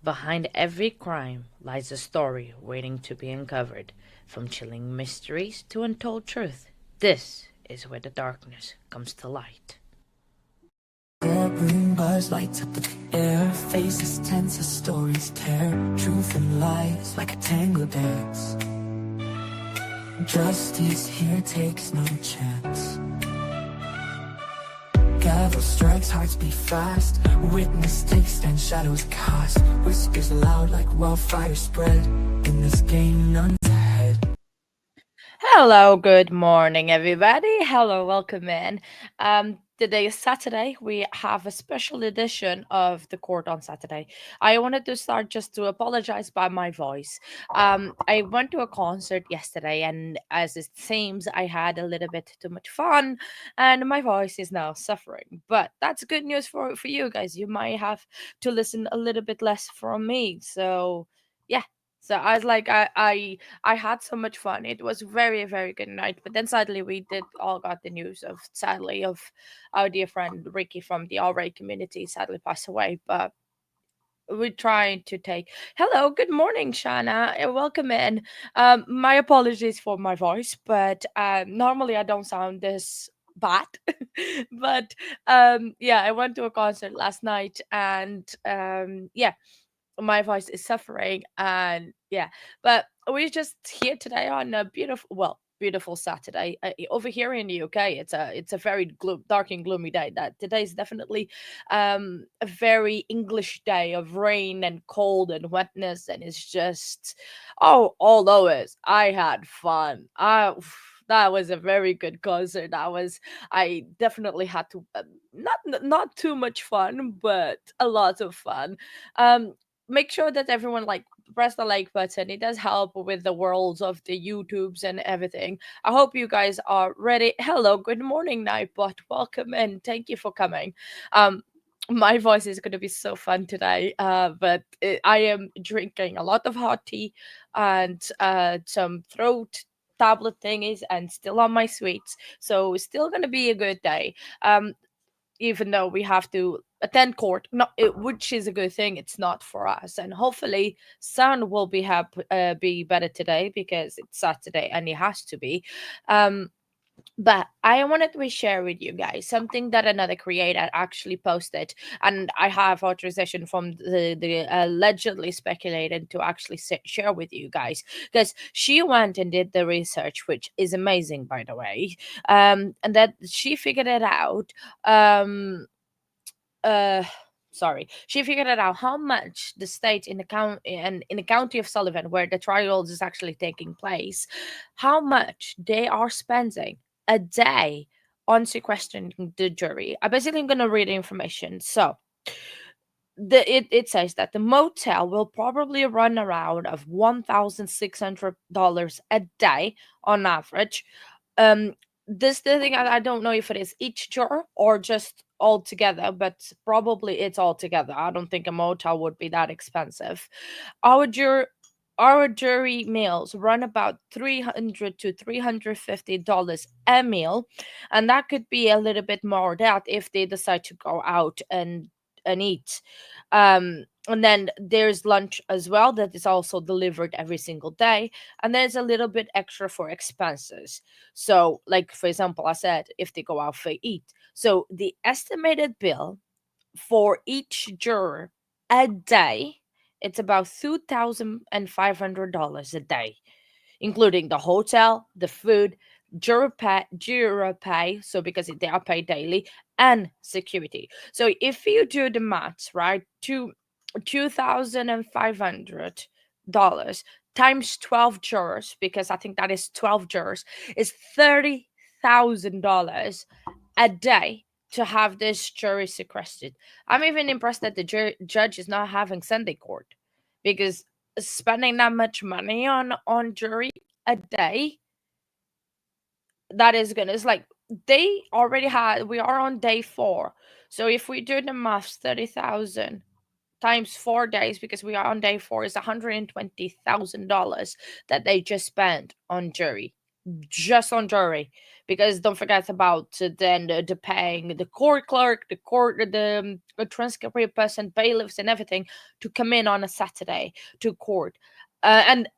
Behind every crime lies a story waiting to be uncovered, from chilling mysteries to untold truth. This is where the darkness comes to light. Roaring buzz lights up the air, faces tense as stories tear, truth and lies like a tangled dance. Justice here takes no chance. Gavel strikes, hearts beat fast. Witness takes stand, shadows cast. Whispers loud like wildfire spread. In this game, none's ahead. Hello, good morning, everybody. Hello, welcome in. Today is Saturday. We have a special edition of the Court on Saturday. I wanted to start just to apologize by my voice. I went to a concert yesterday, and as it seems, I had a little bit too much fun, and my voice is now suffering. But that's good news for you guys. You might have to listen a little bit less from me. So yeah. So I was like, I had so much fun. It was very good night. But then suddenly we did all got the news of sadly of our dear friend Ricky from the RA community sadly passed away. But we're trying to take hello, good morning, Shana. Welcome in. My apologies for my voice, but normally I don't sound this bad. But yeah, I went to a concert last night and yeah, my voice is suffering and yeah, but we're just here today on a beautiful Saturday over here in the UK. It's a very dark and gloomy day. That today is definitely a very English day of rain and cold and wetness, and it's just although I had fun. That was a very good concert. I definitely had to not too much fun, but a lot of fun. um Make sure that everyone like press the like button. It does help with the worlds of the YouTubes and everything. I hope you guys are ready. Hello, good morning, Nightbot. Welcome in. Thank you for coming. Um, my voice is going to be so fun today. But I am drinking a lot of hot tea and some throat tablet thingies and still on my sweets. So it's still going to be a good day. Even though we have to attend court, which is a good thing. It's not for us, and hopefully sun will be better today because it's Saturday and it has to be. um but I wanted to share with you guys something that another creator actually posted, and I have authorization from the allegedly speculated to actually share with you guys, because she went and did the research, which is amazing, by the way. And that she figured it out. Um, uh, Sorry, she figured it out how much the state in the county and in the county of Sullivan, where the trials is actually taking place, how much they are spending a day on sequestering the jury. I basically am gonna read the information. So it says that the motel will probably run around of $1,600 a day on average. um this the thing, I don't know if it is each juror or just all together, but probably it's all together. I don't think a motel would be that expensive. Our jury our jury meals run about $300 to $350 a meal, and that could be a little bit more that if they decide to go out and eat. And then there's lunch as well that is also delivered every single day, and there's a little bit extra for expenses. So, like for example, I said if they go out for eat, so the estimated bill for each juror a day, it's about $2,500 a day, including the hotel, the food, juror pay, so because they are paid daily, and security. So if you do the maths, right, $2,500 times 12 jurors, because I think that is 12 jurors, is $30,000 a day to have this jury sequestered. I'm even impressed that the judge is not having Sunday court, because spending that much money on jury a day, that is gonna, it's like they already had, we are on day 4. So if we do the maths, 30,000 times 4 days, because we are on day 4, is $120,000 that they just spent on jury. just on jury, because don't forget about then the paying the court clerk, the court, the transcript person, bailiffs, and everything to come in on a Saturday to court, and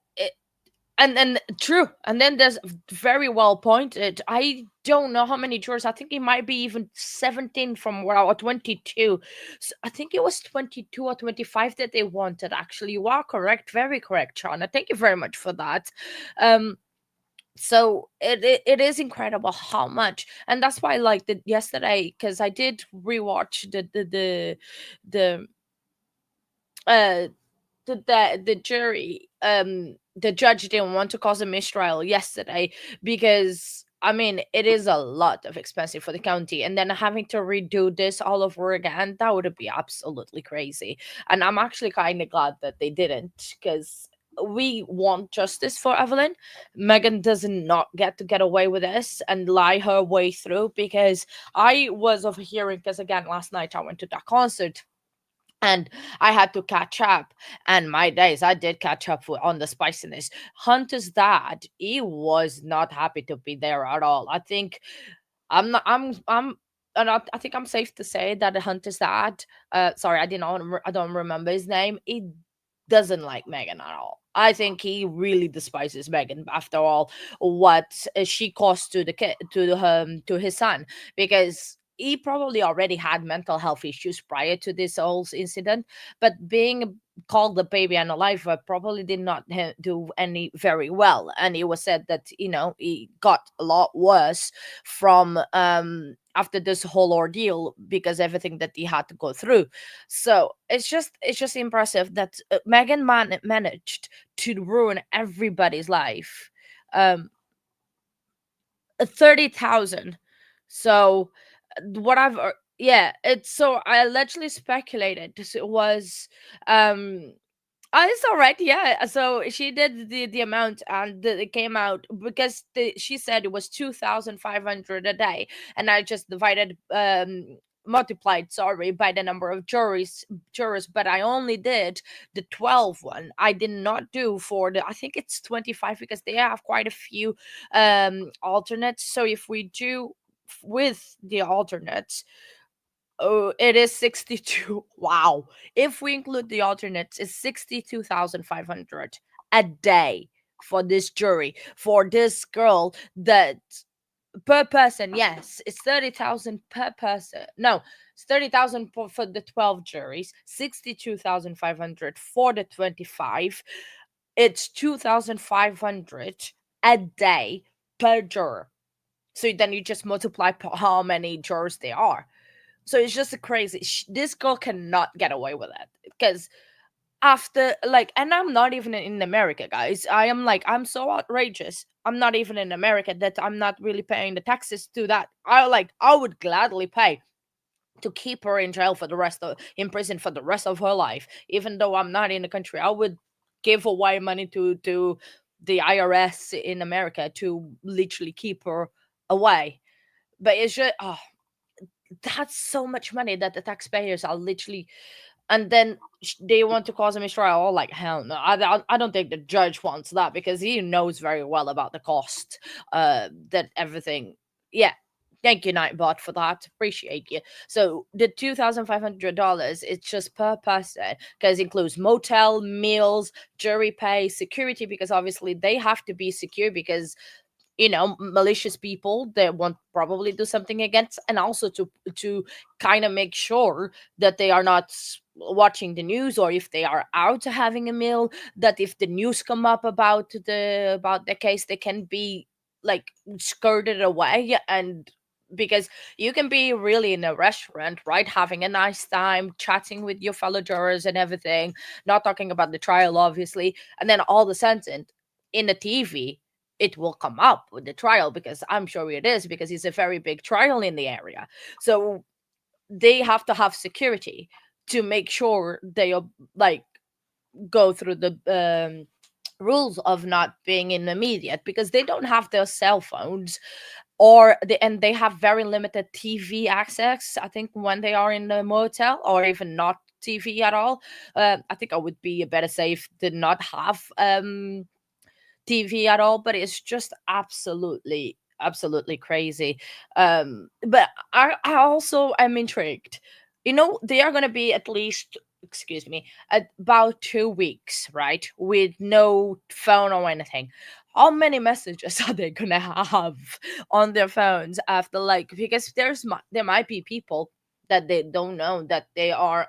and true, and then there's very well pointed. I don't know how many jurors. I think it might be even 17 from what, or 22. So I think it was 22 or 25 that they wanted. Actually, you are correct, very correct, Shauna. Thank you very much for that. Um, so it is incredible how much, and that's why I liked it yesterday, because I did rewatch the uh the jury, the judge didn't want to cause a mistrial yesterday, because I mean it is a lot of expensive for the county, and then having to redo this all over again, that would be absolutely crazy. And I'm actually kind of glad that they didn't, because we want justice for Evelyn. Megan does not get away with this and lie her way through, because I was overhearing, because again last night I went to that concert and I had to catch up. And my days, I did catch up on the spiciness. Hunter's dad, he was not happy to be there at all. I think I'm not. And I think I'm safe to say that the Hunter's dad. Sorry, I didn't. I don't remember his name. He doesn't like Megan at all. I think he really despises Megan. After all, what she caused to the kid, to his son, because he probably already had mental health issues prior to this whole incident. But being called the baby unalive probably did not do any very well, and it was said that he got a lot worse from after this whole ordeal, because everything that he had to go through. So it's just impressive that Megan managed to ruin everybody's life. um 30,000. So what yeah, it's so I allegedly speculated this, it was um it's all right. Yeah. So she did the amount, and it came out because she said it was 2,500 a day, and I just divided multiplied, sorry, by the number of jurors, but I only did the 12 one. I did not do for the, I think it's 25, because they have quite a few alternates. So if we do with the alternates, oh, it is 62. Wow. If we include the alternates, it's 62,500 a day for this jury, for this girl, that per person. Yes, it's 30,000 per person. No, it's 30,000 for the 12 juries, 62,500 for the 25. It's 2,500 a day per juror. So then you just multiply how many jurors there are. So it's just a crazy. This girl cannot get away with it, because after, like, and I'm not even in America, guys. I'm so outrageous. I'm not even in America that I'm not really paying the taxes to that. I would gladly pay to keep her in jail for the rest of in prison for the rest of her life, even though I'm not in the country. I would give away money to the IRS in America to literally keep her away. But it's just, oh, that's so much money that the taxpayers are literally, and then they want to cause a mistrial. Oh, like hell no! I don't think the judge wants that, because he knows very well about the cost. That everything. Yeah. Thank you, Nightbot, for that. Appreciate you. So the $2,500, it's just per person, because it includes motel, meals, jury pay, security, because obviously they have to be secure, because malicious people that want probably do something against, and also to kind of make sure that they are not watching the news, or if they are out having a meal, that if the news come up about the case, they can be like skirted away. And because you can be really in a restaurant, right, having a nice time chatting with your fellow jurors and everything, not talking about the trial obviously, and then all of a sudden in the TV it will come up with the trial, because I'm sure it is, because it's a very big trial in the area. So they have to have security to make sure they like go through the rules of not being in the media, because they don't have their cell phones, and they have very limited TV access, I think, when they are in the motel, or even not TV at all. I think I would be better safe to not have TV at all, but it's just absolutely crazy. But I also am intrigued. They are gonna be at least, excuse me, about 2 weeks, right, with no phone or anything. How many messages are they gonna have on their phones after, like, because there might be people that they don't know that they are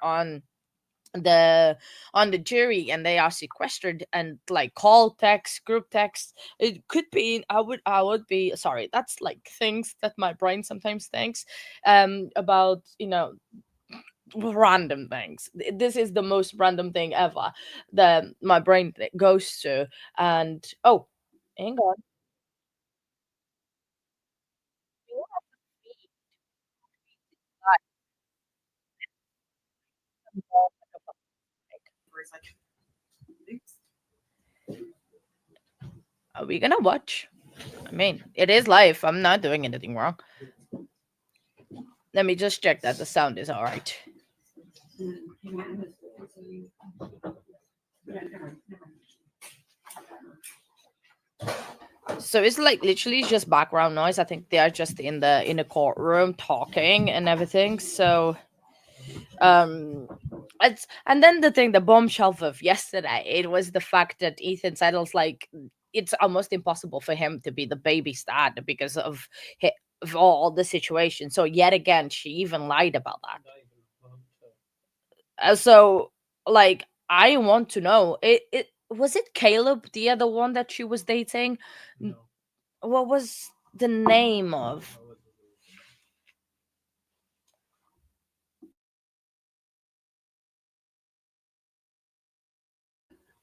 the on the jury, and they are sequestered, and like call text, group text. It could be, I would be sorry, that's like things that my brain sometimes thinks about, random things. This is the most random thing ever that my brain goes to. And oh, hang on. Are we gonna watch? I mean, it is live. I'm not doing anything wrong. Let me just check that the sound is all right. So it's like literally just background noise. I think they are just in the courtroom talking and everything. So um and then the thing, the bombshell of yesterday, it was the fact that Ethan settles like it's almost impossible for him to be the baby's dad because of all the situation. So yet again, she even lied about that. So like I want to know, it was it Caleb, the other one that she was dating? What was the name of?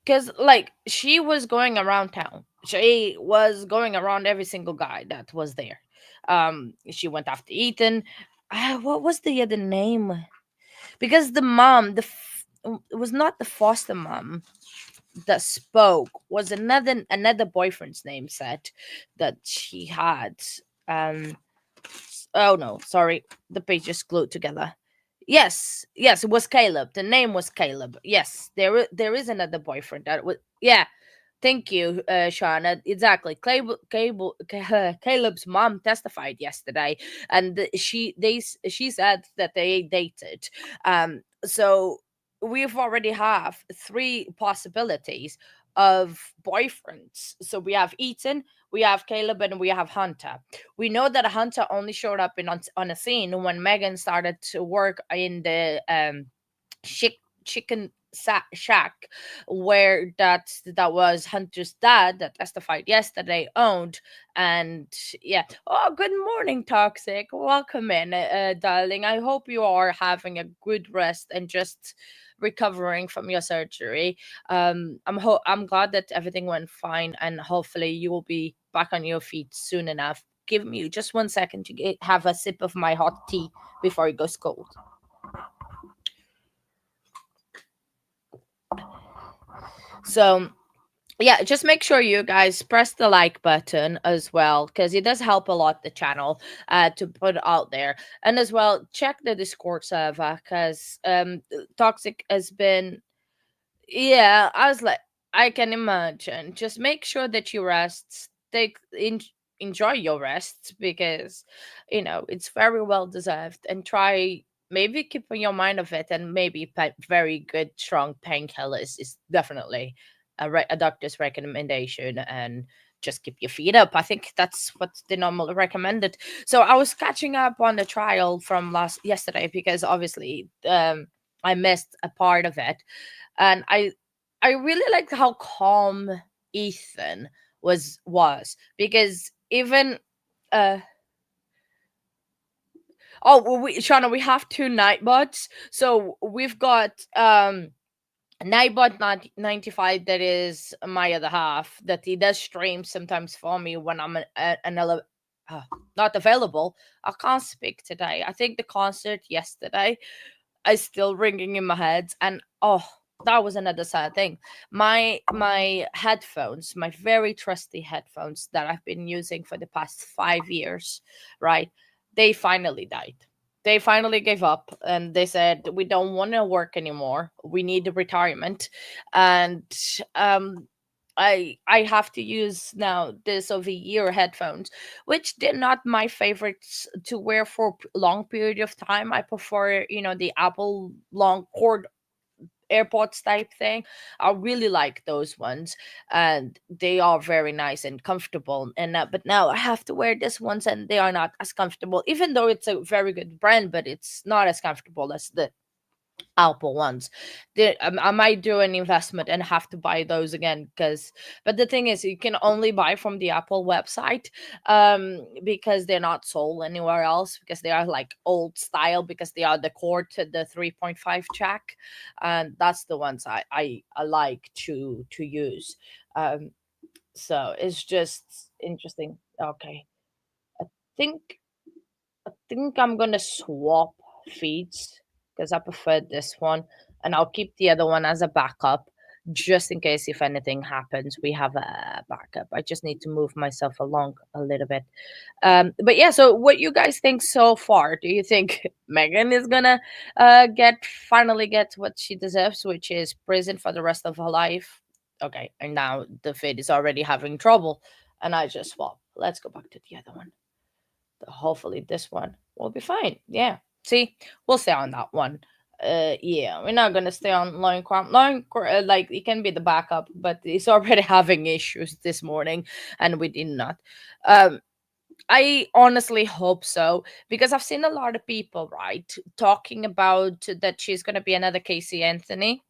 Because like she was going around town, she was going around every single guy that was there. She went after Ethan. What was the other name? Because the mom, it was not the foster mom that spoke, was another boyfriend's name said that she had. um oh no, sorry, the page just glued together. Yes, it was Caleb. The name was Caleb. Yes, there is another boyfriend that was, yeah. Thank you, Shauna. Exactly. Caleb's mom testified yesterday, and she said that they dated. So we've already have three possibilities of boyfriends. So we have Ethan, we have Caleb, and we have Hunter. We know that Hunter only showed up on a scene when Megan started to work in the chicken shack, where that was Hunter's dad that testified yesterday owned. And yeah, oh, good morning, Toxic, welcome in, darling. I hope you are having a good rest and just recovering from your surgery. I'm glad that everything went fine, and hopefully you will be back on your feet soon enough. Give me just 1 second to have a sip of my hot tea before it goes cold. So yeah, just make sure you guys press the like button as well, because it does help a lot the channel to put out there. And as well, check the Discord server, because Toxic has been, yeah, I was like, I can imagine. Just make sure that you rest, enjoy your rest, because it's very well deserved. And try, maybe keeping your mind of it, and maybe very good strong painkillers is definitely a doctor's recommendation. And just keep your feet up. I think that's what they normally recommended. So I was catching up on the trial from last yesterday, because obviously I missed a part of it. And I really liked how calm Ethan was, because even uh oh well, Shauna, we have two nightbots. So we've got Nightbot 95, that is my other half, that he does stream sometimes for me when I'm uh, not available. I can't speak today. I think the concert yesterday is still ringing in my head. And oh, that was another sad thing. My headphones, my very trusty headphones that I've been using for the past 5 years, right, they finally died. They finally gave up, and they said, we don't want to work anymore, we need a retirement. And um I have to use now this over ear headphones, which they're not my favorites to wear for long period of time. I prefer, the Apple long cord AirPods type thing. I really like those ones, and they are very nice and comfortable. And but now I have to wear this ones, and they are not as comfortable. Even though it's a very good brand, but it's not as comfortable as the Apple ones. I might do an investment and have to buy those again, because but the thing is you can only buy from the Apple website, because they're not sold anywhere else, because they are like old style, because they are the cord to the 3.5 jack, and that's the ones I like to use. So it's just interesting. Okay, I think think I'm gonna swap feeds, because I prefer this one, and I'll keep the other one as a backup, just in case if anything happens. We have a backup. I just need to move myself along a little bit. But yeah. So, what you guys think so far? Do you think Megan is gonna finally get what she deserves, which is prison for the rest of her life? Okay, and now the feed is already having trouble, and I just swap. Let's go back to the other one. Hopefully this one will be fine. Yeah. See, we'll stay on that one. Yeah, we're not gonna stay on like it can be the backup, but it's already having issues this morning, and we did not. Um, I honestly hope so, because I've seen a lot of people, right, talking about that she's gonna be another Casey Anthony.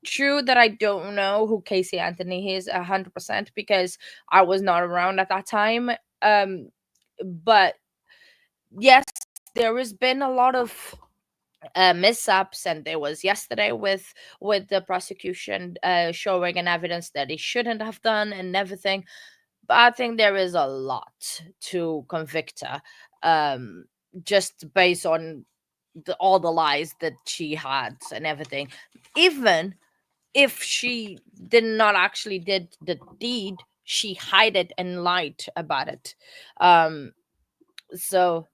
True that I don't know who Casey Anthony is 100%, because I was not around at that time. Um, but yes, there has been a lot of mishaps, and there was yesterday with the prosecution showing an evidence that he shouldn't have done and everything. But I think there is a lot to convict her, um, just based on all the lies that she had and everything. Even if she did not actually did the deed, she hid it and lied about it. Um, so,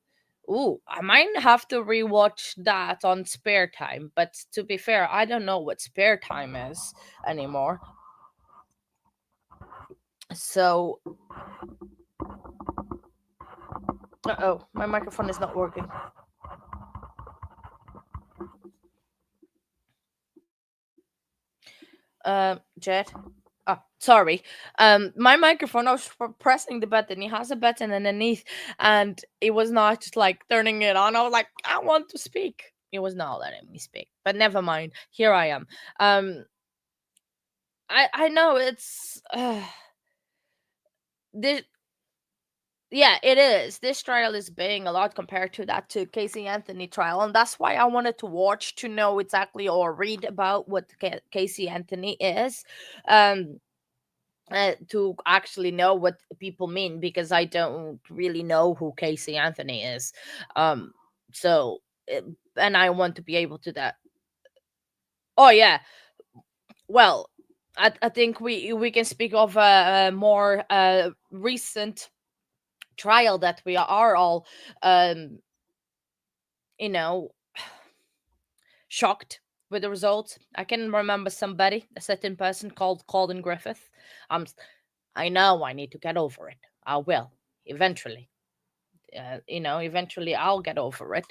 ooh, I might have to rewatch that on spare time. But to be fair, I don't know what spare time is anymore. So, oh, my microphone is not working. Jed. Oh, sorry. My microphone. I was pressing the button. It has a button underneath, and it was not like turning it on. I was like, I want to speak. It was not letting me speak. But never mind. Here I am. I know it's this. Yeah, it is. This trial is being a lot compared to that to Casey Anthony trial, and that's why I wanted to watch to know exactly or read about what Casey Anthony is. Um, to actually know what people mean, because I don't really know who Casey Anthony is. Um, so and I want to be able to that. Oh yeah, well, I think we can speak of a more recent trial that we are all, um, you know, shocked with the results. I can remember somebody, a certain person called Colin Griffith. Um, I know I need to get over it. I will eventually. Eventually I'll get over it.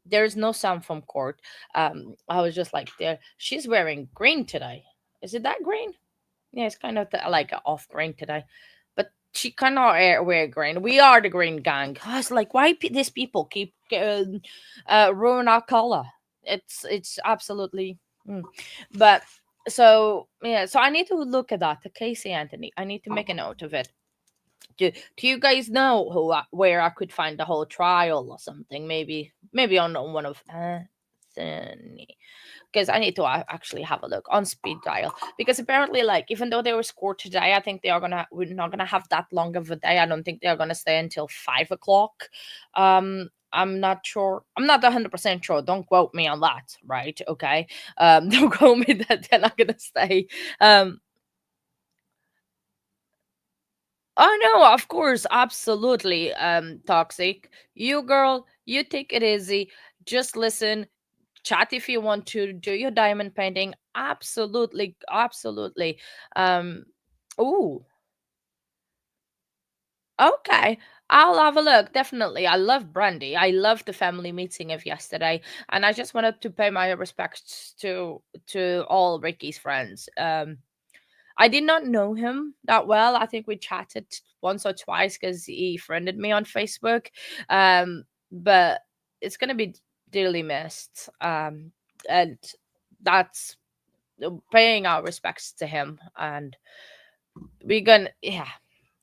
There's no sound from court. I was just like, there. She's wearing green today. Is it that green? Yeah, it's kind of like off green today. But she cannot wear green. We are the green gang. I was like, why these people keep ruin our color? It's absolutely. Mm. But so yeah, so I need to look at that. The Casey Anthony. I need to make a note of it. Do you guys know where I could find the whole trial or something? Maybe on one of Anthony, because I need to actually have a look on speed dial, because apparently, like, even though they were scored today, I think we're not gonna have that long of a day. I don't think they're gonna stay until 5 o'clock. I'm not sure. I'm not 100% sure. Don't quote me on that, right? Okay. Don't quote me that they're not gonna stay. Oh no, of course, absolutely. Toxic. You girl, you take it easy. Just listen. Chat if you want to do your diamond painting. Absolutely, absolutely. Ooh, okay. I'll have a look. Definitely. I love Brandy. I love the family meeting of yesterday, and I just wanted to pay my respects to all Ricky's friends. I did not know him that well. I think we chatted once or twice because he friended me on Facebook. But it's gonna be dearly missed. And that's paying our respects to him, and we're gonna, yeah.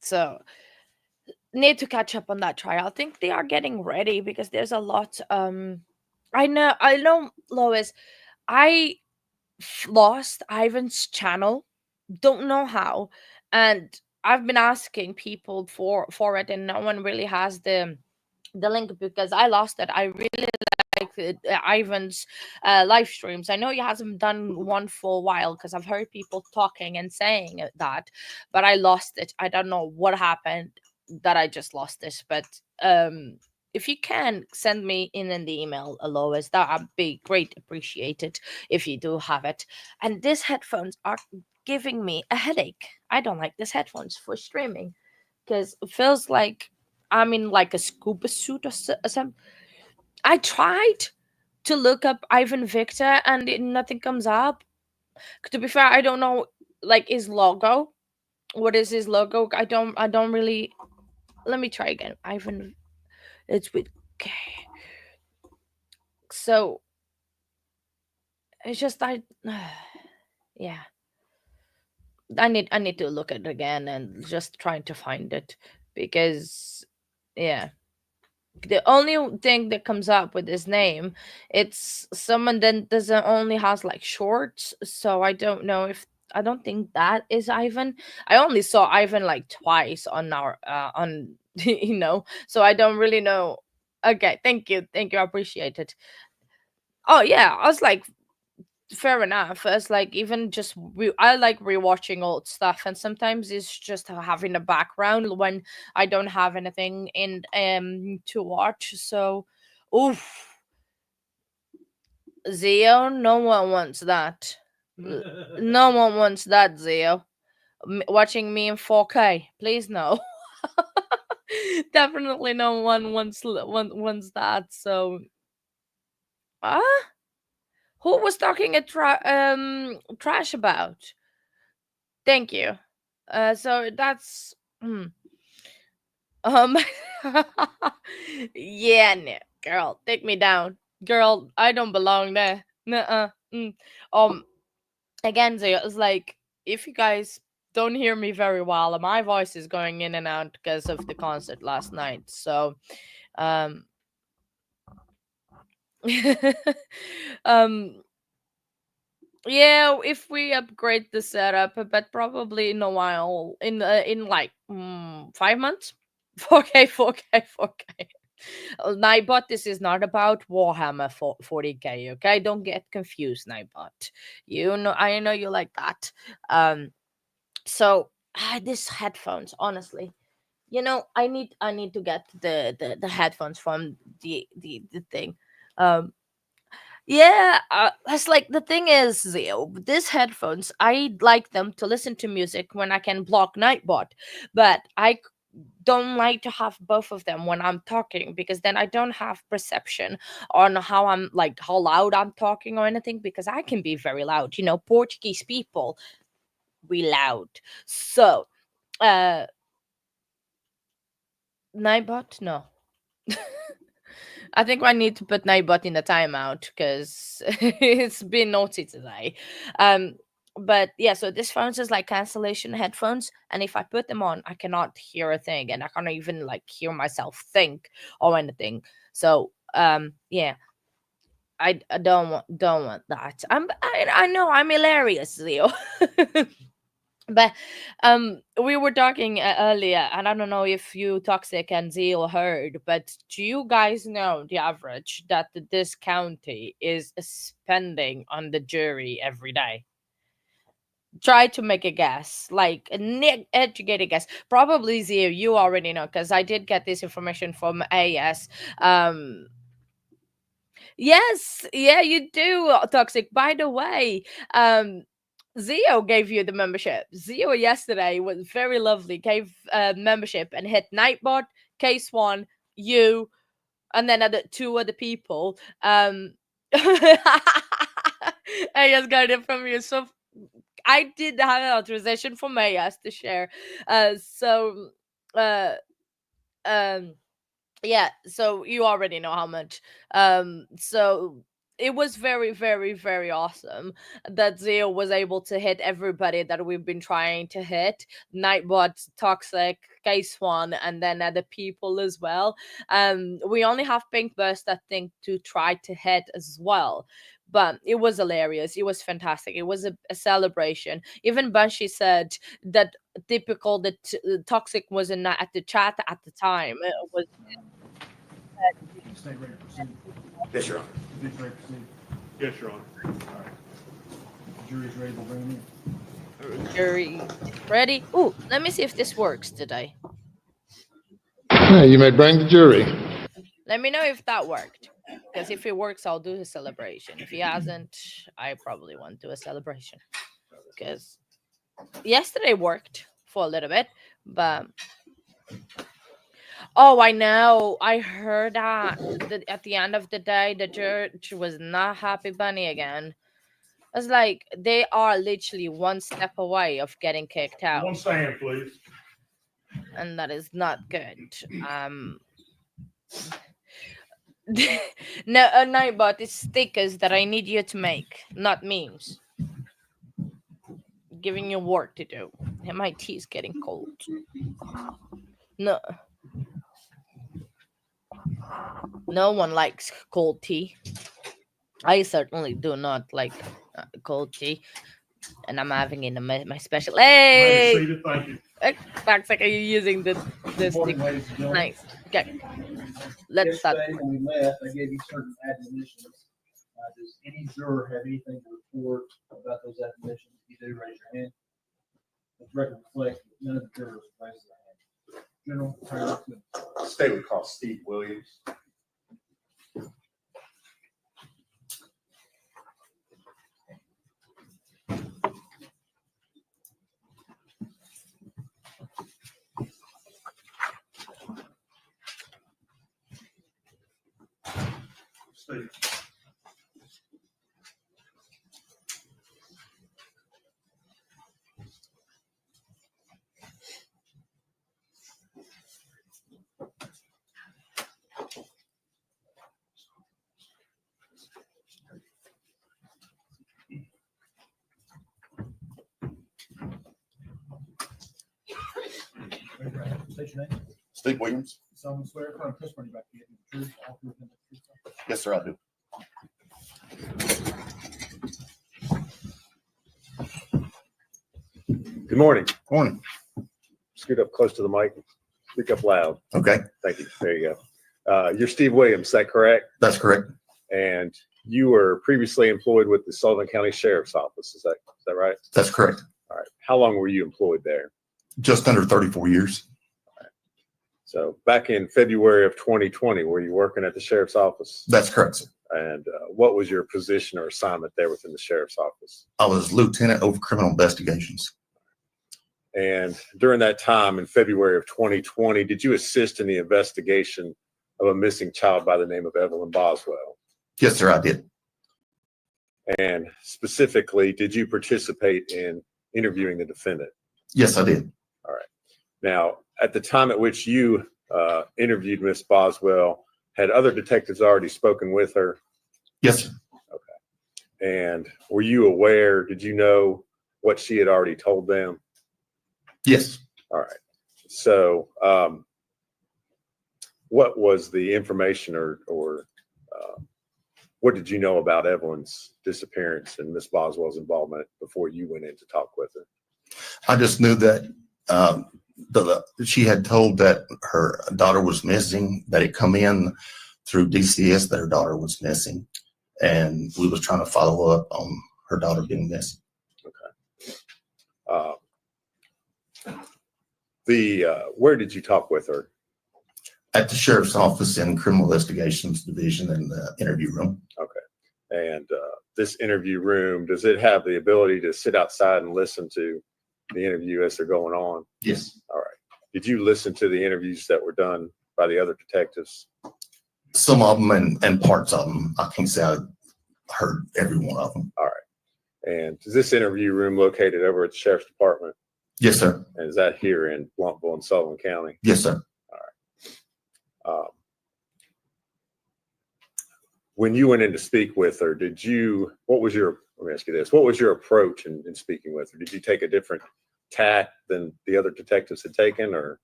So need to catch up on that trial. I think they are getting ready because there's a lot. I know, Lois. I lost Ivan's channel. Don't know how, and I've been asking people for it, and no one really has the link because I lost it. I really like Ivan's live streams. I know he hasn't done one for a while because I've heard people talking and saying that, but I lost it. I don't know what happened that I just lost it, but if you can send me in the email, Lois, that would be great appreciated if you do have it. And these headphones are giving me a headache. I don't like these headphones for streaming because it feels like I'm in like a scuba suit or something. I tried to look up Ivan Victor and nothing comes up. To be fair, I don't know like his logo. What is his logo? I don't really. Let me try again. Ivan, it's with K. So it's just I yeah. I need to look at it again and just trying to find it because yeah, the only thing that comes up with his name, it's someone that doesn't only has like shorts, so I don't know if I don't think that is Ivan. I only saw Ivan like twice on our on so I don't really know. Okay, thank you, I appreciate it. Oh yeah, I was like, fair enough. It's like even just I like rewatching old stuff, and sometimes it's just having a background when I don't have anything in to watch. So, oof, Zio, no one wants that. L- No one wants that, Zio. Watching me in 4K, please no. Definitely, no one wants that. So, ah, who was talking trash about? Thank you. So that's um yeah, no, girl, take me down. Girl, I don't belong there. Nuh-uh. Um again, Zaya, it's like if you guys don't hear me very well, my voice is going in and out because of the concert last night. So um um yeah, if we upgrade the setup, but probably in a while, in like 5 months. 4K, 4K, 4K. Nightbot, this is not about Warhammer 40K. Okay, don't get confused, Nightbot. I know you like that. So these headphones, honestly, I need to get the headphones from the thing. Um, yeah, that's like the thing is, Zio, these headphones, I like them to listen to music when I can block Nightbot, but don't like to have both of them when I'm talking because then I don't have perception on how loud I'm talking or anything because I can be very loud. Portuguese people, we loud. So, uh, Nightbot, no. I think I need to put Nightbot in the timeout because it's been naughty today. Um, but yeah, so this phones is like cancellation headphones, and if I put them on, I cannot hear a thing, and I can't even like hear myself think or anything. So yeah, I don't want that. I know I'm hilarious, Leo. But we were talking earlier, and I don't know if you Toxic and Zeal heard, but do you guys know the average that this county is spending on the jury every day? Try to make a guess, like a educated guess. Probably Zeal, you already know because I did get this information from AS. Yes, yeah, you do, Toxic. By the way, um Zio gave you the membership. Zio yesterday was very lovely. Gave membership and hit Nightbot, Case One, you, and then two other people. I just got it from you. So I did have an authorization for Mayas to share. So uh yeah, so you already know how much. So it was very, very, very awesome that Zio was able to hit everybody that we've been trying to hit. Nightbot, Toxic, Case One, and then other people as well. We only have Pink Burst, I think, to try to hit as well. But it was hilarious. It was fantastic. It was a celebration. Even Banshee said that typical that Toxic was in at the chat at the time. It was State ready to proceed. Yes, Your Honor. State ready to proceed. Yes, Your Honor. All right. The jury's ready to bring him in. jury ready. Ooh, let me see if this works today. You may bring the jury. Let me know if that worked. Because if it works, I'll do a celebration. If he hasn't, I probably won't do a celebration. Because yesterday worked for a little bit, but oh, I know. I heard that at the end of the day, the judge was not happy bunny again. It's like they are literally one step away of getting kicked out. One stand, please. And that is not good. No, Nightbot, it's stickers that I need you to make, not memes. Giving you work to do. And my tea is getting cold. No. No one likes cold tea. I certainly do not like cold tea. And I'm having it in my special. Hey! Seated, thank you. Looks like are you using this Good stick? morning, ladies and gentlemen. Nice. Okay. Let's start. Yesterday when we left, I gave you certain admonitions. Does any juror have anything to report about those admonitions? If you do, raise your hand. The record reflects that none of the jurors raised their hand. General, Tyler, State would call Steve Williams. Steve. state your name. Steve Williams. Someone swear upon testimony about the truth, all truth, and the truth. Yes, sir, I do. Good morning. Morning. Scoot up close to the mic. Speak up loud. Okay, Thank you. There you go. You're Steve Williams, is that correct? that's correct. And you were previously employed with the Sullivan County Sheriff's Office. Is that right? That's correct. All right. How long were you employed there? Just under 34 years. So back in February of 2020, were you working at the Sheriff's Office? That's correct, sir. And what was your position or assignment there within the Sheriff's Office? I was lieutenant over criminal investigations. And during that time in February of 2020, did you assist in the investigation of a missing child by the name of Evelyn Boswell? Yes, sir, I did. And specifically, did you participate in interviewing the defendant? Yes, I did. Now, at the time at which you interviewed Miss Boswell, had other detectives already spoken with her? Yes, sir. And were you aware, did you know what she had already told them? Yes. All right. So what was the information or what did you know about Evelyn's disappearance and Miss Boswell's involvement before you went in to talk with her? I just knew that she had told that her daughter was missing, that it come in through DCS that her daughter was missing. And we was trying to follow up on her daughter being missing. Where did you talk with her? At the sheriff's office in criminal investigations division in the interview room. Okay. And this interview room, does it have the ability to sit outside and listen to the interview as they're going on? Yes. All right. Did you listen to the interviews that were done by the other detectives? Some of them and parts of them. I can't say I heard every one of them. All right. And is this interview room located over at the Sheriff's Department? Yes, sir. And is that here in Bluntville and Sullivan County? Yes, sir. When you went in to speak with her, let me ask you this, what was your approach in speaking with her? Did you take a different tack than the other detectives had taken, or?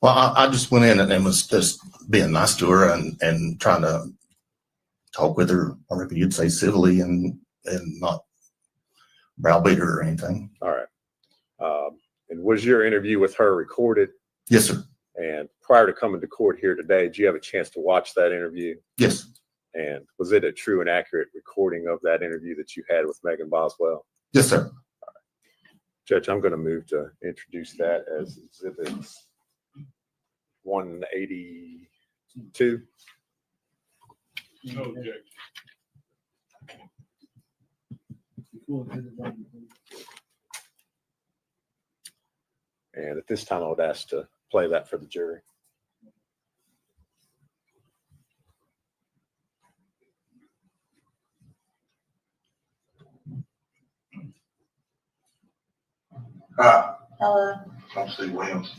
Well, I just went in and was just being nice to her and trying to talk with her, or maybe you'd say civilly and not browbeat her or anything. All right. And was your interview with her recorded? Yes, sir. And prior to coming to court here today, did you have a chance to watch that interview? Yes. And was it a true and accurate recording of that interview that you had with Megan Boswell? Yes, sir. Judge, I'm going to move to introduce that as Exhibit 182. No objection. And at this time, I would ask to play that for the jury. Hi, Hello. I'm Steve Williams.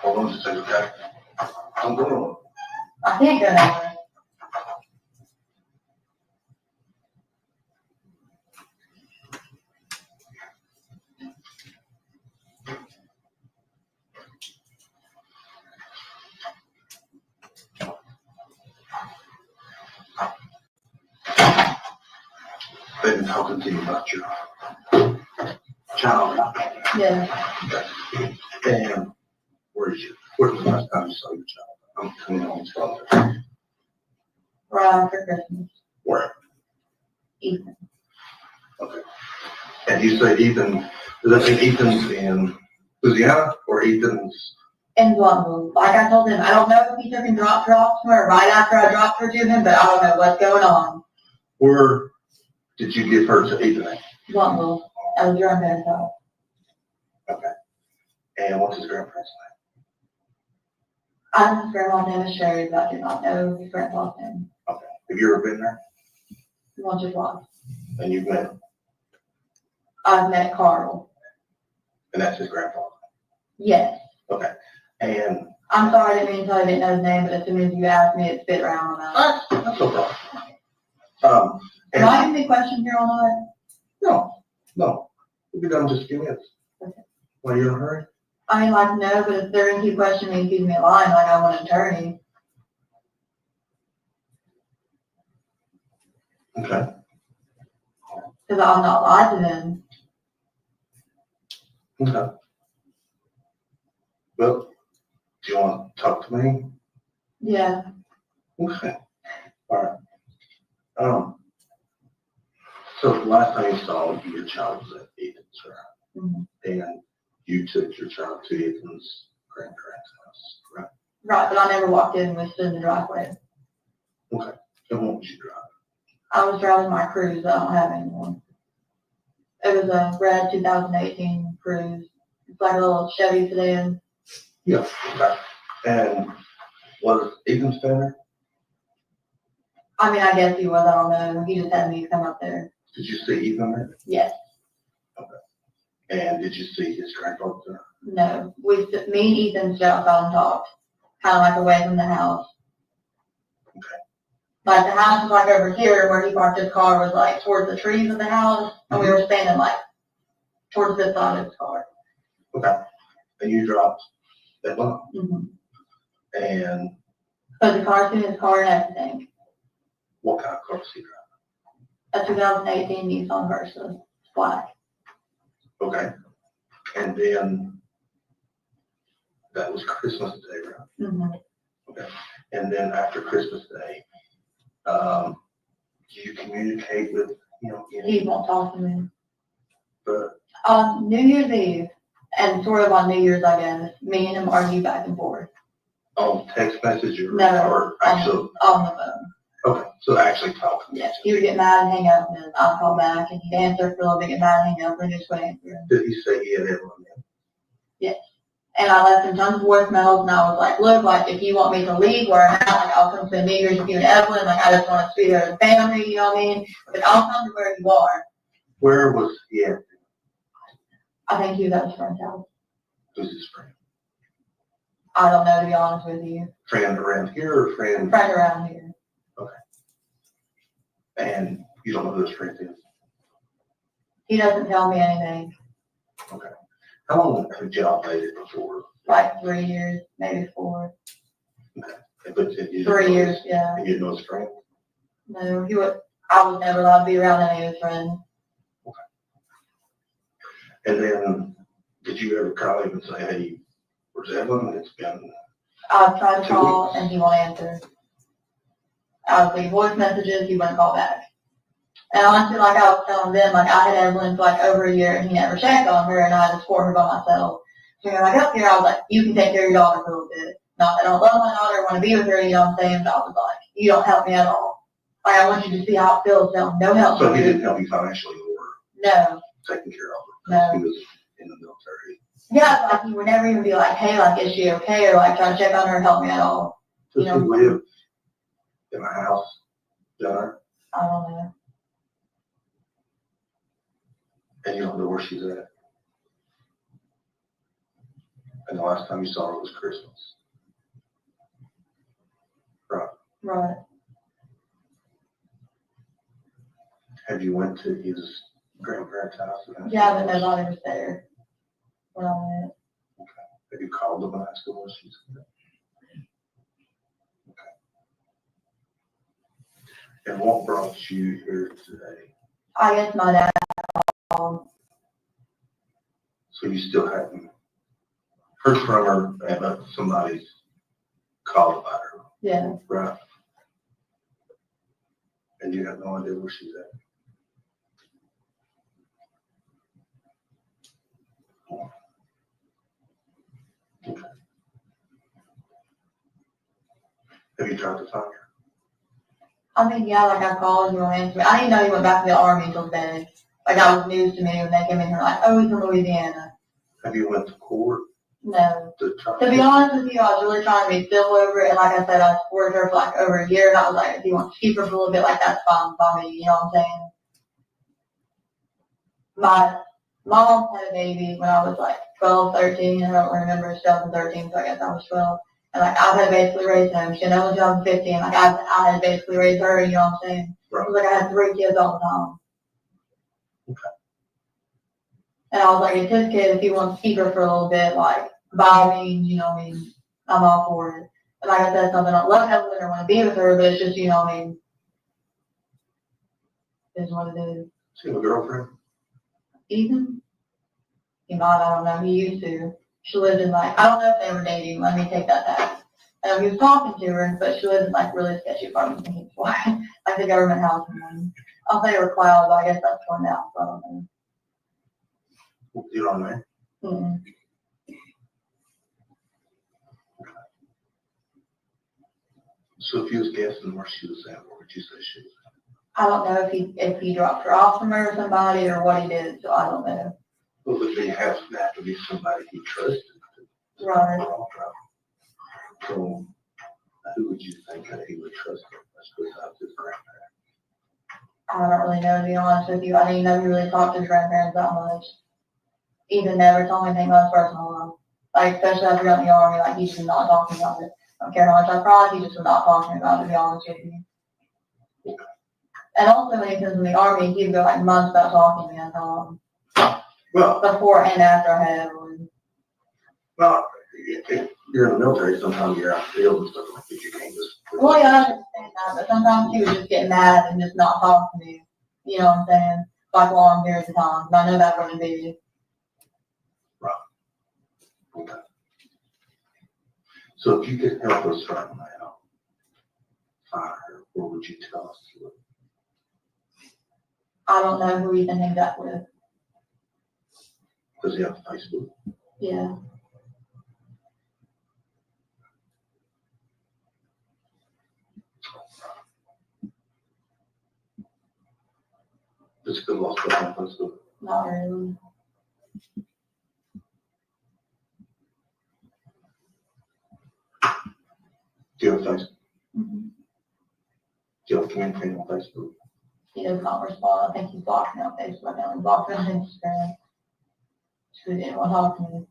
Hold on just a second, okay? I'm going. I can't go nowhere. They've been talking to you about your child. Yeah. And where was the last time you saw your child? I'm coming home from Right after Christmas. where? Ethan. Okay. And you say Ethan, does that mean Ethan's in Louisiana or Ethan's? In Bluntville. Like I told him, I don't know if he took and dropped her off somewhere right after I dropped her to him, but I don't know what's going on. Where did you give her to Ethan? Bluntville. I was your grandpa. Okay. And what's his grandparents' I know his grandma's name is Sherry, but I did not know his grandpa's name. name? Okay. Have you ever been there? Once or twice. And you've met him? I've met Carl. And that's his grandfather? Yes. Okay. And I'm sorry, I didn't mean to tell you I didn't know his name, but as soon as you asked me, it spit right on my mouth. that's no problem. Am I asking questions here all night? No. We'll be done in just a few minutes. Okay. Why, you in a hurry? I mean, like, no, but if they're gonna keep questioning me and keep me a line, like I want an attorney. Okay. Because I'm not lied to them. Okay. Well, do you want to talk to me? Yeah. Okay. All right. So the last time you saw your child was at Ethan's, right? Mhm. And you took your child to Ethan's grandparents' house, right? Right, but I never walked in and stood in the driveway. Okay. And what was you driving? I was driving my Cruise. I don't have anymore. It was a red 2018 Cruise. It's like a little Chevy sedan. Yeah. Okay. And was Ethan's family? I mean, I guess he was. I don't know. He just had me come up there. Did you see Ethan there? Yes. And did you see his grandfather there? No. Me and Ethan stood outside and talked. Kind of like away from the house. Okay. Like the house was like over here where he parked his car was like towards the trees of the house. And we were standing like towards this side of his car. Okay. And you dropped that one. Mm-hmm. And But the car's in his car and everything. what kind of car was he driving? A 2018 Nissan Versa. It's black. Okay. And then that was Christmas Day, right? Mm-hmm. Okay. And then after Christmas Day, do you communicate with, He won't talk to me. but On New Year's Eve, and sort of on New Year's, I guess, me and him argue back and forth. on text message or No, or actual? on the phone. Okay, so actually talking. Yes, he would get mad and hang up, and then I'd call back, and he'd answer for a little bit, get mad and hang up, and just wouldn't answer. Did he say he had Evelyn in? Yes. And I left him tons of voicemails, and I was like, look, like, if you want me to leave where I'm at, like, I'll come spend New Year's with you and Evelyn, like, I just want to be there as a family, you know what I mean? But I'll come to where you are. Where was he at? I think he was at his friend's house. Who's his friend? I don't know, to be honest with you. Friend around here or friend? Friend around here. Okay. And you don't know who his friend is? He doesn't tell me anything. Okay. How long have y'all dated before? Like 3 years, maybe 4. Okay. But you 3 years, yeah. And you didn't know his friend? No, I was never allowed to be around any of his friends. Okay. And then, did you ever call him and say, hey, where's Evelyn? It's been. I've tried to call and he won't answer. I would leave voice messages, he wouldn't call back. And honestly, like I was telling them, like I had Evelyn for like over a year and he never checked on her and I just support her by myself. So when I got here, I was like, you can take care of your daughter for a little bit. Not that I don't love my daughter, want to be with her, you know what I'm saying? But I was like, you don't help me at all. Like I want you to see how it feels, so no help. So he didn't help you financially or No. taking care of her? No. He was in the military. Yeah, like he would never even be like, hey, like, is she okay? Or like try to check on her and help me at all. Does he live in a house down there? I don't know. And you don't know where she's at? And the last time you saw her was Christmas? Right. Right. Have you went to his grandparents' house? Yeah, but nobody was there when I went. Have you called them and asked them where she's at? Okay. And what brought you here today? I guess my dad called. So you still haven't heard from her, but somebody's called about her, Yeah. right? And you have no idea where she's at? Okay. Have you tried to find her? I mean, yeah, like I called, you won't answer me. I didn't know he went back to the army until today. Like that was news to me when they came in here like, oh, he's from Louisiana. Have you went to court? No. To be honest with you, I was really trying to be civil over it, and like I said, I supported her for like over a year, and I was like, if you want to keep her for a little bit, like that's fine by me, you know what I'm saying? My mom had a baby when I was like 12, 13, I don't remember, 2013, so I guess I was 12. And like I had basically raised him. She knows I was 15, like I had basically raised her, you know what I'm saying? Right. It was like I had 3 kids all the time. Okay. And I was like, it's his kid, if he wants to keep her for a little bit, like, by all means, you know what I mean, I'm all for it. And like I said, something I don't love Evelyn or want to be with her, but it's just, you know what I mean, is what it is. Does he have a girlfriend? Ethan? He might, I don't know, he used to. She lived in like, I don't know if they were dating, let me take that back. He was talking to her, but she lived in like really sketchy apartments in Kings Point, like the government housing one. I'll say they were clouds, but I guess that's torn down, so I don't know. You know what I mean? Mm-mm. So if you was guessing where she was at, where would you say she was at? I don't know if he dropped her off somewhere or somebody or what he did, so I don't know. Well, but they have to be somebody he trusted. Right. So who would you think that he would trust besides his grandparents? I don't really know, to be honest with you. I didn't know he really talked to his grandparents that much. Ethan never told me anything about his personal life. Like, especially after he got in the army, like, he just was not talking about it. I don't care how much I cried, he just was not talking about it, to be honest with you. And also, when he comes in the army, he would go, like, months without talking to me, I told him. Well, before and after I had Evelyn. well, if you're in the military, sometimes you're out in the field and stuff like that, you can't just. Well, yeah, I understand that, but sometimes he would just get mad and just not talk to me. You know what I'm saying? Like long periods of time. And I know that wouldn't be. Right. Okay. So if you could help us right now find her, what would you tell us to look? I don't know who Ethan hangs out with. Does he have Facebook? Yeah. physical loss behind physical? Not really. Do you have Facebook? Mhm. Do you have communicating on Facebook? He does not respond. I think he's blocked me on Facebook. I only blocked me on Instagram. So he didn't want to talk to me.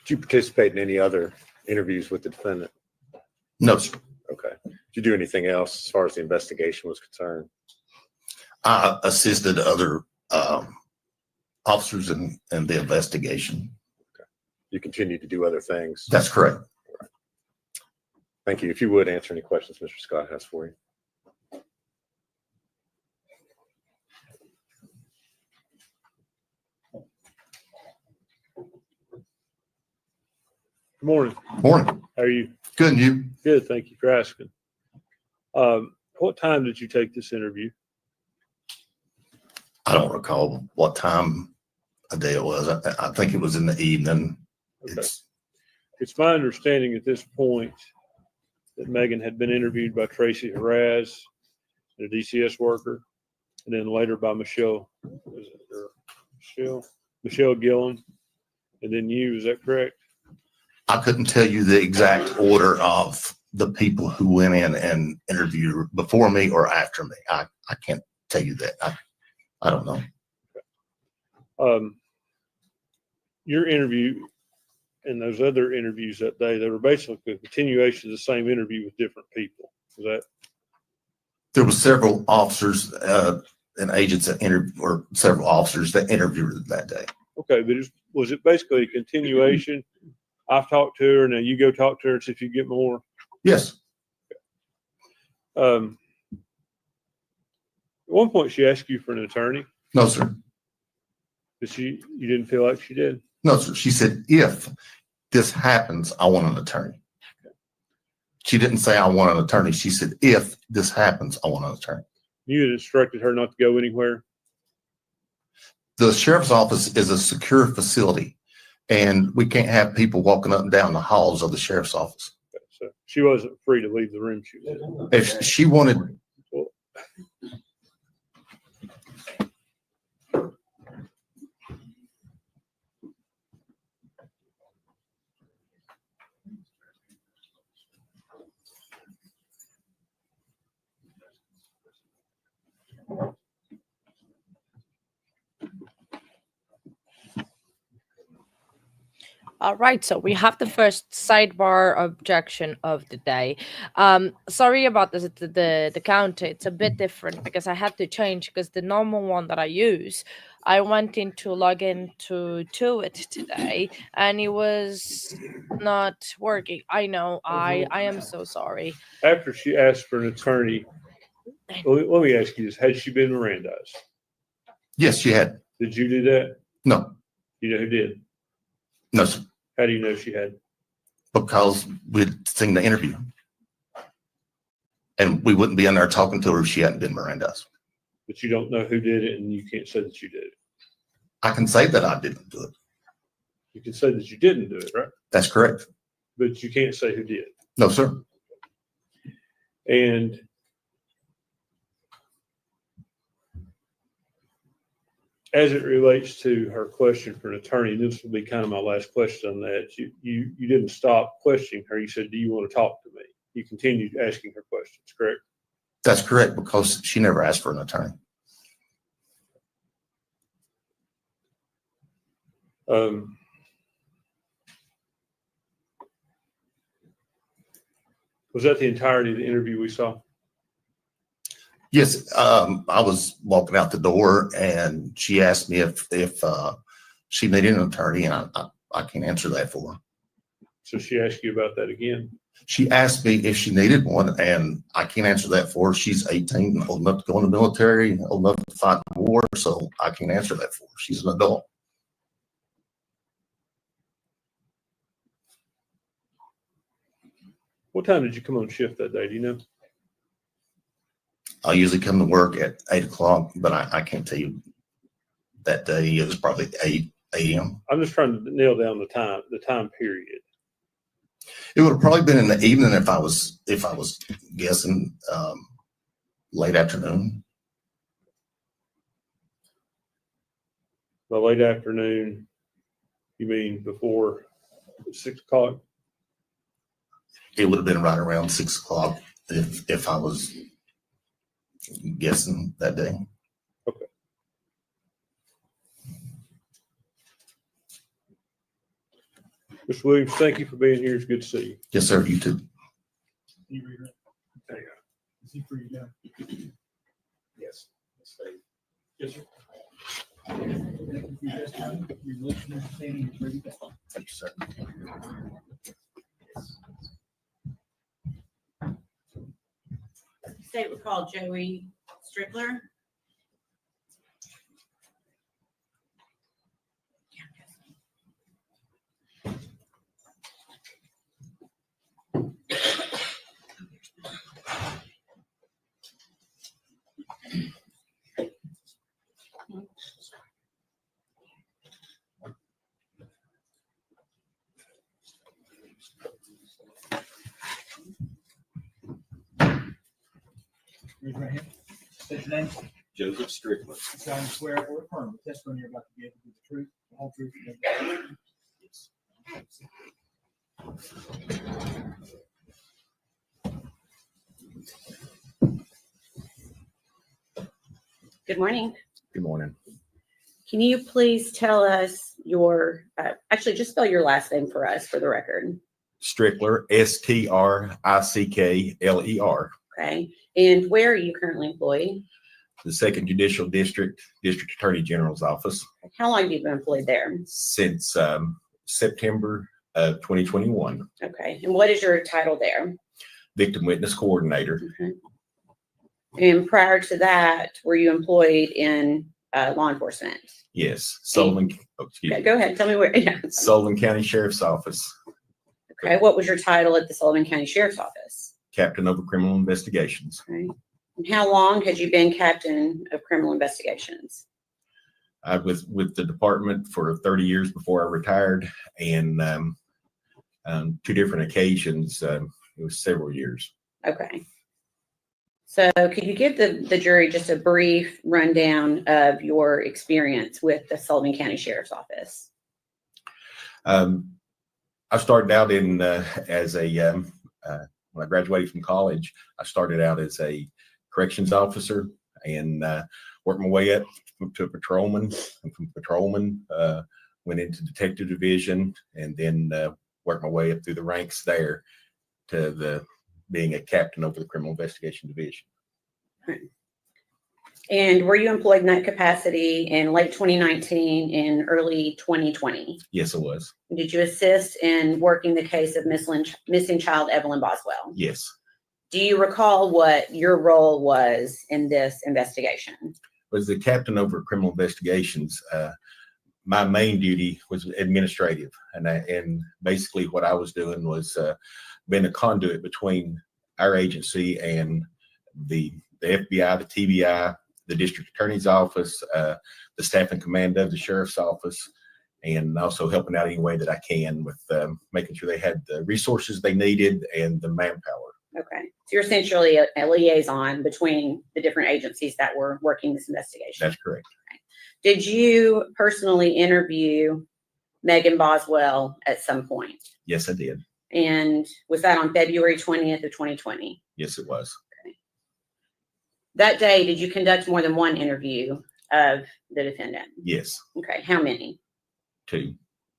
Did you participate in any other interviews with the defendant? No, sir. Okay. Did you do anything else as far as the investigation was concerned? I assisted other officers in the investigation. You continue to do other things? That's correct. Thank you. If you would answer any questions Mr. Scott has for you. Good morning. Morning. How are you? Good, and you? Good. Thank you for asking. What time did you take this interview? I don't recall what time of day it was. I think it was in the evening. Okay. It's my understanding at this point that Megan had been interviewed by Tracy Haraz, a DCS worker, and then later by Michelle Gillen, and then you. Is that correct? I couldn't tell you the exact order of the people who went in and interviewed before me or after me. I can't tell you that. I don't know. Your interview and those other interviews that day, they were basically a continuation of the same interview with different people. Was that? There were several officers and agents that interviewed, or several officers that interviewed that day. Okay, but was it basically a continuation? I've talked to her, now you go talk to her and see if you get more. Yes. At one point, she asked you for an attorney. No, sir. But you didn't feel like she did. No, sir. She said, if this happens, I want an attorney. She didn't say I want an attorney. She said, if this happens, I want an attorney. You had instructed her not to go anywhere. The sheriff's office is a secure facility, and we can't have people walking up and down the halls of the sheriff's office. Okay, so she wasn't free to leave the room. She was in. If she wanted, All right, so we have the first sidebar objection of the day. Sorry about this, the counter. It's a bit different because I had to change because the normal one that I use, I went in to log into it today and it was not working. I know, I am so sorry. After she asked for an attorney, let me ask you this. Had she been Mirandized? yes, she had. Did you do that? No, You know who did? no, sir. How do you know she had? Because we'd seen the interview. And we wouldn't be in there talking to her if she hadn't been Mirandized. But you don't know who did it, and you can't say that you did it. I can say that I didn't do it. You can say that you didn't do it, right? That's correct. But you can't say who did. No, sir. And as it relates to her question for an attorney, this will be kind of my last question on that. You didn't stop questioning her. You said, do you want to talk to me? You continued asking her questions, correct? That's correct, because she never asked for an attorney. Was that the entirety of the interview we saw? Yes, I was walking out the door and she asked me if she needed an attorney, and I can't answer that for her. So she asked you about that again? She asked me if she needed one, and I can't answer that for her. She's 18, old enough to go in the military, old enough to fight in the war, so I can't answer that for her. She's an adult. What time did you come on shift that day? Do you know? I usually come to work at 8 o'clock, but I can't tell you that day. It was probably 8 a.m. I'm just trying to nail down the time period. It would have probably been in the evening if I was guessing, late afternoon. By late afternoon, you mean before 6 o'clock? It would have been right around 6 o'clock if I was guessing that day. Okay. Mr. Williams, thank you for being here. It's good to see you. Yes, sir. You too. You read it? There you Is he for you now? Yes. Yes, sir. Thank you for your testimony, your listening, understanding, and reading. Thank you, sir. State recall Joey Strickler. Raise your right hand. State your name. Joseph Strickland. Solemnly swear or affirm the testimony you're about to give is the truth, the whole truth, and nothing but the truth. Good morning. Good morning. Can you please tell us your, actually just spell your last name for us for the record? Strickler, Strickler. Okay. And where are you currently employed? The Second Judicial District Attorney General's Office How long have you been employed there? since September of 2021. Okay. And what is your title there? Victim Witness Coordinator. Okay. And prior to that, were you employed in law enforcement? Yes. Sullivan. Excuse Okay, me. go ahead. Tell me where. Yeah. Sullivan County Sheriff's Office. Okay. What was your title at the Sullivan County Sheriff's Office? Captain of Criminal Investigations. Okay. And how long had you been captain of criminal investigations? I was with the department for 30 years before I retired, and 2 different occasions. It was several years. Okay. So could you give the jury just a brief rundown of your experience with the Sullivan County Sheriff's Office? I started out in as a when I graduated from college, I started out as a corrections officer and worked my way up to a patrolman, and from patrolman went into detective division, and then worked my way up through the ranks there to being a captain over the criminal investigation division. Right. And were you employed in that capacity in late 2019 and early 2020? Yes, I was. Did you assist in working the case of missing child Evelyn Boswell? Yes. Do you recall what your role was in this investigation? Was the captain over criminal investigations. My main duty was administrative, and basically what I was doing was being a conduit between our agency and the FBI, the TBI, the district attorney's office, the staff and command of the sheriff's office, and also helping out any way that I can with making sure they had the resources they needed and the manpower. Okay. So you're essentially a liaison between the different agencies that were working this investigation. That's correct. Okay. Did you personally interview Megan Boswell at some point? Yes, I did. And was that on February 20th of 2020? Yes, it was. Okay. That day, did you conduct more than one interview of the defendant? Yes. Okay. How many? 2.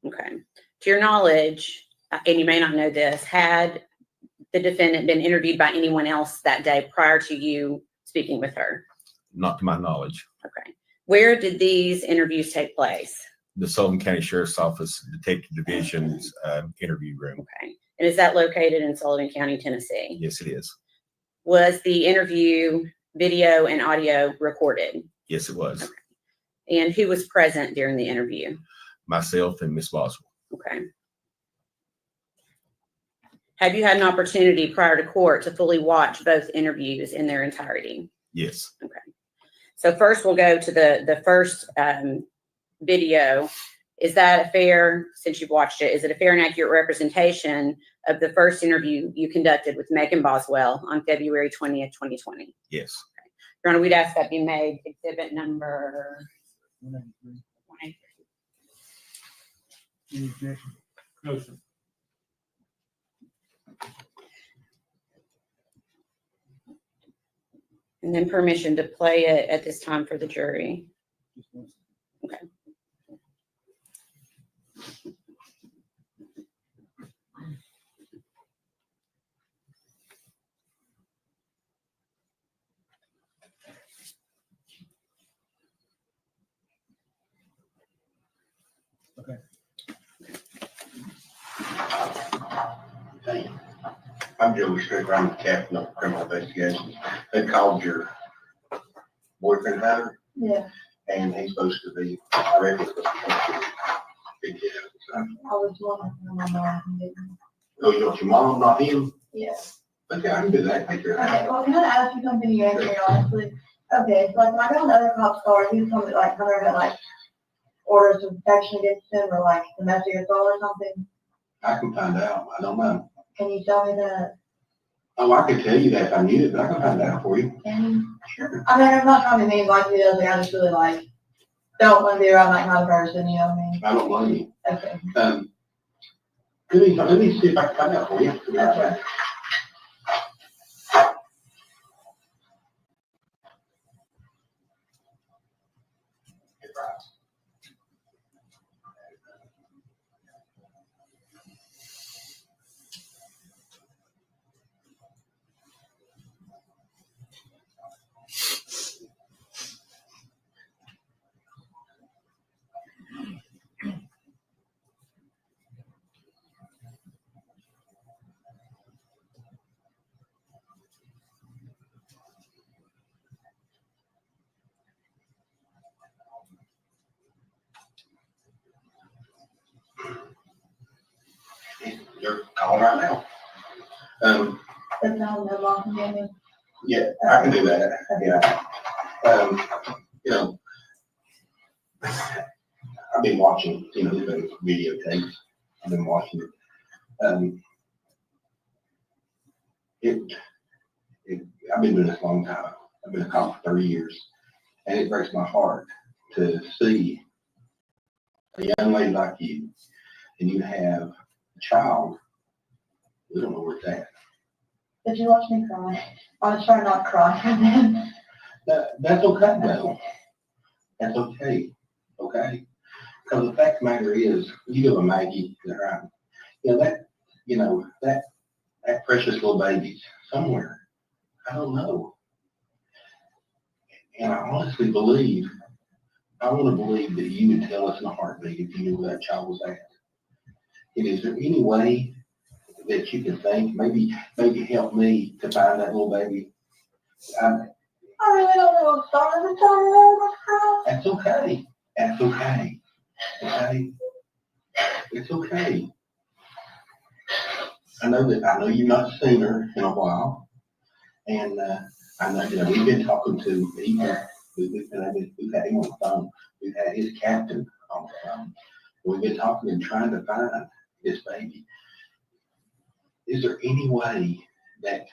Okay. To your knowledge, and you may not know this, had the defendant been interviewed by anyone else that day prior to you speaking with her? Not to my knowledge. Okay. Where did these interviews take place? The Sullivan County Sheriff's Office Detective Division's interview room. Okay. And is that located in Sullivan County, Tennessee? Yes, it is. Was the interview video and audio recorded? Yes, it was. And who was present during the interview? Myself and Miss Boswell. Okay. Have you had an opportunity prior to court to fully watch both interviews in their entirety? Yes. Okay. So first we'll go to the first video. Is that a fair, since you've watched it, is it a fair and accurate representation of the first interview you conducted with Megan Boswell on February 20th, 2020? Yes. Okay. Your Honor, we'd ask that be made exhibit number 183. Any objection? No, sir. And then permission to play it at this time for the jury. Okay. Okay. Hey, I'm Joe Stricker. I'm the captain of criminal investigations. They called your boyfriend Heather, Yeah, and he's supposed to be, I reckon, supposed to be big kid. I was wondering when my mom did. Oh, you want your mom, not him? Yeah. Okay, I can do that. Take care of Okay, that. well, can I ask you something you answered honestly? Okay, so like when I got another cop's car, he was telling me like Hunter had like orders of protection against him or like domestic assault or something. I can find out. I don't know. Can you tell me that? Oh, I could tell you that if I knew it, but I can find out for you. Can you? Sure. I mean, I'm not trying to be mean like you know, I just really like don't want to be around that kind of person, you know what I mean? I don't blame you. Okay. Let me see if I can find out for you. Okay. You're calling right now. That's not no long game. Yeah, I can do that. Yeah. You know, I've been watching, you know, the videotapes. I've been watching it. I've been doing this a long time. I've been a cop for 30 years, and it breaks my heart to see a young lady like you, and you have a child. We don't know where it's at. Did you watch me cry? I was trying not to cry and then. That's okay, though. That's okay. Okay? Because the fact of the matter is, you go to Maggie, right? You know, that precious little baby somewhere. I don't know. And I honestly believe, I want to believe that you would tell us in a heartbeat if you knew where that child was at. And is there any way that you can think, maybe help me to find that little baby? I really don't know what started to tell me I was crying. That's okay. That's okay. Okay? It's okay. I know you've not seen her in a while. And I know, we've been talking to Evelyn. We've had him on the phone. We've had his captain on the phone. We've been talking and trying to find this baby. Is there any way that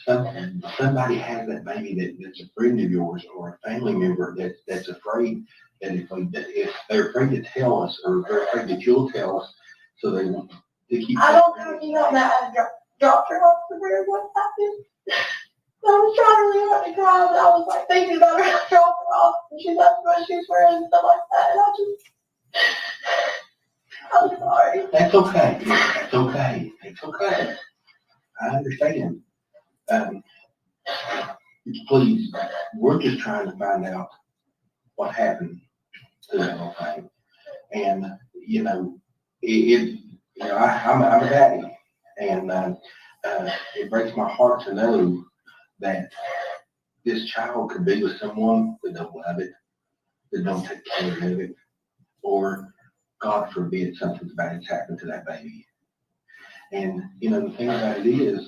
somebody has that baby that's a friend of yours or a family member that's afraid that if they're afraid to tell us or they're afraid that you'll tell us, so they want to keep. I don't know if you know that I dropped her off the very what happened. I was trying really hard to cry, but I was like thinking about her dropping her off and she left what she was wearing and stuff like that. And I'm sorry. That's okay. That's okay. It's okay. I understand. Please, we're just trying to find out what happened to that whole thing. And, you know, it's you know, I'm a daddy, and it breaks my heart to know that this child could be with someone that don't love it, that don't take care of it, or God forbid something bad's happened to that baby. And you know, the thing about it is,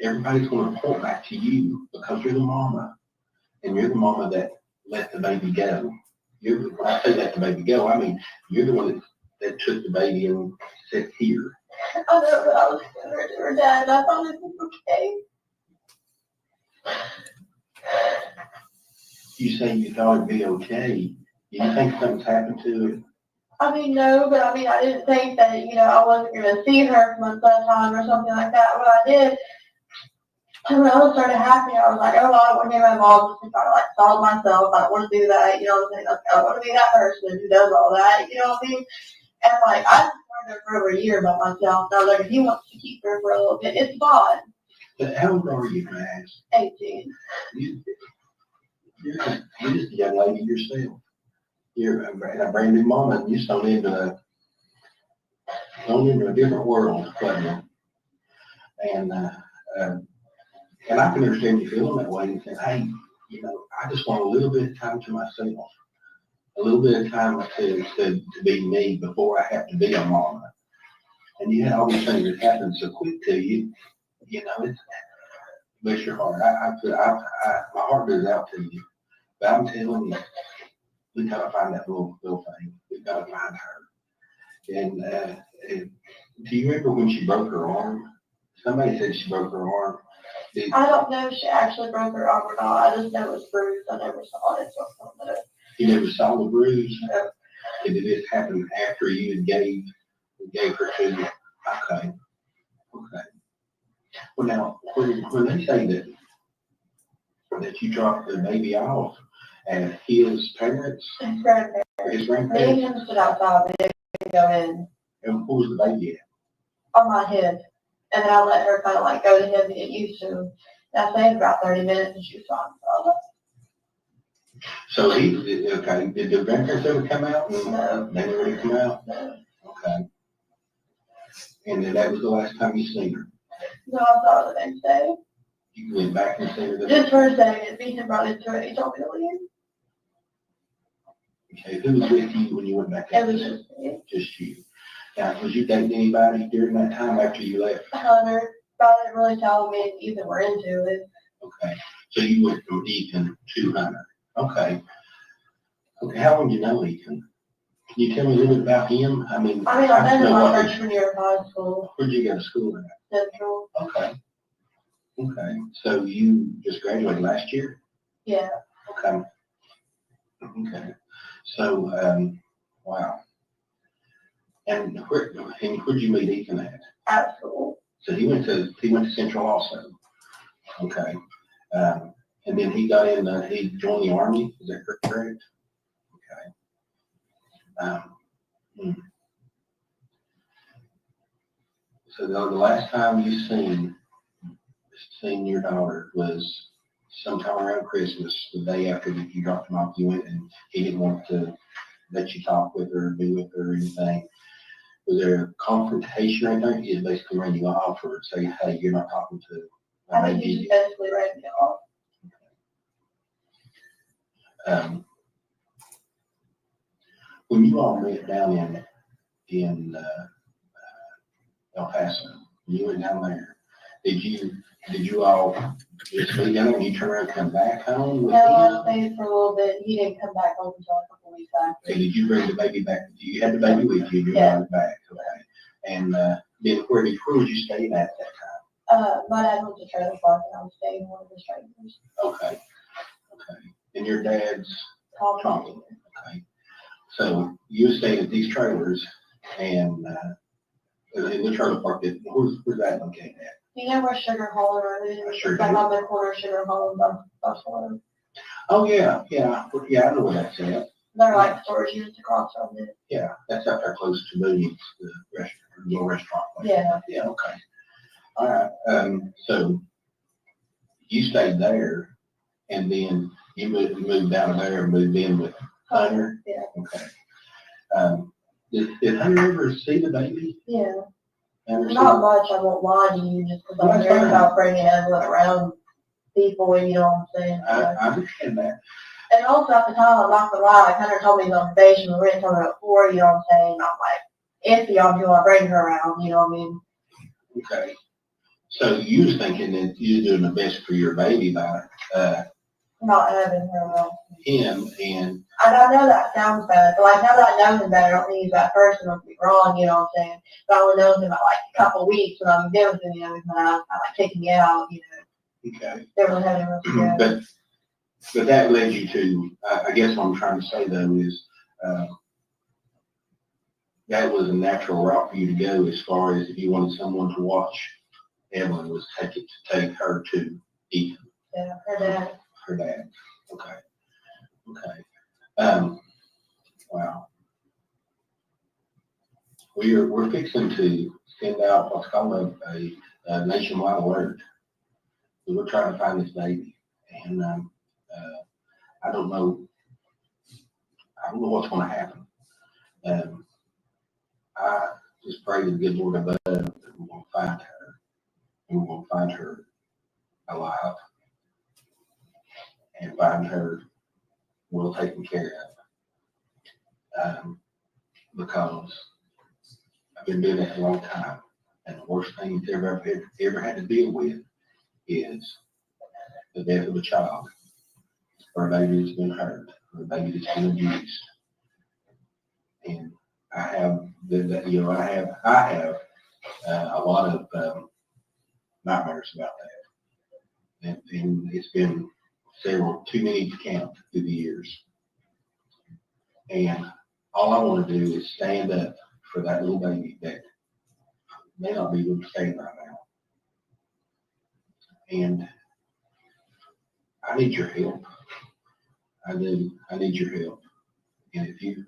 everybody's going to point back to you because you're the mama, and you're the mama that let the baby go. When I say let the baby go, I mean you're the one that took the baby and said, here. I know, but I was scared to her dad, and I thought it was okay. You say you thought it'd be okay. Do you think something's happened to it? I mean, no, but I mean, I didn't think that, you know, I wasn't going to see her from that time or something like that. What I did, when I was started happening, I was like, oh, I want to be my mom just to try to like solve myself. I don't want to do that, you know what I'm saying? I don't want to be that person who does all that, you know what I mean? And like, I just learned her for over a year by myself. And I was like, if he wants to keep her for a little bit, it's fine. But how old are you, guys? 18. You're just a young lady yourself. You're a brand new mama, and you're thrown into a different world, buddy. And I can understand you feeling that way and saying, hey, you know, I just want a little bit of time to myself, a little bit of time to be me before I have to be a mama. And you had all these things that happen so quick to you, you know, it bless your heart. My heart goes out to you. But I'm telling you, we gotta find that little thing. We gotta find her. And do you remember when she broke her arm? Somebody said she broke her arm. I don't know if she actually broke her arm or not. I just know it was bruised. I never saw it. So You never saw the bruise? No. Did this happen after you gave her to you? Okay. Well, now, when they say that you dropped the baby off at his parents, his grandparents. his Me and grandparents, him stood outside. We didn't go in and what was the baby at? on my head. And then I let her kind of like go to him and get used to him. And I stayed about 30 minutes and she was fine. So okay, did the grandparents ever come out? No. They never really come out? No. Okay. And then that was the last time you seen her? No, I saw her the next day. You went back and seen her the Just for a second. Me and brought into it. He told me to leave. Okay, who was with you when you went back? It was just me. Just you. Now, was you dating anybody during that time after you left? Hunter. But I didn't really tell me and Ethan were into it. Okay, so you went from Ethan to Hunter. Okay. Okay, how long do you know Ethan? Can you tell me a little bit about him? I mean, I met him my freshman year of high school. Where'd you go to school at? Central. Okay. Okay, so you just graduated last year? Yeah. Okay. Okay. So, wow. And where'd you meet Ethan at? At school. So he went to Central also. Okay. And then he got in, he joined the Army, is that correct? Okay. So the last time you seen your daughter was sometime around Christmas, the day after that you dropped him off, you went and he didn't want to let you talk with her, be with her or anything. Was there a confrontation or anything? He just basically ran you off or say, hey, you're not talking to I think he just basically ran me off. When you all met down in El Paso, when you went down there, did you all just leave down there and you turn around and come back home? No, I stayed for a little bit. He didn't come back home until a couple weeks after. So did you bring the baby back? You had the baby with you, you brought it back, okay. And then where was you staying at that time? My dad went to trailer park and I was staying in one of the trailers. Okay, okay. And your dad's Tommy, okay. So you were staying at these trailers and in the trailer park, where's that located at? You know where Sugar Hollow Road is? Sure Like do. on the corner of Sugar Hollow and Buffalo. Oh, yeah, I know where that's at. They're like storage units across from it. Yeah, that's up there close to Mooney's, the restaurant, little restaurant place. Yeah. Yeah, okay. All right, so you stayed there and then you moved down there and moved in with Hunter? Yeah. Okay. Did Hunter ever see the baby? Yeah. Not much, I won't lie to you, just because I'm Well, that's worried fine. about bringing Evelyn around people, you know what I'm saying? I understand that. And also at the time, I'm not gonna lie, like Hunter told me he's on probation, we were talking about before, you know what I'm saying? I'm like, iffy on who I bring her around, you know what I mean? Okay. So you was thinking that you're doing the best for your baby by, Not having her around. him, and And I know that sounds bad, but like now that I know him better, I don't think he's that person or be wrong, you know what I'm saying? But I only know him about like a couple weeks when I'm there with him, you know, when I like taking me out, you know, okay. they really having her together. But that led you to, I guess what I'm trying to say though is, that was a natural route for you to go as far as if you wanted someone to watch Evelyn was take her to Ethan. Yeah, her dad. Her dad. Okay. Wow. We're fixing to send out what's called a nationwide alert. So we're trying to find this baby, and I don't know what's going to happen. I just pray to the good Lord above that we're going to find her, and we're going to find her alive, and find her well taken care of. Because I've been doing it a long time, and the worst thing you've ever had to deal with is the death of a child, or a baby that's been hurt, or a baby that's been abused. And I have I have a lot of nightmares about that, and it's been too many to count through the years. And all I want to do is stand up for that little baby that may not be able to stand right now. And I need your help. I do. I need your help. And if you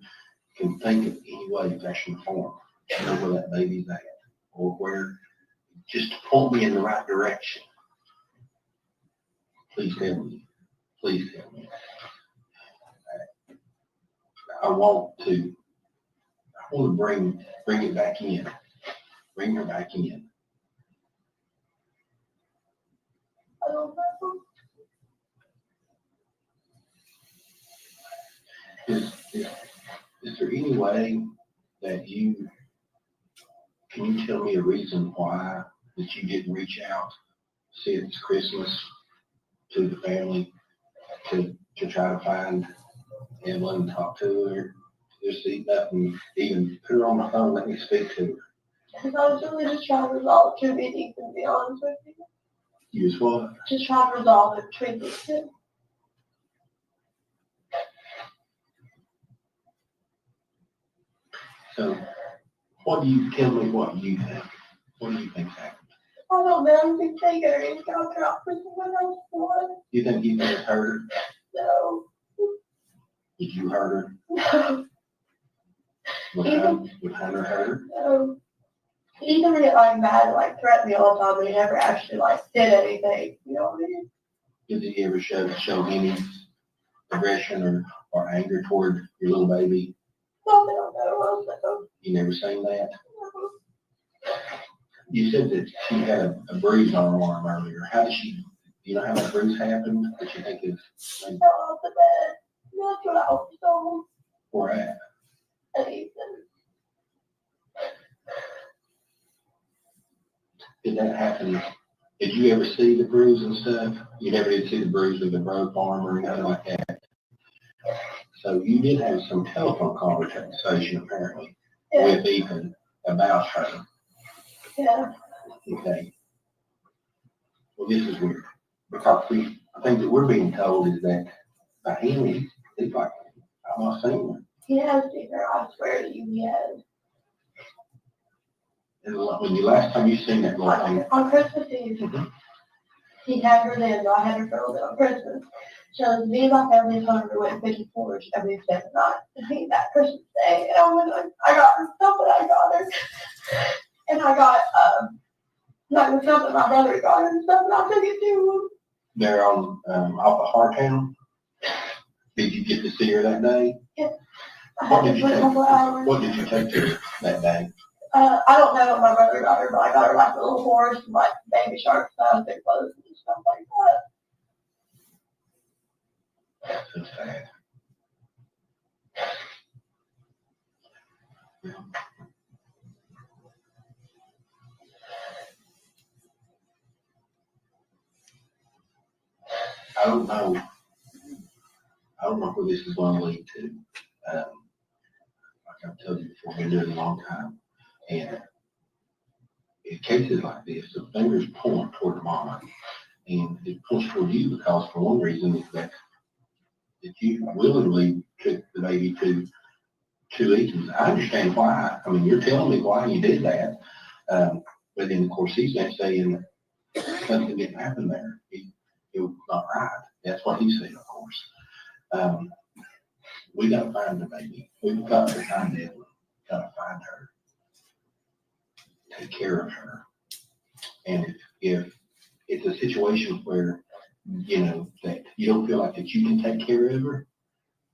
can think of any way, fashion, or form, to know where that baby's at, or where, just to point me in the right direction, please help me. Please help me. I want to bring it back in. Bring her back in. I don't know. Is there any way that can you tell me a reason why that you didn't reach out since Christmas to the family to try to find Evelyn and talk to her? Just nothing, even put her on the phone, let me speak to her. Because I was really just trying to resolve two meetings, to be honest with you. You was what? Just trying to resolve it between these two. So, tell me what you think? What do you think happened? I don't know, I think taking her in got her out for someone else for. You think you may have hurt her? No. Did you hurt her? No. Would Hunter hurt her? No. He used to get like mad, like threaten me all the time, but he never actually like did anything. You know what I mean? Did he ever show any aggression or anger toward your little baby? No, they don't know. No. You never seen that? No. You said that she had a bruise on her arm earlier. Do you know how that bruise happened? That you think is maybe Fell off the bed. That's what I was told. where at? And he Did that happen? Did you ever see the bruise and stuff? You never did see the bruise with the broke arm or anything like that? So you did have some telephone conversation apparently with Ethan about her. Yeah. Okay. Well, this is weird because I think that we're being told is that by him, he's like, I'm not seeing her. He has seen her, I swear to you, he has. And when the last time you seen that little thing? On Christmas Eve. He had her then, but I had her for a little bit on Christmas. So me and my family and Hunter went and picked porridge every second night. I think that Christmas Day, and I got her stuff that I got her. And I got, like the stuff that my brother got her and stuff, and I took it to him. They're on, off of Hartown. Did you get to see her that day? Yeah. I had her for a couple hours. What did you take to her that day? I don't know what my brother got her, but I got her like a little horse and like baby shark stuff, their clothes and stuff like that. That's so sad. I don't know. I don't know where this is going to lead to. Like I've told you before, I've been doing it a long time. And in cases like this, the fingers point toward the mama. And it points toward you because, for one reason, is that you willingly took the baby to Eaton's. I understand why. I mean, you're telling me why you did that. But then, of course, he's not saying something didn't happen there. It was not right. That's what he said, of course. We got to find the baby. We've got to find Evelyn. Got to find her. Take care of her. And if it's a situation where, that you don't feel like that you can take care of her,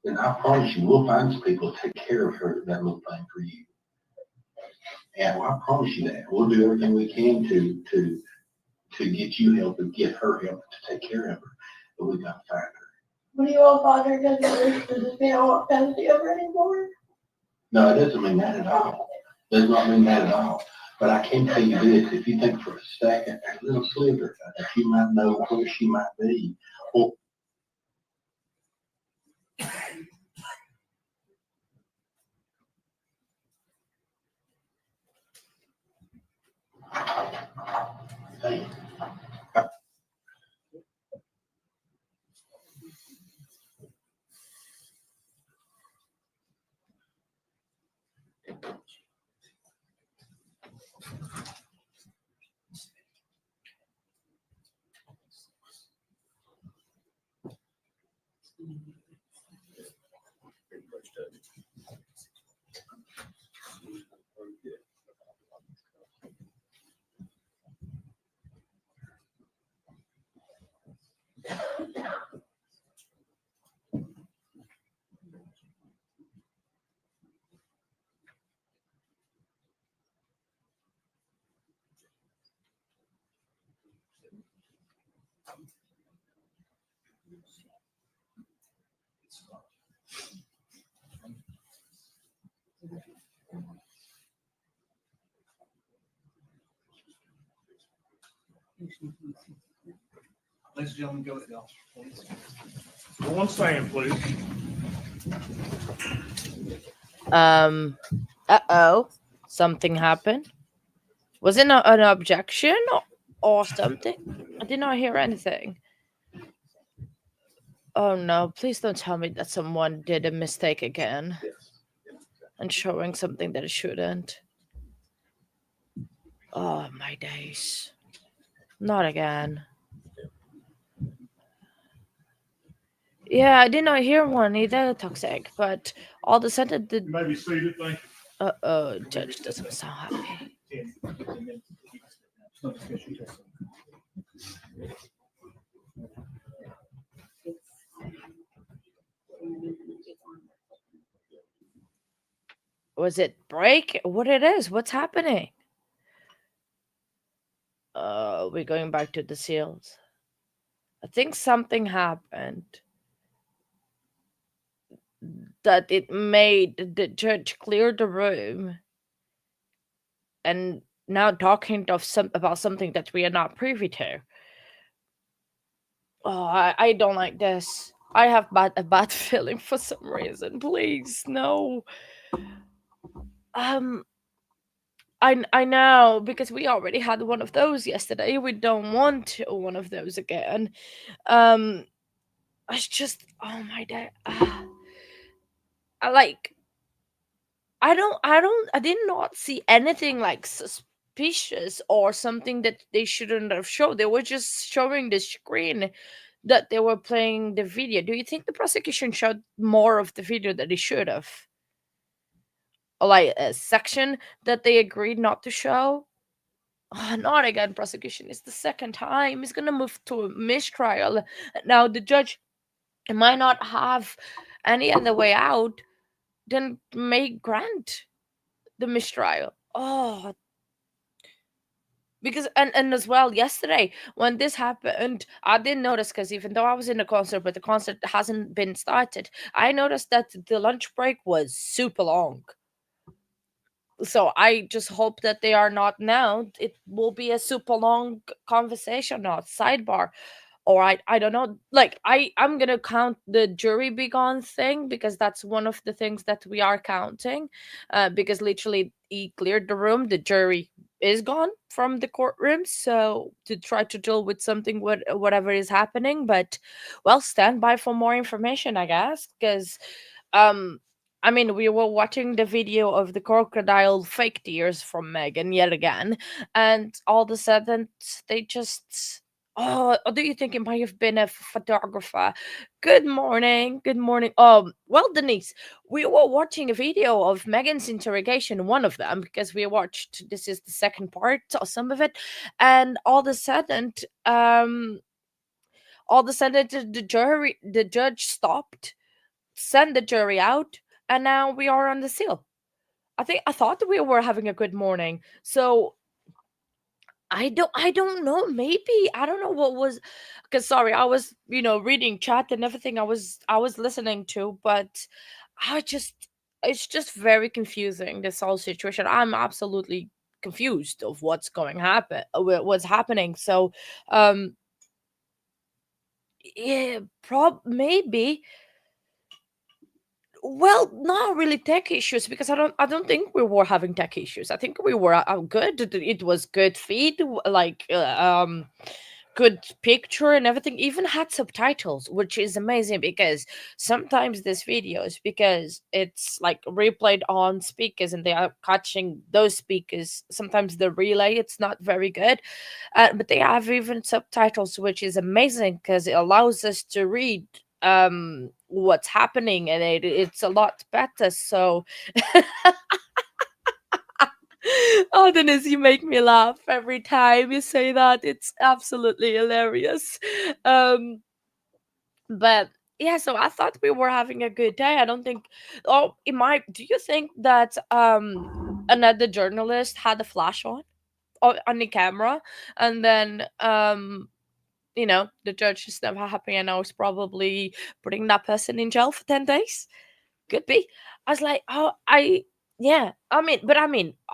then I promise you, we'll find some people to take care of her, that little thing for you. And I promise you that. We'll do everything we can to get you help and get her help to take care of her. But we got to find her. What do you all father does this mean I won't fantasy over anymore? No, it doesn't mean that at all. Does not mean that at all. But I can tell you this, if you think for a second, that little sliver that you might know where she might be, well, hey, Ladies and gentlemen, go ahead, please. Go on stand, please. Uh-oh. Something happened. Was it an objection or something? I did not hear anything. Oh no, please don't tell me that someone did a mistake again. And showing something that it shouldn't. Oh my days. Not again. Yeah, I did not hear one either, Toxic, but all of a sudden the You may be seated, thank you. uh-oh, Judge doesn't sound happy. Was it break? What it is? What's happening? We're going back to the seals. I think something happened that it made the judge clear the room and now talking about something that we are not privy to. Oh, I don't like this. I have a bad feeling for some reason. Please, no. I know because we already had one of those yesterday. We don't want one of those again. It's just oh my day. I like. I did not see anything like suspicious or something that they shouldn't have shown. They were just showing the screen that they were playing the video. Do you think the prosecution showed more of the video that they should have? Or like a section that they agreed not to show? Oh, not again, prosecution. It's the second time. It's gonna move to a mistrial. Now the judge might not have any other way out than may grant the mistrial. Oh, because and as well yesterday when this happened, I didn't notice because even though I was in the concert, but the concert hasn't been started, I noticed that the lunch break was super long. So I just hope that they are not now. It will be a super long conversation, not sidebar. Or I don't know. Like I'm gonna count the jury be gone thing because that's one of the things that we are counting. Because literally he cleared the room, the jury is gone from the courtroom. So to try to deal with something whatever is happening, but well, stand by for more information, I guess, because um I mean, we were watching the video of the crocodile fake tears from Megan yet again, and all of a sudden they just. Oh, do you think it might have been a photographer? Good morning. Good morning. Well, Denise, we were watching a video of Megan's interrogation, one of them, because we watched this is the second part or some of it, and all of a sudden the judge stopped, send the jury out, and now we are on the seal. I thought we were having a good morning. So I don't know. Maybe I don't know what was because sorry, I was, reading chat and everything I was listening to, but I just it's just very confusing, this whole situation. I'm absolutely confused of what's happening. So um yeah, maybe. Well, not really tech issues because I don't think we were having tech issues. I think we were good. It was good feed, like good picture and everything. Even had subtitles, which is amazing because sometimes these videos, because it's like replayed on speakers and they are catching those speakers. Sometimes the relay it's not very good, but they have even subtitles, which is amazing because it allows us to read what's happening, and it's a lot better. So oh Dennis, you make me laugh every time you say that. It's absolutely hilarious. um but yeah, so I thought we were having a good day. I don't think. Oh, it might. Do you think that another journalist had a flash on the camera, and then the judge is never happy, and I was probably putting that person in jail for 10 days? Could be. I was like, oh, yeah.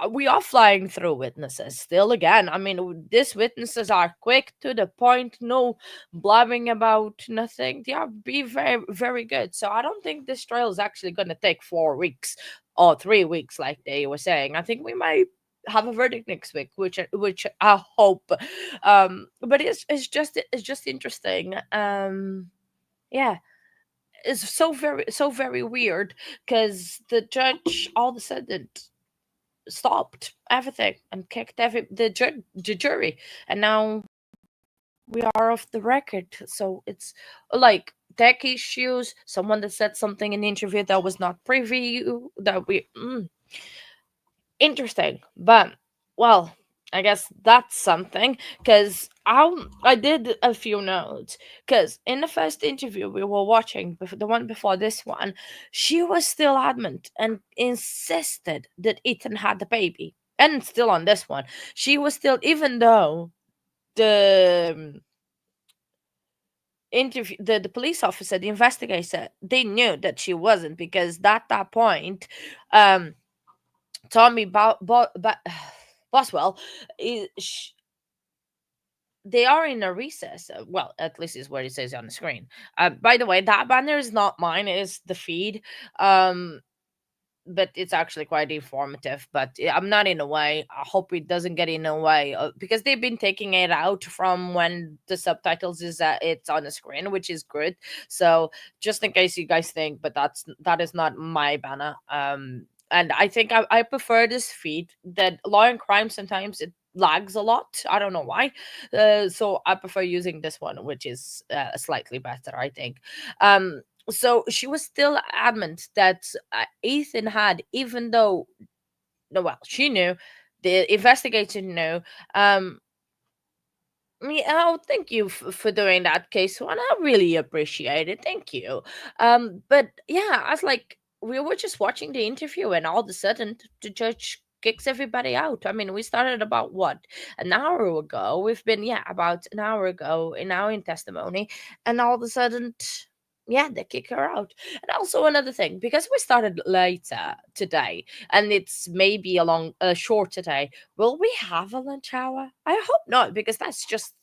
We are flying through witnesses still again. I mean, these witnesses are quick to the point, no blabbing about nothing. They are be very, very good. So I don't think this trial is actually going to take 4 weeks or 3 weeks like they were saying. I think we might have a verdict next week, which I hope. But it's just interesting. Yeah, it's so very weird because the judge all of a sudden stopped everything and kicked the jury, and now we are off the record. So it's like tech issues, someone that said something in the interview that was not preview that we interesting. But well, I guess that's something because I did a few notes because in the first interview we were watching, the one before this one, she was still adamant and insisted that Ethan had the baby, and still on this one, she was still, even though the interview the police officer, the investigator, they knew that she wasn't, because at that point, um Tommy Boswell is they are in a recess. Well, at least is what it says on the screen. By the way, that banner is not mine; it's the feed. Um, but it's actually quite informative. But I'm not in a way. I hope it doesn't get in a way because they've been taking it out from when the subtitles is it's on the screen, which is good. So just in case you guys think, but that is not my banner. And I think I prefer this feed. That Law and Crime sometimes it lags a lot. I don't know why. So I prefer using this one, which is slightly better, I think. So she was still adamant that Ethan had, even though, no, well, she knew, the investigator knew. Yeah, oh, thank you for doing that, case one. I really appreciate it. Thank you. But yeah, I was like, we were just watching the interview, and all of a sudden, the judge kicks everybody out. I mean, we started about what, an hour ago. We've been, yeah, about an hour ago in our in testimony, and all of a sudden, yeah, they kick her out. And also another thing, because we started later today, and it's maybe a long, short today, will we have a lunch hour? I hope not, because that's just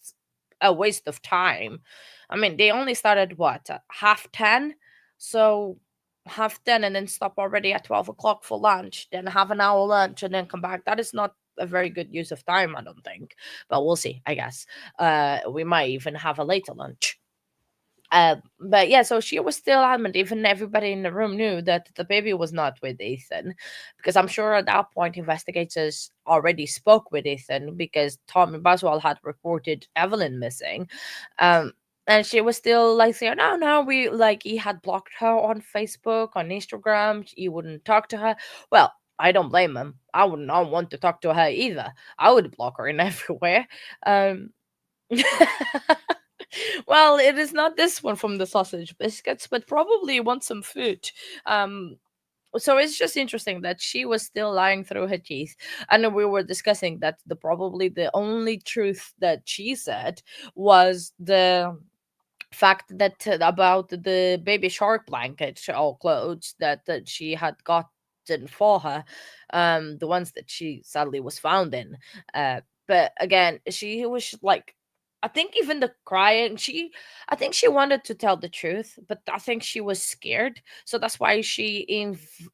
a waste of time. I mean, they only started what, 10:30, so 10:30 and then stop already at 12 o'clock for lunch, then have an hour lunch and then come back. That is not a very good use of time, I don't think. But we'll see, I guess. We might even have a later lunch. But yeah, so she was still adamant. Even everybody in the room knew that the baby was not with Ethan, because I'm sure at that point investigators already spoke with Ethan, because Tommy Boswell had reported Evelyn missing. And she was still like saying, "No, no, we like he had blocked her on Facebook, on Instagram. He wouldn't talk to her." Well, I don't blame him. I would not want to talk to her either. I would block her in everywhere. Um, well, it is not this one from the sausage biscuits, but probably want some food. Um, so it's just interesting that she was still lying through her teeth, and we were discussing that probably the only truth that she said was the fact that about the baby shark blanket, all clothes that she had gotten for her, the ones that she sadly was found in. But again, she was like, I think even the crying, I think she wanted to tell the truth, but I think she was scared, so that's why she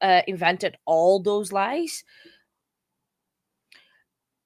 invented all those lies.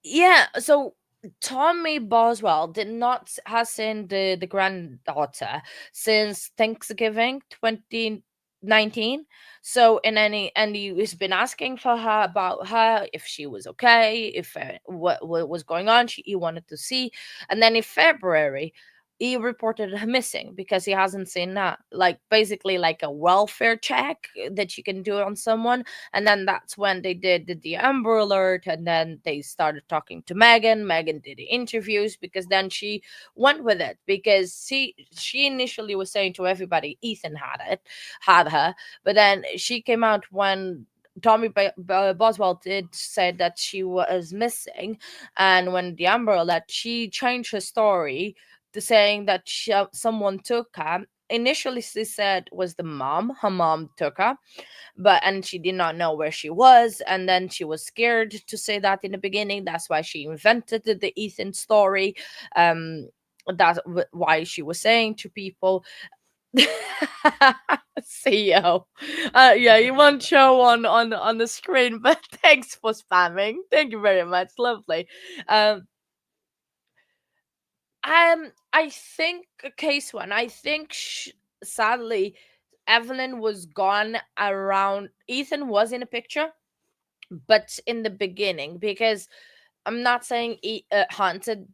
Yeah, so Tommy Boswell did not has seen the granddaughter since Thanksgiving 2019. So in any and he's been asking for her about her, if she was okay, if what was going on. He wanted to see, and then in February he reported her missing because he hasn't seen that, like basically like a welfare check that you can do on someone. And then that's when they did the Amber Alert, and then they started talking to Megan. Megan did the interviews, because then she went with it, because she initially was saying to everybody Ethan had her, but then she came out when Tommy Boswell did say that she was missing, and when the Amber Alert, she changed her story to saying that someone took her. Initially, she said was the mom. Her mom took her, and she did not know where she was, and then she was scared to say that in the beginning. That's why she invented the Ethan story. That's why she was saying to people. CEO. Yeah, you won't show on the screen, but thanks for spamming. Thank you very much. Lovely. Um, I think case one. I think sadly, Evelyn was gone around. Ethan was in a picture, but in the beginning, because I'm not saying Haunted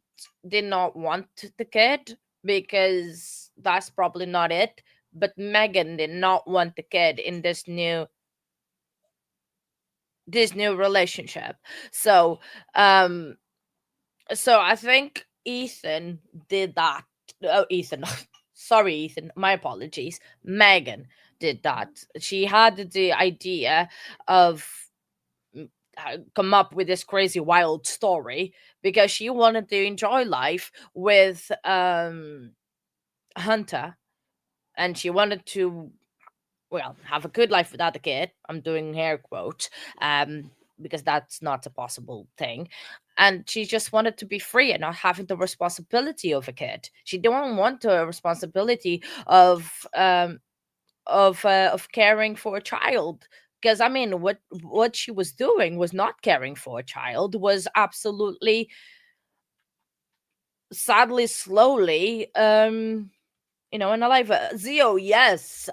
did not want the kid, because that's probably not it. But Megan did not want the kid in this new relationship. So um so I think Ethan did that. Oh, Ethan. Sorry, Ethan. My apologies. Megan did that. She had the idea of come up with this crazy wild story because she wanted to enjoy life with Hunter, and she wanted to, well, have a good life without a kid. I'm doing air quotes, because that's not a possible thing. And she just wanted to be free and not having the responsibility of a kid. She don't want the responsibility of caring for a child. Because I mean, what she was doing was not caring for a child. Was absolutely, sadly, slowly, in a life. Zio, yes,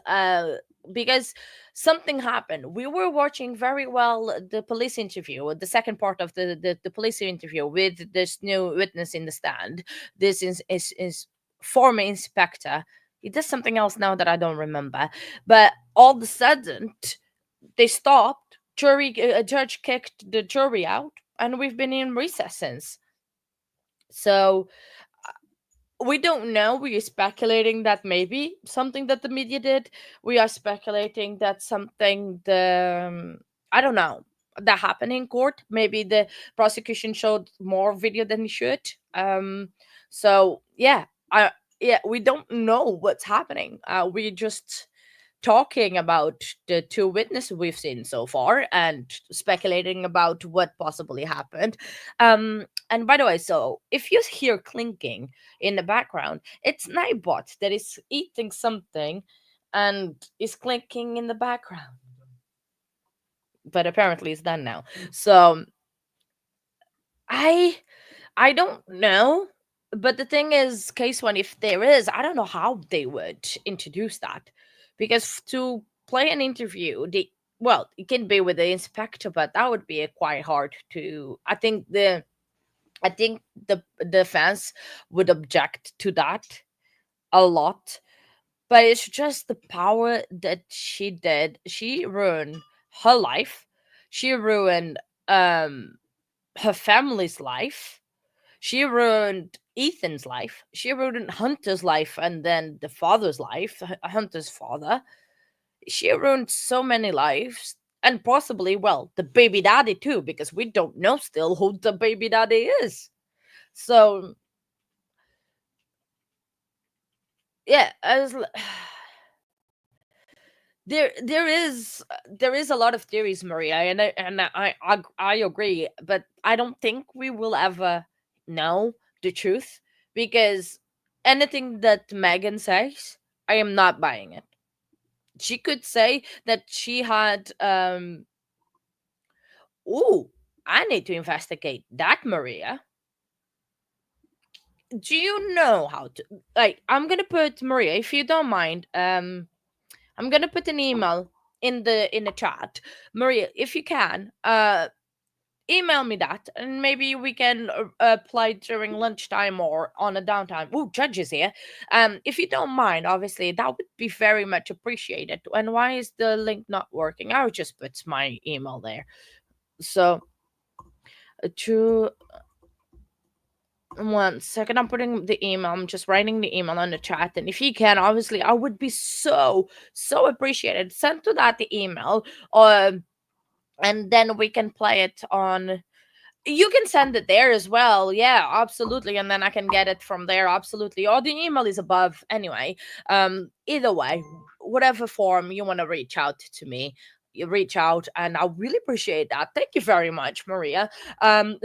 because something happened. We were watching very well the police interview, the second part of the police interview with this new witness in the stand. This is former inspector. He does something else now that I don't remember. But all of a sudden, they stopped. A judge kicked the jury out, and we've been in recess since. So we don't know. We are speculating that maybe something that the media did. We are speculating that something I don't know. that happened in court. Maybe the prosecution showed more video than it should. So yeah, we don't know what's happening. We just talking about the two witnesses we've seen so far and speculating about what possibly happened. And by the way, so if you hear clinking in the background, it's Nightbot that is eating something and is clinking in the background. But apparently it's done now. So I don't know. But the thing is, case one, if there is, I don't know how they would introduce that. Because to play an interview, well, it can be with the inspector, but that would be quite hard to. I think the fans would object to that a lot. But it's just the power that she did. She ruined her life. She ruined her family's life. She ruined Ethan's life. She ruined Hunter's life, and then the father's life, Hunter's father. She ruined so many lives, and possibly, well, the baby daddy too, because we don't know still who the baby daddy is. So, yeah, there is a lot of theories, Maria, and I agree, but I don't think we will ever know the truth, because anything that Megan says, I am not buying it. She could say that she had ooh, I need to investigate that, Maria. Do you know how to, like, I'm gonna put, Maria, if you don't mind, I'm gonna put an email in the chat. Maria, if you can, email me that, and maybe we can apply during lunchtime or on a downtime. Oh, Judge is here. If you don't mind, obviously that would be very much appreciated. And why is the link not working? I'll just put my email there. So, to 1 second, I'm putting the email. I'm just writing the email on the chat, and if you can, obviously, I would be so appreciated. Send to that the email, and then we can play it on. You can send it there as well. Yeah, absolutely. And then I can get it from there. Absolutely. Or the email is above anyway. Either way, whatever form you want to reach out to me, you reach out, and I really appreciate that. Thank you very much, Maria.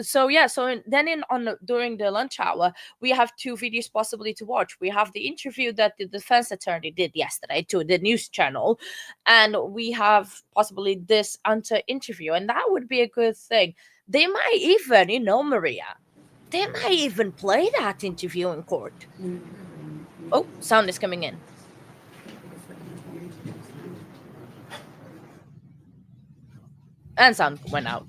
So yeah, then during the lunch hour, we have two videos possibly to watch. We have the interview that the defense attorney did yesterday to the news channel, and we have possibly this Hunter interview, and that would be a good thing. They might even, Maria, they might even play that interview in court. Oh, sound is coming in. And sound went out.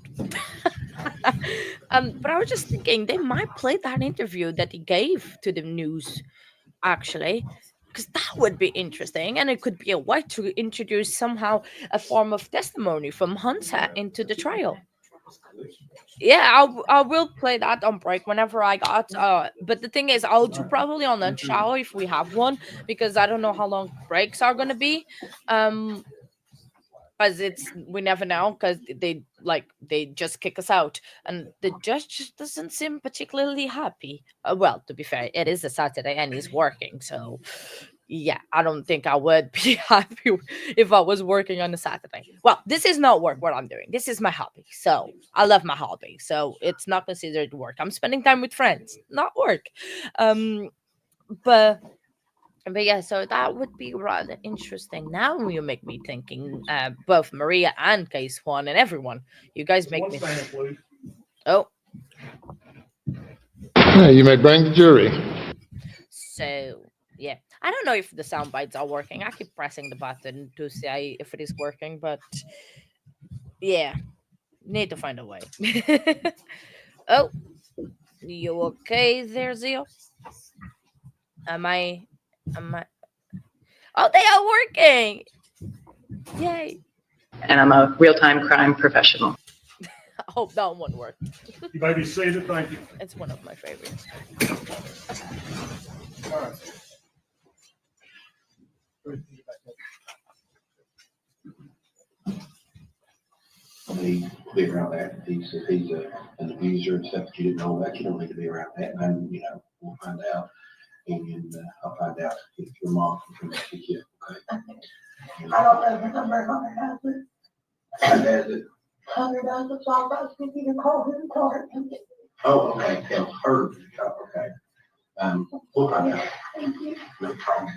But I was just thinking they might play that interview that he gave to the news, actually, because that would be interesting, and it could be a way to introduce somehow a form of testimony from Hunter into the trial. Yeah, I will play that on break whenever I got. But the thing is, I'll do probably on lunch hour if we have one, because I don't know how long breaks are gonna be. Because we never know, because they just kick us out, and the judge just doesn't seem particularly happy. Well, to be fair, it is a Saturday and he's working, so yeah, I don't think I would be happy if I was working on a Saturday. Well, this is not work what I'm doing. This is my hobby. So I love my hobby. So it's not considered work. I'm spending time with friends, not work. But yeah, so that would be rather interesting. Now you make me thinking, both Maria and Case One and everyone. You guys make me think. Oh. Yeah, you may bring the jury. So yeah, I don't know if the sound bites are working. I keep pressing the button to see if it is working, but yeah, need to find a way. Oh, you okay there, Zio? Am I? Oh, they are working! Yay! And I'm a real-time crime professional. I hope that one worked. You may be seated. Thank you. It's one of my favorites. All right. be around that. If he's an abuser and stuff that you didn't know about, you don't need to be around that. And, you know, we'll find out. And I'll find out if your mom can come pick you up, okay? I don't know the number, Hunter has it. Has it? Hunter does it, so I'm about to speak to your call him and tell her to come get me. Oh, okay, tell her, okay. We'll find out. Thank you. No problem.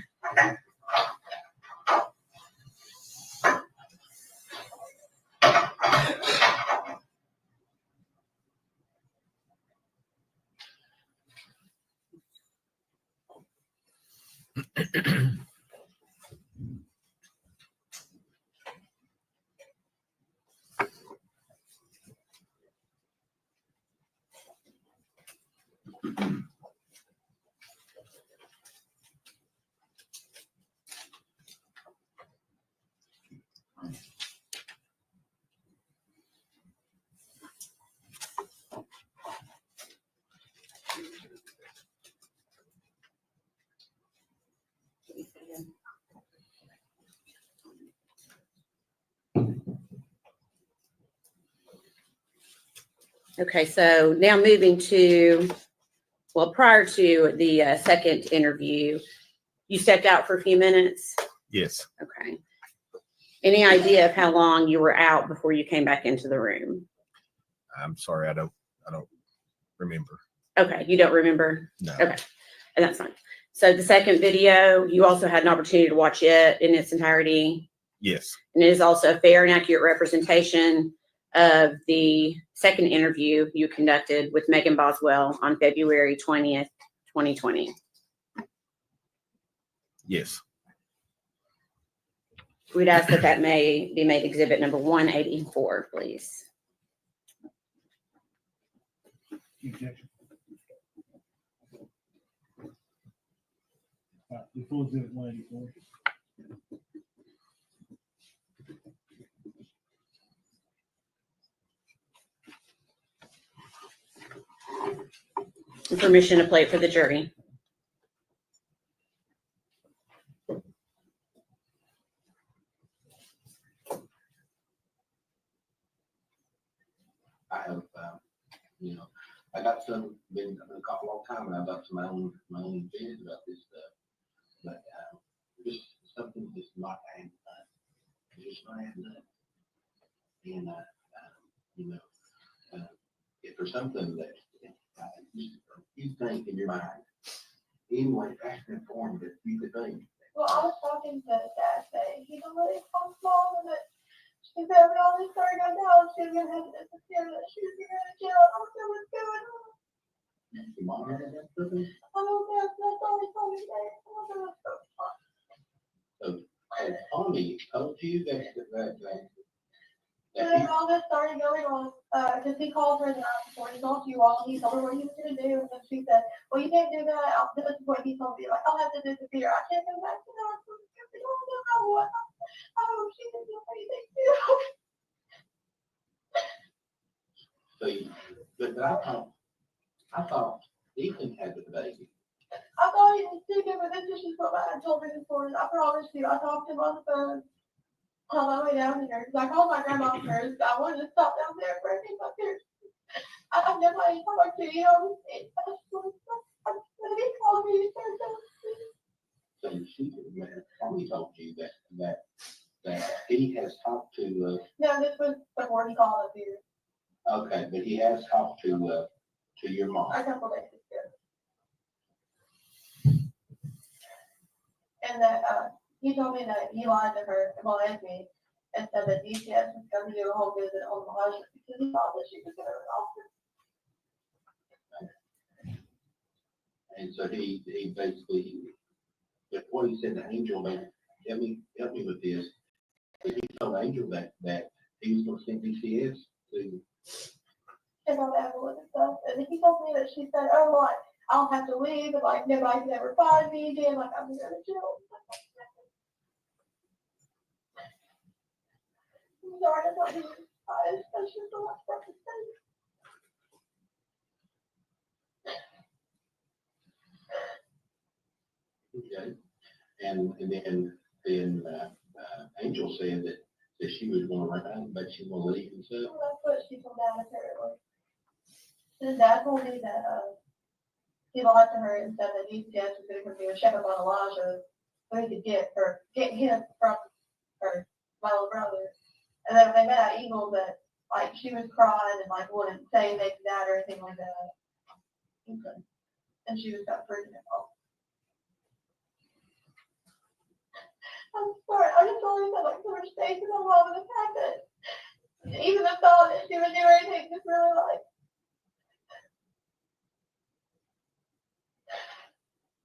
Okay, so now moving to, well, prior to the second interview, you stepped out for a few minutes? Yes. Okay. Any idea of how long you were out before you came back into the room? I'm sorry, I don't remember. Okay, you don't remember? No. Okay, and that's fine. So the second video, you also had an opportunity to watch it in its entirety? Yes. And it is also a fair and accurate representation of the second interview you conducted with Megan Boswell on February 20th, 2020. Yes. We'd ask that that may be made exhibit number 184, please. Objection. All right, the full exhibit 184. And permission to play it for the jury. I have, you know, I got some, been a couple long time, and I've got some my own opinions about this stuff. But just something that's not adding up. It's just not adding up. And, you know, if there's something that you think in your mind, anyway, that's informed that you could think. Well, I was talking to Dad today. He's a really close mom, and that she's having all this story going down. She's gonna have to disappear. That she's gonna jail. I don't know what's going on. Your mom had that something? I don't know. That's all he told me today. I don't know what's going on. So, Tommy told you that And all this started going on, because he called her the night before. He talked to you all. He told her what he was going to do. And she said, well, you can't do that. This is what he told me. Like, I'll have to disappear. I can't go back to the hospital. I don't know what. I hope she can do anything too. So, but I thought Ethan had the baby. I thought he was stupid, but this is just what I told her this morning. I promise you. I talked to him on the phone on my way down here. Because I called my grandma first. I wanted to stop down there for a few months. I've never had any talk to you. He called me. So Tommy told you that he has talked to. No, this was before he called up here. Okay, but he has talked to your mom. A couple days ago. And that he told me that he lied to her, well, and me, and said that DCS was going to do a whole visit on Elijah because he thought that she was going to offer. And so he basically, but what he said to Angel, man, help me with this. He told Angel that he was going to send DCS to. And all that Evelyn and stuff. And he told me that she said, oh, like, I'll have to leave, and like, nobody can ever find me again, like, I'm going to jail. I'm sorry, I'm not being honest. That's just a lot of stuff to say. Okay. And then Angel said that that she was gonna run out, but she was gonna leave and stuff. Well, that's what she told Dad apparently. His dad told me that, he lied to her and said that DCS was gonna do a checkup on Elijah so he could get him from her, my little brother. And then when they met at Eagle, that, like, she was crying and, like, wouldn't say anything to Dad or anything like that. Okay. And she was got pregnant. I'm sorry, I just always had, like, so much faith in my mom and the fact that even the thought that she would do anything just really, like,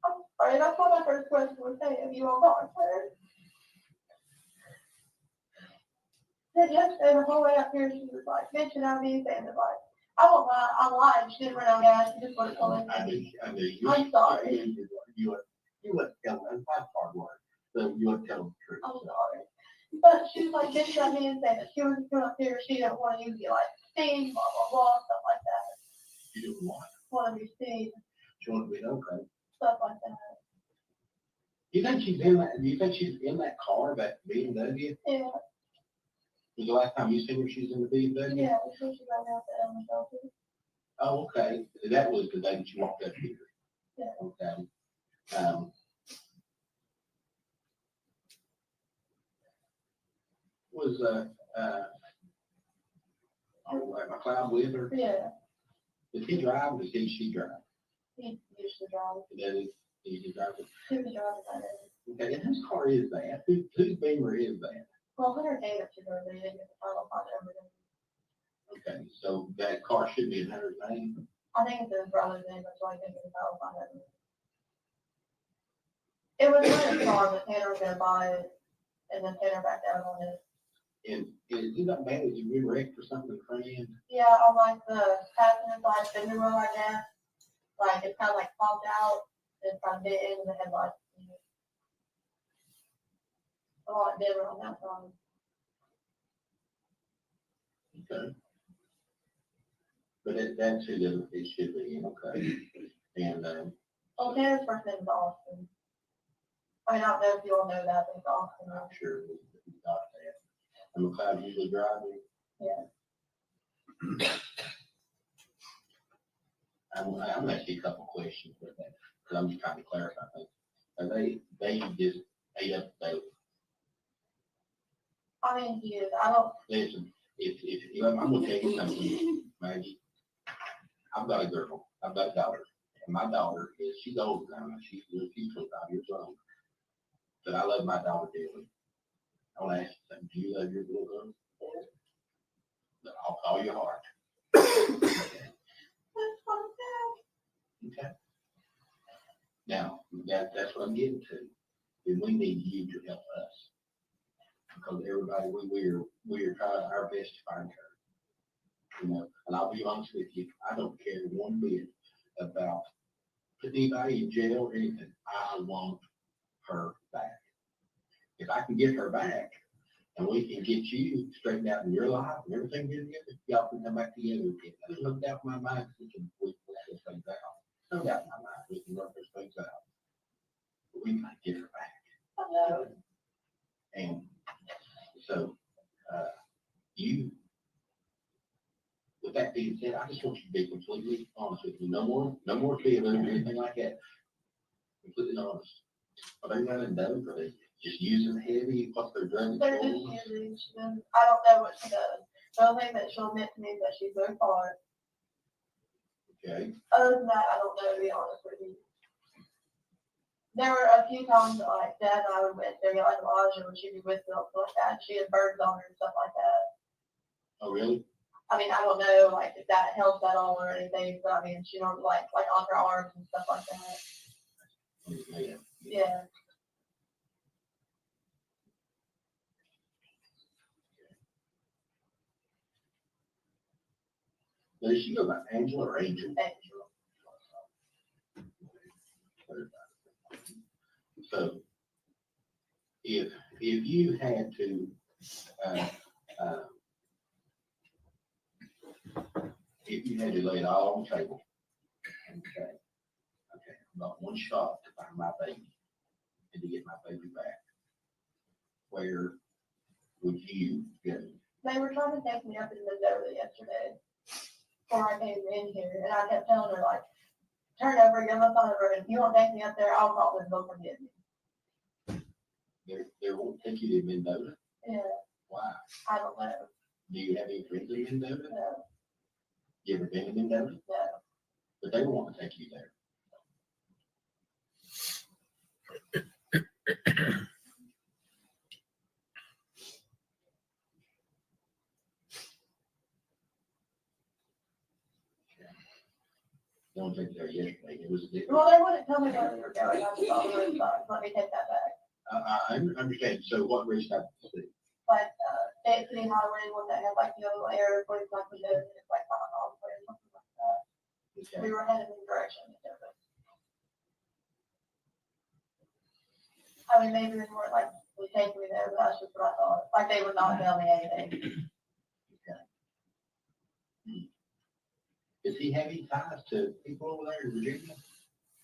I'm sorry, that's what my first question was saying, have you all talked to her? Then yesterday, the whole way up here, she was like, mentioning out me saying that, like, I won't lie, I lied, she didn't run out of gas, she just wanted to call in. I do. I'm sorry. You would tell them, that's hard work, so you would tell them the truth. I'm sorry. But she was like, bitching at me and saying that she was going up here, she didn't want you to be like, seen, blah, blah, blah, stuff like that. You didn't want, Want to be seen, she wanted to be okay. stuff like that. You think she's in that car, that BMW? Yeah, Was the last time you seen her, she was in the BMW? yeah, so she got out the Evelyn shelter. Oh, okay. That was the day that you walked up here. Yeah. Okay. Was, McLeod with her? Yeah, Did he drive or did she drive? he used to drive, Did he drive it? he was driving that day. Okay, and whose car is that? Whose Beamer is that? Well, Hunter gave it to her, they didn't get the title on everything. Okay, so that car should be in Hunter's name. I think it's his brother's name, that's why he didn't get the title on everything. It was Hunter's car, but Tanner was gonna buy it, and then Tanner backed out on it. And is it not bad that you been wrecked or something, friend? Yeah, on like the passenger side fender wheel, I guess. Like it's kind of like popped out and kind of bit into the headlights. A lot dimmer on that side. Okay. But that's who it should be in, okay? And, Well, Tanner's first name is Austin. I mean, I don't know if you all know that, but it's Austin. I'm sure we got that. And McLeod usually driving. Yeah. I'm gonna ask you a couple questions with that, because I'm just trying to clarify things. Are they just ate up the daily? I mean, he is. I don't. Listen, if I'm gonna tell you something, Maggie. I've got a girl, I've got a daughter, and my daughter she's old now, she's 25 years old. But I love my daughter dearly. I want to ask you something, do you love your little girl? With all your heart. Okay. Now, that's what I'm getting to. And we need you to help us. Because everybody, we're trying our best to find her. You know, and I'll be honest with you, I don't care one bit about putting anybody in jail or anything. I want her back. If I can get her back and we can get you straightened out in your life and everything good together, y'all can come back together again. There's no doubt in my mind we can work those things out. No doubt in my mind we can work those things out. But we gotta get her back. I know. And so, with that being said, I just want you to be completely honest with me. No more feeling or anything like that. Completely honest. Are they running dope? Are they just using heavy? What's their drugs? They're just using. I don't know what she does. The only thing that she'll admit to me is that she's very far. Okay. Other than that, I don't know, to be honest with you. There were a few times that, like, Dad and I would went there, like Elijah, when she'd be with them, like that. She had birds on her and stuff like that. Oh, really? I mean, I don't know, like, if that helps at all or anything, but I mean, she don't like on her arms and stuff like that. Yeah. Does she go by Angela or Angel? Angel. So, if you had to, if you had to lay it all on the table, okay, about one shot to find my baby and to get my baby back, where would you go? They were trying to take me up in Missouri yesterday before I came in here, and I kept telling her, like, turn over, get my phone over, if you won't take me up there, I'll call them, they'll forgive me. They won't take you to Mendoza? Yeah, Why? I don't know. Do you have any friends in Mendoza? No, You ever been to Mendoza? no. But they want to take you there. They won't take you there yesterday. It was different. Well, they wouldn't tell me where we were going, I just saw the road sign, let me take that back. I understand. So what risk have you see? Like, State City Highway, one that had like yellow air, where it's like we live, and it's like 5 miles away or something like that. Okay. We were headed in the direction of it. I mean, maybe they weren't like, we take me there, but that's just what I thought. Like, they would not tell me anything. Does he have any ties to people over there in Virginia?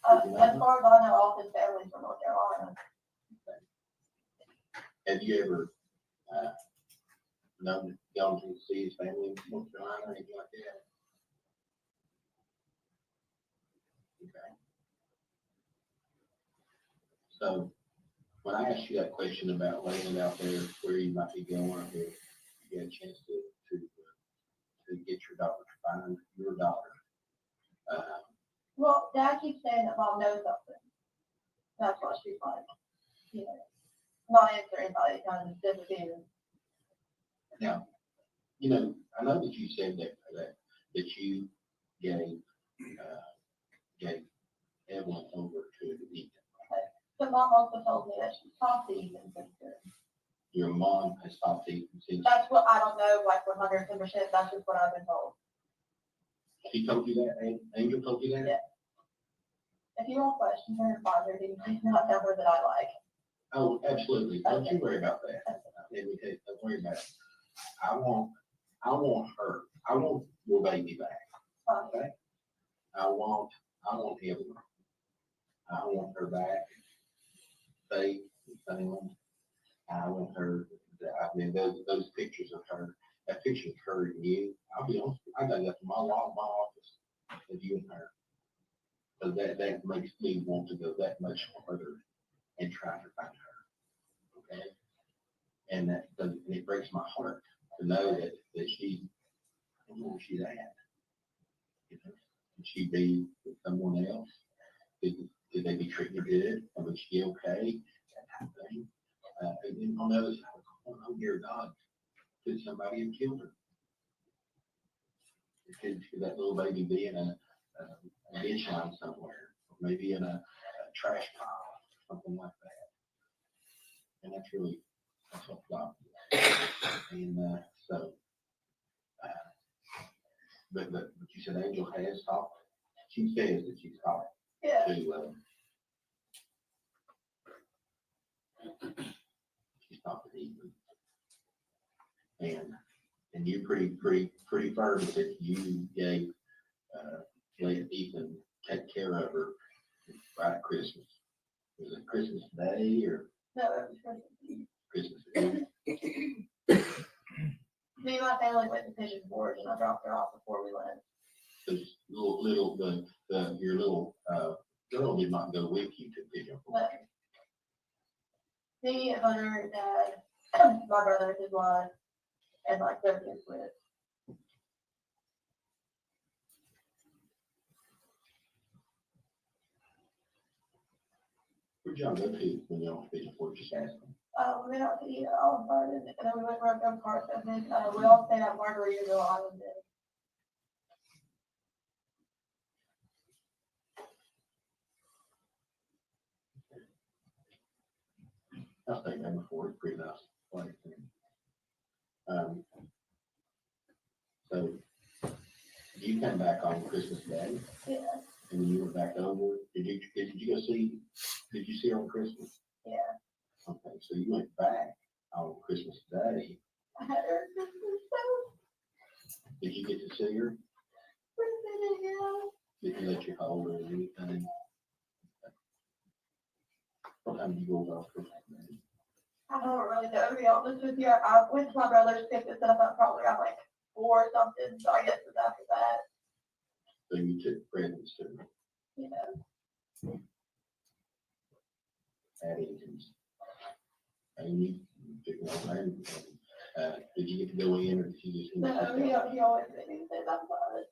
As far as I know, all his family's from North Carolina. Have you ever, gone to see his family in North Carolina or anything like that? Okay. So, when I asked you that question about laying it out there where you might be going, or if you get a chance to get your daughter, to find your daughter. Well, Dad keeps saying that Mom knows something. That's what she's like, you know, not answering anybody, kind of disappearing. Now, you know, I know that you said that you gave Evelyn over to Ethan. But Mom also told me that she talked to Ethan since then. Your mom has talked to Ethan since. That's what, I don't know, like 110%, that's just what I've been told. He told you that, Angel told you that? Yeah. If you want questions her father, do you not know her that I like? Oh, absolutely. Don't you worry about that. Let me tell you, don't worry about it. I want her. I want your baby back. Okay? I want Evelyn. I want her back. Safe and sound. I want her. I mean, those pictures of her. That picture of her and you. I'll be honest. I got that from my wall, my office of you and her. So that makes me want to go that much further and try to find her. Okay. And it breaks my heart to know that she, I don't know where she's at. You know, could she be with someone else? Did they be treating her good? And was she okay? That type of thing. And then on the other side, oh dear God, could somebody have killed her? Could that little baby be in a ditch line somewhere, or maybe in a trash pile, something like that? And that's what God did. And but you said Angel has talked. She says that she's talked. Yeah. She's talked to Ethan. And you pretty firm that you gave let Ethan take care of her right at Christmas. Was it Christmas Day or? No, it was Christmas Christmas Eve? Me and my family went to Pigeon Forge, and I dropped her off before we went. This your little girl did not go with you to Pigeon Forge. Me, Hunter, Dad, my brother, his wife, and like their kids with it. Where'd y'all go to when y'all went to Pigeon Forge? Just ask them. We went out to eat at Olive Garden, and then we went around Gum Park, and then we all stayed at Margaritaville Island. I stayed there before. It's pretty nice place. So you came back on Christmas Day. Yeah. And then you went back over. Did you go see? Did you see her on Christmas? Yeah. Okay, so you went back on Christmas Day. I had her at Christmas Day. Did you get to see her? Yeah. Did you let you hold her or anything? What time did you go over on Christmas Day? I don't really know, to be honest with you. I went to my brother's, picked this up, I probably got like 4 or something, so I guess it's after that, So you took presents to you know. Addington's. And you took no name. Did you get to go in or did you just? No, he always said he said that's fine.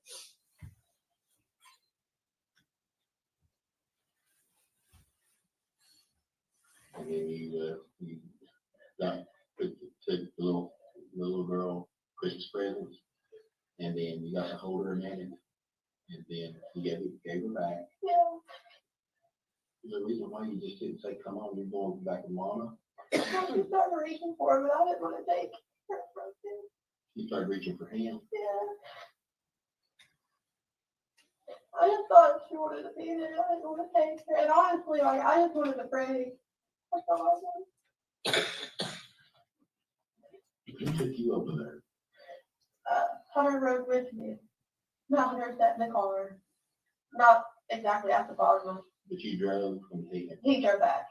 And then you got, took the little girl Christmas presents. And then you got to hold her a minute. And then you gave her back. Yeah. There's a reason why you just didn't say, come on, you're going back to Mama. I started reaching for him, but I didn't want to take her from him. You started reaching for him. Yeah. I just thought she wanted to be there. I didn't want to take her. And honestly, like, I just wanted to pray. That's all I wanted. Who took you over there? Hunter rode with me. Not Hunter sat in the car. Not exactly at the bottom. But you drove from here. He drove back.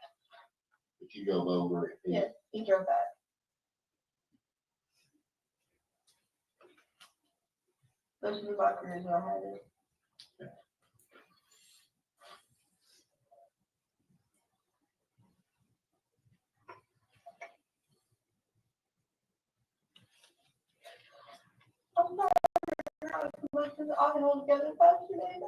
But you drove over. Yes, he drove back. Those are my careers I had it. I'm sorry. I can hold together the past 2 days.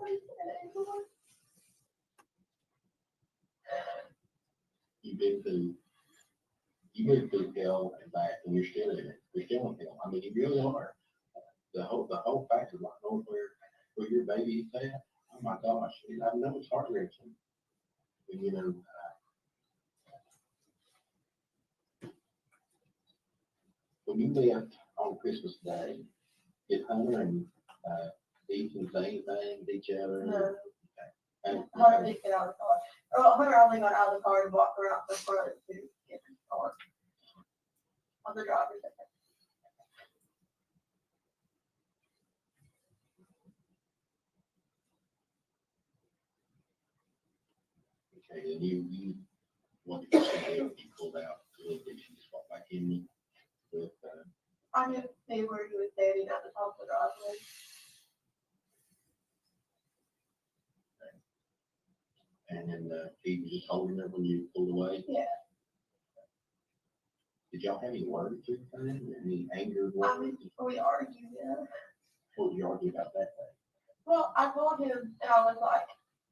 You've been through hell and back, and you're still in it. You're still in hell. I mean, you really are. The whole fact of not knowing where your baby is at. Oh my gosh, I know it's heart wrenching. And you know, when you left on Christmas Day, did Hunter and Ethan say anything with each other? No. And, Hunter didn't get out of the car. Well, Hunter only got out of the car and walked around the front to get in the car. On the driver's side. okay, and you what did you say? You pulled out a little bit. You just walked back in with. I didn't see where he was standing at the top of the driveway. And then he was just holding her when you pulled away. Yeah. Did y'all have any words or anything? Any anger? I mean, we argued, yeah. What did you argue about that day? Well, I called him and I was like,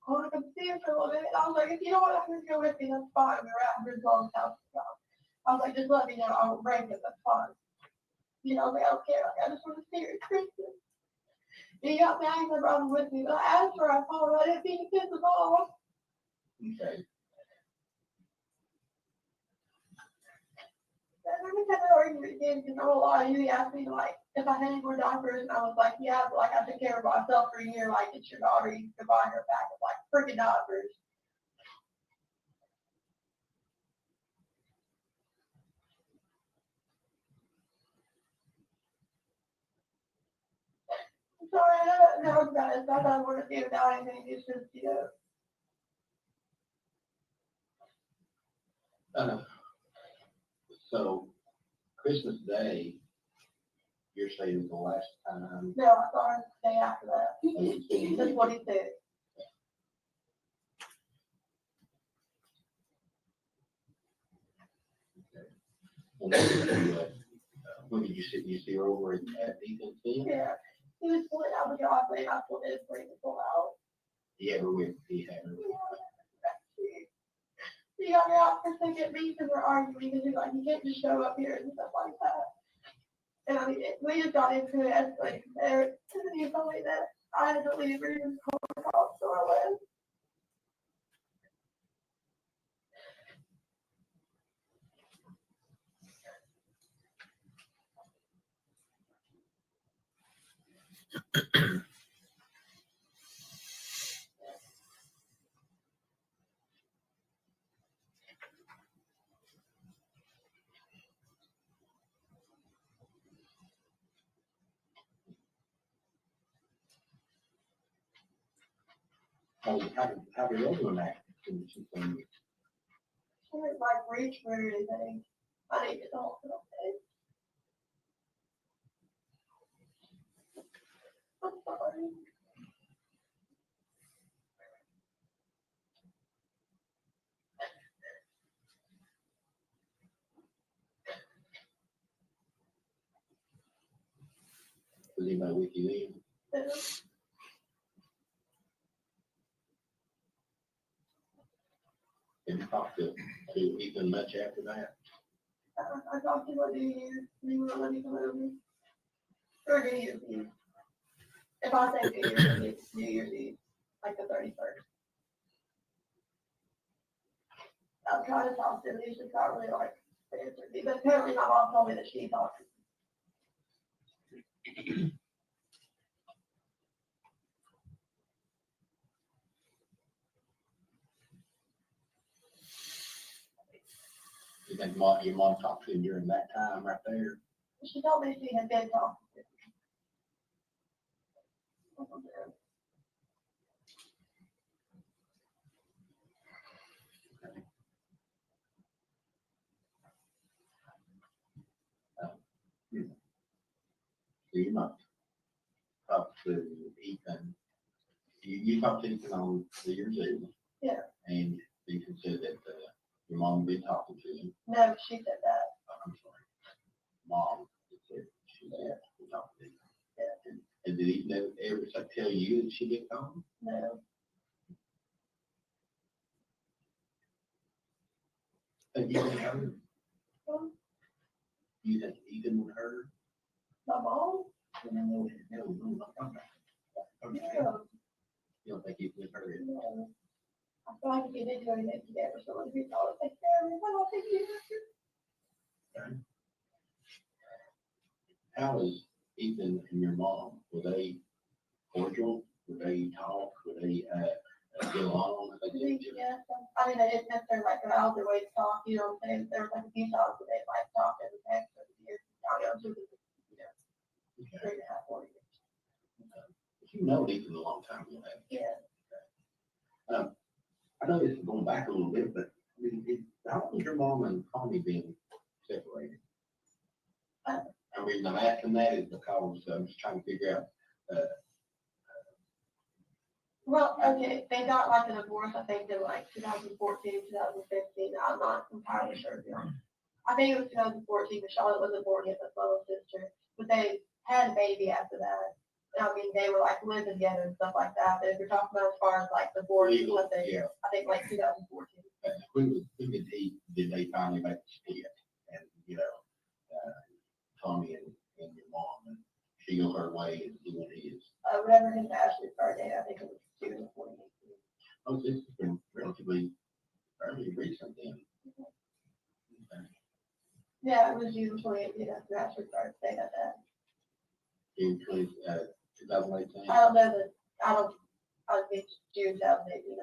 I want to come see him for a little bit. And I was like, if you don't want to go with me, that's fine. We were at Griswold's house. I was like, just let me know. I will bring him. That's fine. You know, like, I don't care. Like, I just want to see her at Christmas. He got mad and I brought him with me. But I asked her, I told her I didn't mean to piss him off. Okay. And we had that argument again because I'm a lot of you asked me like if I had any more diapers and I was like, yeah, but like I took care of myself for a year, like it's your daughter, you can buy her back of like freaking diapers. I'm sorry, I don't know about it. It's not that I want to see her die and anything, it's just, you know. So Christmas Day, you're saying was the last time. No, I saw her the day after that. That's what he said. And then when did you see her over at Ethan's? Yeah. He was pulling out the driveway and I pulled in for him to pull out. He had her with, he had her. He got me out for a second because we're arguing because he's like, you can't just show up here and stuff like that. And I mean, we just got into it as like there. And he told me that I had to leave her and call off, so I left. How did Evelyn act? She didn't like reach for anything. I need to talk to them. I'm sorry. Was anybody with you then? Have you talked to Ethan much after that? I talked to him on New Year's, and he wouldn't let me come over. Or New Year's Eve. If I say New Year's Eve, it's New Year's Eve, like the 31st. I'm trying to talk to him, he's just not really like to answer me, but apparently my mom told me that she talked to him. You think your mom talked to him during that time right there? She told me she had been talking to him. So you might talk to Ethan. You talked to Ethan on New Year's Eve. Yeah. And Ethan said that your mom been talking to him. No, she said that. I'm sorry. Mom said she said we talked to him. Yeah. And did Ethan ever tell you that she didn't call him? No. And you think her? You think Ethan would hurt? My mom? No. Okay. Yeah. You don't think Ethan would hurt it? No. I feel like if you did do anything together, so if you thought take care of me, I don't think you would. Okay. How is Ethan and your mom? Were they cordial? Would they talk? Would they get along? Yeah, I mean, they didn't necessarily like go out their way to talk, you know what I'm saying? There was like a few times that they like talked every text over the years. I mean, I'm sure this is, you know, 3.5, 4 years. But you know Ethan a long time, you have. Yeah. I know this is going back a little bit, but I mean, how was your mom and Tommy being separated? I mean, I'm asking that is because I'm just trying to figure out. Well, okay, they got like a divorce, I think in like 2014, 2015. I'm not entirely sure, to be honest. I think it was 2014, but Charlotte wasn't born yet, that's my little sister. But they had a baby after that. I mean, they were like living together and stuff like that. But if you're talking about as far as like divorce and something, Yeah. I think like 2014. When did they finally make the split? And, you know, Tommy and your mom, and she go her way and he went his. Whenever his bachelor's birthday, I think it was 2018. Oh, this has been relatively fairly recent then. Okay. Yeah, it was June 2018, that's the bachelor's birthday at that. June 2018. I don't know that, I think June 2018, I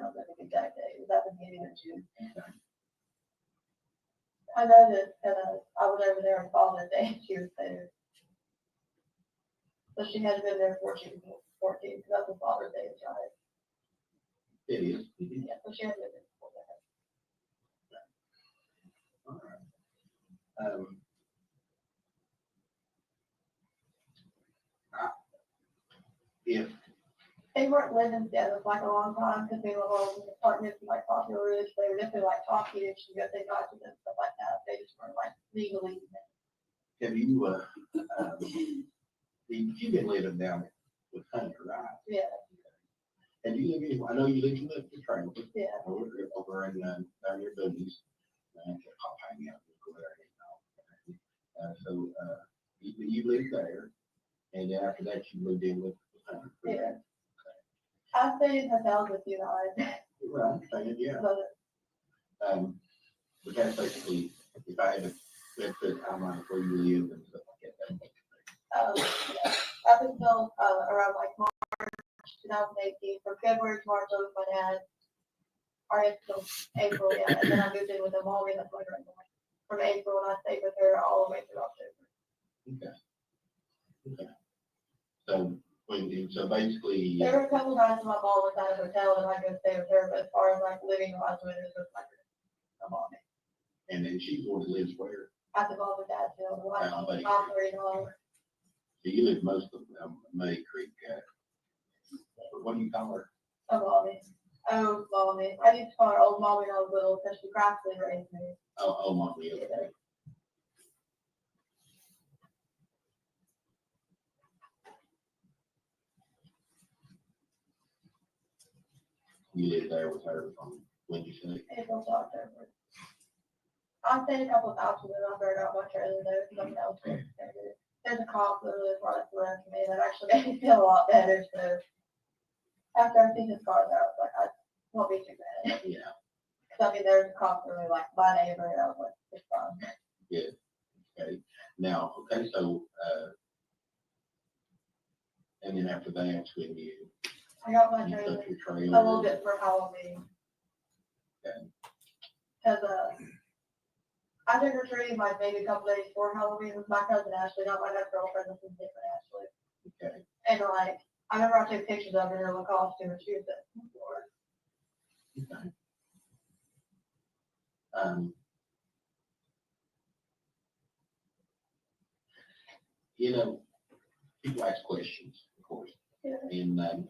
don't know the exact date, it was at the beginning of June. Okay. I know that, I was over there on Father's Day, and she was there. So she had been there before she was 14, because that was Father's Day, right? It is. Mhm. Yeah, so she had been there before that. All right. If They weren't living together for like a long time, because they were all in apartments in like Popular Ridge, they were definitely like talking, and she got they got to them, stuff like that, they just weren't like legally. have you you've been living down with Hunter, right? Yeah, And you live in, I know you live in the trailer. yeah. Over in down near Boone's. I'll hang out over there. So you live there, and then after that you moved in with Hunter. Yeah. I stayed in hotels with you guys. Right, saying, yeah. But that's basically, if I had to, let's put a timeline where you live and stuff like that. Yeah. Up until around like March 2018, from February to March, I was with my dad. Or until April, yeah, and then I moved in with a mom, and that's my grandma. From April, and I stayed with her all the way through October. Okay. So basically. There were a couple nights when my mom was at a hotel and I go stay with her, but as far as like living wise with her, it was like a mom. And then she's the one that lives where? I took all the dad to like Somebody- $3. So you live most of May Creek, what do you call her? Oh, mommy. Oh, mommy. I used to call her old mommy when I was little because she practically raised me. Oh, mommy, okay. You lived there with her from when you said? April to October. I stayed a couple of times and then I burned out my trailer though because I'm elsewhere. There's a cop literally right around me that actually made me feel a lot better. So after I seen his car there, I was like, I won't be too bad. Yeah. Because I mean, there's a cop literally like my neighbor and I was like, it's fine. Good. Okay. Now, okay, so, and then after that, when you I got my you trailer took your a trailer. little bit for Halloween. Okay. Because I trick or treating like maybe a couple days before Halloween with my cousin Ashley, not my girlfriend, this is different Ashley. Okay. And like, I remember I took pictures of her in her costume and she was at the floor. Okay. You know, people ask questions, of course. Yeah. And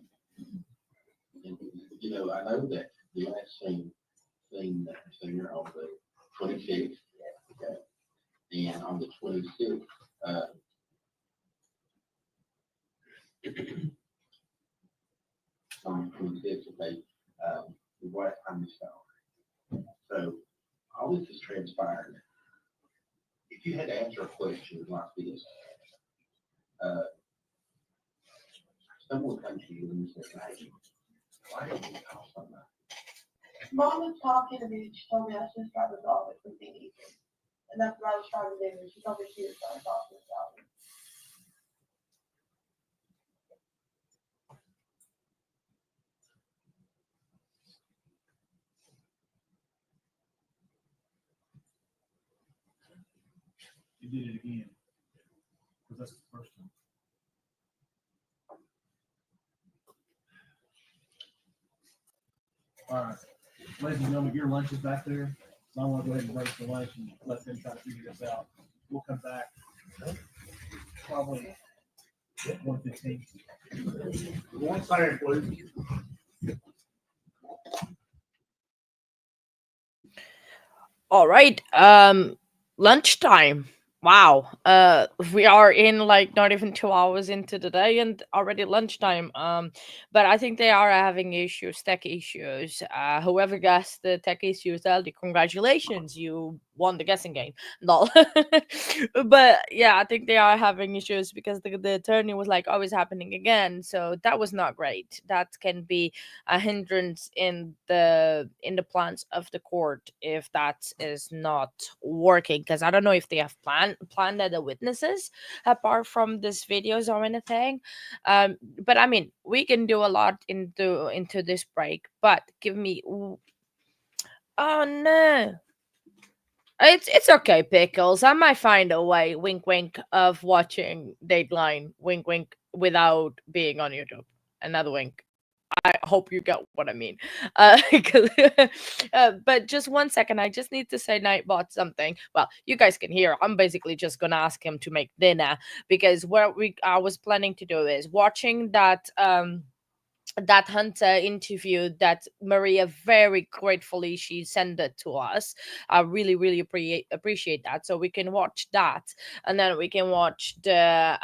you know, I know that the last seen her on the 26th. Okay. And on the 26th, on the 26th, okay, the white time is gone. So all this has transpired. If you had to answer a question like this, someone comes to you and says, hey, why don't you call somebody? Mom was talking to me, she told me I should try to resolve it with me. And that's what I was trying to do. She told me she was trying to talk to herself. You did it again. Because that's the first time. All right. Ladies and gentlemen, your lunch is back there. So I want to go ahead and break the lunch and let them try to figure this out. We'll come back probably 1:15. One thing, please. All right. Lunchtime. Wow. We are in like not even 2 hours into the day and already lunchtime. But I think they are having issues, tech issues. Whoever guessed the tech issues early, congratulations, you won the guessing game. No. But yeah, I think they are having issues because the attorney was like, oh, it's happening again. So that was not great. That can be a hindrance in the plans of the court if that is not working, because I don't know if they have planned other witnesses apart from these videos or anything. But I mean, we can do a lot into this break, but give me oh no, it's okay, Pickles. I might find a way, wink wink, of watching Dateline, wink wink, without being on YouTube. Another wink. I hope you get what I mean. 'Cause- but just 1 second, I just need to say Nightbot something. Well, you guys can hear. I'm basically just gonna ask him to make dinner because what I was planning to do is watching that Hunter interview that Maria very gratefully she sent it to us. I really really appreciate that. So we can watch that, and then we can watch the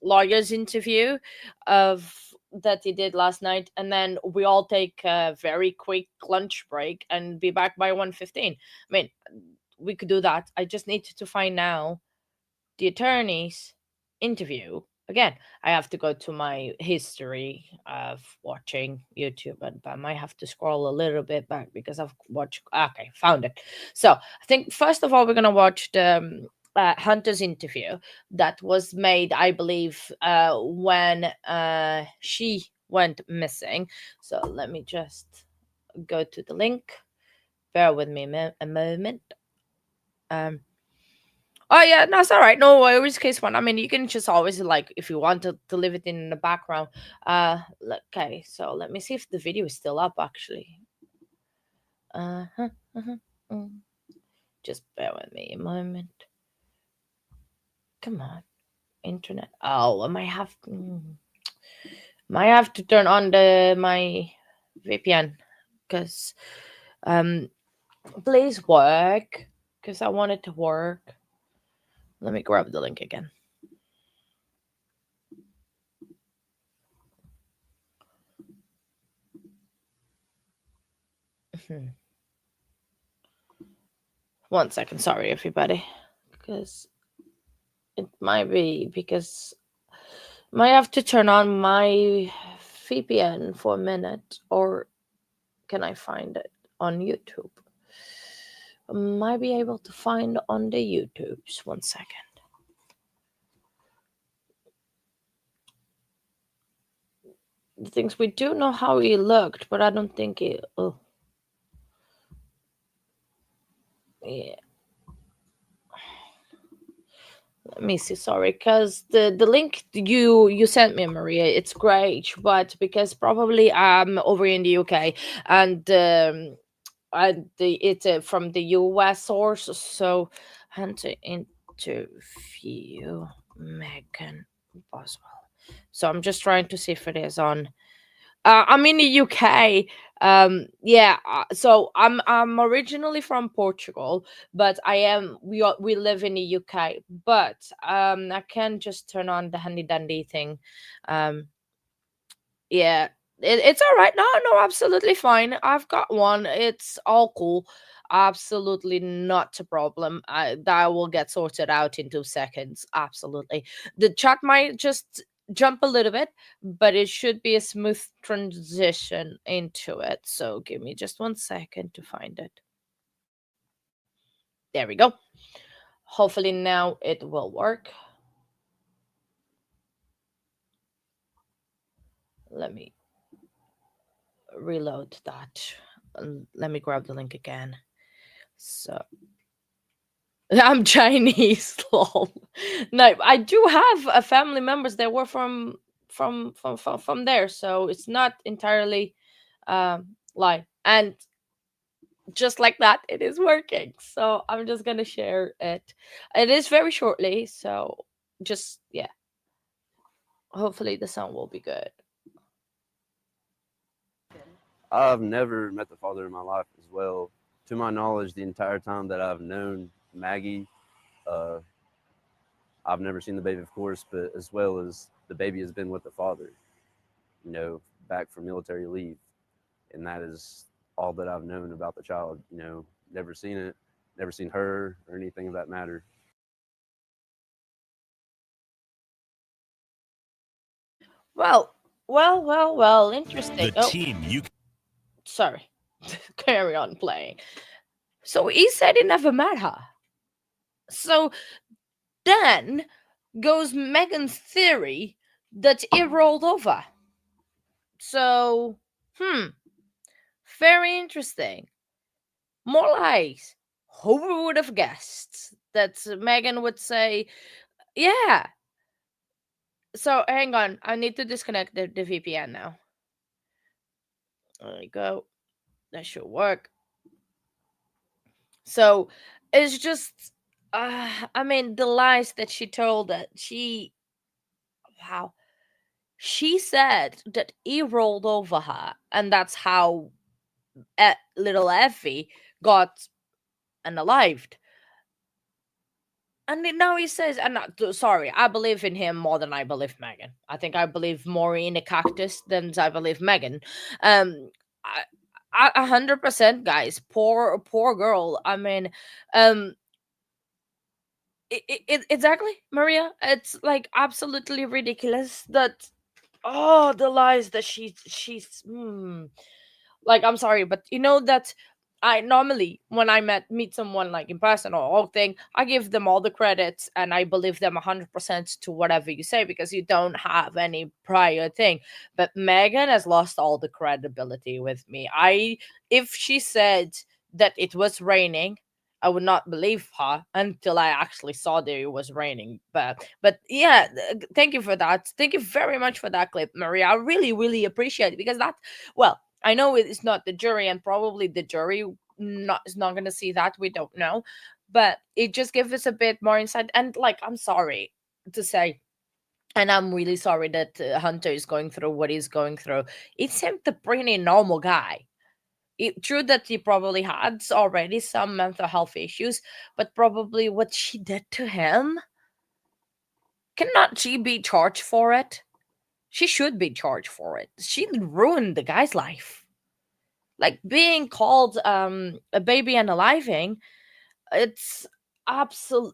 lawyer's interview of that he did last night, and then we all take a very quick lunch break and be back by 1:15. I mean, we could do that. I just need to find now the attorney's interview. Again, I have to go to my history of watching YouTube, and I might have to scroll a little bit back because I've watched. Okay, found it. So I think first of all we're gonna watch the Hunter's interview that was made, I believe, when she went missing. So let me just go to the link. Bear with me a moment. Oh yeah, no, it's all right. No worries, case one. I mean, you can just always like if you want to leave it in the background. Okay, so let me see if the video is still up actually. Uh-huh, uh-huh, mm. Just bear with me a moment. Come on, internet. Oh, I might have to turn on my VPN because please work because I want it to work. Let me grab the link again. One second, sorry everybody, because it might be because I might have to turn on my VPN for a minute, or can I find it on YouTube? I might be able to find on the YouTubes. 1 second. The things we do know how he looked, but I don't think it. Oh, yeah. Let me see. Sorry, because the link you sent me, Maria, it's great, but because probably I'm over in the UK and it's from the US source, so I had to interview Megan Boswell. So I'm just trying to see if it is on. I'm in the UK. Yeah. So I'm originally from Portugal, but we live in the UK. But I can just turn on the handy dandy thing. Yeah, it's all right. No, absolutely fine. I've got one. It's all cool. Absolutely not a problem. That will get sorted out in 2 seconds. Absolutely. The chat might just jump a little bit, but it should be a smooth transition into it. So give me just 1 second to find it. There we go. Hopefully now it will work. Let me reload that. Let me grab the link again. So I'm Chinese, lol. No, I do have a family members that were from there, so it's not entirely lie. And just like that, it is working. So I'm just gonna share it. It is very shortly, so just yeah. Hopefully the sound will be good. I've never met the father in my life as well. To my knowledge, the entire time that I've known Maggie, I've never seen the baby, of course, but as well as the baby has been with the father, back from military leave. And that is all that I've known about the child, never seen it, never seen her or anything of that matter. Well, interesting. The team you Sorry. Carry on playing. So he said he never met her. So then goes Megan's theory that he rolled over. So, very interesting. More lies. Who would have guessed that Megan would say, yeah. So hang on, I need to disconnect the VPN now. There you go. That should work. So it's just, I mean, the lies that she told that she said that he rolled over her, and that's how little Effie got unalived. And now he says, and sorry, I believe in him more than I believe Megan. I think I believe more in a cactus than I believe Megan. I 100%, guys. Poor girl. I mean, exactly, Maria. It's like absolutely ridiculous that the lies that she's like, I'm sorry, but that I normally when I meet someone like in person or all thing, I give them all the credits and I believe them 100% to whatever you say because you don't have any prior thing. But Megan has lost all the credibility with me. If she said that it was raining, I would not believe her until I actually saw that it was raining. But yeah, thank you for that. Thank you very much for that clip, Maria. I really, really appreciate it because I know it's not the jury, and probably the jury is not going to see that. We don't know. but it just gives us a bit more insight. And like, I'm sorry to say, and I'm really sorry that Hunter is going through what he's going through. It seemed a pretty normal guy. True that he probably had already some mental health issues, but probably what she did to him, cannot she be charged for it? She should be charged for it. She ruined the guy's life. Like being called a baby and aliving, it's absolute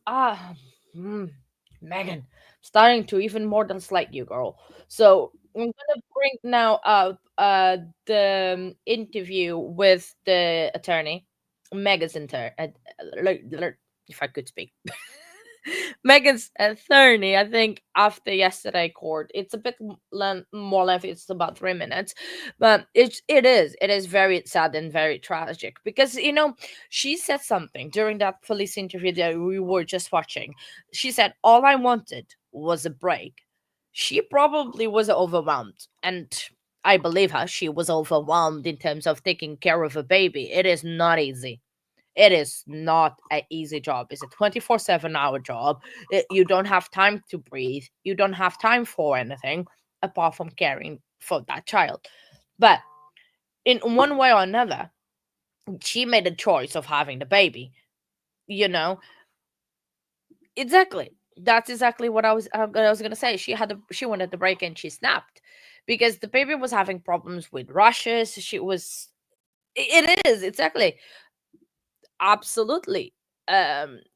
Megan, starting to even more than slight you, girl. So I'm gonna bring now up the interview with the attorney, Megan's if I could speak. Megan's attorney, I think after yesterday court, it's a bit more lengthy. It's about 3 minutes, but it is very sad and very tragic because she said something during that police interview that we were just watching. She said, "All I wanted was a break." She probably was overwhelmed, and I believe her. She was overwhelmed in terms of taking care of a baby. It is not easy. It is not an easy job. It's a 24/7 hour job. You don't have time to breathe. You don't have time for anything apart from caring for that child. But in one way or another, she made a choice of having the baby. Exactly. That's exactly what I was gonna say. She wanted the break and she snapped because the baby was having problems with rushes. It is exactly. Absolutely,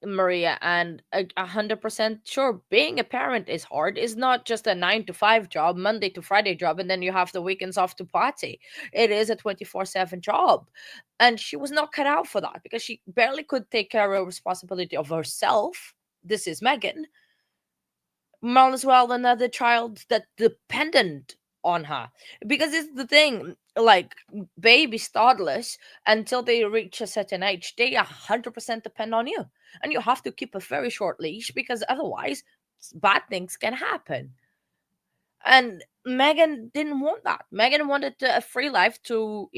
Maria, and 100% sure. Being a parent is hard. It's not just a 9 to 5 job, Monday to Friday job, and then you have the weekends off to party. It is a 24/7 job, and she was not cut out for that because she barely could take care of responsibility of herself. This is Megan. Might as well another child that dependent on her, because it's the thing, like babies, toddlers, until they reach a certain age, they 100% depend on you, and you have to keep a very short leash because otherwise bad things can happen. And Megan didn't want that. Megan wanted a free life to,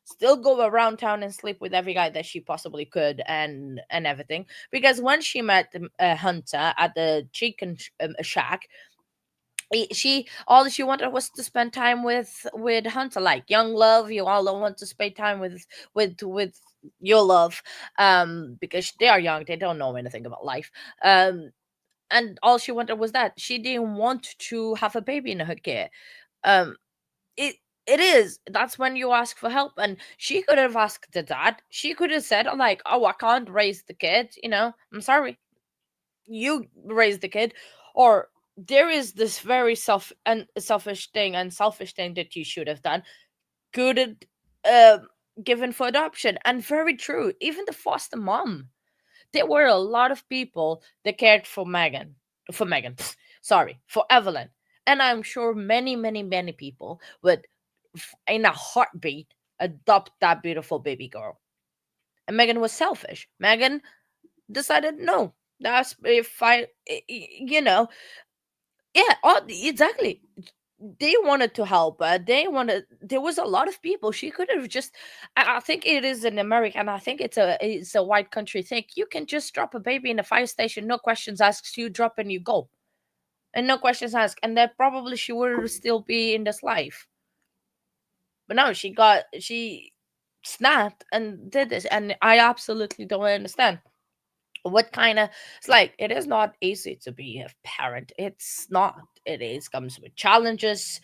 still go around town and sleep with every guy that she possibly could, and everything. Because when she met Hunter at the chicken shack, all she wanted was to spend time with Hunter, like young love. You all don't want to spend time with your love, because they are young, they don't know anything about life. And all she wanted was that. She didn't want to have a baby in her care. Um, it it is. That's when you ask for help, and she could have asked the dad. She could have said like, "Oh, I can't raise the kid. I'm sorry. You raise the kid." Or there is this very selfish thing that you should have done. Couldn't uh, given for adoption, and very true. Even the foster mom, there were a lot of people that cared for Megan, sorry, for Evelyn. And I'm sure many, many, many people would, in a heartbeat, adopt that beautiful baby girl. And Megan was selfish. Megan decided, no, that's if I, yeah, exactly. They wanted to help her. There was a lot of people. She could have just, I think it is in America, and I think it's a white country thing. You can just drop a baby in a fire station, no questions asked. You drop and you go, and no questions asked, and then probably she would still be in this life. But no, she snapped and did this, and I absolutely don't understand what kind of, it's like, it is not easy to be a parent. It's not. It is comes with challenges.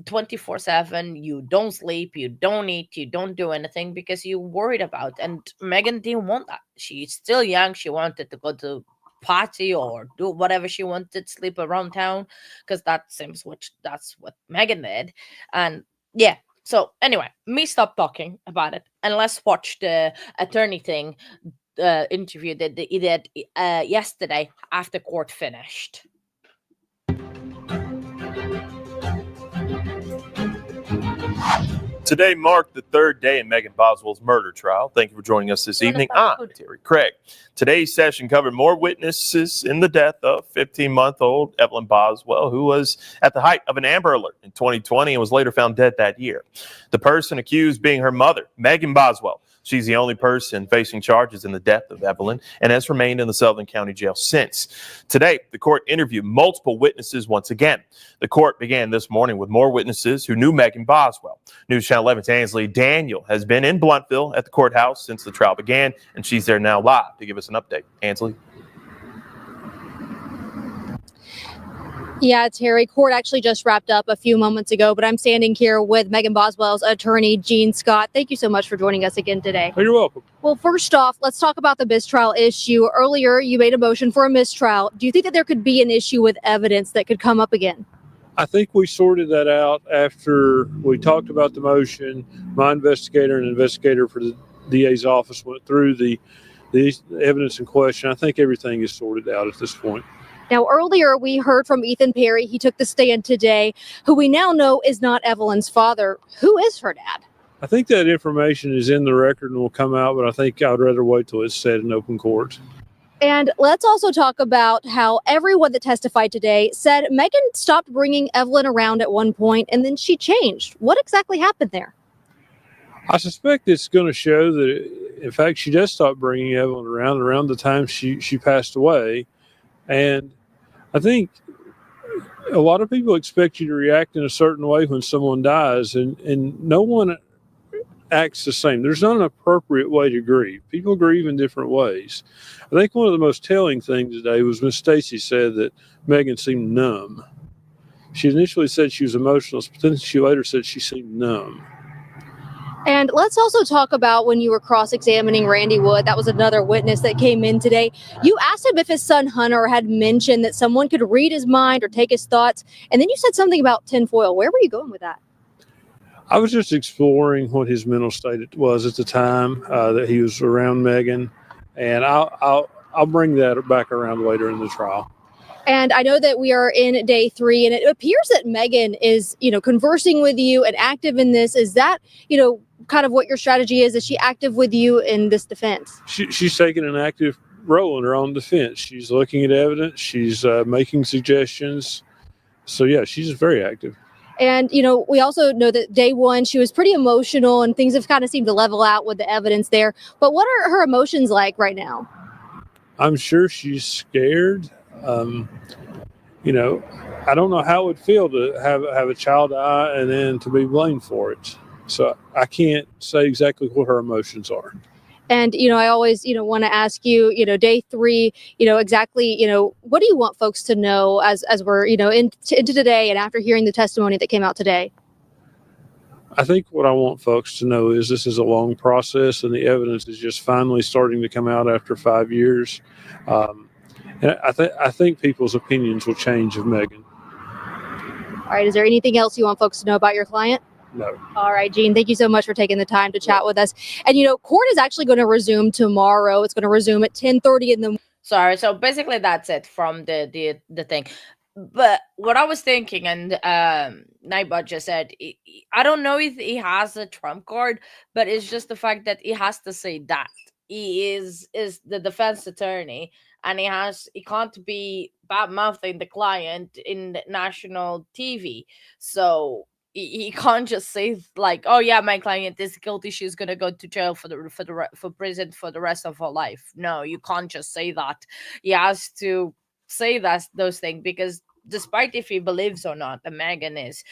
24/7, you don't sleep, you don't eat, you don't do anything because you're worried about. And Megan didn't want that. She's still young. She wanted to go to party or do whatever she wanted, sleep around town, because that's what Megan did. And yeah, so anyway, me stop talking about it and let's watch the attorney thing, interview that he did yesterday after court finished. Today marked the third day in Megan Boswell's murder trial. Thank you for joining us this evening. I'm Terry Craig. Today's session covered more witnesses in the death of 15-month-old Evelyn Boswell, who was at the height of an Amber Alert in 2020 and was later found dead that year. The person accused being her mother, Megan Boswell, She's the only person facing charges in the death of Evelyn and has remained in the Sullivan County Jail since. Today, the court interviewed multiple witnesses once again. The court began this morning with more witnesses who knew Megan Boswell. News Channel 11's Ansley Daniel has been in Blountville at the courthouse since the trial began, and she's there now live to give us an update. Ansley? Yeah, Terry, court actually just wrapped up a few moments ago, but I'm standing here with Megan Boswell's attorney, Gene Scott. Thank you so much for joining us again today. Oh, you're welcome. Well, first off, let's talk about the mistrial issue. Earlier, you made a motion for a mistrial. Do you think that there could be an issue with evidence that could come up again? I think we sorted that out after we talked about the motion. My investigator and investigator for the DA's office went through the evidence in question. I think everything is sorted out at this point. Now, earlier we heard from Ethan Perry. He took the stand today, who we now know is not Evelyn's father. Who is her dad? I think that information is in the record and will come out, but I think I'd rather wait till it's said in open court. And let's also talk about how everyone that testified today said Megan stopped bringing Evelyn around at one point and then she changed. What exactly happened there? I suspect it's going to show that, in fact, she does stop bringing Evelyn around the time she passed away. And I think a lot of people expect you to react in a certain way when someone dies, and no one acts the same. There's not an appropriate way to grieve. People grieve in different ways. I think one of the most telling things today was Miss Stacy said that Megan seemed numb. She initially said she was emotionless, but then she later said she seemed numb. And let's also talk about when you were cross-examining Randy Wood. That was another witness that came in today. You asked him if his son Hunter had mentioned that someone could read his mind or take his thoughts. And then you said something about tinfoil. Where were you going with that? I was just exploring what his mental state was at the time that he was around Megan. And I'll bring that back around later in the trial. And I know that we are in day 3, and it appears that Megan is, conversing with you and active in this. Is that, kind of what your strategy is? Is she active with you in this defense? She's taking an active role in her own defense. She's looking at evidence. She's making suggestions. So, yeah, she's very active. And, we also know that day 1, she was pretty emotional and things have kind of seemed to level out with the evidence there. But what are her emotions like right now? I'm sure she's scared. I don't know how it would feel to have a child die and then to be blamed for it. So I can't say exactly what her emotions are. And, I always, want to ask you, day 3, exactly, what do you want folks to know as we're, into today and after hearing the testimony that came out today? I think what I want folks to know is this is a long process and the evidence is just finally starting to come out after 5 years. And I think people's opinions will change of Megan. All right. Is there anything else you want folks to know about your client? No. All right, Gene, thank you so much for taking the time to chat with us. And, court is actually going to resume tomorrow. It's going to resume at 10:30 in the morning. Sorry. So basically that's it from the thing. But what I was thinking, and Nightbot just said, I don't know if he has a trump card, but it's just the fact that he has to say that. He is the defense attorney, and he can't be bad-mouthing the client in national TV. So he can't just say like, oh yeah, my client is guilty, she's gonna go to jail for prison for the rest of her life. No, you can't just say that. He has to say those things, because despite if he believes or not that Megan is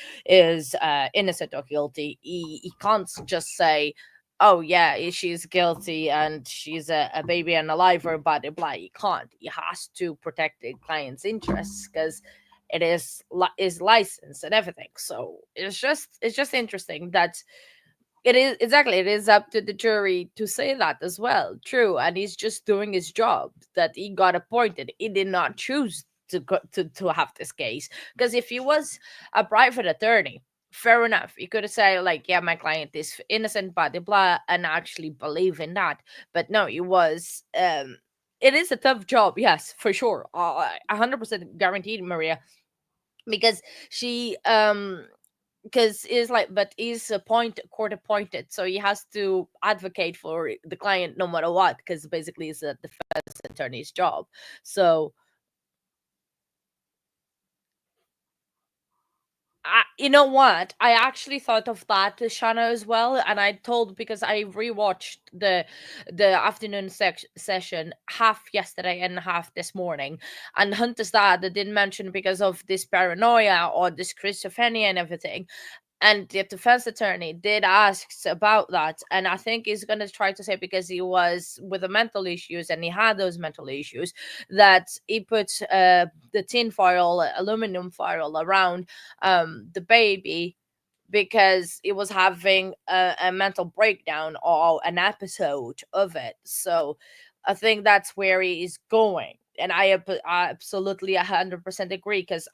innocent or guilty, he can't just say, oh yeah, she's guilty and she's a baby and alive or blah blah blah. He can't. He has to protect the client's interests because it is licensed and everything. So it's just interesting that it is up to the jury to say that as well. True, and he's just doing his job that he got appointed. He did not choose to have this case, because if he was a private attorney, fair enough, he could say like, yeah, my client is innocent, blah blah blah, and actually believe in that. But no, he was it is a tough job, yes, for sure, 100% guaranteed, Maria, because she because is like, but he's court appointed, so he has to advocate for the client no matter what, because basically it's a defense attorney's job. So You know what? I actually thought of that, Shana, as well, and I told because I rewatched the afternoon session half yesterday and half this morning, and Hunter's dad didn't mention because of this paranoia or this schizophrenia and everything. And the defense attorney did ask about that, and I think he's going to try to say because he was with the mental issues and he had those mental issues that he put the tin foil, aluminum foil around the baby because he was having a mental breakdown or an episode of it. So I think that's where he is going. And I absolutely 100% agree because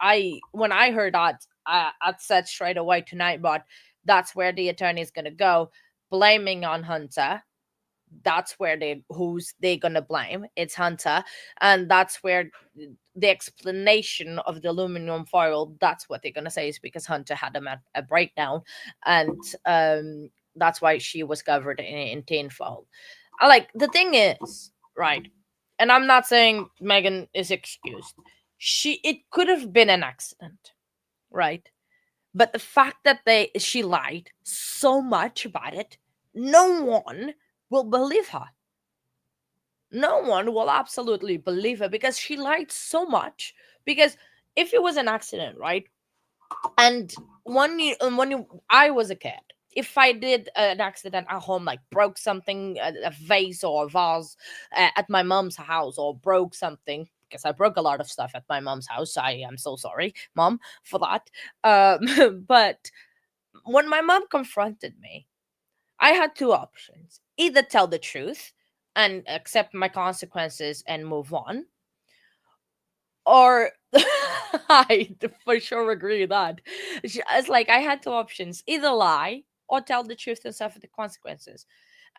when I heard that, I said straight away tonight, but that's where the attorney is going to go, blaming on Hunter. That's where who's they gonna blame? It's Hunter, and that's where the explanation of the aluminum foil. That's what they're gonna say is because Hunter had a breakdown, and that's why she was covered in tin foil. The thing is, right, and I'm not saying Megan is excused. It could have been an accident, right? But the fact that she lied so much about it, no one will believe her. No one will absolutely believe her because she lied so much. Because if it was an accident, right? And I was a kid, if I did an accident at home, like broke something, a vase or a vase at my mom's house, or broke something, because I broke a lot of stuff at my mom's house. I am so sorry, Mom, for that. But when my mom confronted me, I had two options: either tell the truth and accept my consequences and move on, or I for sure agree with that. It's like I had two options: either lie or tell the truth and suffer the consequences.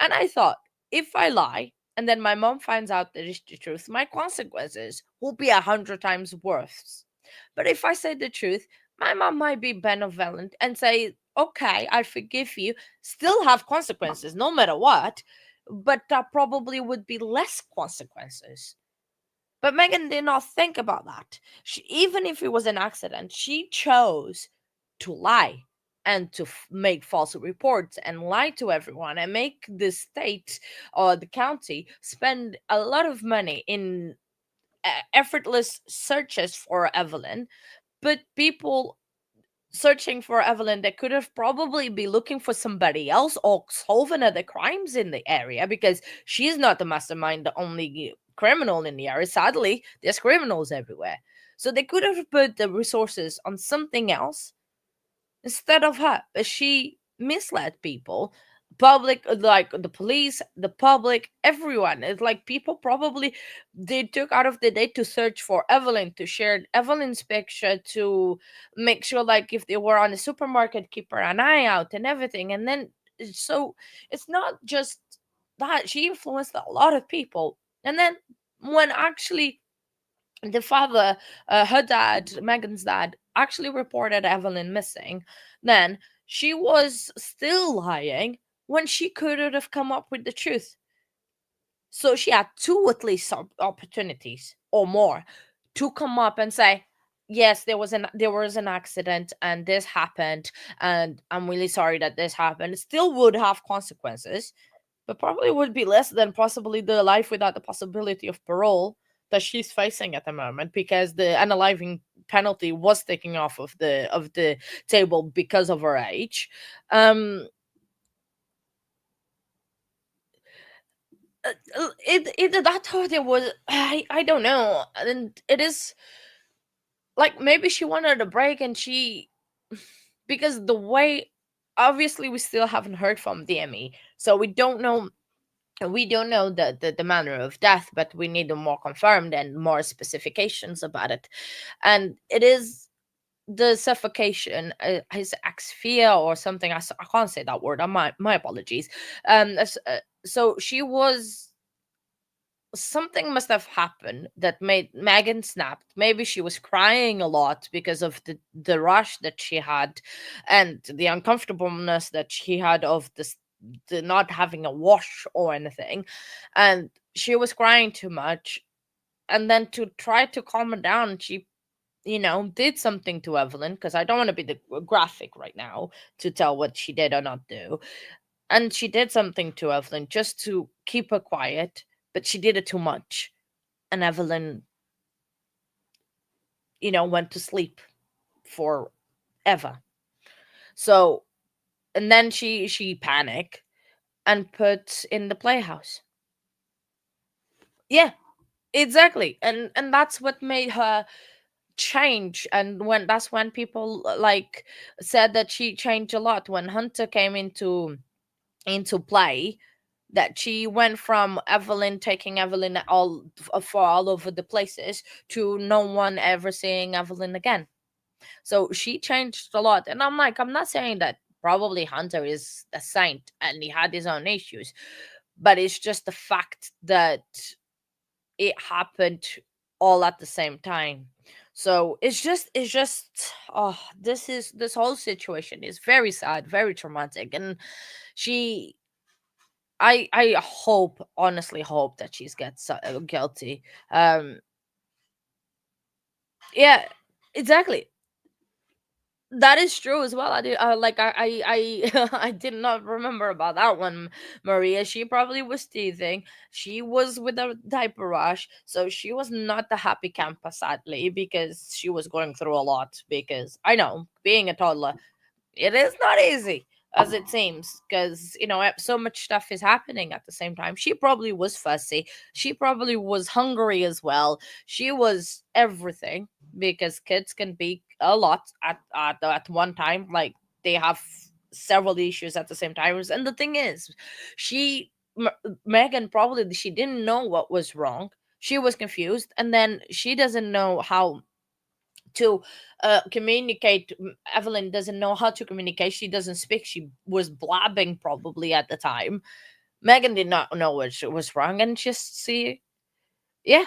And I thought, if I lie and then my mom finds out that it's the truth, my consequences will be 100 times worse. But if I say the truth, my mom might be benevolent and say, okay, I forgive you, still have consequences no matter what, but that probably would be less consequences. But Megan did not think about that. Even if it was an accident, she chose to lie and to make false reports and lie to everyone and make the state or the county spend a lot of money in effortless searches for Evelyn. But people searching for Evelyn, they could have probably be looking for somebody else or solving other crimes in the area, because she's not the mastermind, the only criminal in the area. Sadly, there's criminals everywhere. So they could have put the resources on something else instead of her. But she misled people. Public, like the police, the public, everyone. It's like people probably they took out of the day to search for Evelyn, to share Evelyn's picture, to make sure, like, if they were on the supermarket, keep her an eye out and everything. And then so it's not just that she influenced a lot of people. And then when actually the father, her dad, Megan's dad, actually reported Evelyn missing, then she was still lying when she couldn't have come up with the truth. So she had two at least opportunities or more to come up and say, yes, there was an accident and this happened, and I'm really sorry that this happened. It still would have consequences, but probably would be less than possibly the life without the possibility of parole that she's facing at the moment, because the unaliving penalty was taken off of the table because of her age. That thought it was, I don't know, and it is like maybe she wanted a break, and she, because the way, obviously we still haven't heard from DME, so we don't know the manner of death, but we need more confirmed and more specifications about it. And it is the suffocation, his asphyxia or something. I can't say that word. My apologies. So she was, something must have happened that made Megan snapped. Maybe she was crying a lot because of the rush that she had and the uncomfortableness that she had of the not having a wash or anything, and she was crying too much. And then to try to calm her down, she did something to Evelyn, because I don't want to be the graphic right now to tell what she did or not do. And she did something to Evelyn just to keep her quiet, but she did it too much. And Evelyn, went to sleep forever. So, and then she panicked and put in the playhouse. Yeah, exactly. And that's what made her change. And that's when people like said that she changed a lot when Hunter came into play, that she went from Evelyn taking Evelyn for all over the places to no one ever seeing Evelyn again. So she changed a lot. And I'm like, I'm not saying that probably Hunter is a saint and he had his own issues, but it's just the fact that it happened all at the same time. So it's just this whole situation is very sad, very traumatic. And she I hope, honestly hope that she gets guilty. um yeah, exactly. That is true as well. I did like I I did not remember about that one, Maria. She probably was teething. She was with a diaper rash, so she was not the happy camper, sadly, because she was going through a lot. Because I know, being a toddler, it is not easy as it seems, because so much stuff is happening at the same time. She probably was fussy. She probably was hungry as well. She was everything, because kids can be a lot at one time. Like, they have several issues at the same time. And the thing is, she Megan, probably she didn't know what was wrong. She was confused, and then she doesn't know how to communicate. Evelyn doesn't know how to communicate. She doesn't speak. She was blabbing probably at the time. Megan did not know what was wrong, and just see, yeah.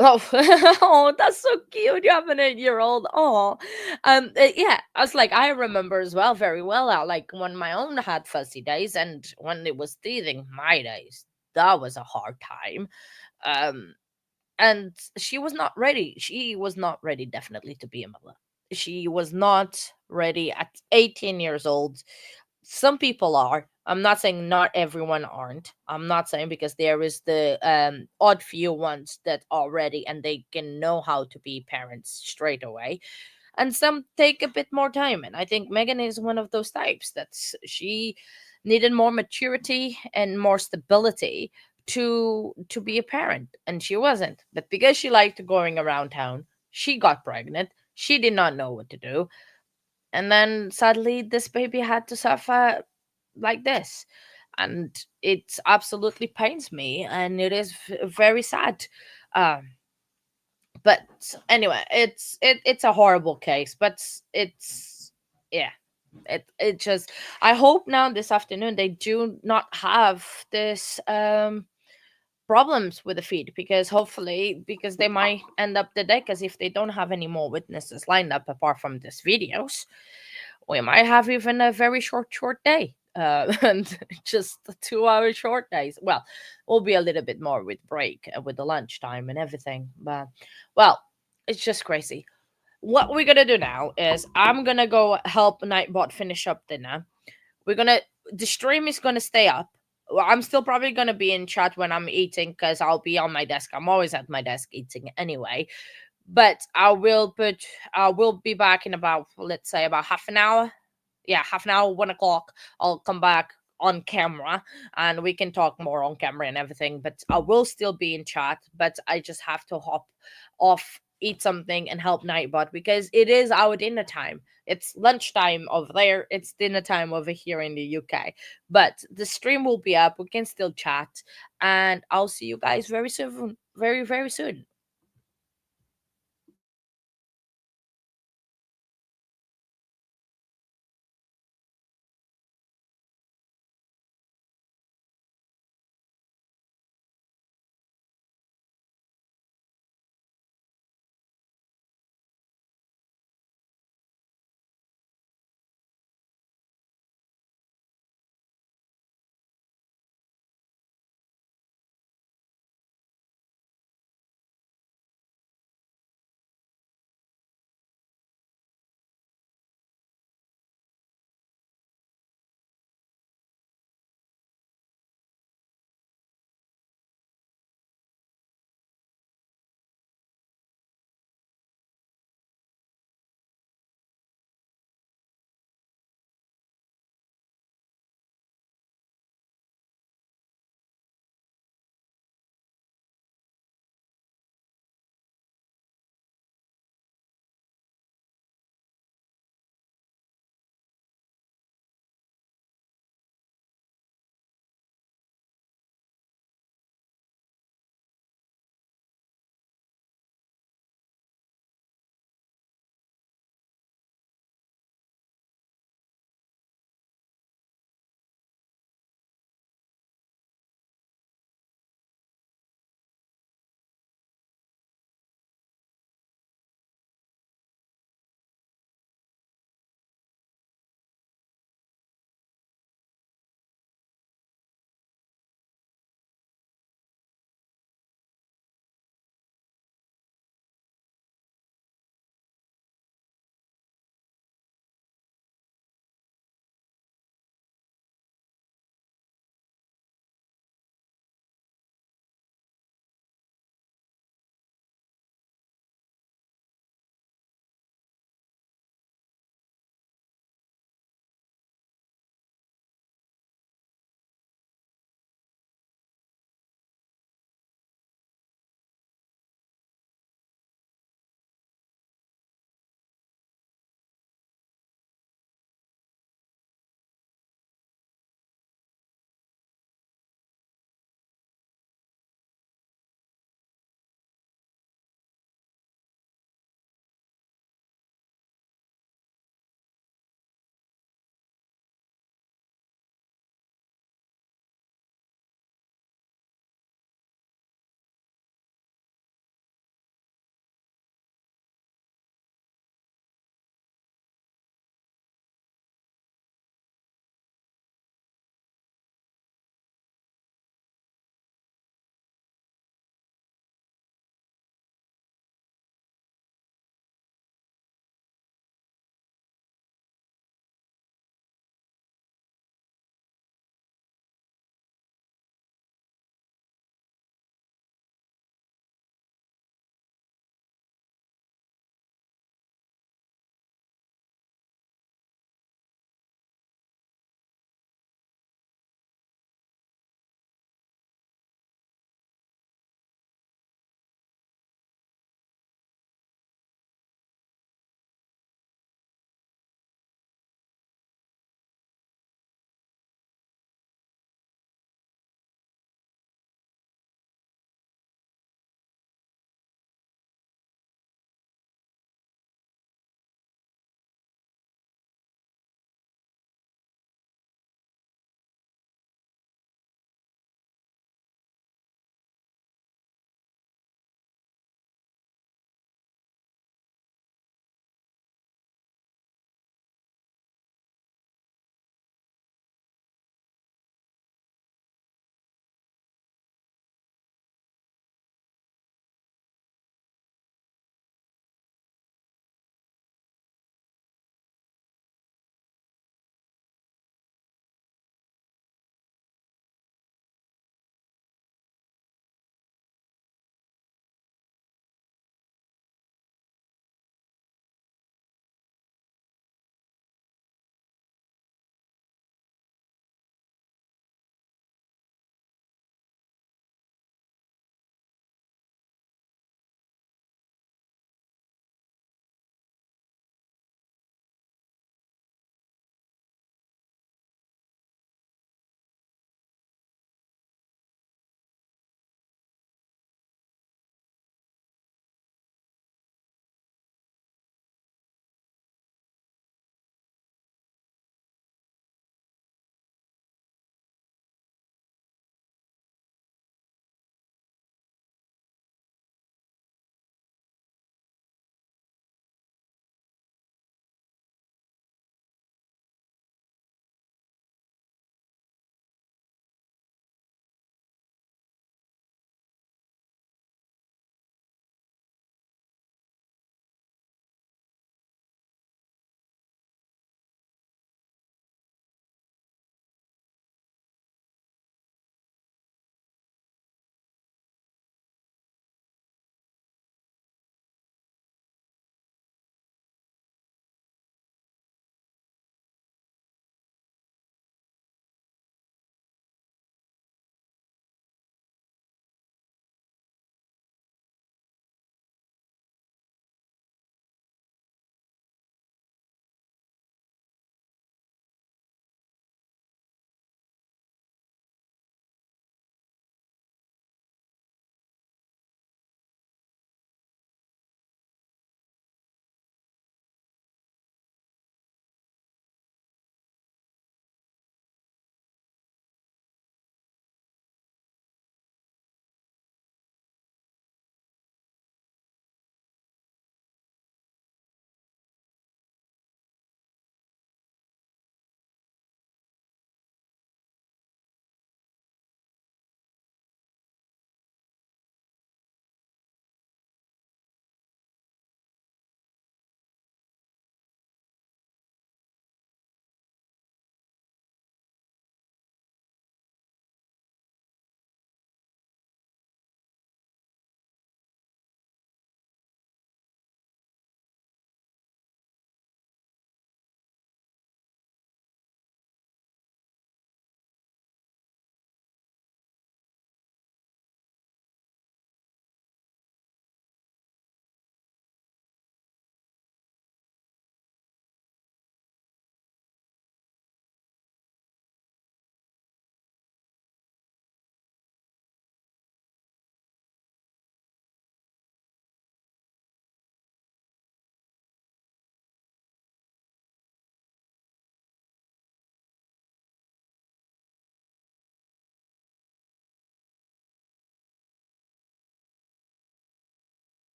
Oh, oh, that's so cute. You have an 8-year-old. Oh, yeah. I was like, I remember as well very well. Like when my own had fuzzy days, and when it was teething, my days, that was a hard time. Um, and she was not ready. She was not ready, definitely, to be a mother. She was not ready at 18 years old. Some people are. I'm not saying not everyone aren't. I'm not saying, because there is the odd few ones that are ready and they can know how to be parents straight away, and some take a bit more time. And I think Megan is one of those types that she needed more maturity and more stability to be a parent, and she wasn't. But because she liked going around town, she got pregnant. She did not know what to do, and then sadly this baby had to suffer like this. And it absolutely pains me, and it is very sad. um but anyway, it's a horrible case, but it's, yeah, it just, I hope now this afternoon they do not have this problems with the feed, because hopefully, because they might end up the day, because if they don't have any more witnesses lined up apart from these videos, we might have even a very short day. And just 2 hour short days. Well, will be a little bit more with break, with the lunchtime and everything. But, well, it's just crazy. What we're gonna do now is I'm gonna go help Nightbot finish up dinner. We're gonna The stream is gonna stay up. Well, I'm still probably gonna be in chat when I'm eating, because I'll be on my desk. I'm always at my desk eating anyway. But I will be back in about, let's say, about half an hour. Yeah, half an hour, 1 o'clock. I'll come back on camera and we can talk more on camera and everything. But I will still be in chat, but I just have to hop off, eat something, and help Nightbot, because it is our dinner time. It's lunchtime over there, it's dinner time over here in the UK. But the stream will be up, we can still chat, and I'll see you guys very soon, very, very soon.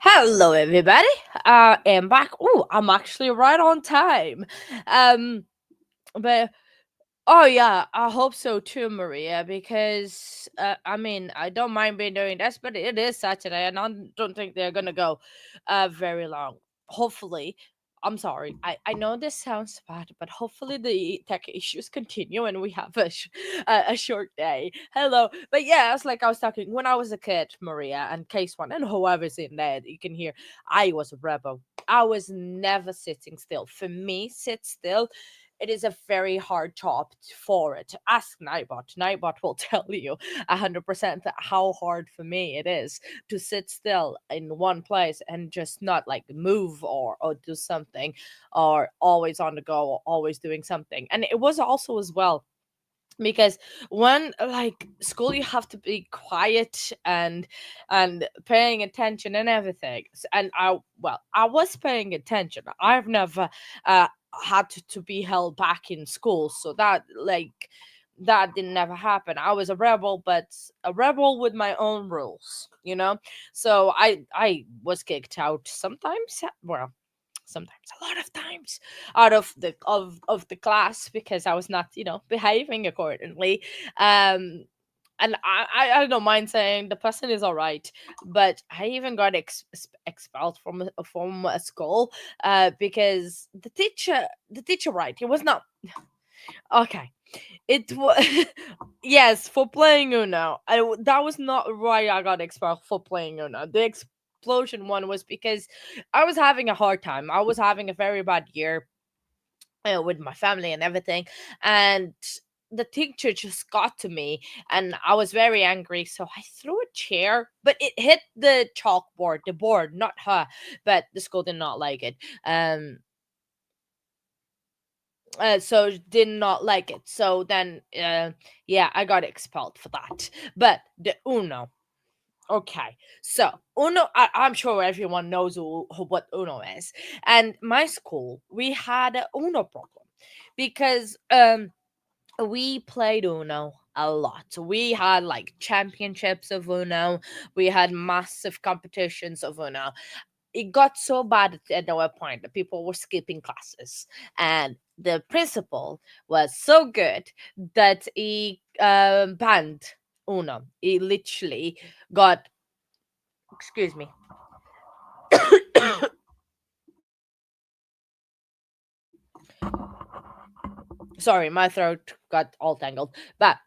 Hello, everybody. I am back. Oh, I'm actually right on time. But oh yeah, I hope so too, Maria. Because I mean, I don't mind being doing this, but it is Saturday, and I don't think they're gonna go very long. Hopefully, I'm sorry. I know this sounds bad, but hopefully the tech issues continue and we have a short day. Hello, but yeah, it's like I was talking when I was a kid, Maria, and Case One, and whoever's in there, you can hear. I was a rebel. I was never sitting still. For me, sit still, it is a very hard job for it. Ask Nightbot. Nightbot will tell you 100% how hard for me it is to sit still in one place and just not like move or do something, or always on the go or always doing something. And it was also as well because when like school you have to be quiet and paying attention and everything. And I was paying attention. I've never had to be held back in school, so that like that didn't never happen. I was a rebel, but a rebel with my own rules, you know. So I was kicked out sometimes, well, sometimes, a lot of times, out of the class because I was not, behaving accordingly. And I don't mind saying the person is all right, but I even got expelled from a school because the teacher, right, it was not okay. It was yes, for playing Uno. That was not why I got expelled for playing Uno. The explosion one was because I was having a hard time. I was having a very bad year with my family and everything, and the teacher just got to me, and I was very angry. So I threw a chair, but it hit the chalkboard, the board, not her. But the school did not like it. So did not like it. So then, yeah, I got expelled for that. But the Uno. Okay, so Uno, I'm sure everyone knows what Uno is. And my school, we had a Uno problem because we played Uno a lot. We had like championships of Uno. We had massive competitions of Uno. It got so bad at no point that people were skipping classes, and the principal was so good that he banned Uno. He literally got, excuse me. Sorry, my throat got all tangled. But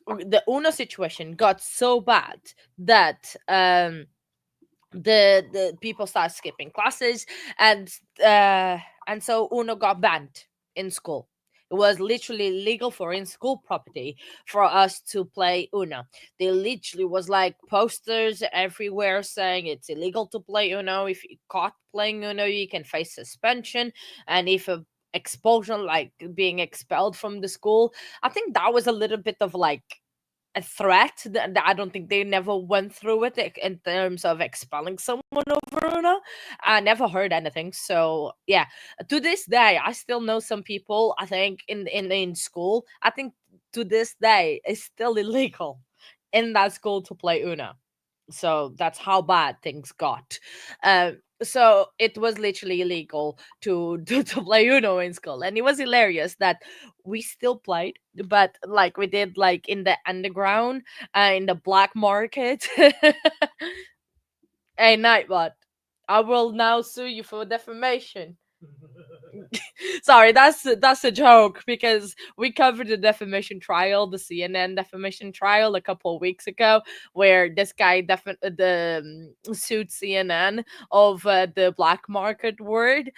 the Uno situation got so bad that the people started skipping classes, and so Uno got banned in school. It was literally illegal for in school property for us to play Uno. There literally was like posters everywhere saying it's illegal to play Uno. If you caught playing Uno, you can face suspension, and if a expulsion, like being expelled from the school. I think that was a little bit of like a threat that I don't think they never went through it in terms of expelling someone over Uno. I never heard anything. So yeah, to this day, I still know some people. I think in school, I think to this day it's still illegal in that school to play Uno. So that's how bad things got. So it was literally illegal to play Uno in school, and it was hilarious that we still played, but like we did like in the underground, in the black market. Hey, Nightbot, I will now sue you for defamation. Sorry, that's a joke because we covered the defamation trial, the CNN defamation trial, a couple of weeks ago, where this guy sued CNN of the black market word,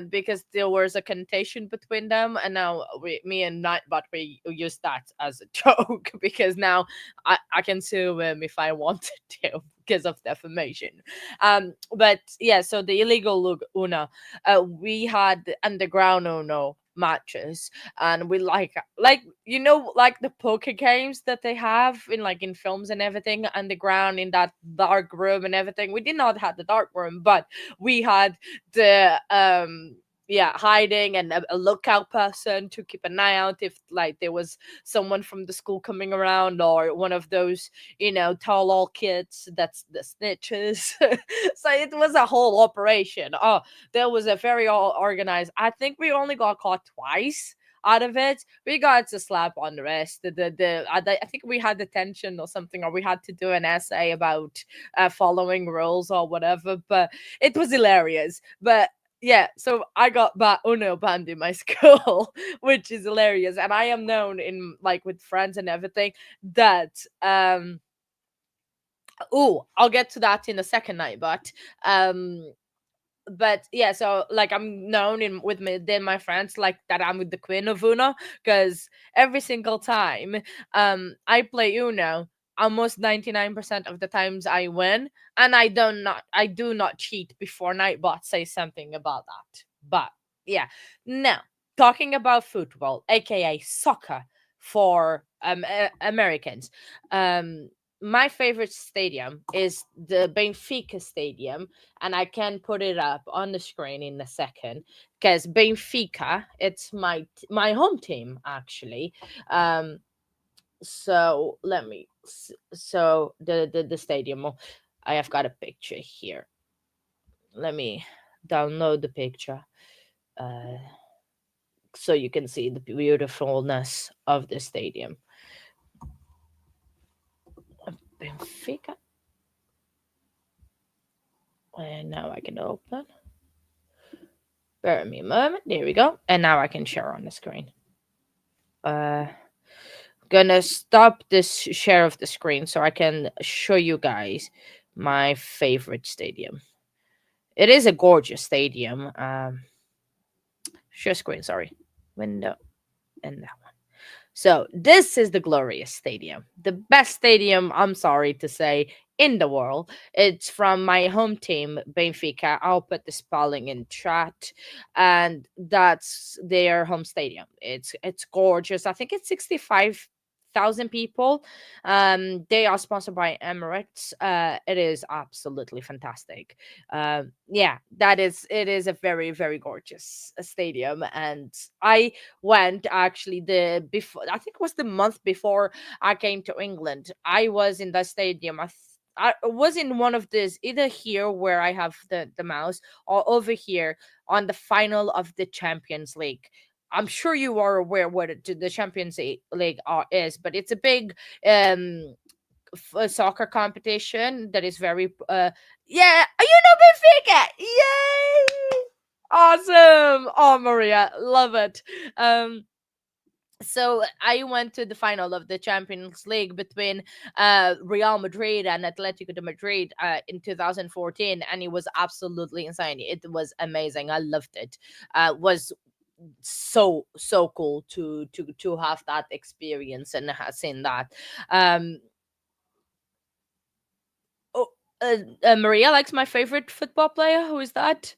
because there was a connotation between them, and now me and Nightbot, we use that as a joke because now I can sue him if I wanted to because of defamation. But yeah, so the illegal Una, we had underground Uno matches, and we like like the poker games that they have in like in films and everything underground in that dark room and everything. We did not have the dark room, but we had the hiding, and a lookout person to keep an eye out if like there was someone from the school coming around, or one of those tall old kids that's the snitches. So it was a whole operation. Oh, there was a very all organized. I think we only got caught twice out of it. We got to slap on the rest. I think we had detention or something, or we had to do an essay about following rules or whatever. But it was hilarious. But yeah, so I got Uno banned in my school, which is hilarious. And I am known in like with friends and everything that I'll get to that in a second night, but yeah, so like I'm known in with me then my friends like that I'm with the queen of Uno, because every single time I play Uno, almost 99% of the times I win, and I do not cheat before Nightbot says something about that. But yeah, now talking about football, aka soccer for Americans. My favorite stadium is the Benfica stadium, and I can put it up on the screen in a second, because Benfica, it's my home team actually. So let me so the stadium, I have got a picture here. Let me download the picture so you can see the beautifulness of the stadium. Benfica. And now I can open. Bear with me a moment. There we go. And now I can share on the screen. Gonna stop this share of the screen so I can show you guys my favorite stadium. It is a gorgeous stadium. Share screen, sorry. Window and that one. So this is the glorious stadium, the best stadium, I'm sorry to say, in the world. It's from my home team, Benfica. I'll put the spelling in chat, and that's their home stadium. It's gorgeous. I think it's 65,000 people. They are sponsored by Emirates. It is absolutely fantastic. Yeah, it is a very, very gorgeous stadium, and I went actually the before, I think it was the month before I came to England. I was in the stadium. I was in one of these, either here where I have the mouse, or over here on the final of the Champions League. I'm sure you are aware what the Champions League is, but it's a big soccer competition that is very yeah, Benfica, yay, awesome. Oh, Maria, love it. So I went to the final of the Champions League between Real Madrid and Atletico de Madrid in 2014, and it was absolutely insane. It was amazing. I loved it. Was so cool to have that experience and seen that. Oh, Maria likes my favorite football player. Who is that?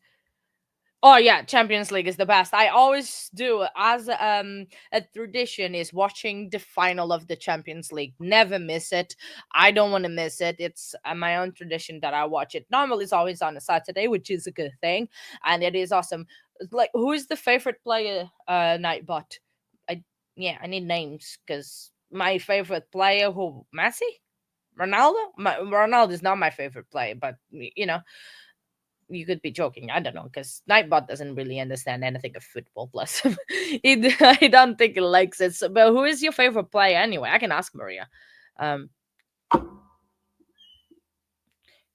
Oh yeah, Champions League is the best. I always do, as a tradition, is watching the final of the Champions League. Never miss it. I don't want to miss it. It's my own tradition that I watch it. Normally it's always on a Saturday, which is a good thing, and it is awesome. Like, who is the favorite player, Nightbot? I need names, because my favorite player, who, Messi? Ronaldo? Ronaldo is not my favorite player, but you could be joking. I don't know, because Nightbot doesn't really understand anything of football. Plus, I don't think he likes it. So, but who is your favorite player anyway? I can ask Maria.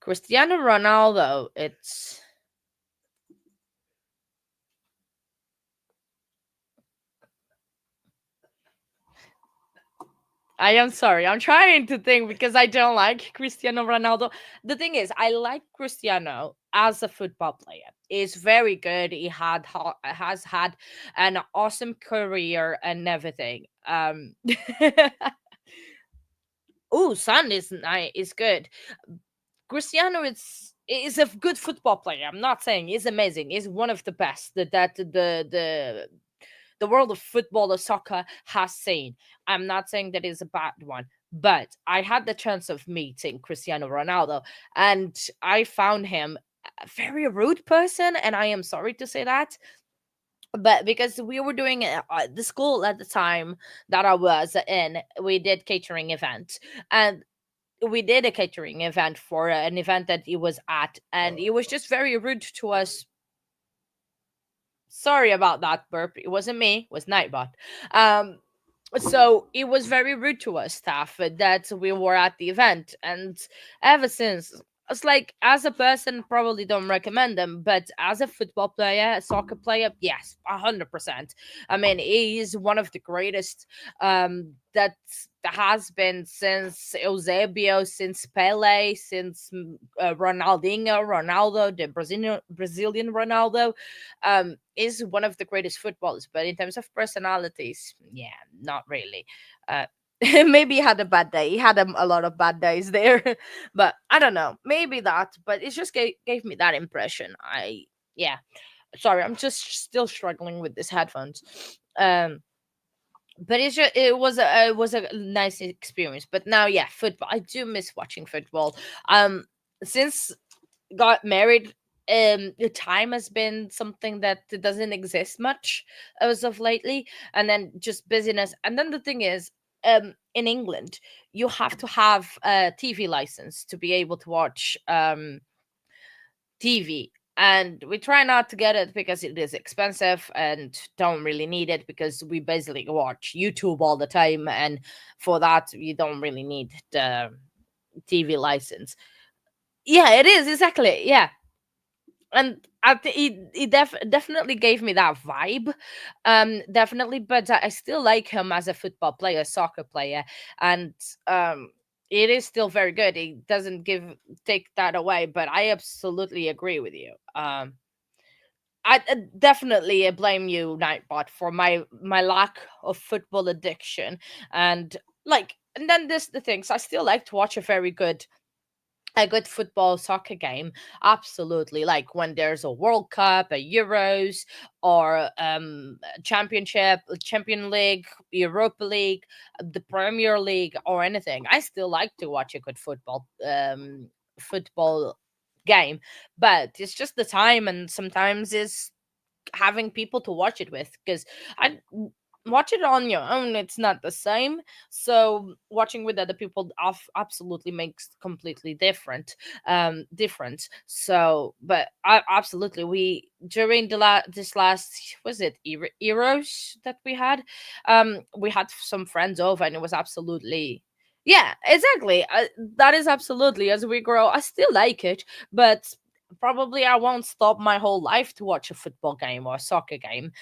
Cristiano Ronaldo. I am sorry. I'm trying to think, because I don't like Cristiano Ronaldo. The thing is, I like Cristiano as a football player. He's very good. He has had an awesome career and everything. Oh, Son is good. Cristiano is a good football player. I'm not saying he's amazing. He's one of the best that the world of football or soccer has seen. I'm not saying that is a bad one, but I had the chance of meeting Cristiano Ronaldo, and I found him a very rude person, and I am sorry to say that. but because we were doing the school at the time that I was in, we did catering events, and we did a catering event for an event that he was at, and he was just very rude to us. Sorry about that burp. It wasn't me. It was Nightbot. Um, so it was very rude to us staff that we were at the event, and ever since, it's like, as a person, probably don't recommend them, but as a football player, a soccer player, yes, 100%. I mean, he is one of the greatest that has been since Eusebio, since Pele, since Ronaldo, the Brazilian Ronaldo. Is one of the greatest footballers, but in terms of personalities, yeah, not really. uh Maybe he had a bad day. He had a lot of bad days there. But I don't know, maybe that, but it just gave me that impression. Yeah, sorry, I'm just still struggling with these headphones. um but it was a nice experience. But now, yeah, football, I do miss watching football. Since got married, the time has been something that doesn't exist much as of lately, and then just busyness. And then the thing is, in England, you have to have a TV license to be able to watch TV. And we try not to get it because it is expensive, and don't really need it because we basically watch YouTube all the time, and for that you don't really need the TV license. Yeah, it is exactly, yeah. And definitely gave me that vibe, definitely. But I still like him as a football player, soccer player, and it is still very good. He doesn't take that away, but I absolutely agree with you. I definitely blame you, Nightbot, for my lack of football addiction. And like, and then this the things, I still like to watch a good football soccer game. Absolutely, like when there's a World Cup, a Euros, or championship, Champion League, Europa League, the Premier League, or anything. I still like to watch a good football game. But it's just the time, and sometimes is having people to watch it with, because I watch it on your own, it's not the same. So watching with other people absolutely makes completely difference. So, but I absolutely, we during this last, was it Eros that we had some friends over, and it was absolutely, yeah, exactly. That is absolutely, as we grow, I still like it, but probably I won't stop my whole life to watch a football game or a soccer game.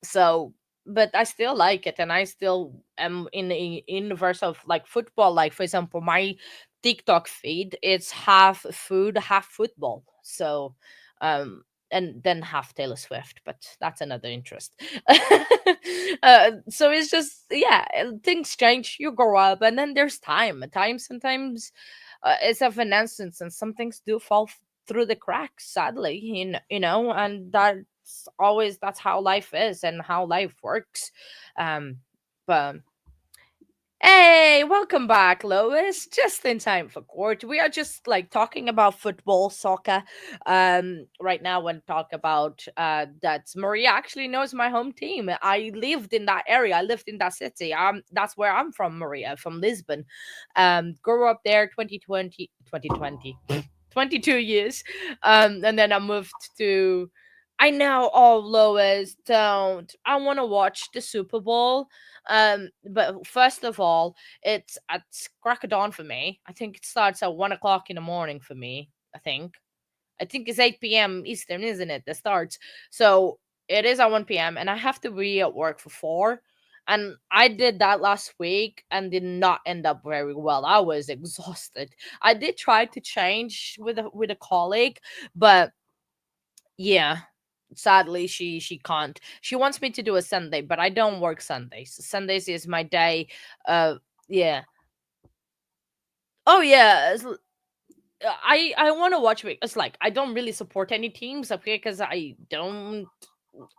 So, but I still like it, and I still am in the universe of like football. Like, for example, my TikTok feed, it's half food, half football. So, and then half Taylor Swift, but that's another interest. So it's just, yeah, things change. You grow up, and then there's time. Time sometimes is of an instance, and some things do fall through the cracks, sadly. And that's how life is and how life works. But hey, welcome back, Lois. Just in time for court. We are just like talking about football, soccer, right now, and talk about that Maria actually knows my home team. I lived in that area. I lived in that city. That's where I'm from, Maria, from Lisbon. Grew up there 2020, 22 years. And then I moved to, I know, oh, Lois, don't. I want to watch the Super Bowl. But first of all, it's at crack of dawn for me. I think it starts at 1 o'clock in the morning for me. I think it's 8 p.m. Eastern, isn't it? The starts. So it is at 1 p.m. and I have to be at work for 4. And I did that last week and did not end up very well. I was exhausted. I did try to change with a colleague, but yeah, sadly she can't. She wants me to do a Sunday, but I don't work Sundays. Sundays is my day. Yeah. Oh yeah, I want to watch it. It's like I don't really support any teams, okay, because I don't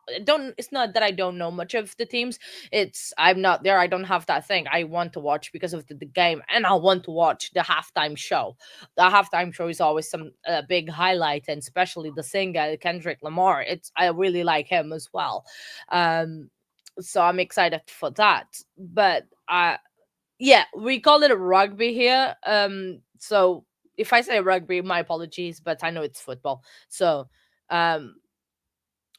it's not that I don't know much of the teams. It's I'm not there. I don't have that thing. I want to watch because of the game, and I want to watch the halftime show. The halftime show is always some big highlight, and especially the singer Kendrick Lamar. I really like him as well. So I'm excited for that. But yeah, we call it rugby here. So if I say rugby, my apologies, but I know it's football. So um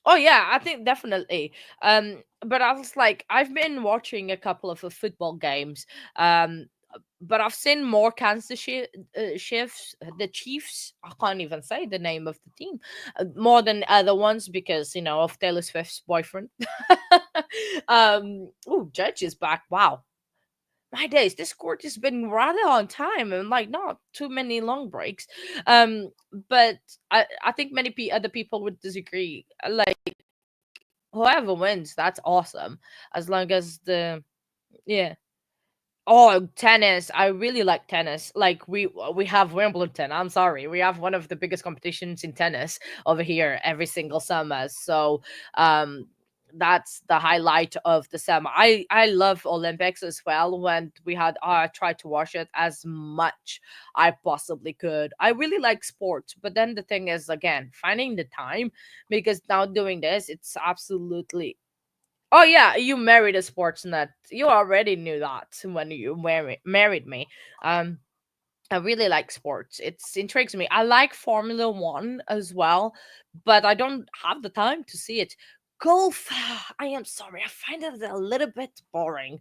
oh yeah, I think definitely. But I was like, I've been watching a couple of football games. But I've seen more Chiefs, the Chiefs. I can't even say the name of the team more than other ones because of Taylor Swift's boyfriend. Oh, Judge is back. Wow, my days, this court has been rather on time and like not too many long breaks. But I think many other people would disagree. Like whoever wins, that's awesome. As long as yeah. Oh, tennis. I really like tennis. Like we have Wimbledon. I'm sorry. We have one of the biggest competitions in tennis over here every single summer. So, that's the highlight of the summer. I love Olympics as well. When we had I tried to watch it as much I possibly could. I really like sports, but then the thing is again, finding the time because now doing this, it's absolutely. Oh yeah, you married a sports nut. You already knew that when you married me. Um, I really like sports. It intrigues me. I like Formula One as well, but I don't have the time to see it. Golf, I am sorry. I find it a little bit boring.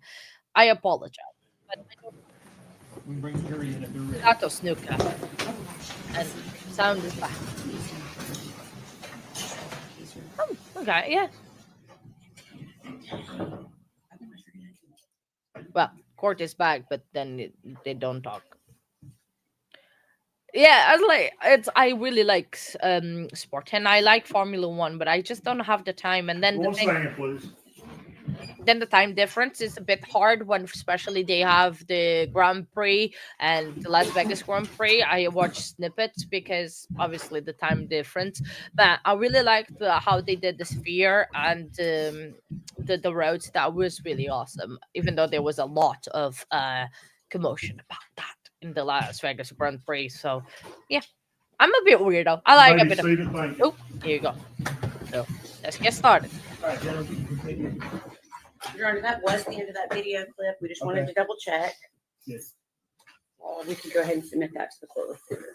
I apologize, but I don't. We can bring the jury in if they're ready. Tato snooker and sound is back. Oh, okay, yeah. Well, court is back, but then they don't talk. Yeah, I was like I really like sport and I like Formula One, but I just don't have the time. And then Please. then the time difference is a bit hard when especially they have the Grand Prix and the Las Vegas Grand Prix. I watch snippets because obviously the time difference. But I really liked how they did the sphere and the roads. That was really awesome, even though there was a lot of commotion about that in the Las Vegas Grand Prix. So yeah, I'm a bit weirdo. I like a bit of. Oh, here you go. So let's get started. All right, gentlemen, you can continue. Your Honor, that was the end of that video clip. We just wanted Okay. to double check. Yes. We can go ahead and submit that to the court reporter.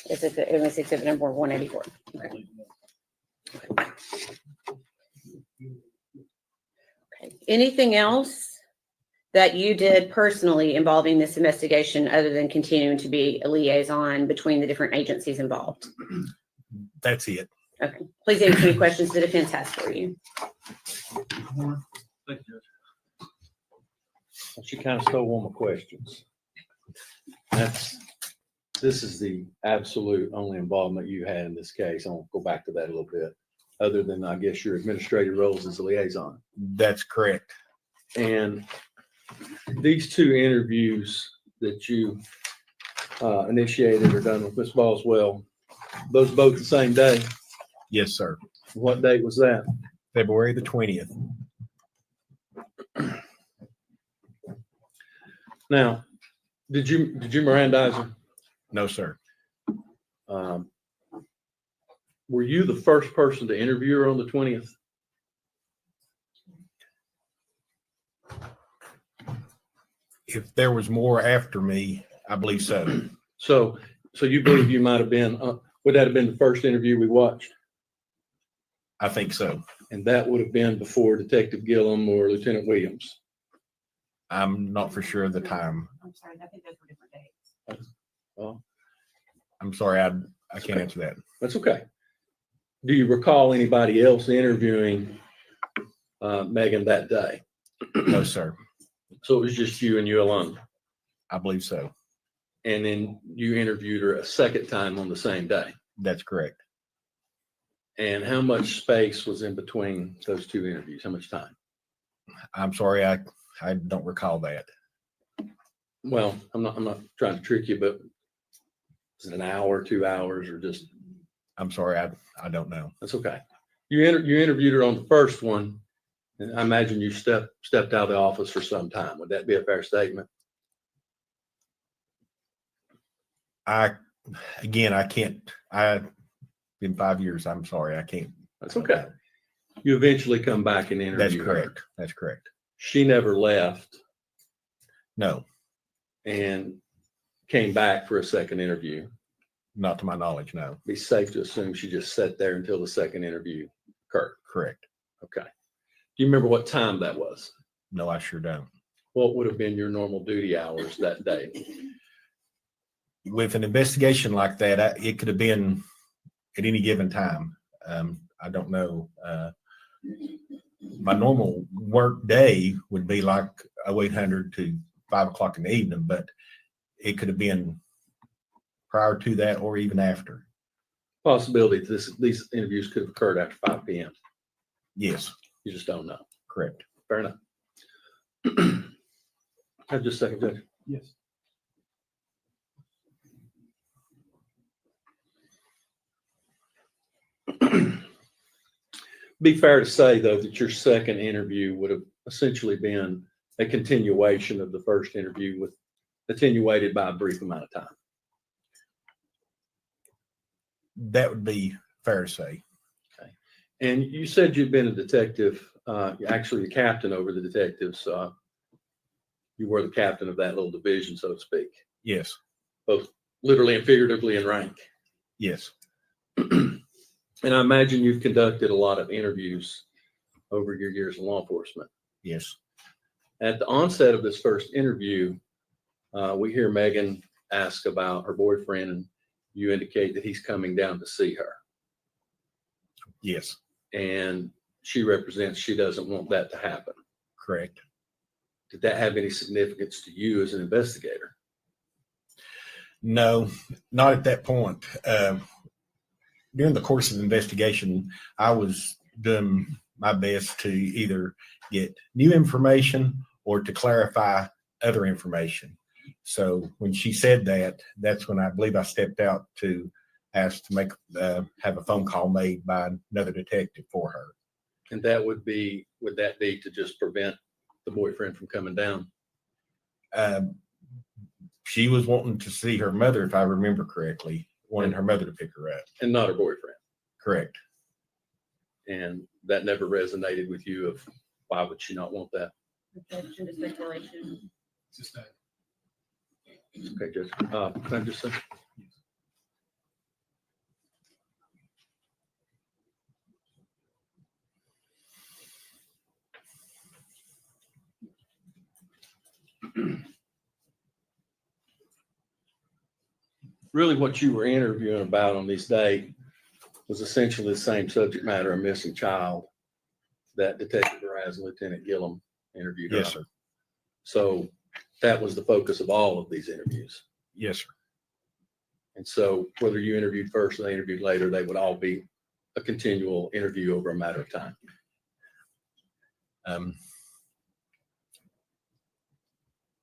It was exhibit number 184. Okay. Anything else that you did personally involving this investigation other than continuing to be a liaison between the different agencies involved? That's it. Okay. Please answer any questions the defense has for you. Thank you, Judge. She kind of stole one of my questions. This is the absolute only involvement you had in this case. I'll go back to that a little bit, other than I guess your administrative roles as a liaison. That's correct. And these two interviews that you initiated or done with Ms. Boswell, those both the same day? Yes, sir. What date was that? February the 20th. Now, did you Mirandize her? No, sir. Were you the first person to interview her on the 20th? If there was more after me, I believe so. So you believe you might have been, would that have been the first interview we watched? I think so. And that would have been before Detective Gillum or Lieutenant Williams? I'm not for sure of the time. I'm sorry, I think those were different dates. Well, I'm sorry, I can't answer that. that's okay. Do you recall anybody else interviewing Megan that day? No, sir. So it was just you and you alone? I believe so. And then you interviewed her a second time on the same day? That's correct. And how much space was in between those two interviews? How much time? I'm sorry, I don't recall that. Well, I'm not trying to trick you, but is it an hour, 2 hours, or just? I'm sorry, I don't know. That's okay. You interviewed her on the first one, and I imagine you stepped out of the office for some time. Would that be a fair statement? I can't. Been 5 years. I'm sorry, I can't. That's okay. You eventually come back and interview. That's her. correct. That's correct. She never left. No. And came back for a second interview. Not to my knowledge, no. Be safe to assume she just sat there until the second interview occurred. Correct. Okay. Do you remember what time that was? No, I sure don't. What would have been your normal duty hours that day? With an investigation like that, it could have been at any given time. I don't know. My normal work day would be like 0800 to 5 o'clock in the evening, but it could have been prior to that or even after. Possibility these interviews could have occurred after 5 p.m. Yes. You just don't know. Correct. Fair enough. Have just a second, Judge. Yes. Be fair to say, though, that your second interview would have essentially been a continuation of the first interview, with attenuated by a brief amount of time. That would be fair to say. Okay. And you said you'd been a detective, actually the captain over the detectives. You were the captain of that little division, so to speak. Yes. Both literally and figuratively in rank. Yes. And I imagine you've conducted a lot of interviews over your years in law enforcement. Yes. At the onset of this first interview, we hear Megan ask about her boyfriend, and you indicate that he's coming down to see her. Yes. And she represents she doesn't want that to happen. Correct. Did that have any significance to you as an investigator? No, not at that point. During the course of the investigation, I was doing my best to either get new information or to clarify other information. So when she said that, that's when I believe I stepped out to ask to make have a phone call made by another detective for her. And that would that be to just prevent the boyfriend from coming down? She was wanting to see her mother, if I remember correctly, wanted her mother to pick her up. And not her boyfriend? Correct. And that never resonated with you of why would she not want that? Objection to speculation. Okay, Judge. Can I just say? Really what you were interviewing about on this day was essentially the same subject matter, a missing child, that Detective Raz and Lieutenant Gillum interviewed. Yes, sir. So that was the focus of all of these interviews. Yes, sir. And so whether you interviewed first or they interviewed later, they would all be a continual interview over a matter of time.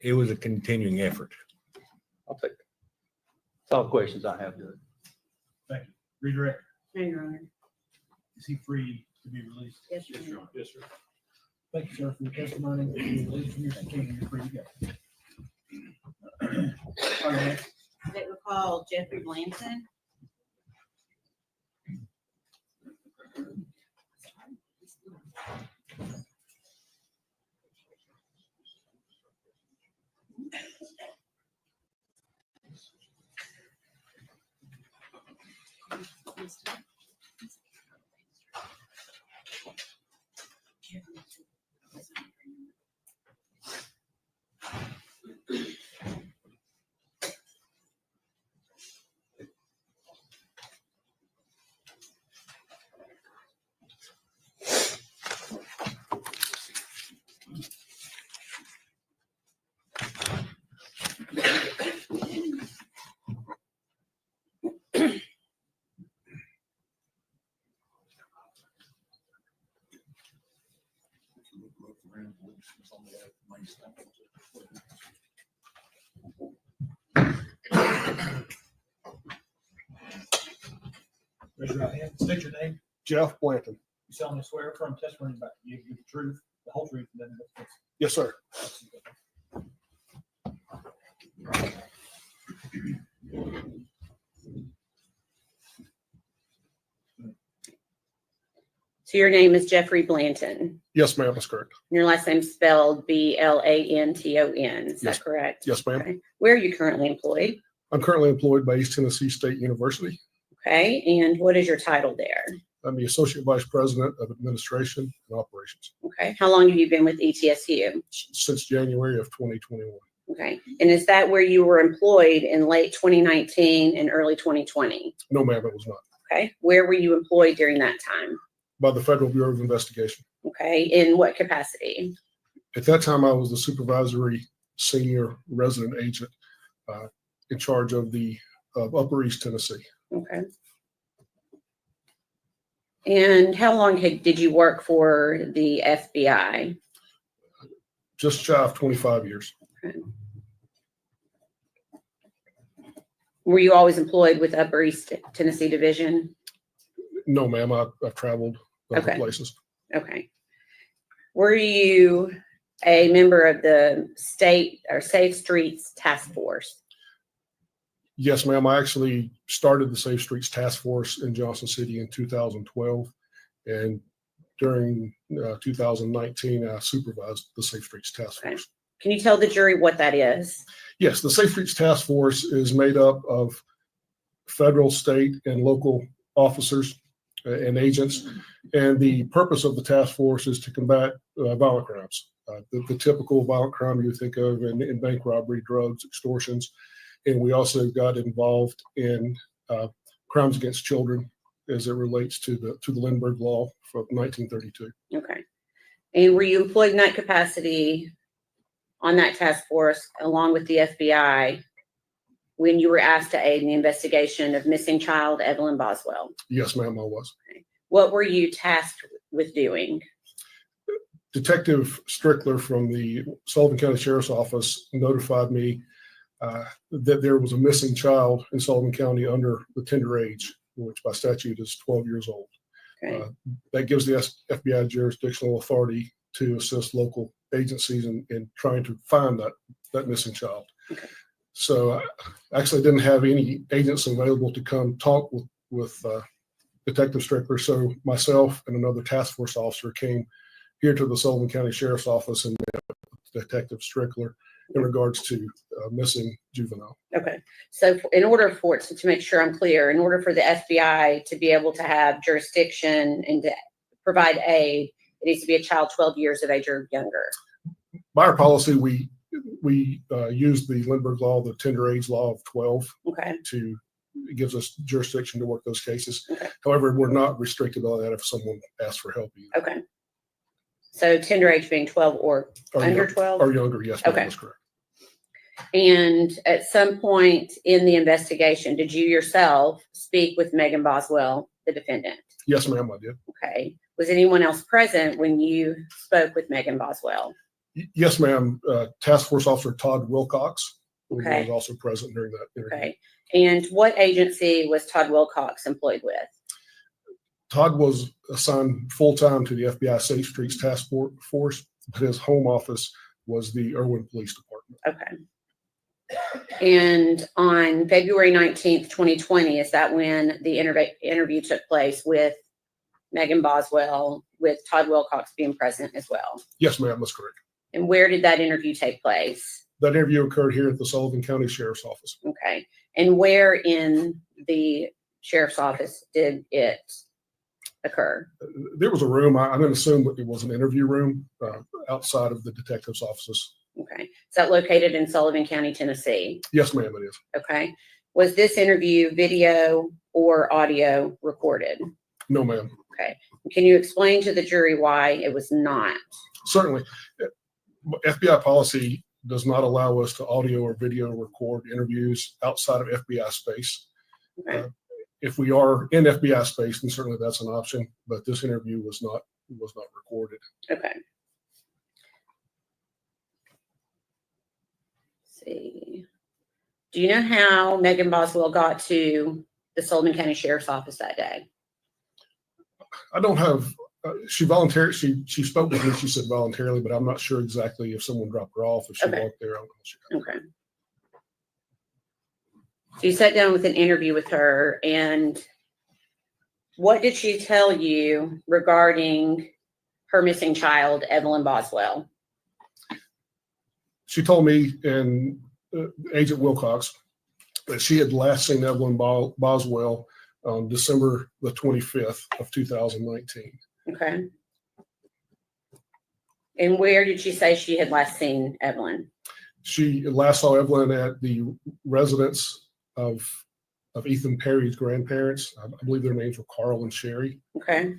It was a continuing effort. I'll take it. That's all the questions I have, Judge. Thank you. Redirect. No, Your Honor. Is he free to be released? Yes, Your Honor. Yes, sir. Thank you, sir, for your testimony. Released from your security, you're free to go. All right, next. They will call Jeffrey Blanton. Raise your right hand. State your name. Jeff Blanton. You solemnly swear affirm testimony about you give the truth, the whole truth, and nothing but the truth. Yes, sir. So your name is Jeffrey Blanton. Yes, ma'am, that's correct. Your last name spelled Blanton. Is Yes. that correct? Yes, ma'am. Okay. Where are you currently employed? I'm currently employed by East Tennessee State University. Okay. And what is your title there? I'm the Associate Vice President of Administration and Operations Okay. How long have you been with ETSU? since January of 2021. Okay. And is that where you were employed in late 2019 and early 2020? No, ma'am, it was not. Okay. Where were you employed during that time? By the Federal Bureau of Investigation. Okay. In what capacity? At that time, I was the supervisory senior resident agent in charge of the Upper East Tennessee. Okay. And how long did you work for the FBI? Just shy of 25 years. Okay. Were you always employed with Upper East Tennessee Division? No, ma'am, I've traveled other Okay. places. Okay. Were you a member of the state or Safe Streets Task Force? Yes, ma'am. I actually started the Safe Streets Task Force in Johnson City in 2012. And during 2019, I supervised the Safe Streets Task Force. Okay. Can you tell the jury what that is? Yes, the Safe Streets Task Force is made up of federal, state, and local officers and agents. And the purpose of the task force is to combat violent crimes. The typical violent crime you think of in bank robbery, drugs, extortions. And we also got involved in crimes against children as it relates to the Lindbergh Law from 1932. Okay. And were you employed in that capacity on that task force along with the FBI when you were asked to aid in the investigation of missing child Evelyn Boswell? Yes, ma'am, I was. Okay. What were you tasked with doing? Detective Strickler from the Sullivan County Sheriff's Office notified me that there was a missing child in Sullivan County under the tender age, which by statute is 12 years old. Okay. That gives the FBI jurisdictional authority to assist local agencies in trying to find that missing child. Okay. So I actually didn't have any agents available to come talk with Detective Strickler. So myself and another task force officer came here to the Sullivan County Sheriff's Office and met with Detective Strickler in regards to missing juvenile. Okay. So in order for it to make sure I'm clear, in order for the FBI to be able to have jurisdiction and to provide aid, it needs to be a child 12 years of age or younger. By our policy, we use the Lindbergh Law, the tender age law of 12. Okay. It gives us jurisdiction to work those cases. Okay. However, we're not restricted by that if someone asks for help either. Okay. So tender age being 12 or under 12? Or younger, yes, ma'am, Okay. that's correct. And at some point in the investigation, did you yourself speak with Megan Boswell, the defendant? Yes, ma'am, I did. Okay. Was anyone else present when you spoke with Megan Boswell? Yes, ma'am. Task Force Officer Todd Wilcox Okay. was also present during that interview. Okay. And what agency was Todd Wilcox employed with? Todd was assigned full-time to the FBI Safe Streets Task Force, but his home office was the Irwin Police Department. Okay. And on February 19th, 2020, is that when the interview took place with Megan Boswell, with Todd Wilcox being present as well? Yes, ma'am, that's correct. And where did that interview take place? That interview occurred here at the Sullivan County Sheriff's Office. Okay. And where in the sheriff's office did it occur? There was a room, I'm going to assume that it was an interview room outside of the detective's offices. Okay. Is that located in Sullivan County, Tennessee? Yes, ma'am, it is. Okay. Was this interview video or audio recorded? No, ma'am. Okay. Can you explain to the jury why it was not? Certainly. FBI policy does not allow us to audio or video record interviews outside of FBI space. Okay. If we are in FBI space, then certainly that's an option, but this interview was not recorded. Okay. see. Do you know how Megan Boswell got to the Sullivan County Sheriff's Office that day? I don't have, she volunteered, she spoke with me, she said voluntarily, but I'm not sure exactly if someone dropped her off, if she Okay. walked there. I'm not sure. Okay. So you sat down with an interview with her, and what did she tell you regarding her missing child, Evelyn Boswell? She told me and Agent Wilcox that she had last seen Evelyn Boswell on December the 25th of 2019. Okay. And where did she say she had last seen Evelyn? She last saw Evelyn at the residence of Ethan Perry's grandparents. I believe their names were Carl and Sherry. Okay.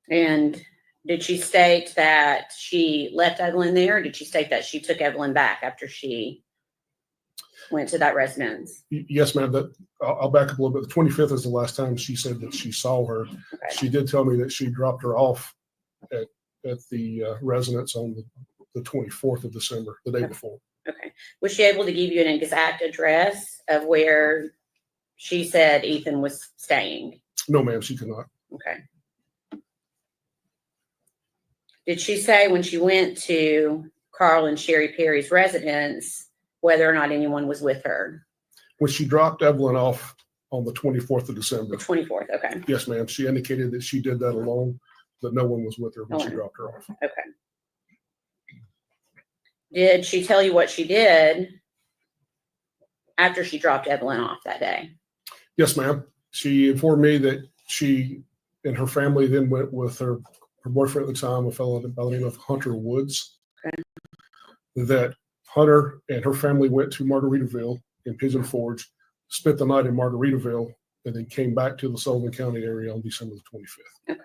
And did she state that she left Evelyn there, or did she state that she took Evelyn back after she went to that residence? Yes, ma'am. I'll back up a little bit. The 25th is the last time she said that she saw her. Okay. She did tell me that she dropped her off at the residence on the 24th of December, the day before. Okay. Was she able to give you an exact address of where she said Ethan was staying? No, ma'am, she could not. Okay. Did she say when she went to Carl and Sherry Perry's residence whether or not anyone was with her? When she dropped Evelyn off on the 24th of December. The 24th, okay. Yes, ma'am. She indicated that she did that alone, that no one was with her when she Alone. dropped her off. Okay. Did she tell you what she did after she dropped Evelyn off that day? Yes, ma'am. She informed me that she and her family then went with her boyfriend at the time, a fellow by the name of Hunter Woods. Okay. That Hunter and her family went to Margaritaville in Pigeon Forge, spent the night in Margaritaville, and then came back to the Sullivan County area on December the 25th. Okay.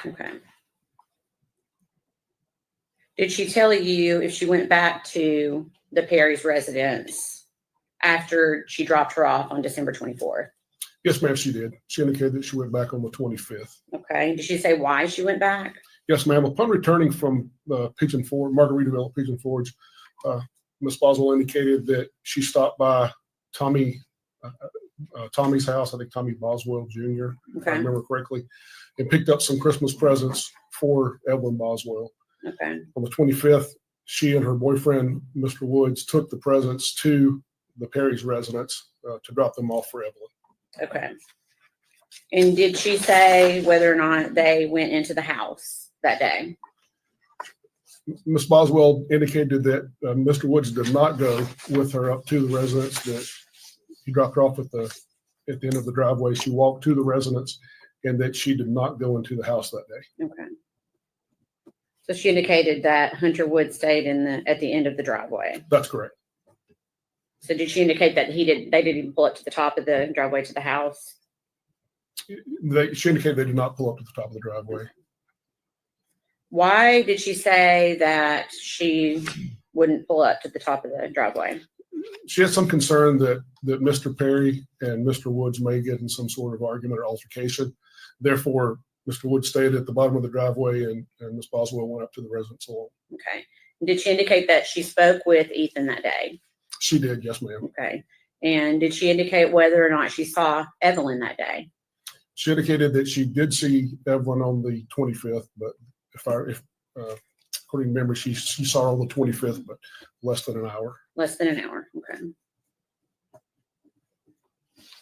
Okay. Did she tell you if she went back to the Perry's residence after she dropped her off on December 24th? Yes, ma'am, she did. She indicated that she went back on the 25th. Okay. Did she say why she went back? Yes, ma'am. Upon returning from Pigeon Forge, Margaritaville, Pigeon Forge, Ms. Boswell indicated that she stopped by Tommy's house, I think Tommy Boswell Jr., if I remember correctly, and picked up some Christmas presents for Evelyn Boswell. Okay. On the 25th, she and her boyfriend, Mr. Woods, took the presents to the Perry's residence to drop them off for Evelyn. Okay. And did she say whether or not they went into the house that day? Ms. Boswell indicated that Mr. Woods did not go with her up to the residence, that he dropped her off at the end of the driveway. She walked to the residence, and that she did not go into the house that day. Okay. So she indicated that Hunter Wood stayed at the end of the driveway. That's correct. So did she indicate that they didn't even pull up to the top of the driveway to the house? She indicated they did not pull up to the top of the driveway. Why did she say that she wouldn't pull up to the top of the driveway? She had some concern that Mr. Perry and Mr. Woods may get in some sort of argument or altercation. Therefore, Mr. Woods stayed at the bottom of the driveway, and Ms. Boswell went up to the residence alone. Okay. Did she indicate that she spoke with Ethan that day? She did, yes, ma'am. Okay. And did she indicate whether or not she saw Evelyn that day? She indicated that she did see Evelyn on the 25th, but according to memory, she saw her on the 25th, but less than an hour. Less than an hour. Okay.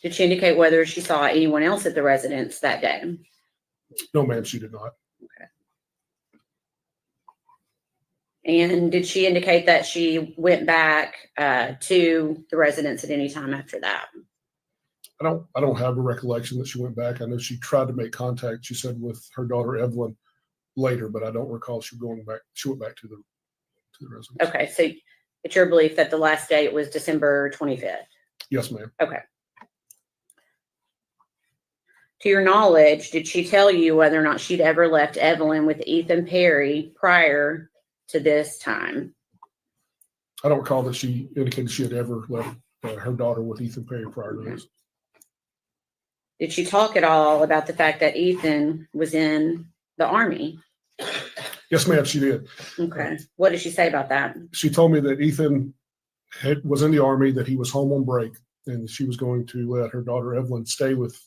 Did she indicate whether she saw anyone else at the residence that day? No, ma'am, she did not. Okay. And did she indicate that she went back to the residence at any time after that? I don't have a recollection that she went back. I know she tried to make contact, she said, with her daughter Evelyn later, but I don't recall she going back. She went back to the residence. Okay, so it's your belief that the last date was December 25th? Yes, ma'am. Okay. To your knowledge, did she tell you whether or not she'd ever left Evelyn with Ethan Perry prior to this time? I don't recall that she indicated she had ever left her daughter with Ethan Perry prior to this. Did she talk at all about the fact that Ethan was in the Army? Yes, ma'am, she did. Okay. What did she say about that? She told me that Ethan was in the Army, that he was home on break, and she was going to let her daughter Evelyn stay with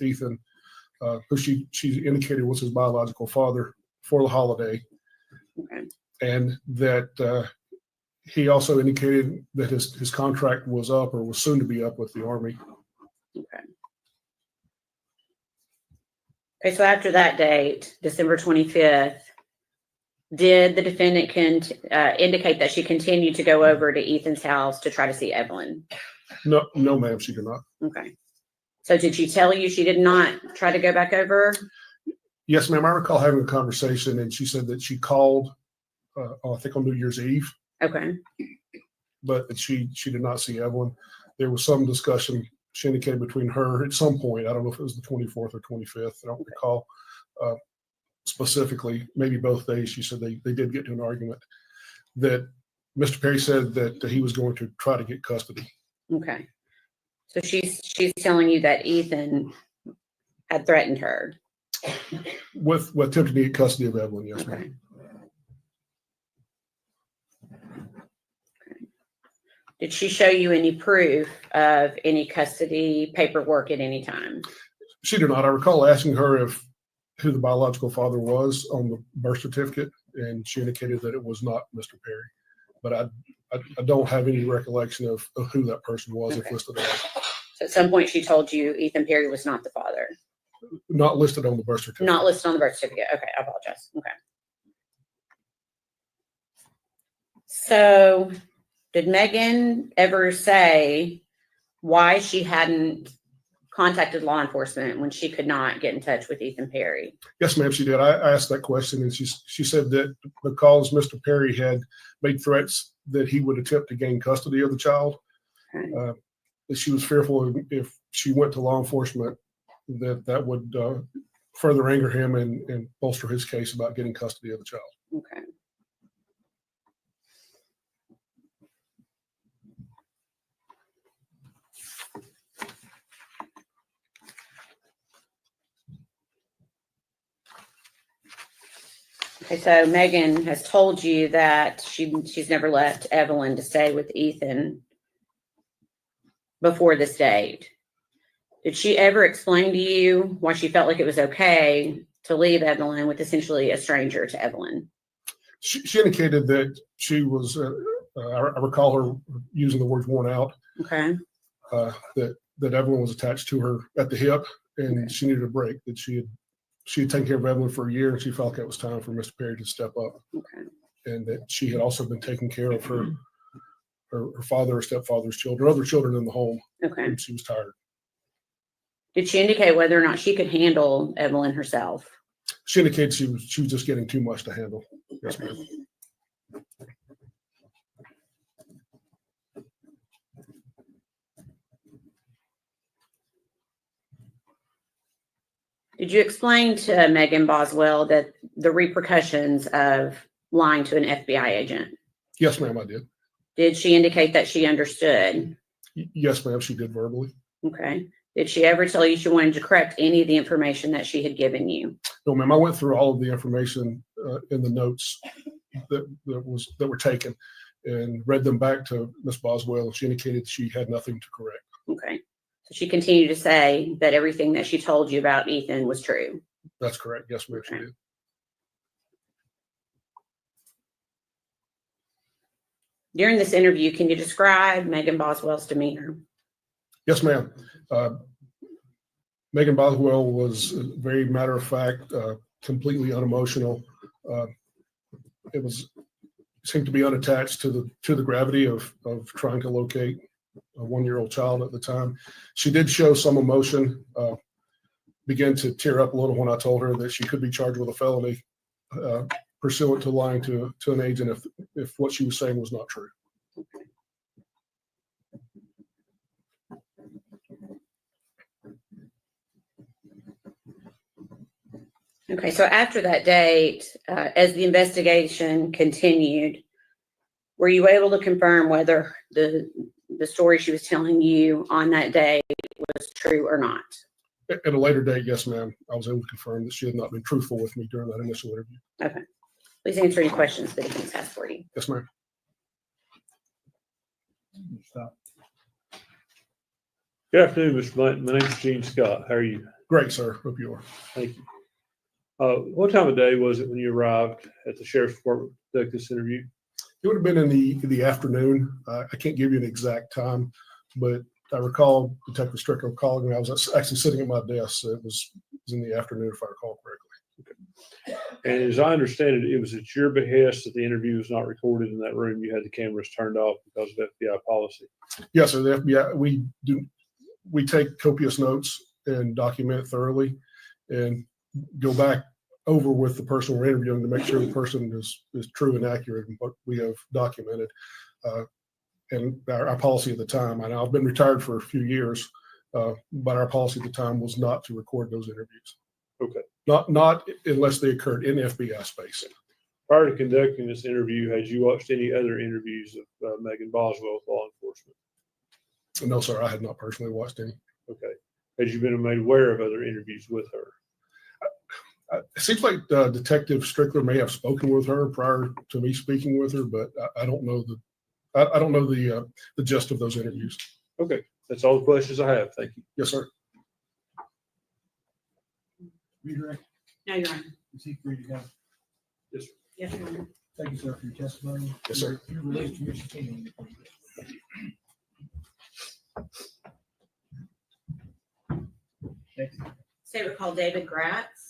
Ethan, who she indicated was his biological father, for the holiday. Okay. And that he also indicated that his contract was up or was soon to be up with the Army. Okay. Okay, so after that date, December 25th, did the defendant indicate that she continued to go over to Ethan's house to try to see Evelyn? No, ma'am, she did not. Okay. So did she tell you she did not try to go back over? Yes, ma'am. I recall having a conversation, and she said that she called, I think on New Year's Eve. Okay. But that she did not see Evelyn. There was some discussion she indicated between her at some point. I don't know if it was the 24th or 25th. I don't recall specifically. Maybe both days. She said they did get to an argument that Mr. Perry said that he was going to try to get custody. Okay. So she's telling you that Ethan had threatened her with attempting to get custody of Evelyn. Yes, okay. ma'am. Did she show you any proof of any custody paperwork at any time? She did not. I recall asking her who the biological father was on the birth certificate, and she indicated that it was not Mr. Perry. But I don't have any recollection of who that person was, Okay. if listed on. So at some point she told you Ethan Perry was not the father. Not listed on the birth certificate. Not listed on the birth certificate. Okay, I apologize. Okay. So did Megan ever say why she hadn't contacted law enforcement when she could not get in touch with Ethan Perry? Yes, ma'am, she did. I asked that question, and she said that because Mr. Perry had made threats that he would attempt to gain custody of the child, Okay. that she was fearful if she went to law enforcement that would further anger him and bolster his case about getting custody of the child. Okay. Okay, so Megan has told you that she's never left Evelyn to stay with Ethan before this date. Did she ever explain to you why she felt like it was okay to leave Evelyn with essentially a stranger to Evelyn? She indicated that she was, I recall her using the words worn out, Okay. that Evelyn was attached to her at the hip, and she needed a break, that she had taken care of Evelyn for a year, and she felt like it was time for Mr. Perry to step up. Okay. And that she had also been taking care of her father or stepfather's children, other children in the home. Okay. And she was tired. Did she indicate whether or not she could handle Evelyn herself? She indicated she was just getting too much to handle. Yes, ma'am. Did you explain to Megan Boswell that the repercussions of lying to an FBI agent? Yes, ma'am, I did. Did she indicate that she understood? Yes, ma'am, she did verbally. Okay. Did she ever tell you she wanted to correct any of the information that she had given you? No, ma'am, I went through all of the information in the notes that were taken and read them back to Ms. Boswell. She indicated she had nothing to correct. Okay. So she continued to say that everything that she told you about Ethan was true. That's correct. Yes, ma'am, she did. During this interview, can you describe Megan Boswell's demeanor? Yes, ma'am. Megan Boswell was very matter of fact, completely unemotional. It seemed to be unattached to the gravity of trying to locate a 1-year-old child at the time. She did show some emotion, began to tear up a little when I told her that she could be charged with a felony pursuant to lying to an agent if what she was saying was not true. Okay, so after that date, as the investigation continued, Were you able to confirm whether the story she was telling you on that day was true or not? At a later date, yes, ma'am. I was able to confirm that she had not been truthful with me during that initial interview. Okay. Please answer any questions the defense has for you. Yes, ma'am. Stop. Good afternoon, Mr. Blanton. My name is Gene Scott. How are you? Great, sir. Hope you are. Thank you. What time of day was it when you arrived at the sheriff's department to conduct this interview? It would have been in the afternoon. I can't give you an exact time, but I recall Detective Strickland calling me. I was actually sitting at my desk. So it was in the afternoon, if I recall correctly. And as I understand it, it was at your behest that the interview was not recorded in that room. You had the cameras turned off because of FBI policy. Yes, sir. The FBI, we take copious notes and document thoroughly and go back over with the person we're interviewing to make sure the person is true and accurate in what we have documented. And our policy at the time, and I've been retired for a few years, but our policy at the time was not to record those interviews. Okay. Not unless they occurred in FBI space. Prior to conducting this interview, had you watched any other interviews of Megan Boswell with law enforcement? No, sir, I had not personally watched any. Okay. Had you been made aware of other interviews with her? It seems like Detective Strickler may have spoken with her prior to me speaking with her, but I don't know the gist of those interviews. Okay, that's all the questions I have. Thank you. Yes, sir. Redirect. No, Your Honor. Is he free to go? Yes, sir. Yes, Your Honor. Thank you, sir, for your testimony. Yes, sir. You're released from your subpoena. Next. State recall David Gratz.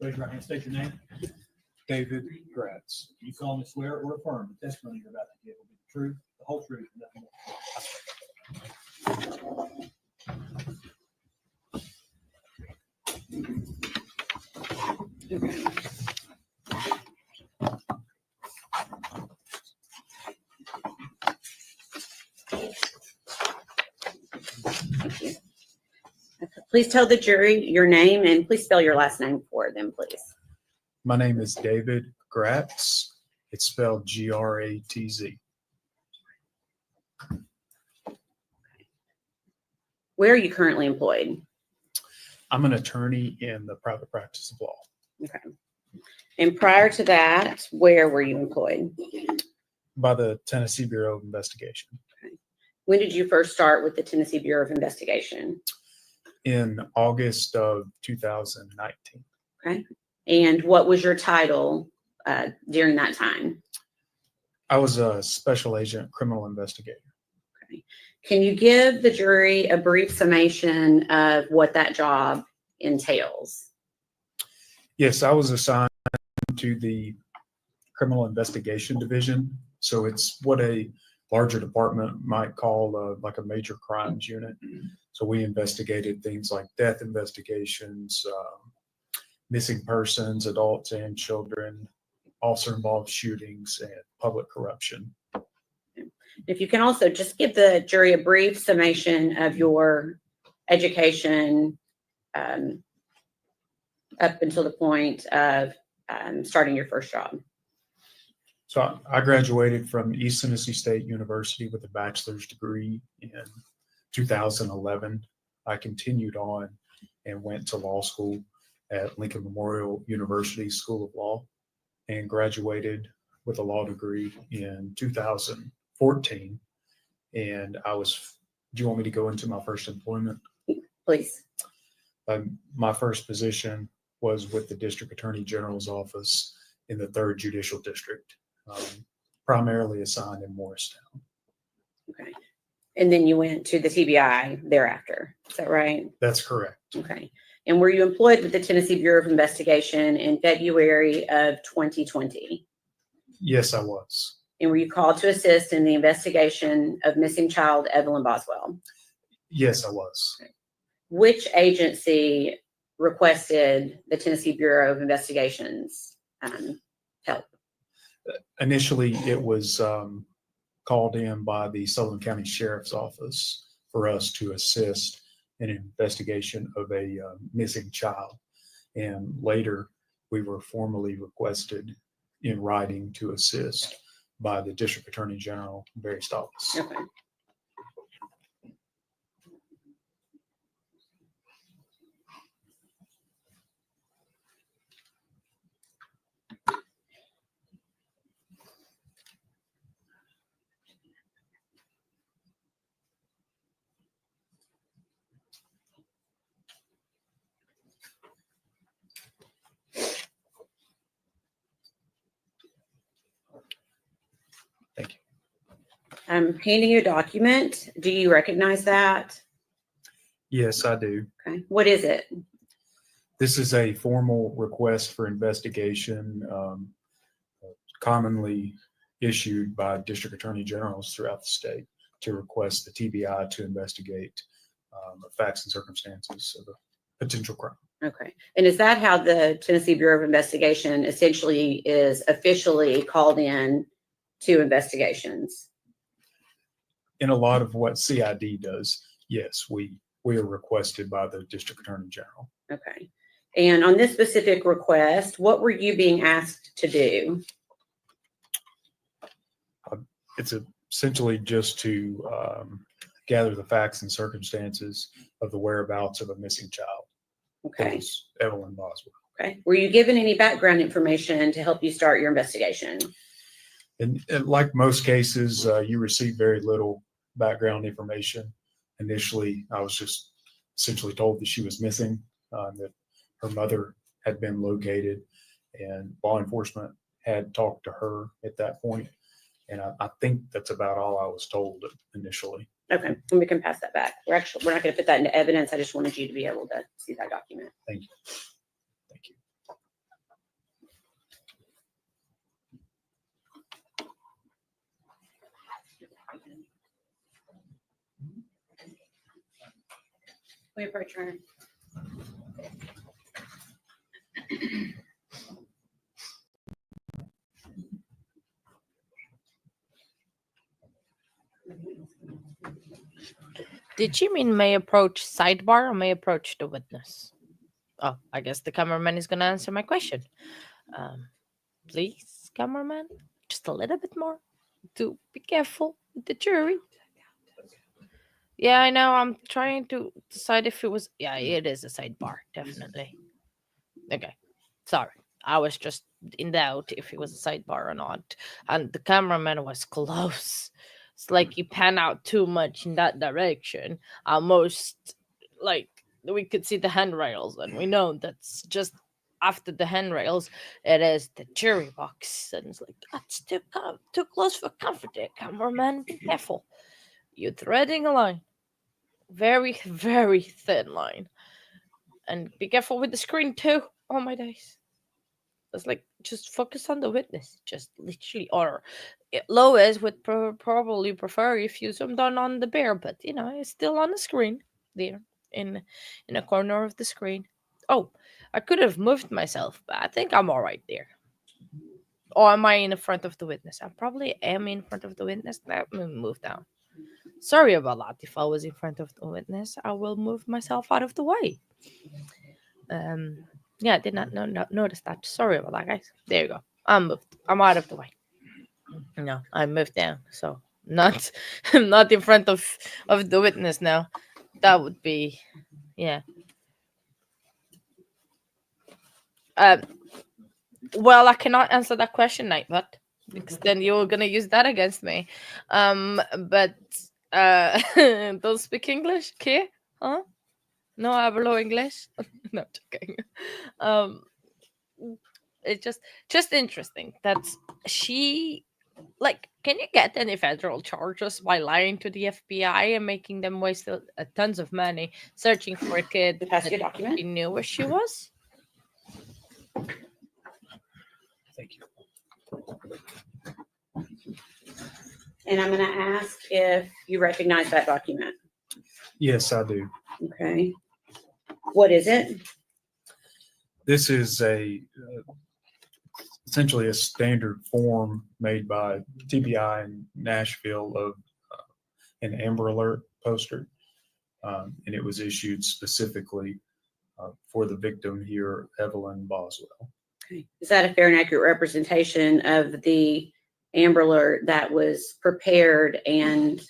Raise your right hand, state your name. David Gratz. You solemnly swear or affirm the testimony you're about to give will be the truth, the whole truth, and nothing but Thank you. Please tell the jury your name and please spell your last name for them, please. My name is David Gratz. It's spelled Gratz. Where are you currently employed? I'm an attorney in the private practice of law. Okay. And prior to that, where were you employed? By the Tennessee Bureau of Investigation. Okay. When did you first start with the Tennessee Bureau of Investigation? In August of 2019. Okay. And what was your title during that time? I was a special agent criminal investigator. Okay. Can you give the jury a brief summation of what that job entails? Yes, I was assigned to the criminal investigation division. So it's what a larger department might call like a major crimes unit. So we investigated things like death investigations, missing persons, adults and children, also involved shootings and public corruption. If you can also just give the jury a brief summation of your education up until the point of starting your first job. So I graduated from East Tennessee State University with a bachelor's degree in 2011. I continued on and went to law school at Lincoln Memorial University School of Law and graduated with a law degree in 2014. And I was Do you want me to go into my first employment? Please. My first position was with the District Attorney General's office in the 3rd Judicial District, primarily assigned in Morristown. Okay. And then you went to the TBI thereafter. Is that right? That's correct. Okay. And were you employed with the Tennessee Bureau of Investigation in February of 2020? Yes, I was. And were you called to assist in the investigation of missing child Evelyn Boswell? Yes, I was. Which agency requested the Tennessee Bureau of Investigation's help? Initially, it was called in by the Sullivan County Sheriff's Office for us to assist in an investigation of a missing child. And later, we were formally requested in writing to assist by the District Attorney General, Barry's office. Okay. Thank you. I'm handing you a document. Do you recognize that? Yes, I do. Okay. What is it? This is a formal request for investigation, commonly issued by district attorney generals throughout the state to request the TBI to investigate facts and circumstances of a potential crime. Okay. And is that how the Tennessee Bureau of Investigation essentially is officially called in to investigations? In a lot of what CID does, yes, we are requested by the district attorney general. Okay. And on this specific request, what were you being asked to do? It's essentially just to gather the facts and circumstances of the whereabouts of a missing child. Okay. Evelyn Boswell. Okay. Were you given any background information to help you start your investigation? And like most cases, you receive very little background information. Initially, I was just essentially told that she was missing, that her mother had been located, and law enforcement had talked to her at that point. And I think that's about all I was told initially. Okay, and we can pass that back. We're not going to put that into evidence. I just wanted you to be able to see that document. Thank you. Thank you. We approach her. Did you mean may approach sidebar or may approach the witness? Oh, I guess the cameraman is going to answer my question. Please, cameraman, just a little bit more. Do be careful with the jury. Yeah, I know. I'm trying to decide if it was. Yeah, it is a sidebar, definitely. Okay, sorry. I was just in doubt if it was a sidebar or not. And the cameraman was close. It's like you pan out too much in that direction. Almost like we could see the handrails, and we know that's just after the handrails. It is the jury box, and it's like that's too close for comfort, there, cameraman. Be careful. You're threading a line, very, very thin line, and be careful with the screen too. Oh my days. It's like just focus on the witness, just literally. Or Lois would probably prefer if you zoomed on the bear, but you know it's still on the screen there in a corner of the screen. Oh, I could have moved myself, but I think I'm all right there. Or am I in the front of the witness? I probably am in front of the witness. Let me move down. Sorry about that. If I was in front of the witness, I will move myself out of the way. Yeah, I did not notice that. Sorry about that, guys. There you go. I'm moved. I'm out of the way. No, I moved down. So not not in front of the witness now. That would be, yeah. Well, I cannot answer that question, Nightbot, because then you're gonna use that against me. But Don't speak English? ¿Qué? Huh? No hablo English? No, joking. Um, it's just interesting that she, like, can you get any federal charges by lying to the FBI and making them waste tons of money searching for a kid Pass that your document. she knew where she was? Thank you. And I'm going to ask if you recognize that document. Yes, I do. Okay. What is it? This is essentially a standard form made by TBI in Nashville of an Amber Alert poster. And it was issued specifically for the victim here, Evelyn Boswell. Okay. Is that a fair and accurate representation of the Amber Alert that was prepared and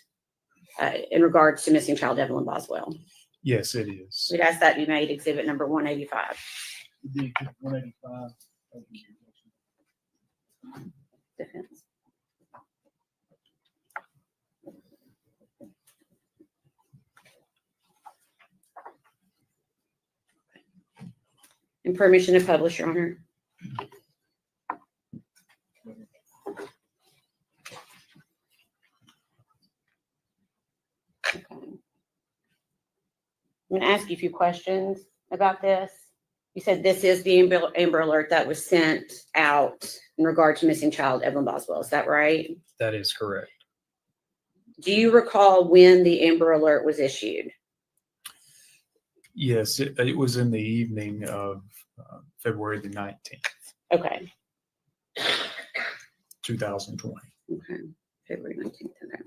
in regards to missing child Evelyn Boswell? Yes, it is. We'd ask that be made exhibit number 185. 185. Defense. And permission to publish, Your Honor. Okay. I'm going to ask you a few questions about this. You said this is the Amber Alert that was sent out in regard to missing child Evelyn Boswell. Is that right? That is correct. Do you recall when the Amber Alert was issued? Yes, it was in the evening of February the 19th, Okay. 2020. Okay. February 19th. Okay.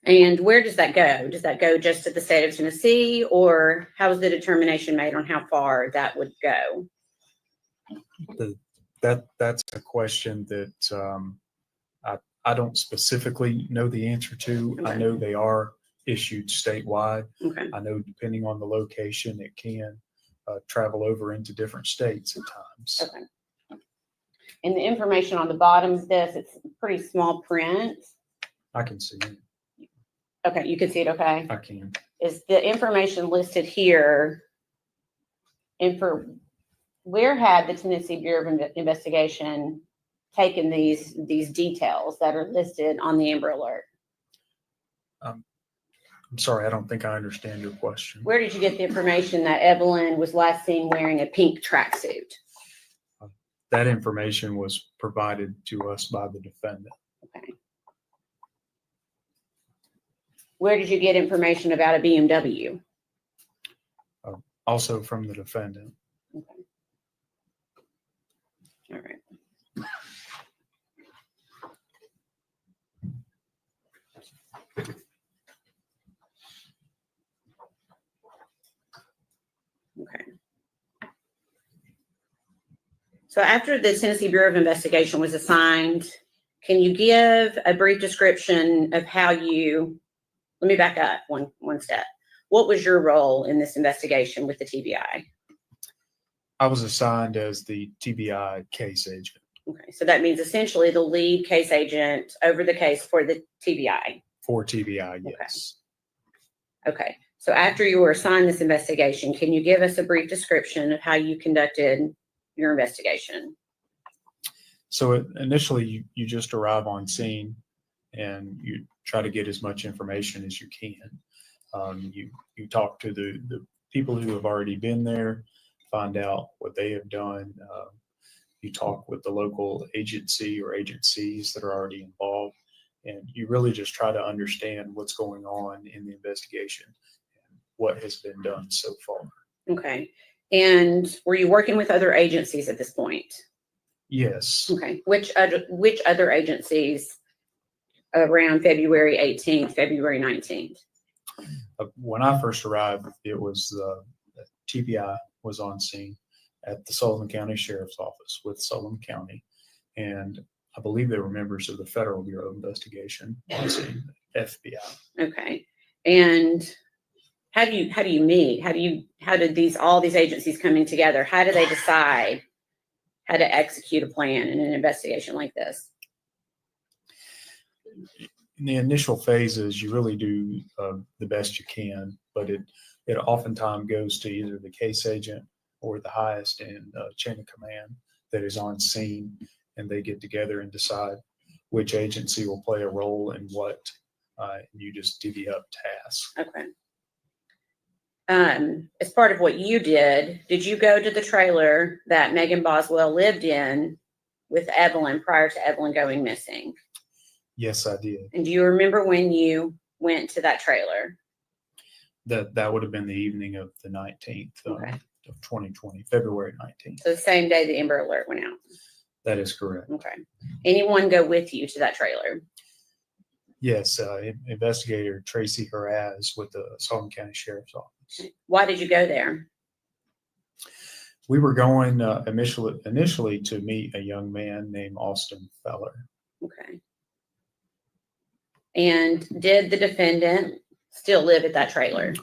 And where does that go? Does that go just to the state of Tennessee, or how is the determination made on how far that would go? That's a question that I don't specifically know the answer to. Okay. I know they are issued statewide. Okay. I know depending on the location, it can travel over into different states at times. Okay. And the information on the bottom of this, it's pretty small print. I can see it. Okay, you can see it, okay? I can. Is the information listed here, and for where had the Tennessee Bureau of Investigation taken these details that are listed on the Amber Alert? I'm sorry, I don't think I understand your question. Where did you get the information that Evelyn was last seen wearing a pink tracksuit? That information was provided to us by the defendant. Okay. Where did you get information about a BMW? Also from the defendant. Okay. All right. Okay. So after the Tennessee Bureau of Investigation was assigned, can you give a brief description of how you, let me back up one step. What was your role in this investigation with the TBI? I was assigned as the TBI case agent. Okay, so that means essentially the lead case agent over the case for the TBI. For TBI, yes. Okay, so after you were assigned this investigation, can you give us a brief description of how you conducted your investigation? So initially, you just arrive on scene and you try to get as much information as you can. You talk to the people who have already been there, find out what they have done. You talk with the local agency or agencies that are already involved, and you really just try to understand what's going on in the investigation and what has been done so far. Okay, and were you working with other agencies at this point? Yes. Okay, which other agencies around February 18th, February 19th? When I first arrived, it was TBI was on scene at the Sullivan County Sheriff's Office with Sullivan County, and I believe they were members of the Federal Bureau of Investigation on scene, FBI. Okay, and how do you meet? How did all these agencies coming together? How do they decide how to execute a plan in an investigation like this? in the initial phases, you really do the best you can, but it oftentimes goes to either the case agent or the highest in chain of command that is on scene, and they get together and decide which agency will play a role in what. You just divvy up tasks. Okay. As part of what you did you go to the trailer that Megan Boswell lived in with Evelyn prior to Evelyn going missing? Yes, I did. And do you remember when you went to that trailer? That would have been the evening of the 19th of 2020, February 19th. So the same day the Amber Alert went out? That is correct. Okay. Anyone go with you to that trailer? Yes, investigator Tracy Haraz with the Sullivan County Sheriff's Office. Why did you go there? We were going initially to meet a young man named Austin Feller. Okay. And did the defendant still live at that trailer?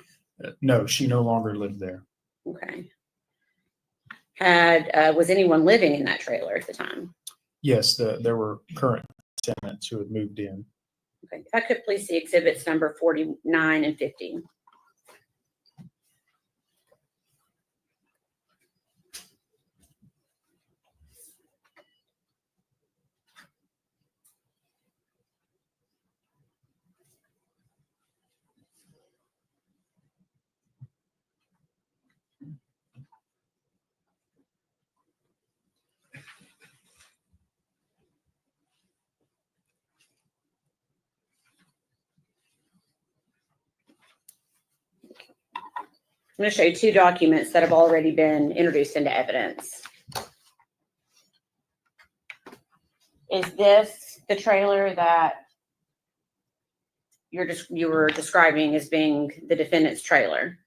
No, she no longer lived there. Okay. Was anyone living in that trailer at the time? Yes, there were current tenants who had moved in. Okay. If I could please see exhibits number 49 and 50. I'm going to show you two documents that have already been introduced into evidence. Is this the trailer that you were describing as being the defendant's trailer?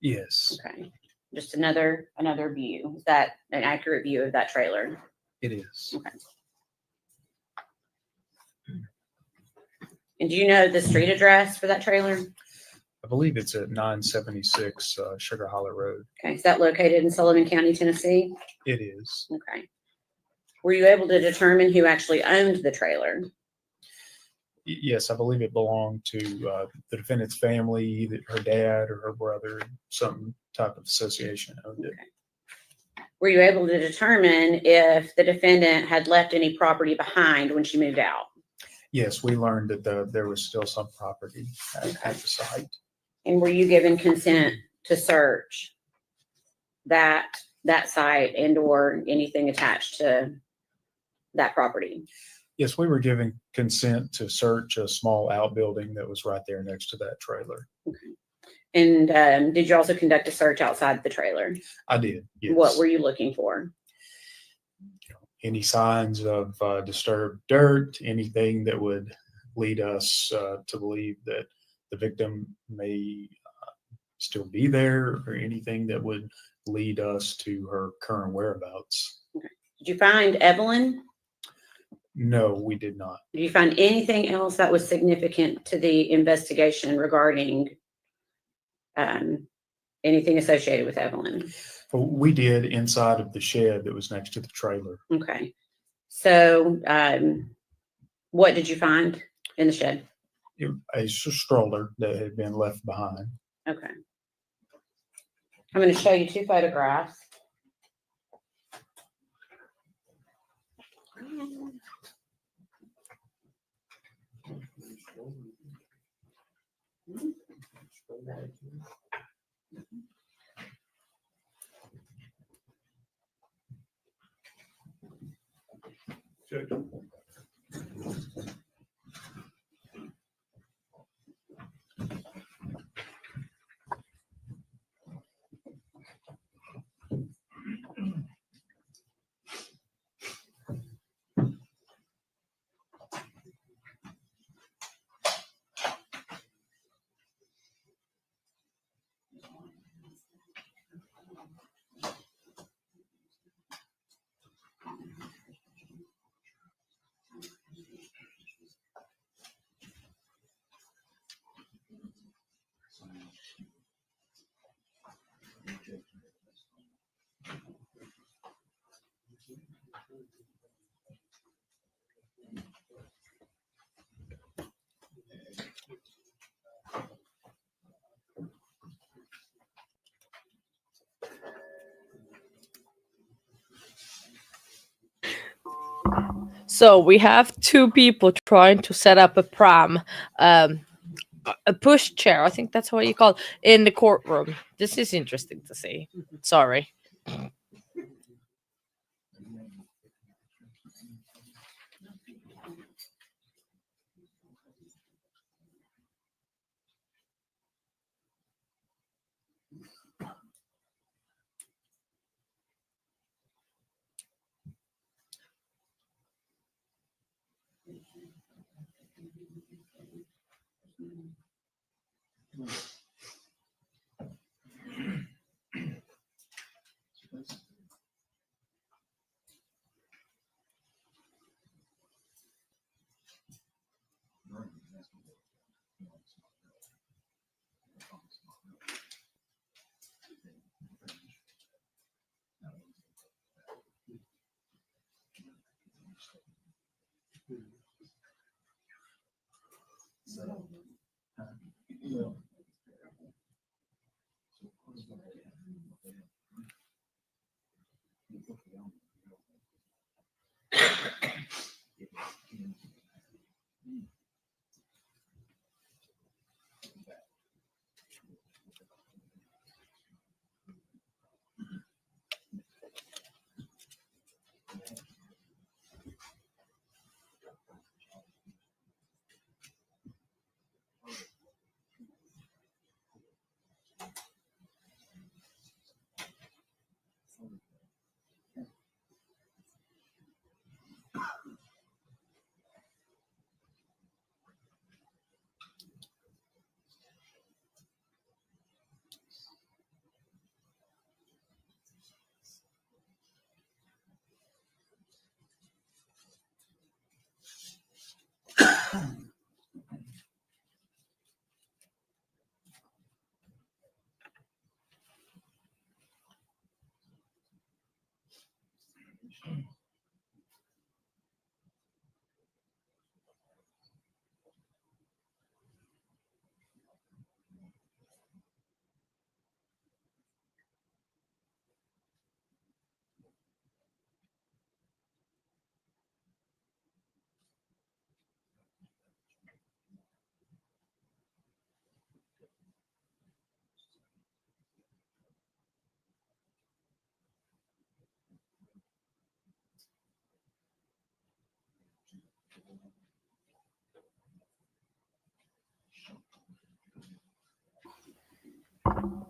Yes. Okay. Just another view. Is that an accurate view of that trailer? It is. Okay. And do you know the street address for that trailer? I believe it's at 976 Sugar Hollow Road. Okay. Is that located in Sullivan County, Tennessee? It is. Okay. Were you able to determine who actually owned the trailer? Yes, I believe it belonged to the defendant's family, either her dad or her brother, some type of association owned it. Okay. Were you able to determine if the defendant had left any property behind when she moved out? Yes, we learned that there was still some property at the site. And were you given consent to search that site and or anything attached to that property? Yes, we were given consent to search a small outbuilding that was right there next to that trailer. Okay. And did you also conduct a search outside the trailer? I did, yes. What were you looking for? Any signs of disturbed dirt, anything that would lead us to believe that the victim may still be there, or anything that would lead us to her current whereabouts. Okay. Did you find Evelyn? No, we did not. Did you find anything else that was significant to the investigation regarding anything associated with Evelyn? Well, we did inside of the shed that was next to the trailer. Okay. So what did you find in the shed? A stroller that had been left behind. Okay. I'm going to show you two photographs. So we have two people trying to set up a pram, a push chair. I think that's what you call it, in the courtroom. This is interesting to see. Sorry.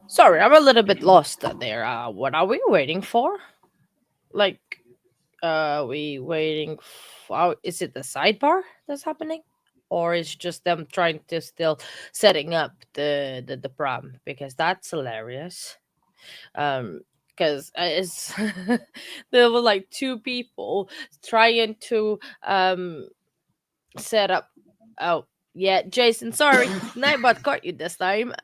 Sorry, I'm a little bit lost there. What are we waiting for? Like, we waiting for, is it the sidebar that's happening? Or is just them trying to still setting up the prom? Because that's hilarious. Because it's there were like two people trying to set up. Oh yeah, Jason, sorry, Nightbot caught you this time.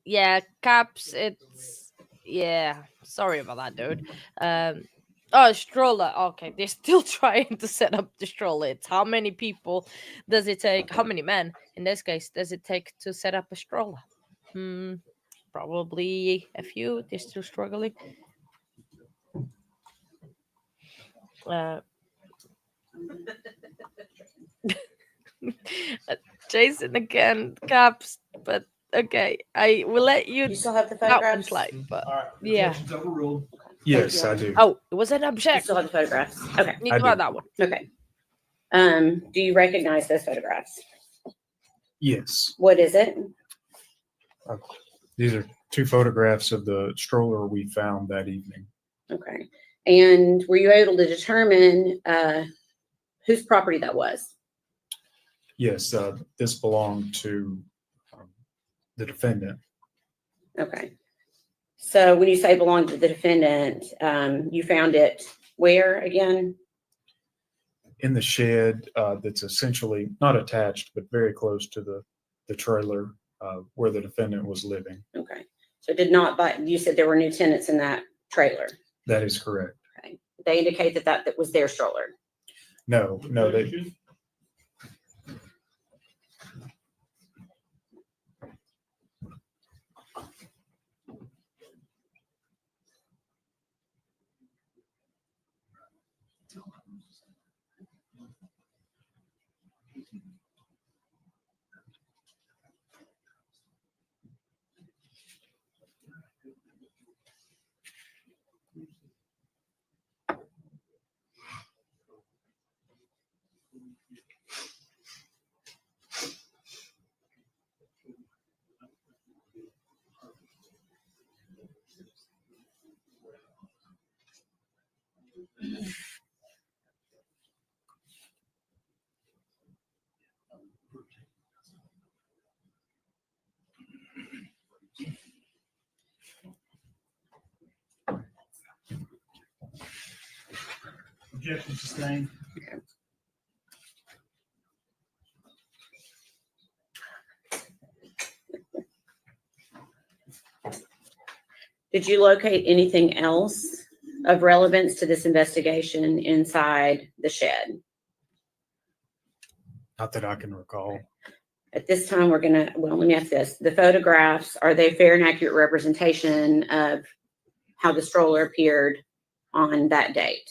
Yeah, Caps, it's, yeah, sorry about that, dude. Oh, stroller. Okay, they're still trying to set up the stroller. It's how many people does it take? How many men in this case does it take to set up a stroller? Hmm, probably a few. They're still struggling. Uh, uh, Jason again, Caps, but okay, I will let you. You still have the That one photographs? slide, but All right, yeah. objection's overruled. Yes, I do. Oh, it was an You object. still have the photographs? Okay. Need I to have do. that one. Okay. Do you recognize those photographs? Yes. What is it? These are two photographs of the stroller we found that evening. Okay. And were you able to determine whose property that was? Yes, this belonged to the defendant. Okay. So when you say belonged to the defendant, you found it where again? In the shed that's essentially not attached, but very close to the trailer where the defendant was living. Okay. So it did not buy, you said there were new tenants in that trailer. That is correct. Okay. They indicate that was their stroller. No, they. Objection sustained. Did you locate anything else of relevance to this investigation inside the shed? Not that I can recall. At this time, we're gonna, well, let me ask this. The photographs, are they fair and accurate representation of how the stroller appeared on that date?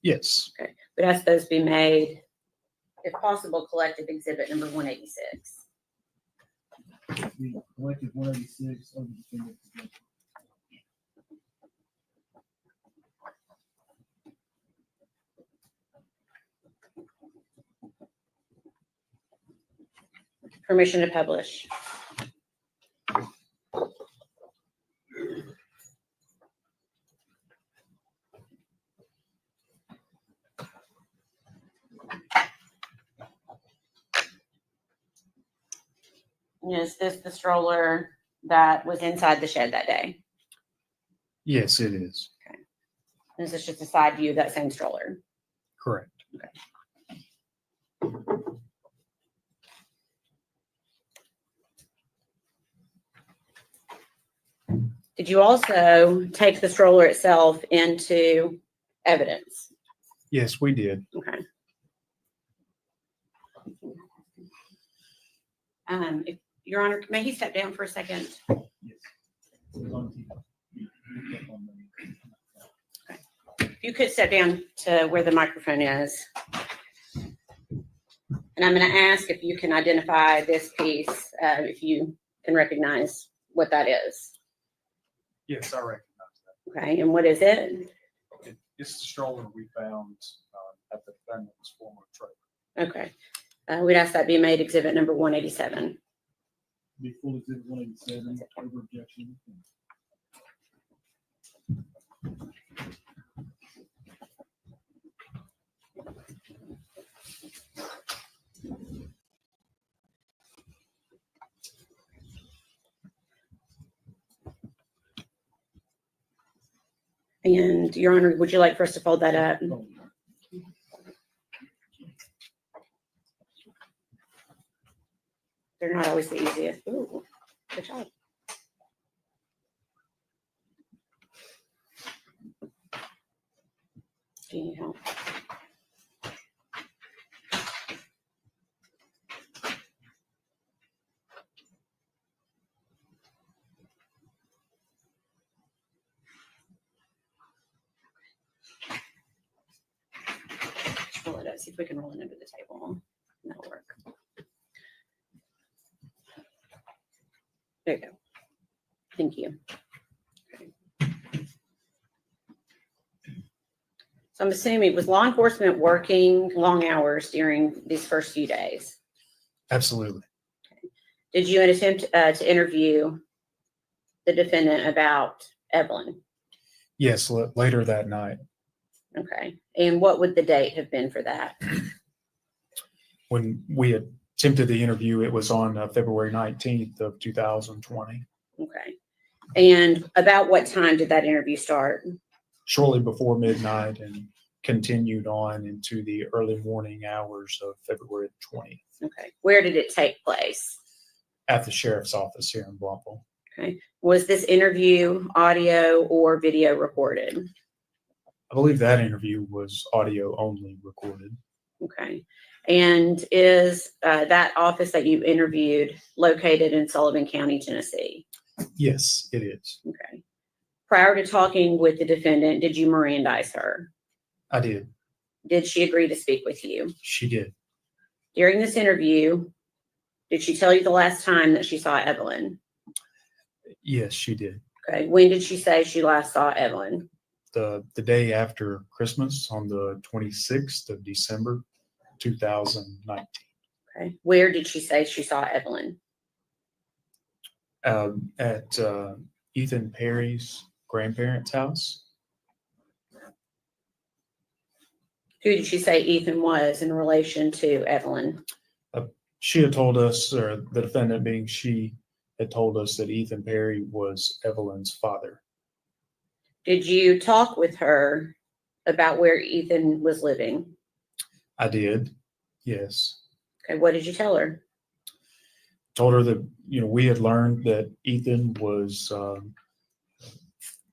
Yes. Okay, but ask those be made, if possible, collective exhibit number 186. The collective 186 of the defendant's objection. Permission to publish. Is this the stroller that was inside the shed that day? Yes, it is. Okay. Is this just a side view of that same stroller? Correct. Did you also take the stroller itself into evidence? Yes, we did. Okay. If, Your Honor, may he step down for a second? Okay. If you could step down to where the microphone is. And I'm going to ask if you can identify this piece, if you can recognize what that is. Yes, I recognize that. Okay, and what is it? It's the stroller we found at the defendant's former trailer. Okay. We'd ask that be made exhibit number 187. Be full exhibit 187, over objection. And Your Honor, would you like for us to fold that up? They're not always the easiest. Ooh, good job. Do you need help? Roll it up, see if we can roll it under the table. That'll work. There you go. Thank you. Okay. So I'm assuming, was law enforcement working long hours during these first few days? Absolutely. Did you attempt to interview the defendant about Evelyn? Yes, later that night. Okay. And what would the date have been for that? When we attempted the interview, it was on February 19th of 2020. Okay. And about what time did that interview start? Shortly before midnight and continued on into the early morning hours of February 20th. Okay. Where did it take place? At the sheriff's office here in Blountville. Okay. Was this interview audio or video recorded? I believe that interview was audio only recorded. Okay. And is that office that you interviewed located in Sullivan County, Tennessee? Yes, it is. Okay. Prior to talking with the defendant, did you Mirandize her? I did. Did she agree to speak with you? She did. During this interview, did she tell you the last time that she saw Evelyn? Yes, she did. Okay. When did she say she last saw Evelyn? The day after Christmas, on the 26th of December, 2019. Okay. Where did she say she saw Evelyn? At Ethan Perry's grandparents' house. Who did she say Ethan was in relation to Evelyn? She had told us, or the defendant being she, had told us that Ethan Perry was Evelyn's father. Did you talk with her about where Ethan was living? I did, yes. Okay. What did you tell her? Told her that, we had learned that Ethan was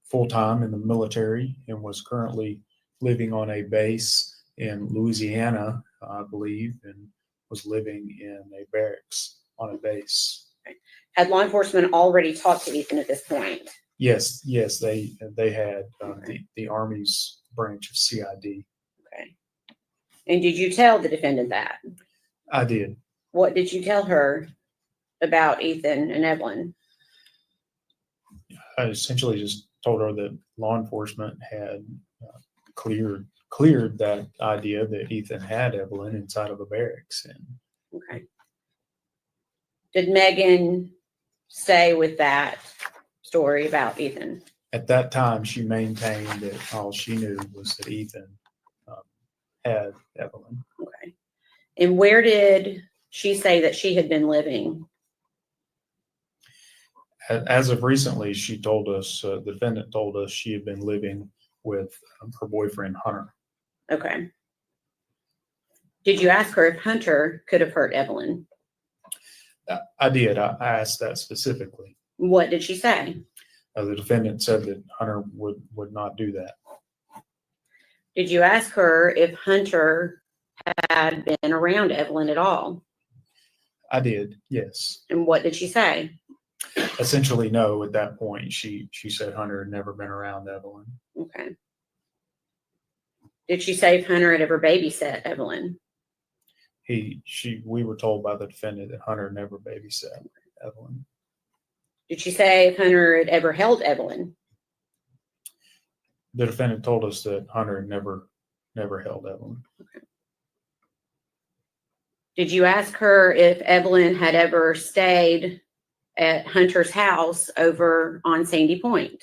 full-time in the military and was currently living on a base in Louisiana, I believe, and was living in a barracks on a base. Okay. Had law enforcement already talked to Ethan at this point? Yes, they had the Army's branch of CID. Okay. And did you tell the defendant that? I did. What did you tell her about Ethan and Evelyn? I essentially just told her that law enforcement had cleared that idea that Ethan had Evelyn inside of a barracks. Okay. Did Megan stay with that story about Ethan? At that time, she maintained that all she knew was that Ethan had Evelyn. Okay. And where did she say that she had been living? As of recently, she told us, the defendant told us she had been living with her boyfriend, Hunter. Okay. Did you ask her if Hunter could have hurt Evelyn? I did. I asked that specifically. What did she say? The defendant said that Hunter would not do that. Did you ask her if Hunter had been around Evelyn at all? I did, yes. And what did she say? Essentially, no. At that point, she said Hunter had never been around Evelyn. Okay. Did she say if Hunter had ever babysat Evelyn? We were told by the defendant that Hunter never babysat Evelyn. Did she say if Hunter had ever held Evelyn? The defendant told us that Hunter had never held Evelyn. Okay. Did you ask her if Evelyn had ever stayed at Hunter's house over on Sandy Point?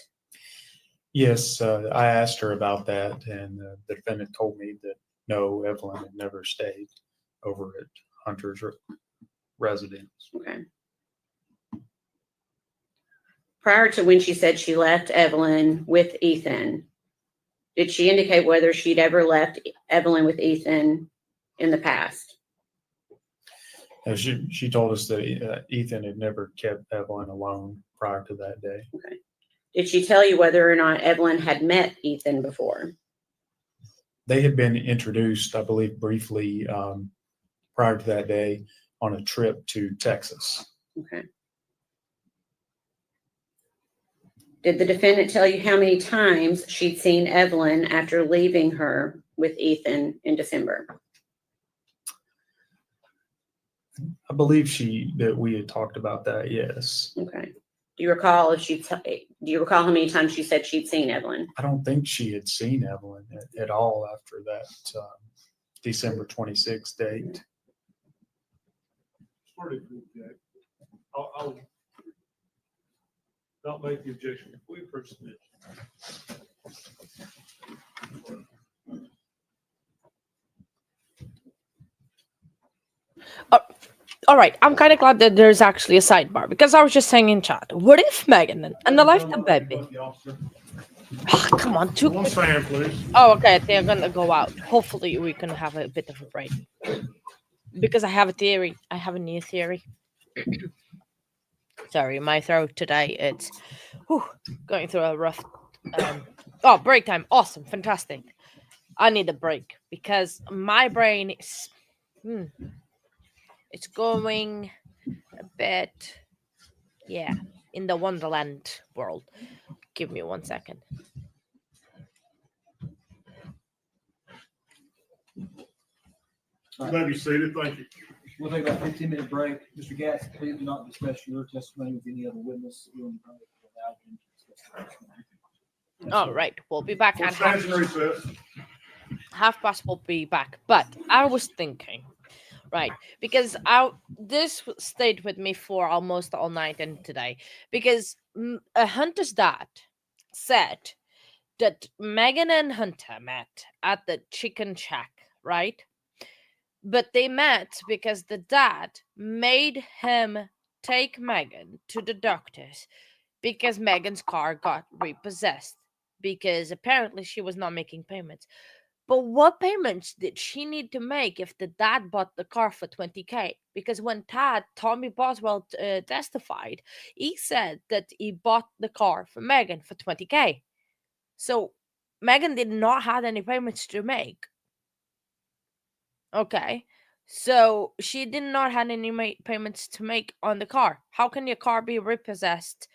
Yes, I asked her about that, and the defendant told me that no, Evelyn had never stayed over at Hunter's residence. Okay. Prior to when she said she left Evelyn with Ethan, did she indicate whether she'd ever left Evelyn with Ethan in the past? She told us that Ethan had never kept Evelyn alone prior to that day. Okay. Did she tell you whether or not Evelyn had met Ethan before? They had been introduced, I believe, briefly prior to that day on a trip to Texas. Okay. Did the defendant tell you how many times she'd seen Evelyn after leaving her with Ethan in December? I believe that we had talked about that, yes. Okay. Do you recall how many times she said she'd seen Evelyn? I don't think she had seen Evelyn at all after that December 26th date. I'll not make the objection if we approach the All right, I'm kind of glad that there's actually a sidebar because I was just saying in chat, what if Megan and the life the baby? Oh, come on, One fan, please. Oh, okay, they're gonna go out. Hopefully, we can have a bit of a break because I have a theory. I have a new theory. Sorry, my throat today. It's going through a rough. Break time! Awesome, fantastic. I need a break because my brain is. It's going a bit, in the Wonderland world. Give me 1 second. May be seated, thank you. We'll take about 15-minute break. Mr. Gatz, please do not discuss your testimony with any other witness. All right, we'll be back at Stands in recess. half past. We'll be back. But I was thinking, right, because this stayed with me for almost all night and today, because Hunter's dad said that Megan and Hunter met at the chicken shack, right? But they met because the dad made him take Megan to the doctors because Megan's car got repossessed because apparently she was not making payments. But what payments did she need to make if the dad bought the car for 20K? Because when Tommy Boswell testified, he said that he bought the car for Megan for 20K. So Megan did not have any payments to make. Okay. So she did not have any payments to make on the car. How can your car be repossessed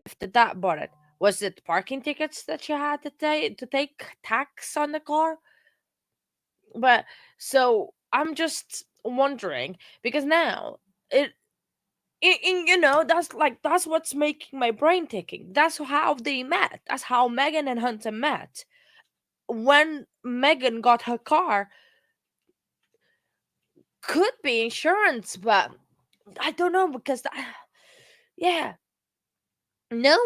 if the dad bought it? Was it parking tickets that you had to take tax on the car? But so I'm just wondering because now that's what's making my brain ticking. That's how they met. That's how Megan and Hunter met. When Megan got her car, could be insurance, but I don't know because yeah, no,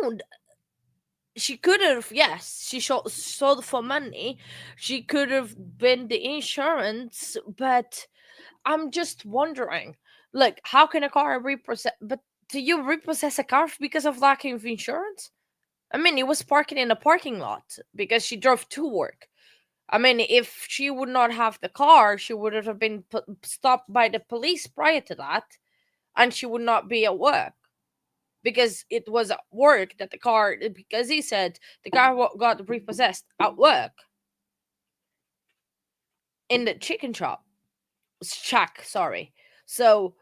she could have. Yes, she sold for money. She could have been the insurance, but I'm just wondering, like, how can a car repossess? But do you repossess a car because of lack of insurance? I mean, it was parking in a parking lot because she drove to work. I mean, if she would not have the car, she would have been stopped by the police prior to that, and she would not be at work because it was at work that the car, because he said the car got repossessed at work in the chicken shack, sorry. So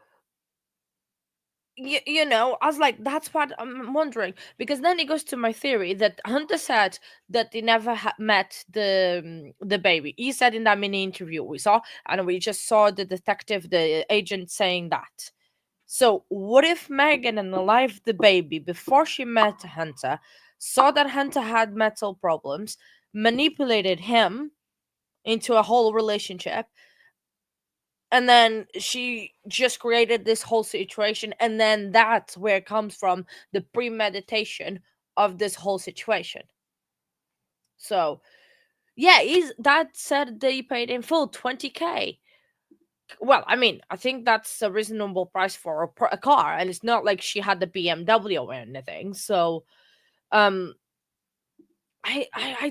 I was like, that's what I'm wondering. Because then it goes to my theory that Hunter said that they never met the baby. He said in that mini interview we saw, and we just saw the agent saying that. So what if Megan unalived the baby before she met Hunter, saw that Hunter had mental problems, manipulated him into a whole relationship, and then she just created this whole situation, and then that's where it comes from, the premeditation of this whole situation. So yeah, that said they paid in full 20K. Well, I mean, I think that's a reasonable price for a car, and it's not like she had the BMW or anything. So I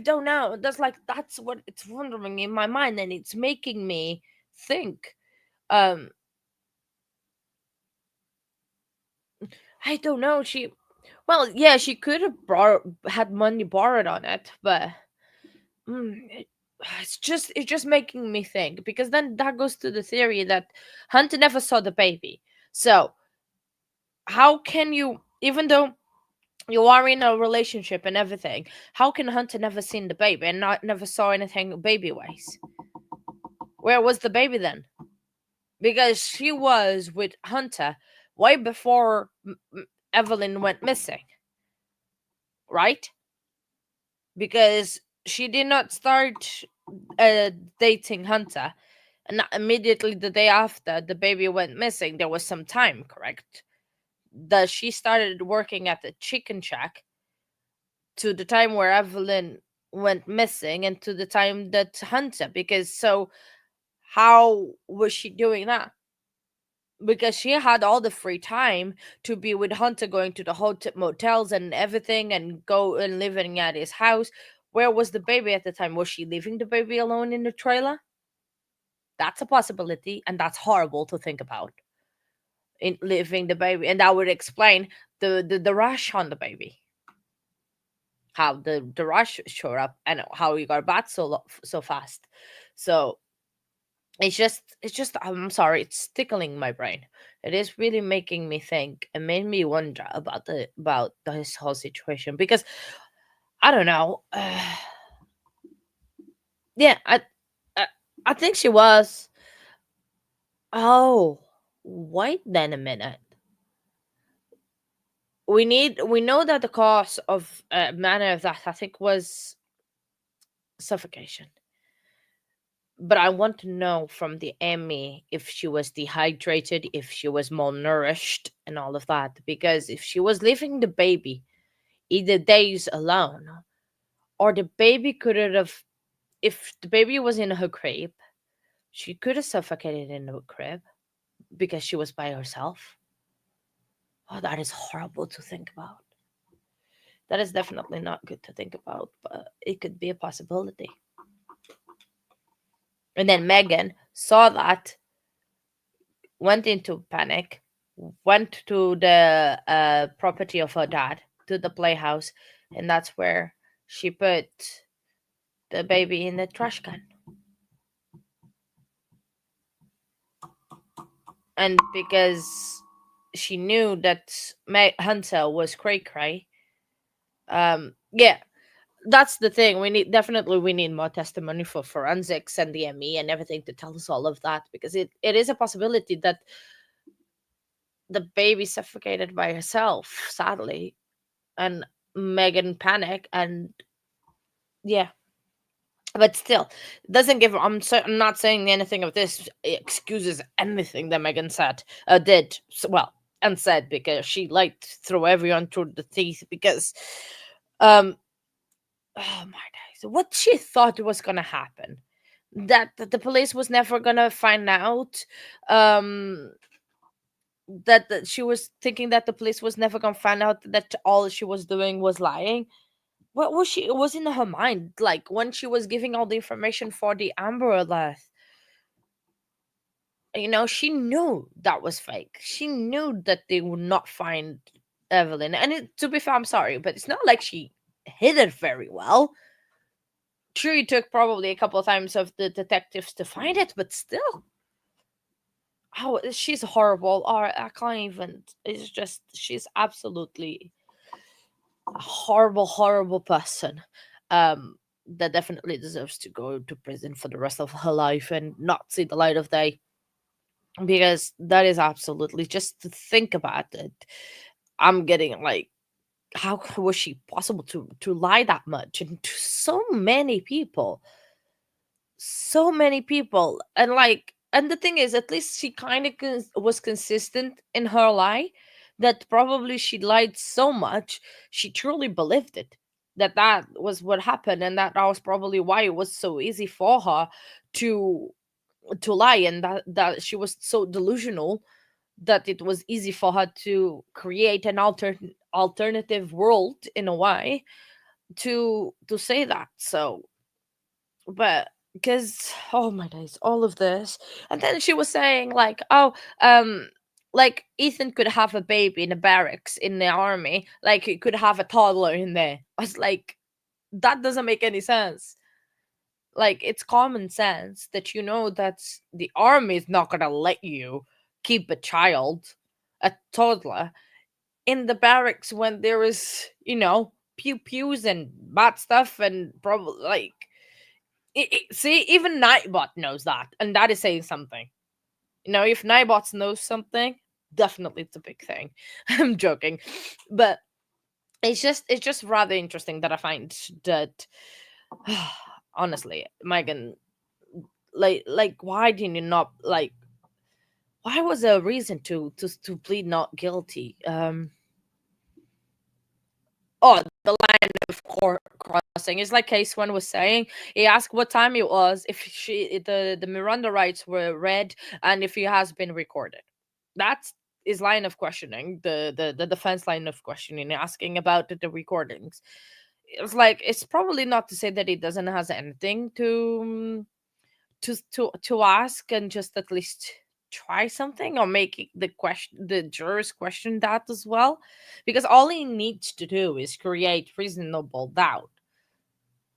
don't know, that's what it's wondering in my mind, and it's making me think. I don't know. She could have had money borrowed on it, but it's just making me think, because then that goes to the theory that Hunter never saw the baby. So how can you, even though you are in a relationship and everything, how can Hunter never seen the baby and never saw anything baby wise? Where was the baby then? Because she was with Hunter way before Evelyn went missing, right? Because she did not start dating Hunter, and not immediately the day after the baby went missing. There was some time, correct? That she started working at the chicken shack to the time where Evelyn went missing, and to the time that Hunter. Because so, how was she doing that? Because she had all the free time to be with Hunter, going to the motels and everything, and go and living at his house. Where was the baby at the time? Was she leaving the baby alone in the trailer? That's a possibility, and that's horrible to think about. In leaving the baby, and that would explain the rush on the baby. How the rush showed up, and how he got back so fast. So it's just I'm sorry, it's tickling my brain. It is really making me think and made me wonder about this whole situation, because I don't know. Yeah, I think she was. Oh, wait then a minute. We know that the cause of manner of that, I think, was suffocation. But I want to know from the Emmy if she was dehydrated, if she was malnourished, and all of that. Because if she was leaving the baby either days alone, or the baby could have, if the baby was in her crib, she could have suffocated in the crib because she was by herself. Oh, that is horrible to think about. That is definitely not good to think about, but it could be a possibility. And then Megan saw that, went into panic, went to the property of her dad, to the playhouse, and that's where she put the baby in the trash can. And because she knew that Hunter was cray cray, yeah, that's the thing. We need more testimony for forensics and the ME and everything to tell us all of that, because it is a possibility that the baby suffocated by herself, sadly, and Megan panicked, and yeah. But still, doesn't give. I'm not saying anything of this excuses anything that Megan said, did well and said, because she liked throw everyone through the teeth, because oh my days, what she thought was gonna happen, that the police was never gonna find out, that she was thinking that the police was never gonna find out that all she was doing was lying. What was she, it was in her mind, like when she was giving all the information for the Amber Alert? She knew that was fake. She knew that they would not find Evelyn. And to be fair, I'm sorry, but it's not like she hid it very well. Sure, it took probably a couple of times of the detectives to find it, but still. Oh, she's horrible. Or I can't even. It's just, she's absolutely a horrible, horrible person. That definitely deserves to go to prison for the rest of her life and not see the light of day. Because that is absolutely, just to think about it, I'm getting like, how was she possible to lie that much and to so many people? So many people. And the thing is, at least she kind of was consistent in her lie, that probably she lied so much she truly believed it, that was what happened, and that was probably why it was so easy for her to lie, and that she was so delusional that it was easy for her to create an alternative world in a way to say that. So, but because, oh my days, all of this. And then she was saying like, oh, like Ethan could have a baby in the barracks in the army, like he could have a toddler in there. I was like, that doesn't make any sense. Like, it's common sense that that the army is not gonna let you keep a child, a toddler, in the barracks when there is pew pews and bad stuff, and probably like see, even Nightbot knows that, and that is saying something. If Nightbot knows something, definitely it's a big thing. I'm joking, but it's just rather interesting that I find that honestly, Megan, like why did you not, like, why was there a reason to plead not guilty? Oh, the line of crossing is like case one was saying. He asked what time it was, if the Miranda rights were read, and if he has been recorded. That's his line of questioning, the defense line of questioning, asking about the recordings. It's like, it's probably not to say that he doesn't has anything to ask, and just at least try something, or make the jurors question that as well, because all he needs to do is create reasonable doubt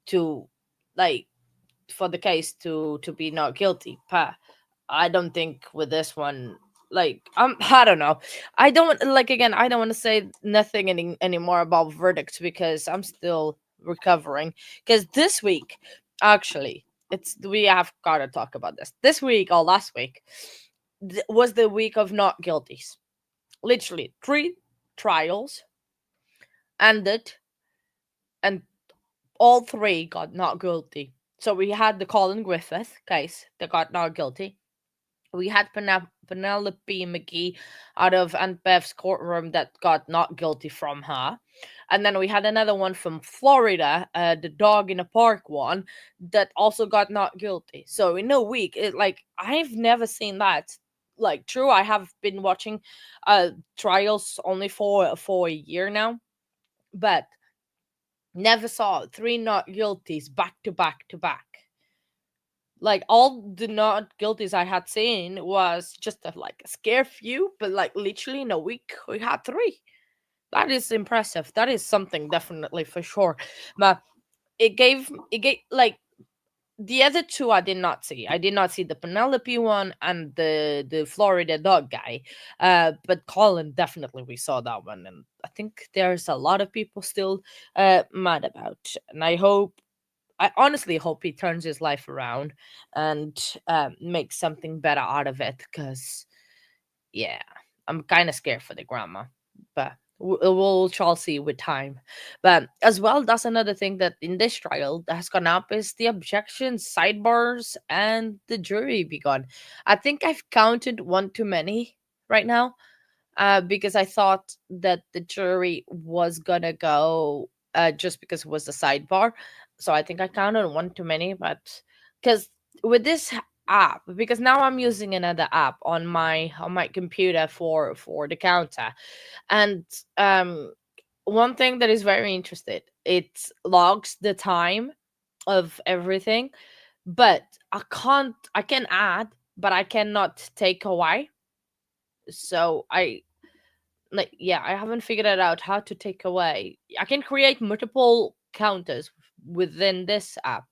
to, like, for the case to be not guilty. But I don't think with this one, like, I don't know. I don't, like, again, I don't want to say nothing anymore about verdicts, because I'm still recovering. Because this week, actually, we have got to talk about this week or last week. was the week of not guilties. Literally 3 trials ended, and all 3 got not guilty. So we had the Colin Griffith case that got not guilty. We had Penelope McGee out of Aunt Bev's courtroom that got not guilty from her. And then we had another one from Florida, the dog in a park one, that also got not guilty. So in a week, I've never seen that. Like, true, I have been watching trials only for a year now, but never saw 3 not guilties back to back to back. Like, all the not guilties I had seen was just a scare few, but literally in a week we had 3. That is impressive. That is something, definitely, for sure. But it gave the other 2 I did not see. I did not see the Penelope one and the Florida dog guy. But Colin, definitely we saw that one, and I think there's a lot of people still mad about. And I honestly hope he turns his life around and makes something better out of it. Because, yeah, I'm kind of scared for the grandma, but we'll shall see with time. But as well, that's another thing that in this trial that has gone up is the objections, sidebars, and the jury begun. I think I've counted one too many right now, because I thought that the jury was gonna go just because it was a sidebar. So I think I counted one too many, but because with this app, because now I'm using another app on my computer for the counter, and one thing that is very interesting, it logs the time of everything, but I can add, but I cannot take away. So I haven't figured it out how to take away. I can create multiple counters within this app,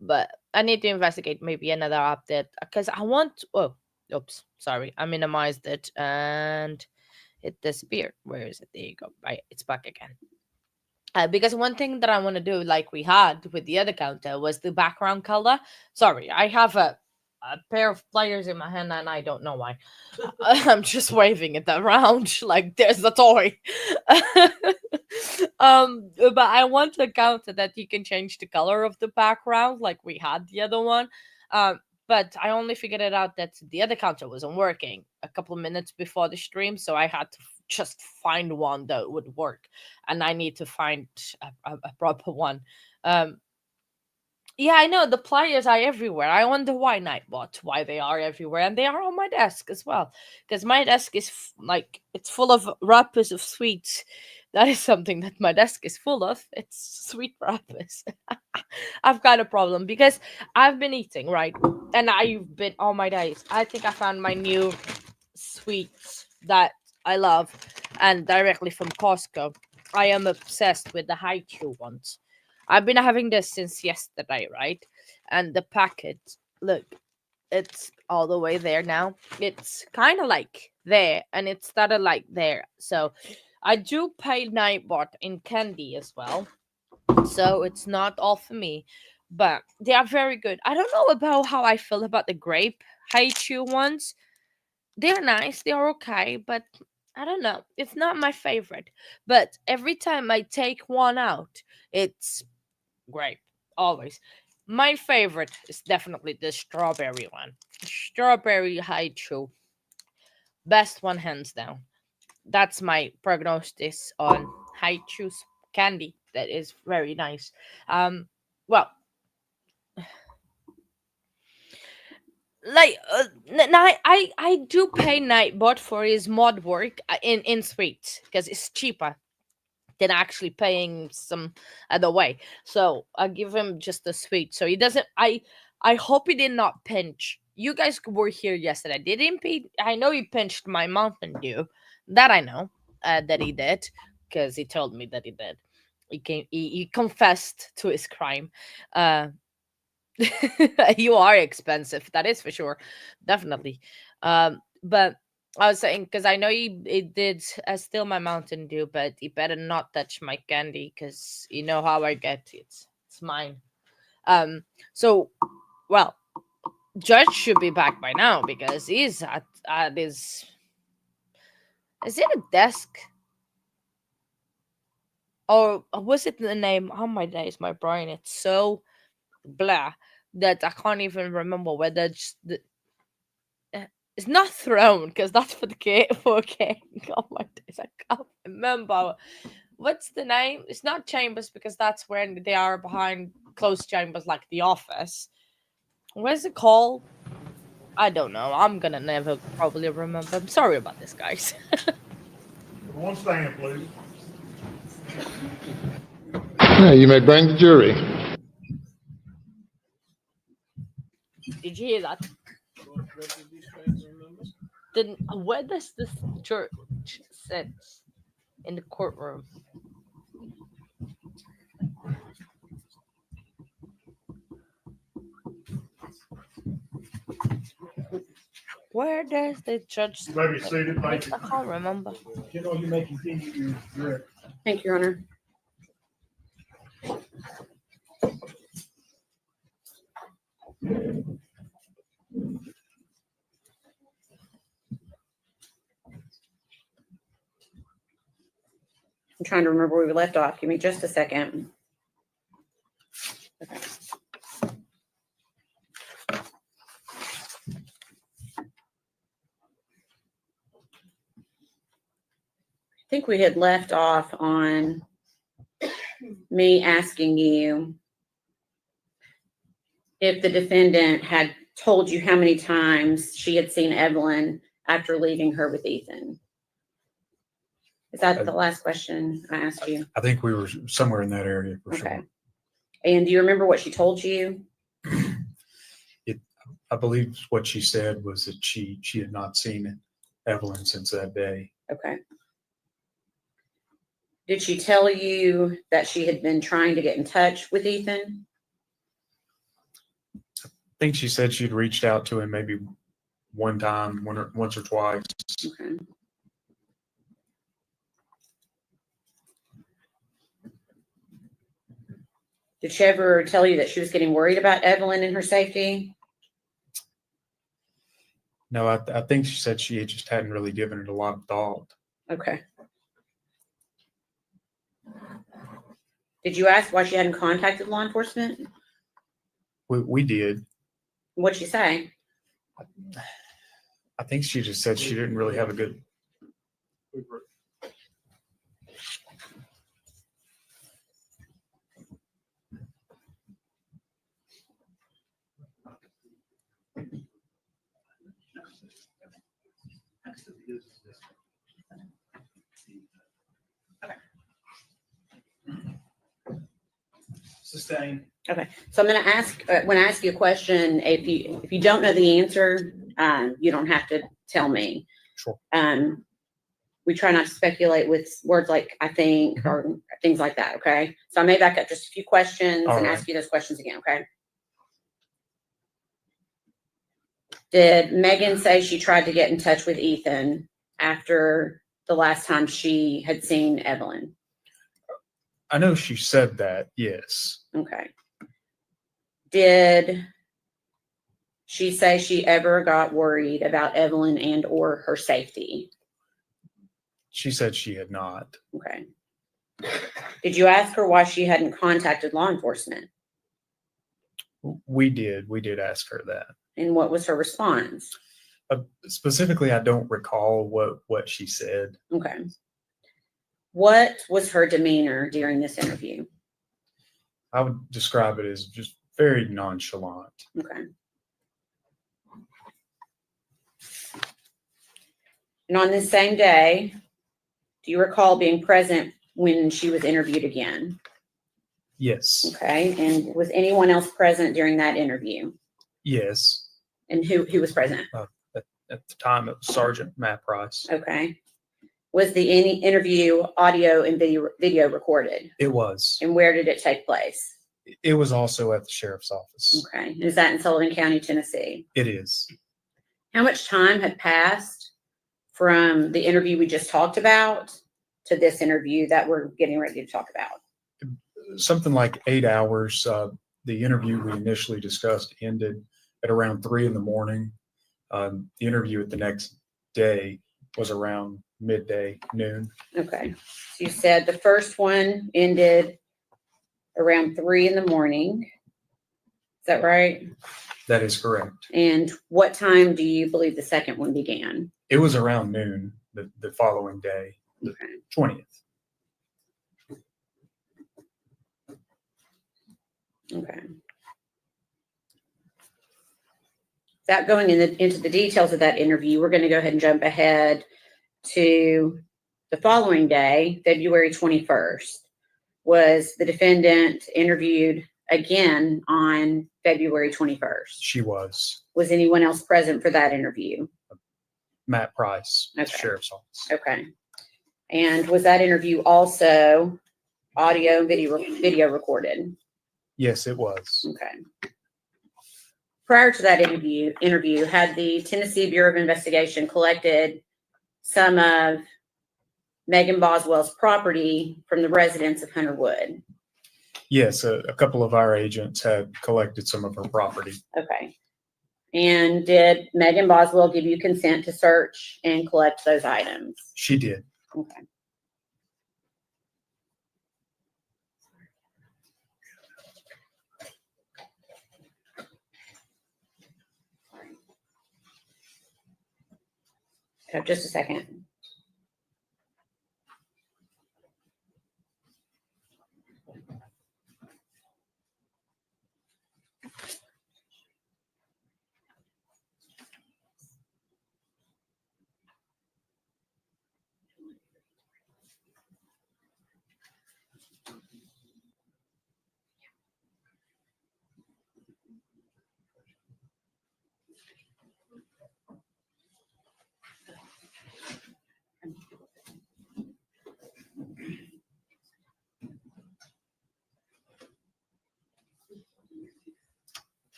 but I need to investigate maybe another app that, because I want. Oh, oops, sorry, I minimized it and it disappeared. Where is it? There you go. Right, it's back again. Because one thing that I want to do, like we had with the other counter, was the background color. Sorry, I have a pair of pliers in my hand and I don't know why. I'm just waving it around like there's a toy. But I want a counter that you can change the color of the background like we had the other one. But I only figured it out that the other counter wasn't working a couple of minutes before the stream, so I had to just find one that would work, and I need to find a proper one. Yeah, I know the pliers are everywhere. I wonder why, Nightbot, why they are everywhere, and they are on my desk as well, because my desk is it's full of wrappers of sweets. That is something that my desk is full of. It's sweet wrappers. I've got a problem because I've been eating, right, and I've been all my days. I think I found my new sweets that I love, and directly from Costco. I am obsessed with the high chew ones. I've been having this since yesterday, right? And the packet, look, it's all the way there now. It's kind of like there, and it started like there. So I do pay Nightbot in candy as well. So it's not all for me, but they are very good. I don't know about how I feel about the grape high chew ones. They're nice, they're okay, but I don't know. It's not my favorite. But every time I take one out, it's great. Always. My favorite is definitely the strawberry one. Strawberry high chew. Best one hands down. That's my prognosis on high chews candy. That is very nice. Well, I do pay Nightbot for his mod work in sweets because it's cheaper than actually paying some other way. So I give him just the sweet. So he doesn't. I hope he did not pinch. You guys were here yesterday. Did he? I know he pinched my Mountain Dew. That I know. That he did because he told me that he did. He confessed to his crime. You are expensive, that is for sure, definitely. But I was saying, because I know he did steal my Mountain Dew, but he better not touch my candy because you know how I get. It's mine. So, well, Judge should be back by now because he's at his. Is it a desk? Or was it the name? Oh my days, my brain, it's so blah that I can't even remember whether it's not throne because that's for the king. For king. Oh my days, I can't remember. What's the name? It's not chambers because that's when they are behind closed chambers like the office. What's it called? I don't know. I'm gonna never probably remember. I'm sorry about this, guys. One stand, please. You may bring the jury. Did you hear that? Then where does this church sit in the courtroom? Where does the judge? You may be seated. Thank you. I can't remember. You know, you may continue your direct. Thank you, Your Honor. I'm trying to remember where we left off. Give me just a second. Okay. I think we had left off on me asking you if the defendant had told you how many times she had seen Evelyn after leaving her with Ethan. Is that the last question I asked you? I think we were somewhere in that area for Okay. sure. And do you remember what she told you? I believe what she said was that she had not seen Evelyn since that day. Okay. Did she tell you that she had been trying to get in touch with Ethan? I think she said she'd reached out to him maybe one time, once or twice. Okay. Did she ever tell you that she was getting worried about Evelyn and her safety? No, I think she said she just hadn't really given it a lot of thought. Okay. Did you ask why she hadn't contacted law enforcement? We did. What'd she say? I think she just said she didn't really have a good. Sustain. Okay, so I'm going to ask when I ask you a question. If you don't know the answer, you don't have to tell me. Sure. We try not to speculate with words like "I think" or things like that. Okay, so I may back up just a few questions and ask you those questions again. Okay. Did Megan say she tried to get in touch with Ethan after the last time she had seen Evelyn? I know she said that, yes. Okay. Did she say she ever got worried about Evelyn and or her safety? She said she had not. Okay. Did you ask her why she hadn't contacted law enforcement? We did ask her that. And what was her response? Specifically, I don't recall what she said. Okay. What was her demeanor during this interview? I would describe it as just very nonchalant. Okay. And on this same day, do you recall being present when she was interviewed again? Yes. Okay. And was anyone else present during that interview? Yes. And who was present? At the time, it was Sergeant Matt Price. Okay. Was the interview audio and video recorded? It was. And where did it take place? It was also at the sheriff's office. Okay. Is that in Sullivan County, Tennessee? It is. How much time had passed from the interview we just talked about to this interview that we're getting ready to talk about? Something like 8 hours. The interview we initially discussed ended at around 3 in the morning. The interview at the next day was around midday, noon. Okay. So you said the first one ended around 3 in the morning. Is that right? That is correct. And what time do you believe the second one began? It was around noon the following day, the 20th. Okay. Without going into the details of that interview, we're going to go ahead and jump ahead to the following day, February 21st. Was the defendant interviewed again on February 21st? She was. Was anyone else present for that interview? Matt Price, Okay. Sheriff's Office. Okay. And was that interview also audio and video recorded? Yes, it was. Okay. Prior to that interview, had the Tennessee Bureau of Investigation collected some of Megan Boswell's property from the residents of Hunter Wood? Yes, a couple of our agents had collected some of her property. Okay. And did Megan Boswell give you consent to search and collect those items? She did. Okay. Just a second.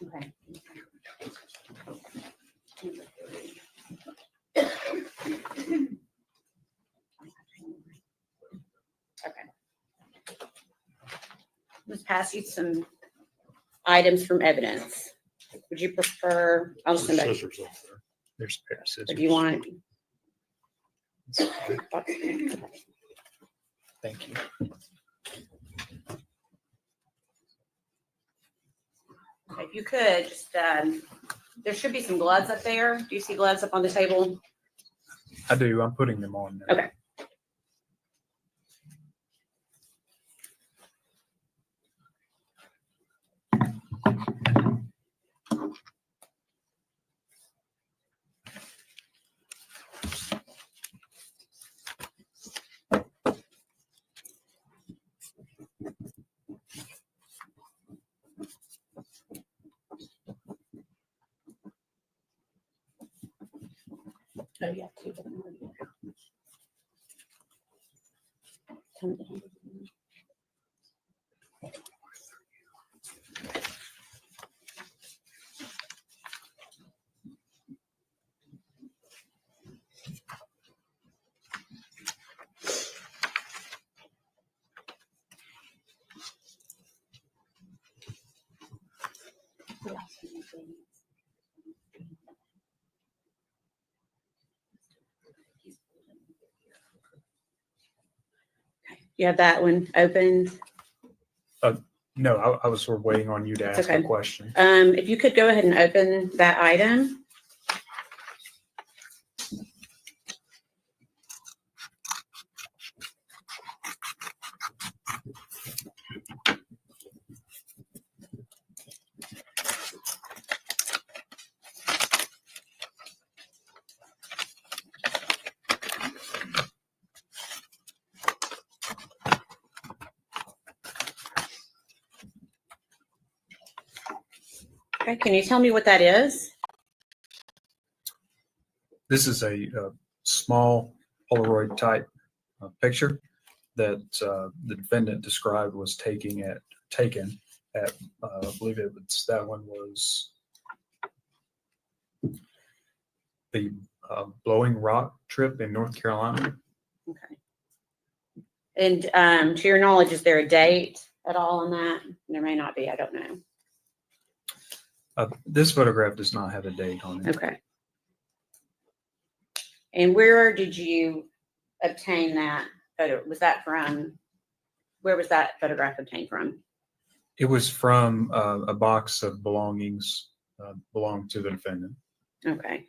Okay. Okay. Let's pass you some items from evidence. Would you prefer? I'll just send back. Scissors up there. There's a pair of scissors. Or do you want? Thank you. If you could just, there should be some gloves up there. Do you see gloves up on the table? I do. I'm putting them on now. Okay. Oh, yeah. You have that one opened? No, I was sort of waiting on you to That's ask okay. a question. If you could go ahead and open that item. Okay, can you tell me what that is? This is a small Polaroid type picture that the defendant described was taken at, I believe that one was the Blowing Rock trip in North Carolina. Okay. And to your knowledge, is there a date at all on that? There may not be, I don't know. This photograph does not have a date on it. Okay. And where did you obtain that photo? Was that from, where was that photograph obtained from? It was from a box of belongings belonged to the defendant. Okay.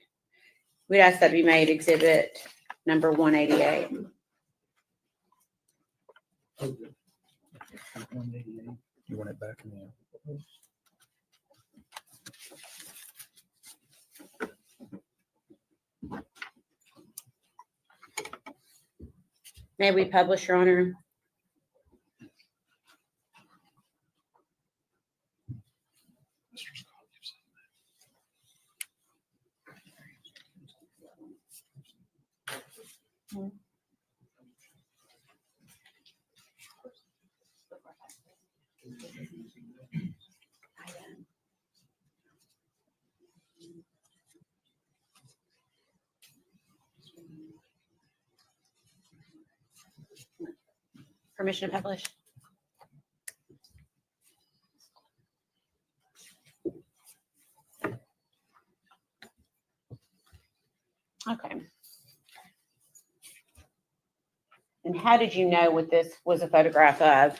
We'd ask that be made exhibit number 188. You want it back in there? May we publish, Your Honor? Permission to publish? Okay. And how did you know what this was a photograph of?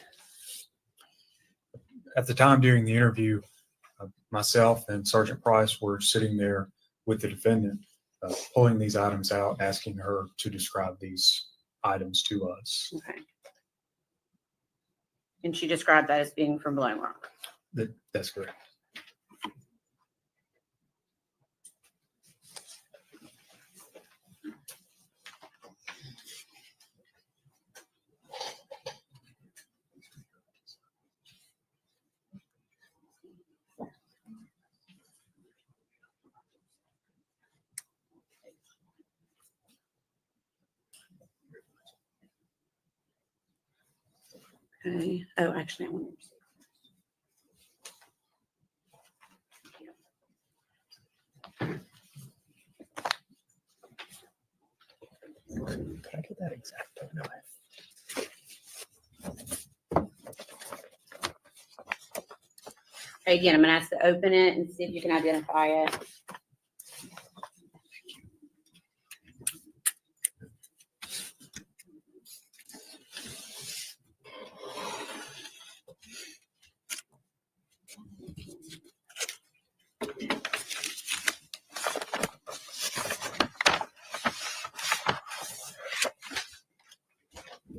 At the time during the interview, myself and Sergeant Price were sitting there with the defendant, pulling these items out, asking her to describe these items to us. Okay. And she described that as being from Blowing Rock. That's correct. Okay. Oh, actually, I want to. Can I get that exact photo? Okay, again, I'm going to ask to open it and see if you can identify it.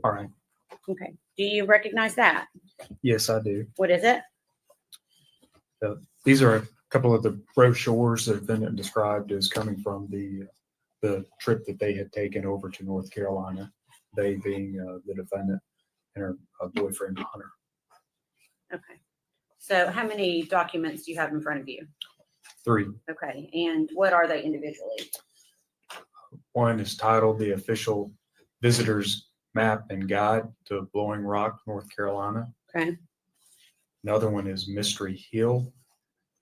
All right. Okay. Do you recognize that? Yes, I do. What is it? These are a couple of the brochures the defendant described as coming from the trip that they had taken over to North Carolina, they being the defendant and her boyfriend, Hunter. Okay. So how many documents do you have in front of you? 3. Okay. And what are they individually? One is titled The Official Visitor's Map and Guide to Blowing Rock, North Carolina. Okay. Another one is Mystery Hill,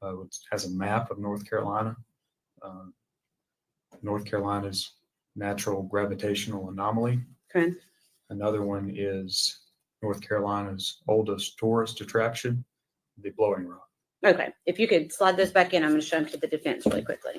which has a map of North Carolina. North Carolina's natural gravitational anomaly. Okay. Another one is North Carolina's oldest tourist attraction, the Blowing Rock. Okay. If you could slide those back in, I'm going to show them to the defense really quickly.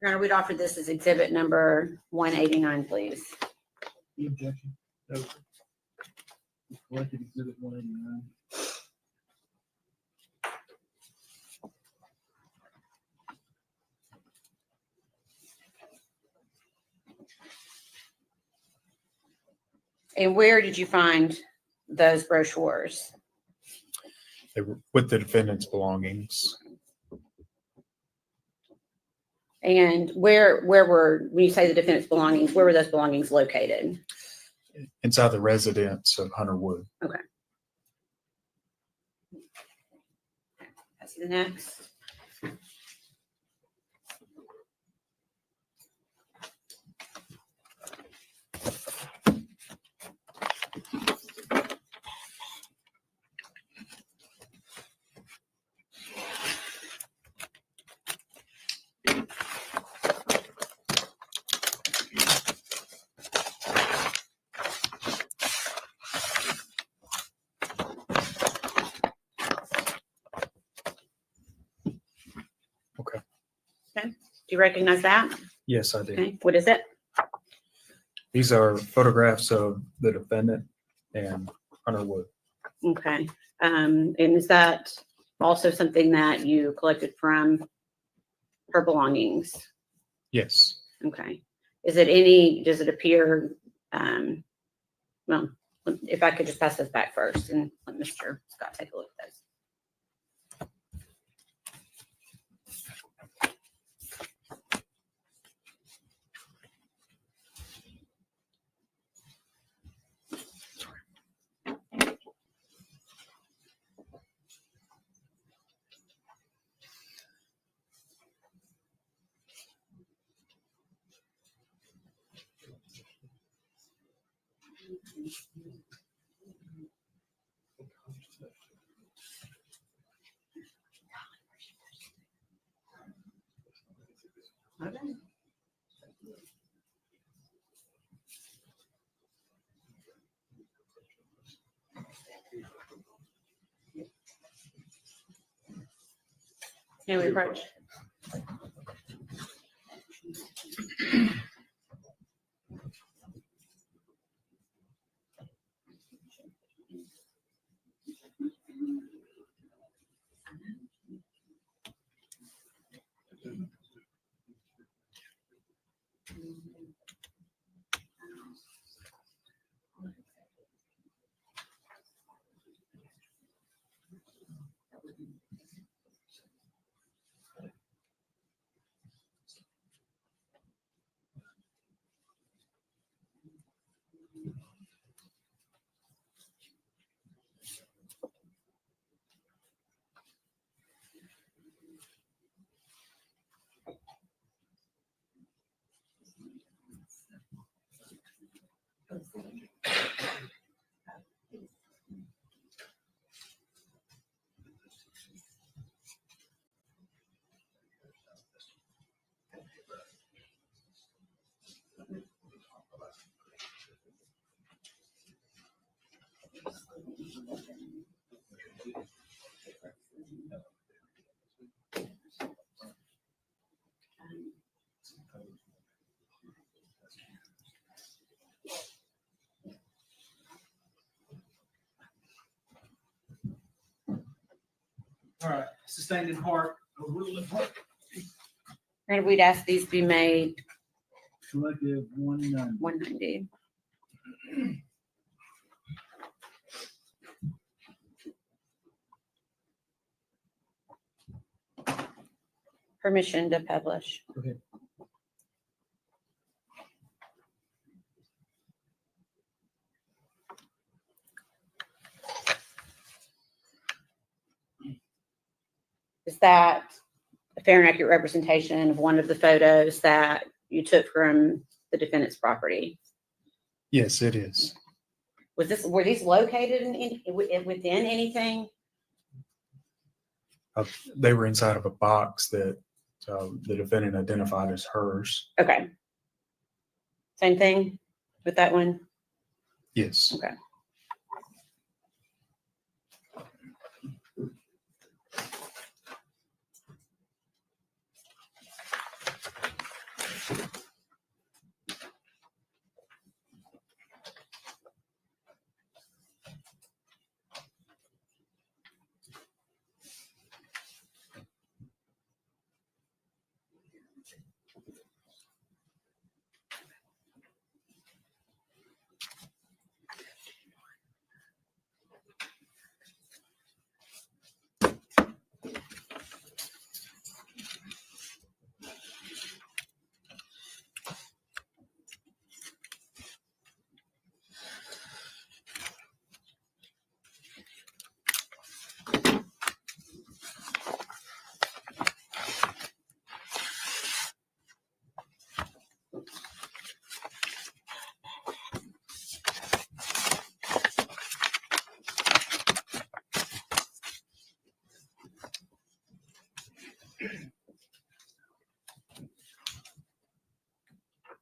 Your Honor, we'd offer this as exhibit number 189, please. Any objection? No. Collected exhibit 189. And where did you find those brochures? They were with the defendant's belongings. And where were, when you say the defendant's belongings, where were those belongings located? Inside the residence of Hunter Wood. Okay. That's the next. Okay. Okay. Do you recognize that? Yes, I do. Okay. What is it? These are photographs of the defendant and Hunter Wood. Okay. And is that also something that you collected from her belongings? Yes. Okay. Is it any, does it appear, well, if I could just pass this back first and let Mr. Scott take a look at those. Okay. Can we approach? All right, sustained in heart, overruled in heart. And we'd ask these be made Collective 190. 190. Permission to publish. Okay. Is that a fair and accurate representation of one of the photos that you took from the defendant's property? Yes, it is. Were these located within anything? They were inside of a box that the defendant identified as hers. Okay. Same thing with that one? Yes. Okay.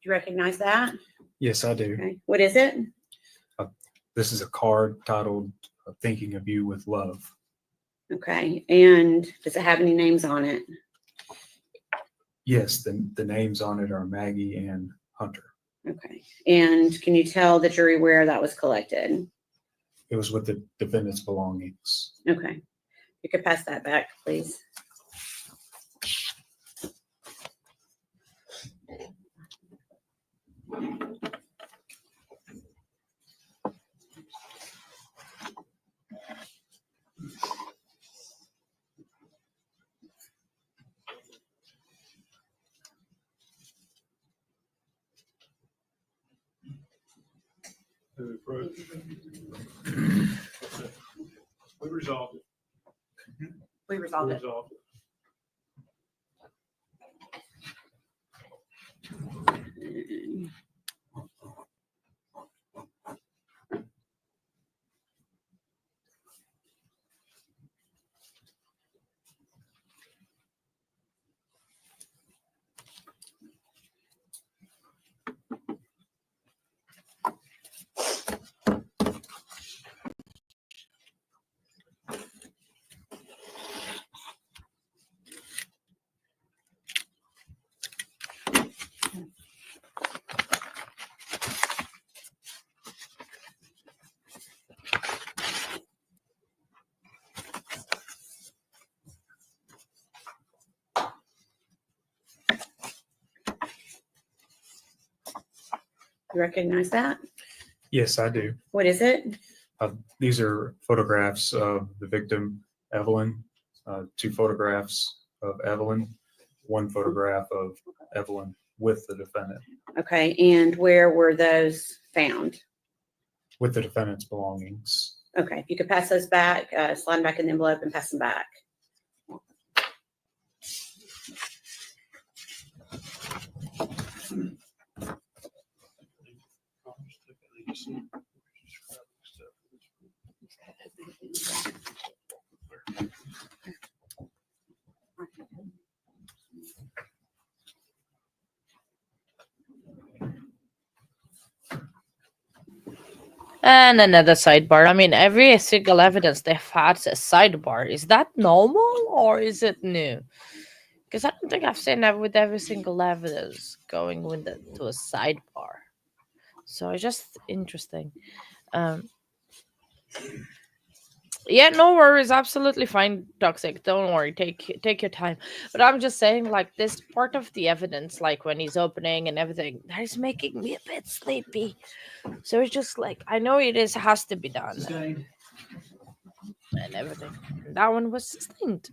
you recognize that? Yes, I do. Okay. What is it? This is a card titled Thinking of You with Love. Okay. And does it have any names on it? Yes, the names on it are Maggie and Hunter. Okay. And can you tell the jury where that was collected? It was with the defendant's belongings. Okay. You could pass that back, please. We resolved it. We resolved it. You recognize that? Yes, I do. What is it? These are photographs of the victim, Evelyn, 2 photographs of Evelyn, 1 photograph of Evelyn with the defendant, Okay. And where were those found? with the defendant's belongings. Okay. If you could pass those back, slide them back in the envelope and pass them back. And another sidebar. I mean, every single evidence they've had a sidebar. Is that normal or is it new? Because I don't think I've seen that with every single evidence going with to a sidebar. So it's just interesting. Um, yeah, no worries. Absolutely fine, Toxic. Don't worry. Take your time. But I'm just saying, like, this part of the evidence, like when he's opening and everything, that is making me a bit sleepy. So it's just like I know it has to be done and everything. That one was sustained.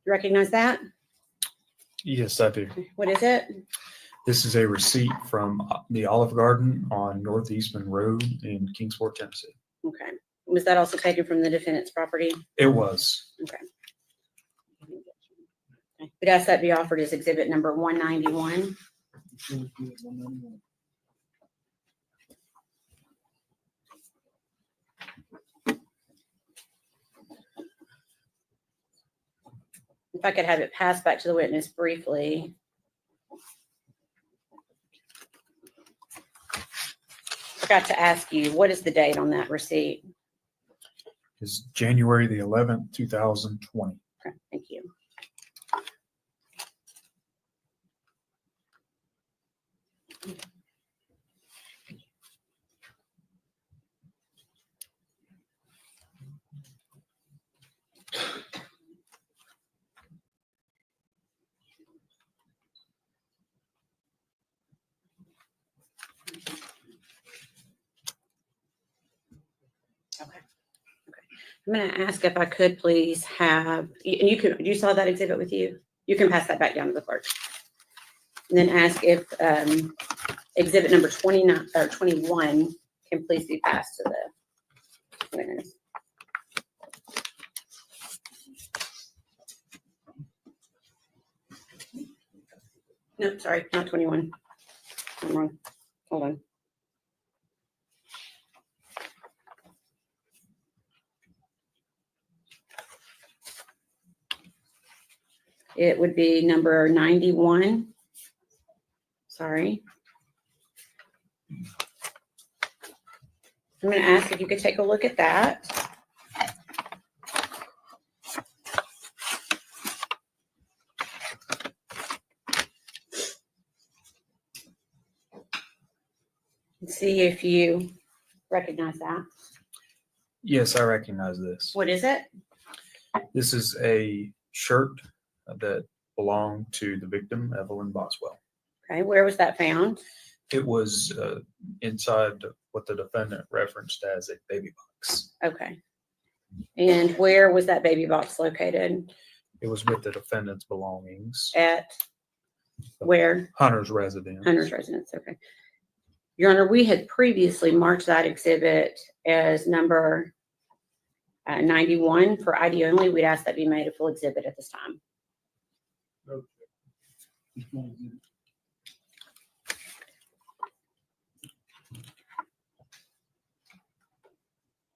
You recognize that? Yes, I do. What is it? This is a receipt from the Olive Garden on Northeastman Road in Kingsport, Tennessee. Okay. Was that also taken from the defendant's property? It was. Okay. We'd ask that be offered as exhibit number 191. If I could have it passed back to the witness briefly. Okay, forgot to ask you, what is the date on that receipt? Is January the 11th, 2020. Okay, thank you. Okay. I'm going to ask if I could please have, and you saw that exhibit with you? You can pass that back down to the clerk. And then ask if exhibit number 29 or 21 can please be passed to the witness. No, sorry, not 21. I'm wrong. Hold on. It would be number 91. Sorry. I'm going to ask if you could take a look at that. And see if you recognize that. Yes, I recognize this. What is it? This is a shirt that belonged to the victim, Evelyn Boswell. Okay, where was that found? It was inside what the defendant referenced as a baby box. Okay. And where was that baby box located? It was with the defendant's belongings. At where? Hunter's residence. Hunter's residence, okay. Your Honor, we had previously marked that exhibit as number 91 for ID only. We'd ask that be made a full exhibit at this time.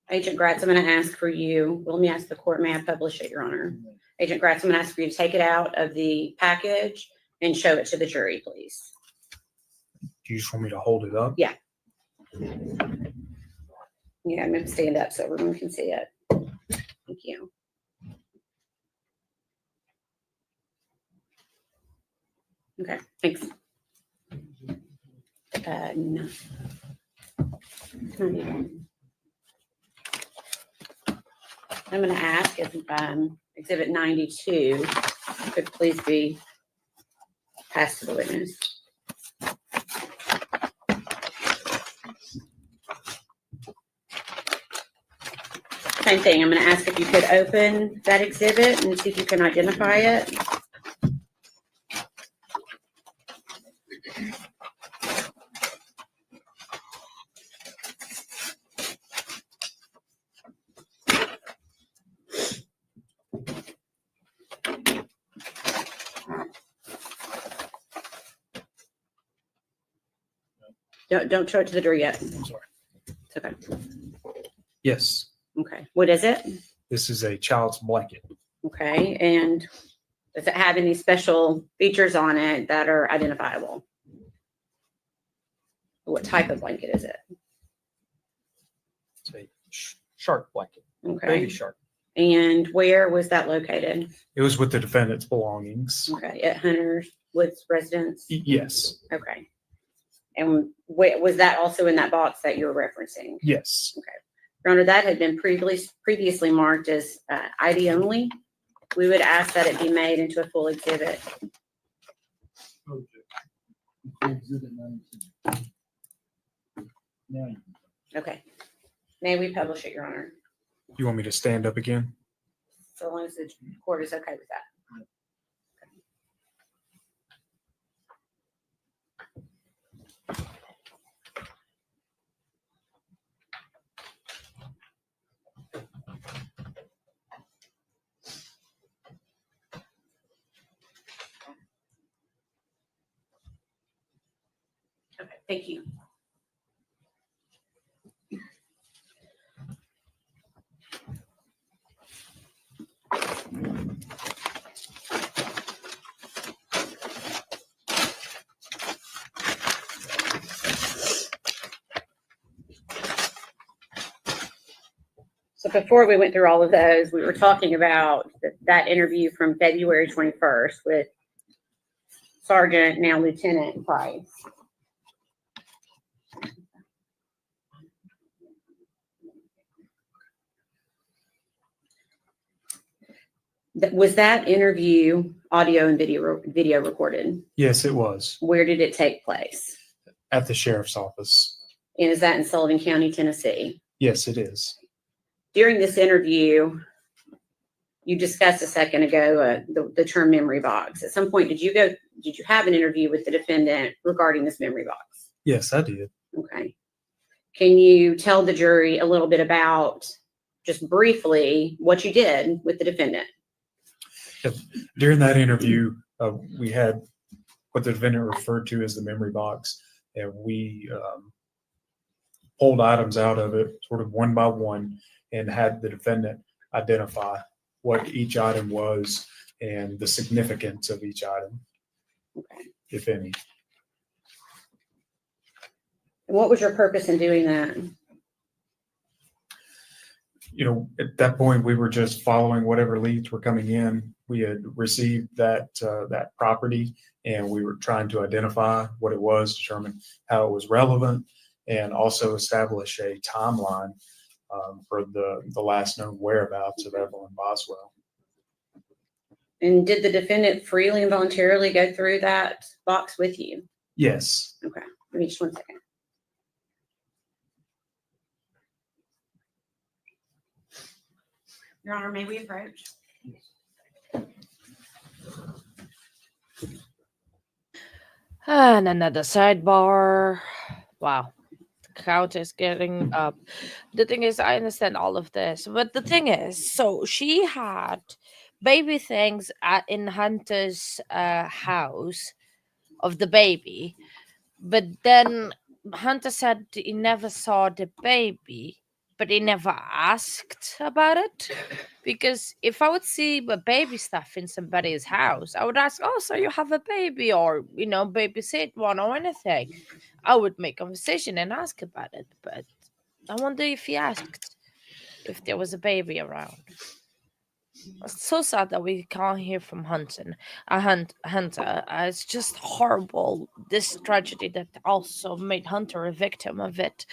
Agent Gratz, I'm going to ask for you. Let me ask the court, may I publish it, Your Honor? Agent Gratz, I'm going to ask for you to take it out of the package and show it to the jury, please. Do you just want me to hold it up? Yeah. Yeah, I'm going to stand up so everyone can see it. Thank you. Okay, thanks. No. I'm going to ask if exhibit 92 could please be passed to the witness. Same thing. I'm going to ask if you could open that exhibit and see if you can identify it. Don't show it to the jury yet. I'm sorry. It's okay. Yes. Okay. What is it? This is a child's blanket. Okay. And does it have any special features on it that are identifiable? What type of blanket is it? It's a shark blanket. Okay. Baby shark. And where was that located? It was with the defendant's belongings. Okay. At Hunter's Woods residence? Yes. Okay. And was that also in that box that you were referencing? Yes. Okay. Your Honor, that had been previously marked as ID only. We would ask that it be made into a full exhibit. Okay. May we publish it, Your Honor? You want me to stand up again? So long as the court is okay with that. Okay, thank you. So before we went through all of those, we were talking about that interview from February 21st with Sergeant, now Lieutenant Price. Was that interview audio and video recorded? Yes, it was Where did it take place? at the sheriff's office. And is that in Sullivan County, Tennessee? Yes, it is. During this interview, you discussed a second ago the term memory box. At some point, did you have an interview with the defendant regarding this memory box? Yes, I did. Okay. Can you tell the jury a little bit about, just briefly, what you did with the defendant? During that interview, we had what the defendant referred to as the memory box, and we pulled items out of it sort of one by one and had the defendant identify what each item was and the significance of each item, if any. What was your purpose in doing that? You know, at that point, we were just following whatever leads were coming in. We had received that property, and we were trying to identify what it was, determine how it was relevant, and also establish a timeline for the last known whereabouts of Evelyn Boswell. And did the defendant freely and voluntarily go through that box with you? Yes. Okay, give me just 1 second. Your Honor, may we approach? And another sidebar. Wow. The count is getting up. The thing is, I understand all of this. But the thing is, so she had baby things in Hunter's house of the baby. But then Hunter said he never saw the baby, but he never asked about it. Because if I would see the baby stuff in somebody's house, I would ask, oh, so you have a baby, or, babysit one or anything. I would make a decision and ask about it. But I wonder if he asked if there was a baby around. It's so sad that we can't hear from Hunter. It's just horrible. This tragedy that also made Hunter a victim of it.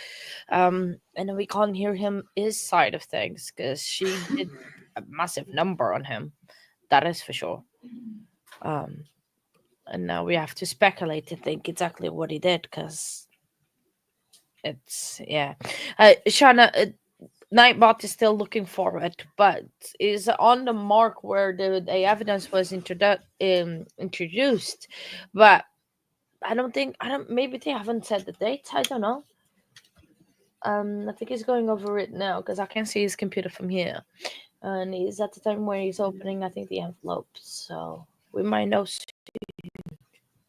And we can't hear his side of things because she did a massive number on him. That is for sure. And now we have to speculate to think exactly what he did because it's, yeah. Shana, Nightbot is still looking for it, but is on the mark where the evidence was introduced. But maybe they haven't said the date. I don't know. I think he's going over it now because I can see his computer from here. And he's at the time where he's opening, I think, the envelope. So we might know soon,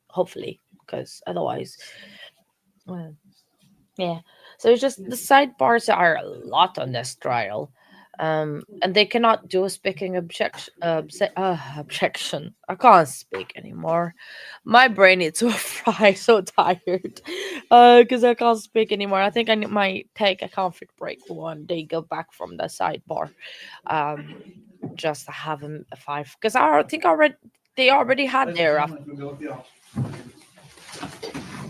hopefully, because otherwise, yeah. So it's just the sidebars are a lot on this trial. And they cannot do a speaking objection. I can't speak anymore. My brain is so fried, so tired. Because I can't speak anymore. I think I might take a comfort break one day, go back from the sidebar. Just to have a 5. Because I think they already had their.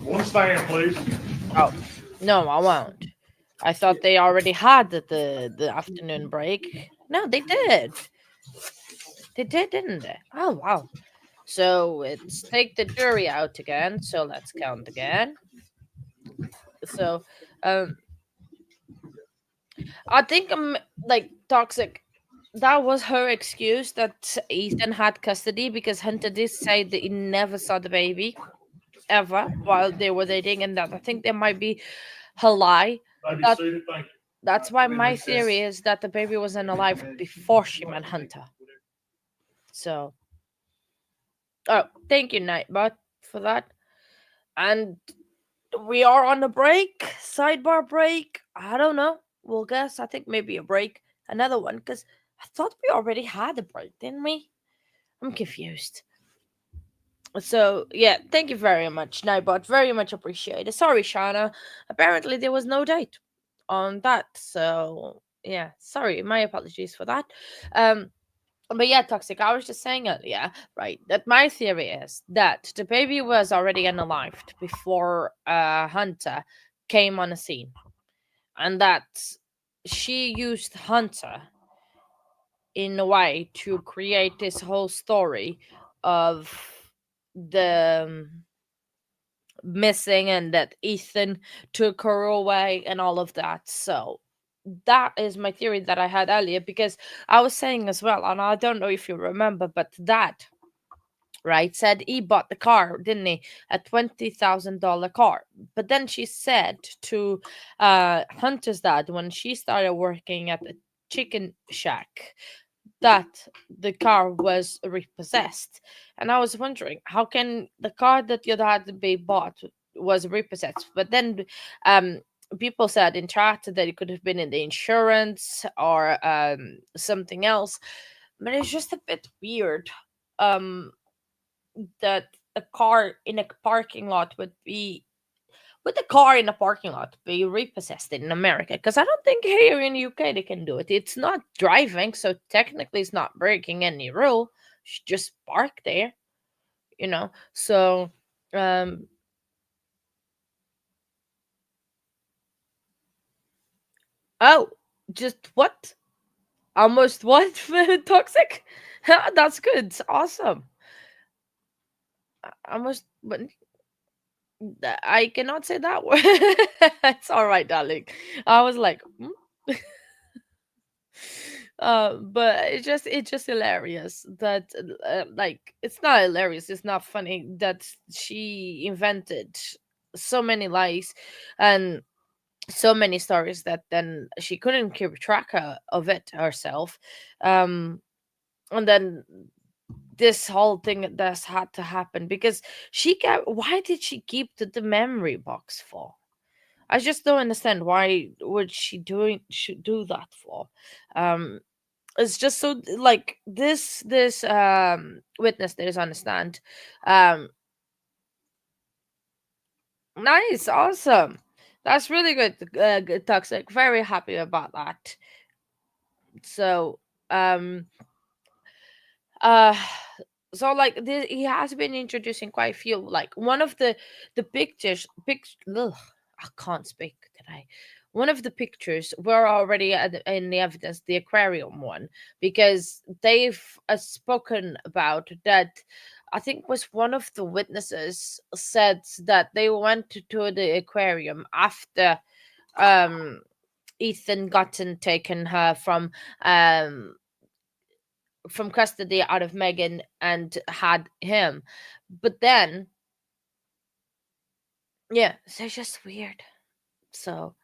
One stand, please. Oh, no, I won't. I thought they already had the afternoon break. No, they did. They did, didn't they? Oh, wow. So it's take the jury out again. So let's count again. So, I think I'm like Toxic. That was her excuse that Ethan had custody because Hunter did say that he never saw the baby ever while they were dating, and that I think there might be her lie. That's why my theory is that the baby wasn't alive before she met Hunter. So, thank you, Nightbot, for that. And we are on a break, sidebar break. I don't know. We'll guess. I think maybe a break, another one, because I thought we already had a break, didn't we? I'm confused. So, yeah, thank you very much, Nightbot. Very much appreciated. Sorry, Shana. Apparently, there was no date on that. So, Yeah, sorry, my apologies for that. Um, but yeah, Toxic, I was just saying earlier, right, that my theory is that the baby was already unalived before Hunter came on the scene, and that she used Hunter in a way to create this whole story of the missing, and that Ethan took her away and all of that. So that is my theory that I had earlier, because I was saying as well, and I don't know if you remember, but that right said he bought the car, didn't he? A $20,000 car. But then she said to Hunter's dad, when she started working at the chicken shack, that the car was repossessed. And I was wondering, how can the car that your dad bought was repossessed? But then people said in chat that it could have been in the insurance or something else. But it's just a bit weird that a car in a parking lot would a car in a parking lot be repossessed in America? Because I don't think here in UK they can do it. It's not driving, so technically it's not breaking any rule. Should just park there, you know. So, um, oh, just what? Almost what? Toxic? That's good. Awesome. Almost, but I cannot say that word. It's all right, darling. I was like, but it's just hilarious that like it's not hilarious, it's not funny that she invented so many lies and so many stories that then she couldn't keep track of it herself. um and then this whole thing that's had to happen because she kept, why did she keep the memory box for? I just don't understand why would she doing should do that for. um it's just so like this witness that is understand. um Nice, awesome, that's really good. Good, Toxic, very happy about that. So um uh so like he has been introducing quite a few, like one of the ugh, I can't speak today. One of the pictures were already in the evidence, the aquarium one, because they've spoken about that. I think was one of the witnesses said that they went to the aquarium after um Ethan gotten taken her from custody out of Megan and had him. But then, yeah, so it's just weird. So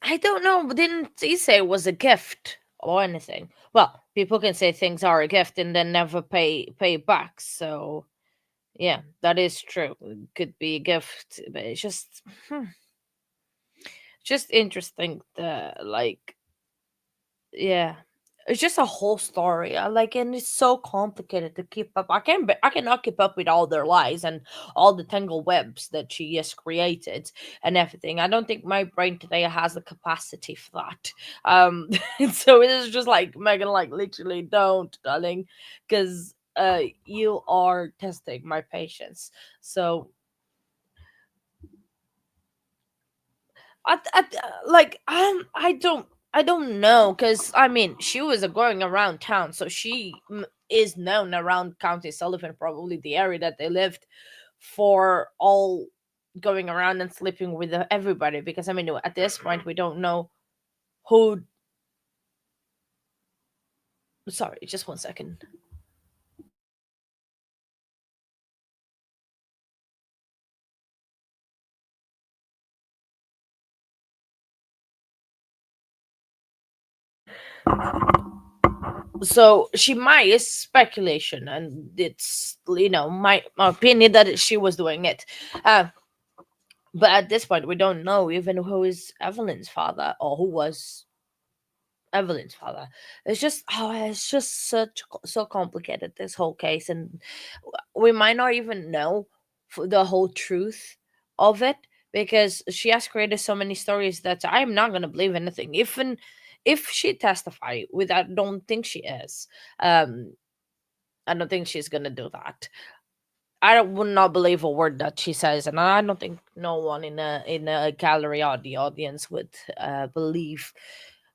I don't know. Didn't he say it was a gift or anything? Well, people can say things are a gift and then never pay back. So yeah, that is true. It could be a gift, but it's just interesting. Like yeah, it's just a whole story. I like, and it's so complicated to keep up. I cannot keep up with all their lies and all the tangle webs that she has created and everything. I don't think my brain today has the capacity for that. So it is just like, Megan, like, literally don't, darling, because you are testing my patience. So like I don't know, because I mean she was going around town, so she is known around County Sullivan, probably the area that they lived, for all going around and sleeping with everybody. Because I mean at this point we don't know who. Sorry, just 1 second. So she might, it's speculation, and it's my opinion that she was doing it. uh but at this point we don't know even who is Evelyn's father, or who was Evelyn's father. It's just so complicated, this whole case, and we might not even know the whole truth of it, because she has created so many stories that I'm not gonna believe anything. Even if she testify, with I don't think she is. I don't think she's gonna do that. Would not believe a word that she says, and I don't think no one in a gallery or the audience would believe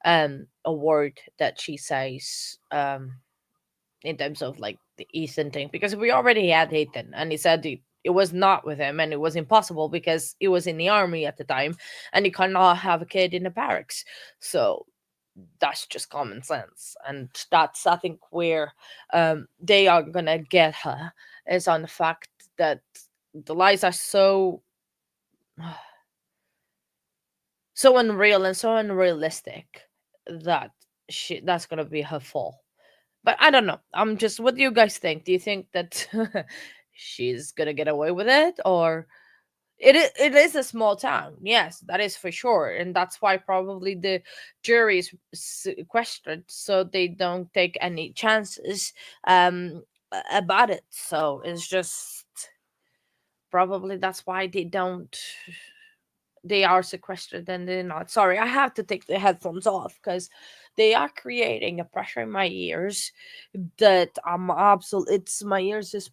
a word that she says in terms of like the Ethan thing, because we already had Ethan, and he said it was not with him, and it was impossible because he was in the army at the time, and he cannot have a kid in the barracks. So that's just common sense, and that's I think where they are gonna get her, is on the fact that the lies are so so unreal and so unrealistic that that's gonna be her fall. But I don't know. I'm just, what do you guys think? Do you think that she's gonna get away with it, or it is a small town? Yes, that is for sure, and that's why probably the jury is questioned, so they don't take any chances about it. So it's just probably that's why they are sequestered and they're not. Sorry, I have to take the headphones off because they are creating a pressure in my ears that I'm absolute. It's my ears is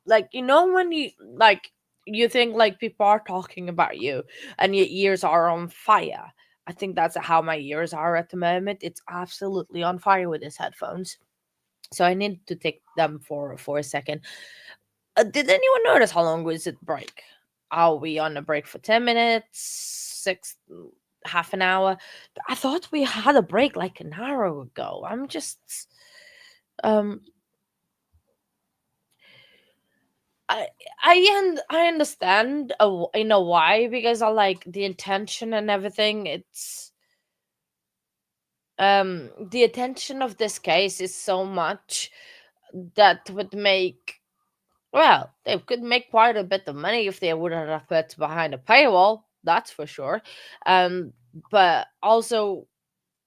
like, you know, when you like you think like people are talking about you and your ears are on fire. I think that's how my ears are at the moment. It's absolutely on fire with these headphones. So I need to take them for a second. Did anyone notice how long was it break? Are we on a break for 10 minutes, half an hour? I thought we had a break like an hour ago. I'm just um I understand you know why, because I like the intention and everything. It's the attention of this case is so much that would make, well, they could make quite a bit of money if they wouldn't have put behind a paywall, that's for sure. But also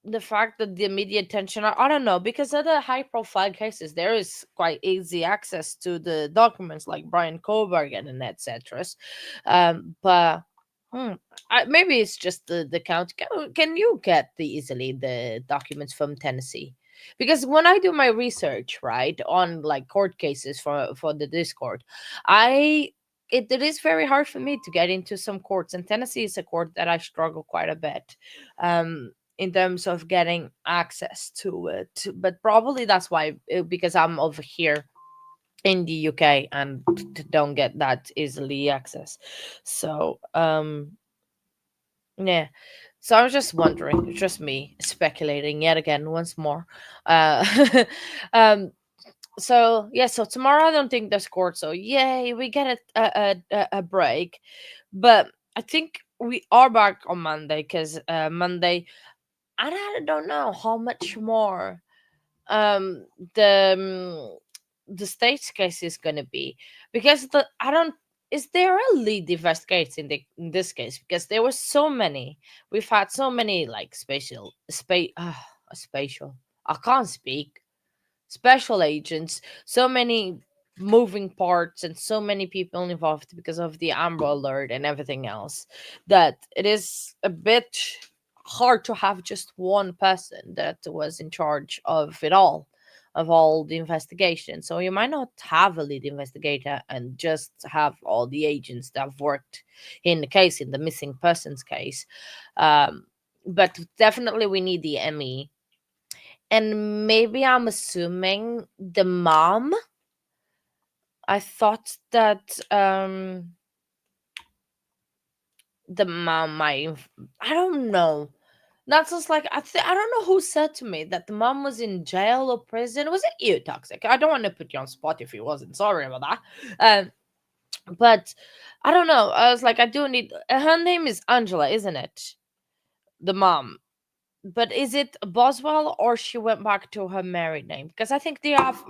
the fact that the media attention, I don't know, because of the high profile cases, there is quite easy access to the documents like Brian Koberg and etc. But hmm, maybe it's just the count. Can you get easily the documents from Tennessee? Because when I do my research, right, on like court cases for the Discord, it is very hard for me to get into some courts, and Tennessee is a court that I struggle quite a bit in terms of getting access to it. But probably that's why, because I'm over here in the UK and don't get that easily access. So yeah. So I was just wondering, it's just me speculating yet again once more. Uh um so yeah, so tomorrow I don't think there's court, so yay, we get a break. But I think we are back on Monday, because Monday, and I don't know how much more um the um, the state's case is gonna be, because the I don't is there a lead investigator in this case, because there were so many, we've had so many like spatial, I can't speak, special agents, so many moving parts and so many people involved because of the Amber Alert and everything else, that it is a bit hard to have just one person that was in charge of it all, of all the investigation. So you might not have a lead investigator and just have all the agents that have worked in the case, in the missing persons case. But definitely we need the ME, and maybe I'm assuming the mom. I thought that the mom might. I don't know. That's just like I don't know who said to me that the mom was in jail or prison. Was it you, Toxic? I don't want to put you on spot if you wasn't. Sorry about that. But I don't know. I was like, I do need. Her name is Angela, isn't it? The mom. But is it Boswell, or she went back to her married name? Because I think they have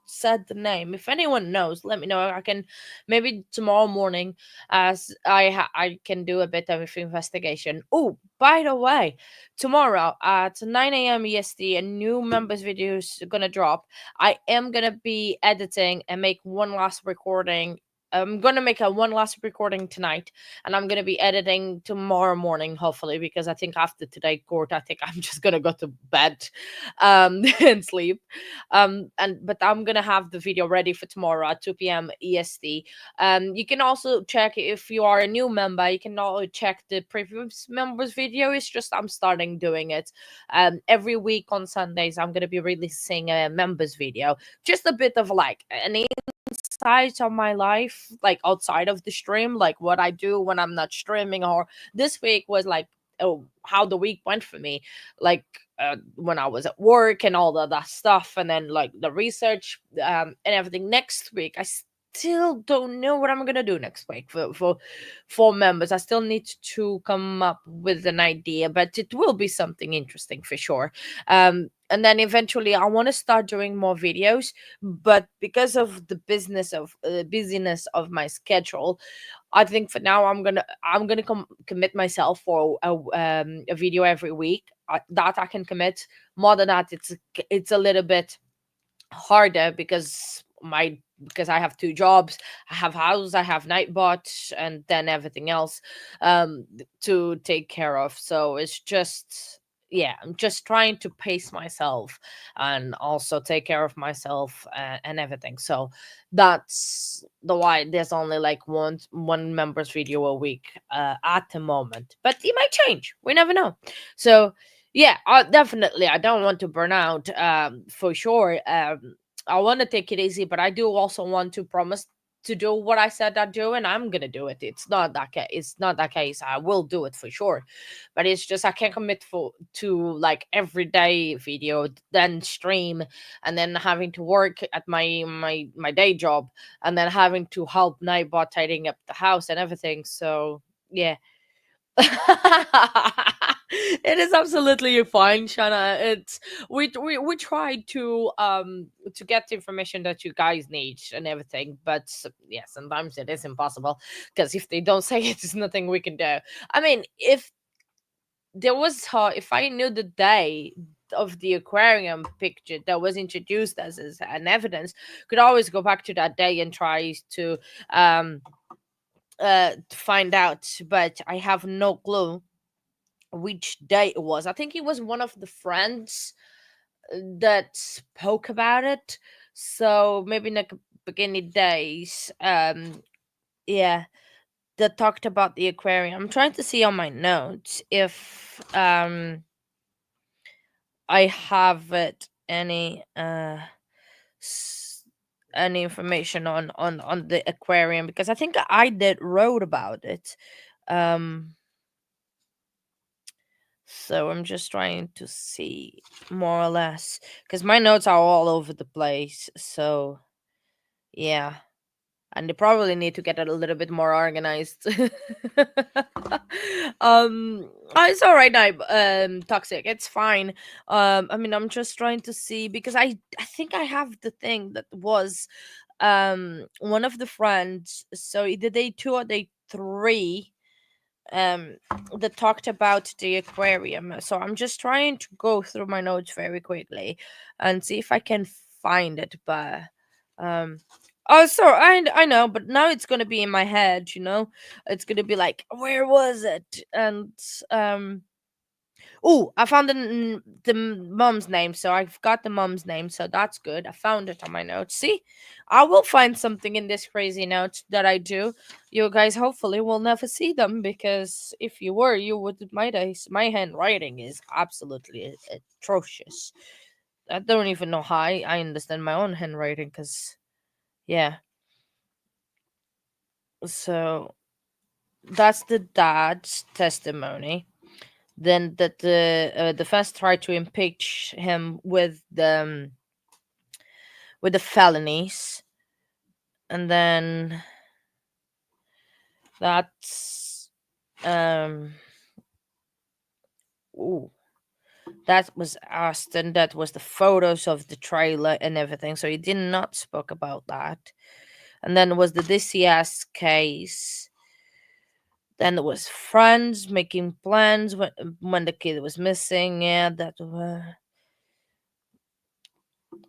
said the name. If anyone knows, let me know. I can maybe tomorrow morning, as I can do a bit of investigation. Oh, by the way, tomorrow at 9 a.m. EST, a new members video is gonna drop. I am gonna be editing and make one last recording I'm gonna make a one last recording tonight, and I'm gonna be editing tomorrow morning, hopefully, because I think after today court, I think I'm just gonna go to bed, and sleep. But I'm gonna have the video ready for tomorrow at 2 p.m. EST. You can also check if you are a new member. You can also check the previous members video. It's just I'm starting doing it. Every week on Sundays, I'm gonna be releasing a members video, just a bit of like an insight of my life, like outside of the stream, like what I do when I'm not streaming. Or this week was like, oh, how the week went for me, like when I was at work and all that stuff, and then like the research and everything. Next week, I still don't know what I'm gonna do next week for members. I still need to come up with an idea, but it will be something interesting for sure. And then eventually I want to start doing more videos, but because of the busyness of my schedule, I think for now I'm gonna commit myself for a video every week. That I can commit. More than that, it's a little bit harder because I have two jobs. I have house, I have Nightbot, and then everything else to take care of. So it's just, yeah, I'm just trying to pace myself and also take care of myself and everything. So that's the why there's only like one members video a week at the moment, but it might change. We never know. So yeah, definitely I don't want to burn out, for sure. I want to take it easy, but I do also want to promise to do what I said I'd do, and I'm gonna do it. It's not that case. It's not that case. I will do it for sure, but it's just I can't commit to like everyday video, then stream, and then having to work at my day job, and then having to help Nightbot tidying up the house and everything. So yeah. It is absolutely fine, Shana. It's we try to get the information that you guys need and everything, but yeah, sometimes it is impossible because if they don't say it, there's nothing we can do. I mean, if there was if I knew the day of the aquarium picture that was introduced as an evidence, could always go back to that day and try to find out, but I have no clue which day it was. I think it was one of the friends that spoke about it. So maybe in the beginning days, yeah, that talked about the aquarium. I'm trying to see on my notes if I have it any information on the aquarium, because I think I did wrote about it. So I'm just trying to see more or less because my notes are all over the place. So yeah, and they probably need to get it a little bit more organized. It's all right now. Toxic, it's fine. I mean, I'm just trying to see because I think I have the thing that was one of the friends. So either day 2 or day 3 um that talked about the aquarium. So I'm just trying to go through my notes very quickly and see if I can find it. But um oh, so I know, but now it's gonna be in my head, it's gonna be like, where was it? And oh, I found the mom's name, so I've got the mom's name, so that's good. I found it on my notes. See, I will find something in this crazy note that I do. You guys hopefully will never see them, because if you were, you would. My handwriting is absolutely atrocious. I don't even know how I understand my own handwriting, because yeah. So that's the dad's testimony. Then that the defense tried to impeach him with the felonies, and then that's ooh, that was asked, and that was the photos of the trailer and everything. So he did not spoke about that. And then was the DCS case. Then there was friends making plans when the kid was missing. Yeah, that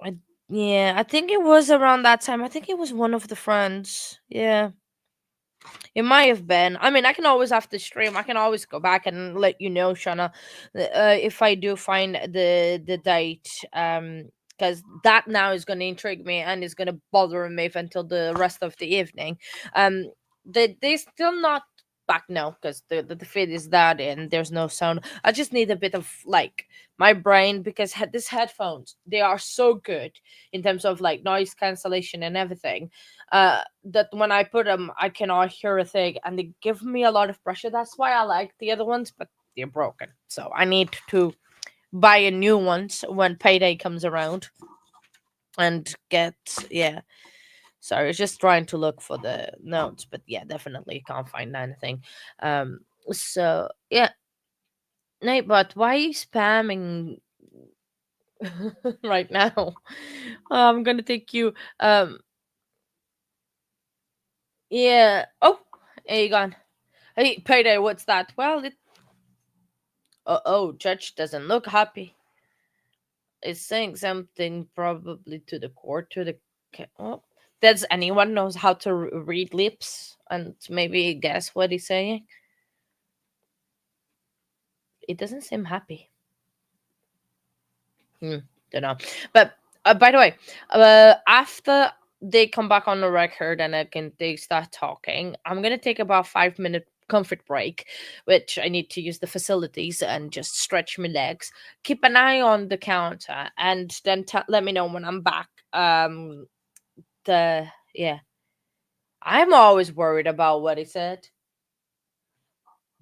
I Yeah, I think it was around that time. I think it was one of the friends. Yeah. It might have been. I mean, I can always after stream. I can always go back and let you know, Shana, if I do find the date. Because that now is going to intrigue me and is going to bother me until the rest of the evening. They still not back now because the feed is that and there's no sound. I just need a bit of like my brain because these headphones they are so good in terms of like noise cancellation and everything that when I put them, I cannot hear a thing, and they give me a lot of pressure. That's why I like the other ones, but they're broken. So I need to buy a new ones when payday comes around, and get yeah. Sorry, I was just trying to look for the notes, but yeah, definitely can't find anything. So yeah, Nate, but why are you spamming right now? I'm gonna take you. Yeah. Oh, there you gone. Hey, payday, what's that? Well, it. Oh, judge doesn't look happy. It's saying something probably to the court, to the. Oh. Does anyone knows how to read lips and maybe guess what he's saying? It doesn't seem happy. Don't know. But by the way, after they come back on the record and they start talking, I'm gonna take about 5 minute comfort break, which I need to use the facilities and just stretch my legs. Keep an eye on the counter and then let me know when I'm back. The yeah, I'm always worried about what he said.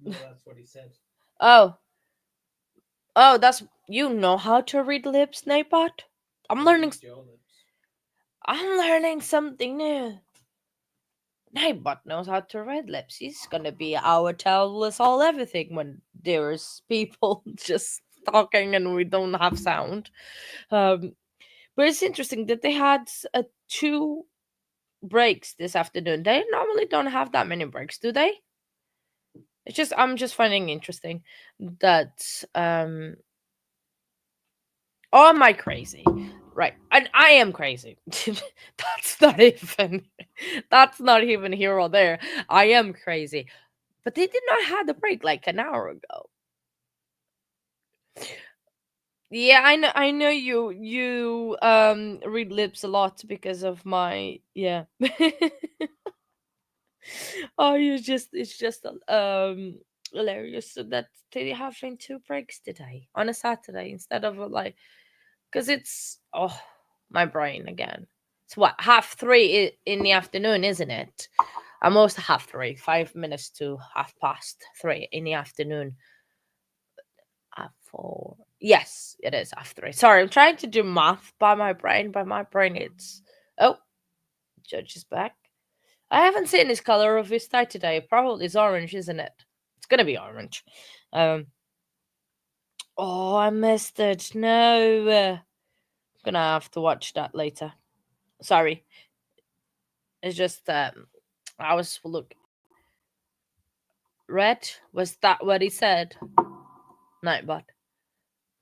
That's what he said. Oh, that's you know how to read lips, Napot? I'm learning. I'm learning something new. Nightbot knows how to read lips. He's gonna be our tell us all everything when there's people just talking and we don't have sound. But it's interesting that they had 2 breaks this afternoon. They normally don't have that many breaks, do they? It's just I'm just finding interesting that or am I crazy? Right. And I am crazy. That's not even here or there. I am crazy. But they did not have the break like an hour ago. Yeah, I know you read lips a lot because of my yeah. Oh, it's just hilarious so that they having 2 breaks today on a Saturday instead of like because it's my brain again. It's what 3:30 in the afternoon, isn't it? Almost 3:30, 5 minutes to 3:30 in the afternoon. 4. Yes, it is 3:30. Sorry, I'm trying to do math by my brain. By my brain, it's Judge is back. I haven't seen his color of his tie today. Probably it's orange, isn't it? It's gonna be orange. Oh, I missed it. No. Gonna have to watch that later. Sorry. It's just I was look. Red? Was that what he said? Nightbot.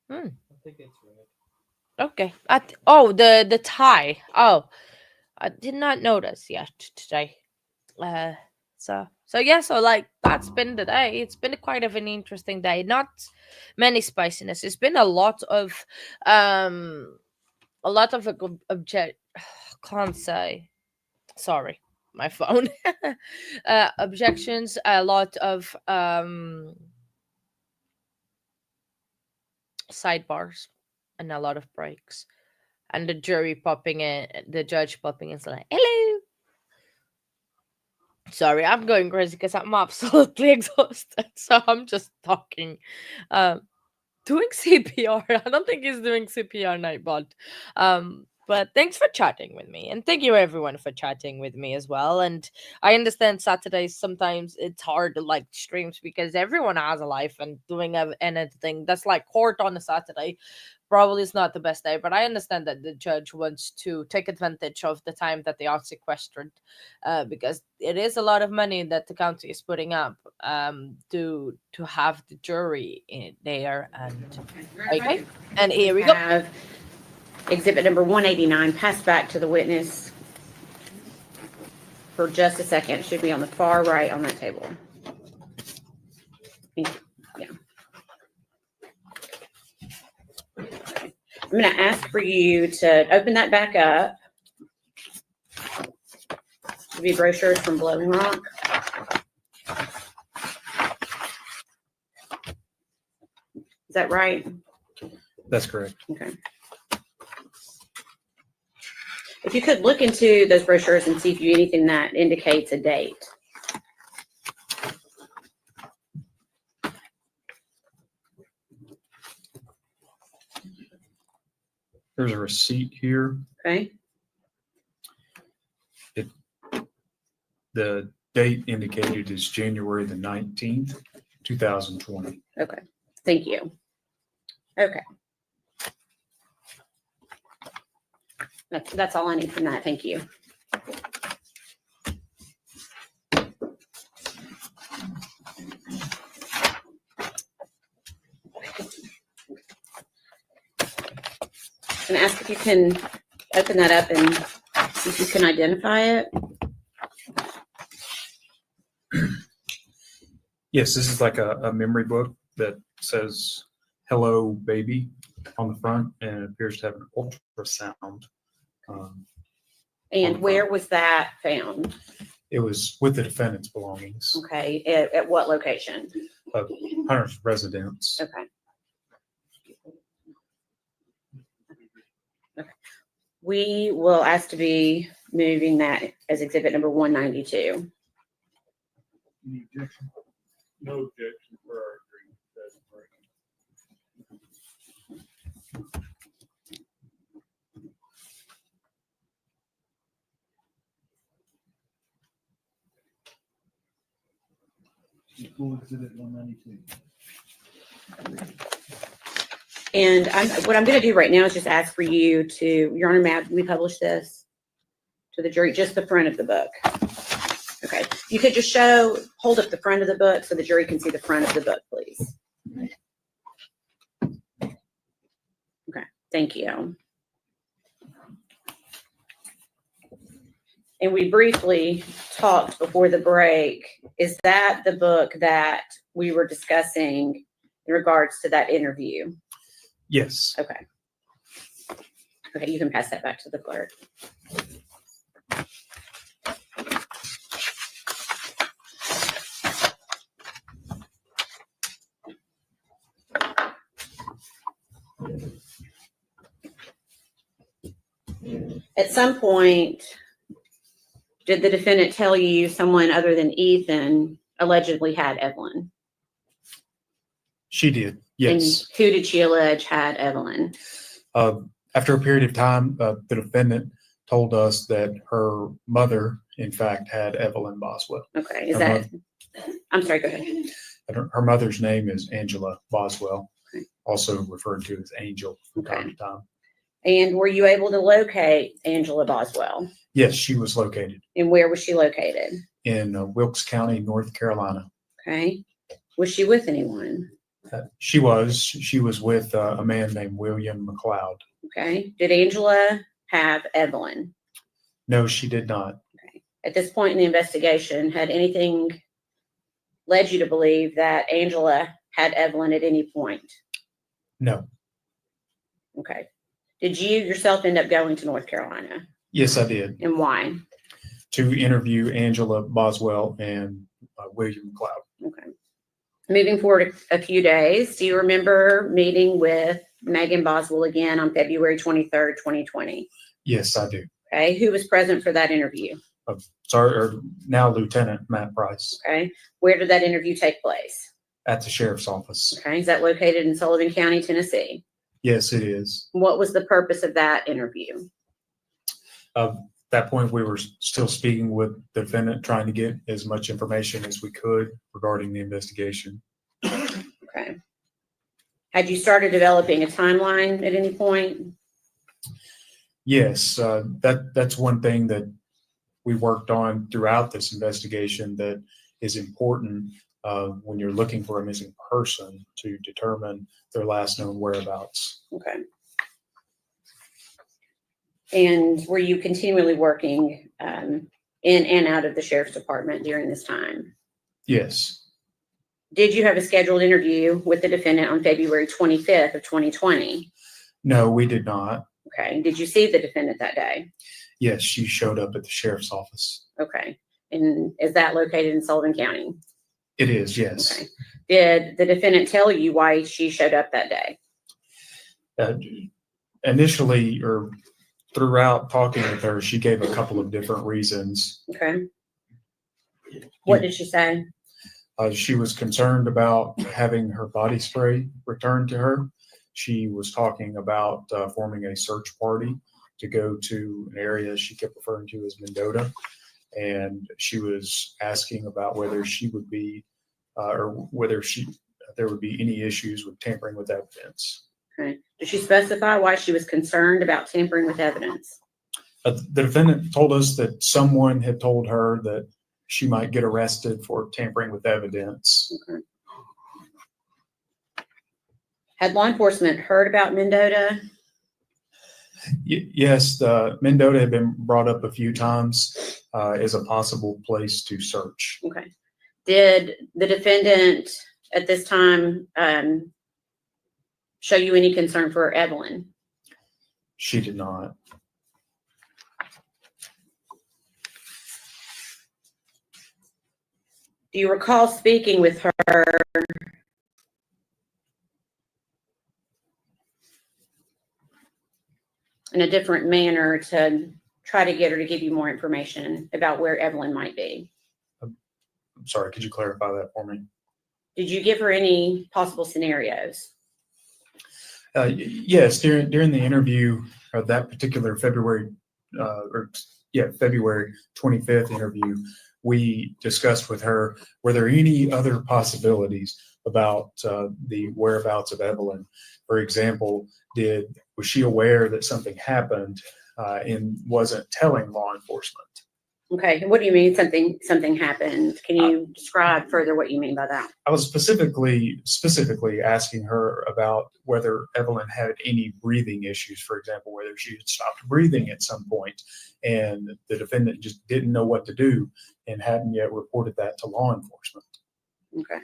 I think it's red. Okay. The tie. Oh, I did not notice yet today. So yeah. So like that's been the day. It's been quite of an interesting day. Not many spiciness. It's been a lot of object. Can't say. Sorry, my phone. Objections. A lot of sidebars and a lot of breaks. And the jury popping in, the judge popping in, like, hello. Sorry, I'm going crazy because I'm absolutely exhausted. So I'm just talking. Doing CPR. I don't think he's doing CPR, Nightbot. But thanks for chatting with me. And thank you everyone for chatting with me as well. And I understand Saturdays sometimes it's hard to like streams because everyone has a life and doing anything that's like court on a Saturday probably is not the best day. But I understand that the judge wants to take advantage of the time that they are sequestered because it is a lot of money that the county is putting up to have the jury in there. And okay, and here we go. Exhibit number 189, pass back to the witness for just a second. It should be on the far right on that table. Yeah. I'm going to ask for you to open that back up. Should be brochures from Blowing Rock. Is that right? That's correct. Okay. If you could look into those brochures and see if you anything that indicates a date. There's a receipt here. Okay. The date indicated is January the 19th, 2020. Okay. Thank you. Okay. That's all I need from that. Thank you. And ask if you can open that up and see if you can identify it. Yes, this is like a memory book that says "Hello, Baby" on the front, and it appears to have an ultrasound. And where was that found? It was with the defendant's belongings. Okay. At what location? Hunter's residence. Okay. Okay. We will ask to be moving that as exhibit number 192. Any objection? No objection for our agreement. That's great. Full exhibit 192. And what I'm going to do right now is just ask for you to, Your Honor, may we publish this to the jury, just the front of the book? Okay. You could just hold up the front of the book so the jury can see the front of the book, please. Okay. Thank you. And we briefly talked before the break. Is that the book that we were discussing in regards to that interview? Yes. Okay. Okay, you can pass that back to the clerk. At some point, did the defendant tell you someone other than Ethan allegedly had Evelyn? She did, yes. And who did she allege had Evelyn? After a period of time, the defendant told us that her mother, in fact, had Evelyn Boswell. Okay, is that, I'm sorry, go ahead. Her mother's name is Angela Boswell, Okay. also referred to as Angel from Okay. time to time. And were you able to locate Angela Boswell? Yes, she was located And where was she located? in Wilkes County, North Carolina. Okay. Was she with anyone? She was with a man named William McLeod. Okay. Did Angela have Evelyn? No, she did not. At this point in the investigation, had anything led you to believe that Angela had Evelyn at any point? No. Okay. Did you yourself end up going to North Carolina? Yes, I did. And why? To interview Angela Boswell and William McLeod. Okay. Moving forward a few days, do you remember meeting with Megan Boswell again on February 23rd, 2020? Yes, I do. Okay. Who was present for that interview? Now Lieutenant Matt Price Okay. Where did that interview take place? at the sheriff's office. Okay. Is that located in Sullivan County, Tennessee? Yes, it is. What was the purpose of that interview? At that point, we were still speaking with the defendant, trying to get as much information as we could regarding the investigation. Okay. Had you started developing a timeline at any point? Yes, that's one thing that we worked on throughout this investigation that is important when you're looking for a missing person to determine their last known whereabouts. Okay. And were you continually working in and out of the sheriff's department during this time? Yes. Did you have a scheduled interview with the defendant on February 25th of 2020? No, we did not. Okay. Did you see the defendant that day? Yes, she showed up at the sheriff's office. Okay. And is that located in Sullivan County? It is, yes. Okay. Did the defendant tell you why she showed up that day? Initially, or throughout talking with her, she gave a couple of different reasons. Okay. What did she say? She was concerned about having her body spray returned to her. She was talking about forming a search party to go to an area she kept referring to as Mendota. And she was asking about whether she would be, or whether there would be any issues with tampering with evidence. Okay. Did she specify why she was concerned about tampering with evidence? The defendant told us that someone had told her that she might get arrested for tampering with evidence. Okay. Had law enforcement heard about Mendota? Yes, Mendota had been brought up a few times as a possible place to search. Okay. Did the defendant at this time show you any concern for Evelyn? She did not. Do you recall speaking with her in a different manner to try to get her to give you more information about where Evelyn might be? I'm sorry, could you clarify that for me? Did you give her any possible scenarios? Yes, during the interview, that particular February 25th interview, we discussed with her, were there any other possibilities about the whereabouts of Evelyn? For example, was she aware that something happened and wasn't telling law enforcement? Okay, and what do you mean something happened? Can you describe further what you mean by that? I was specifically asking her about whether Evelyn had any breathing issues, for example, whether she had stopped breathing at some point, and the defendant just didn't know what to do and hadn't yet reported that to law enforcement. Okay.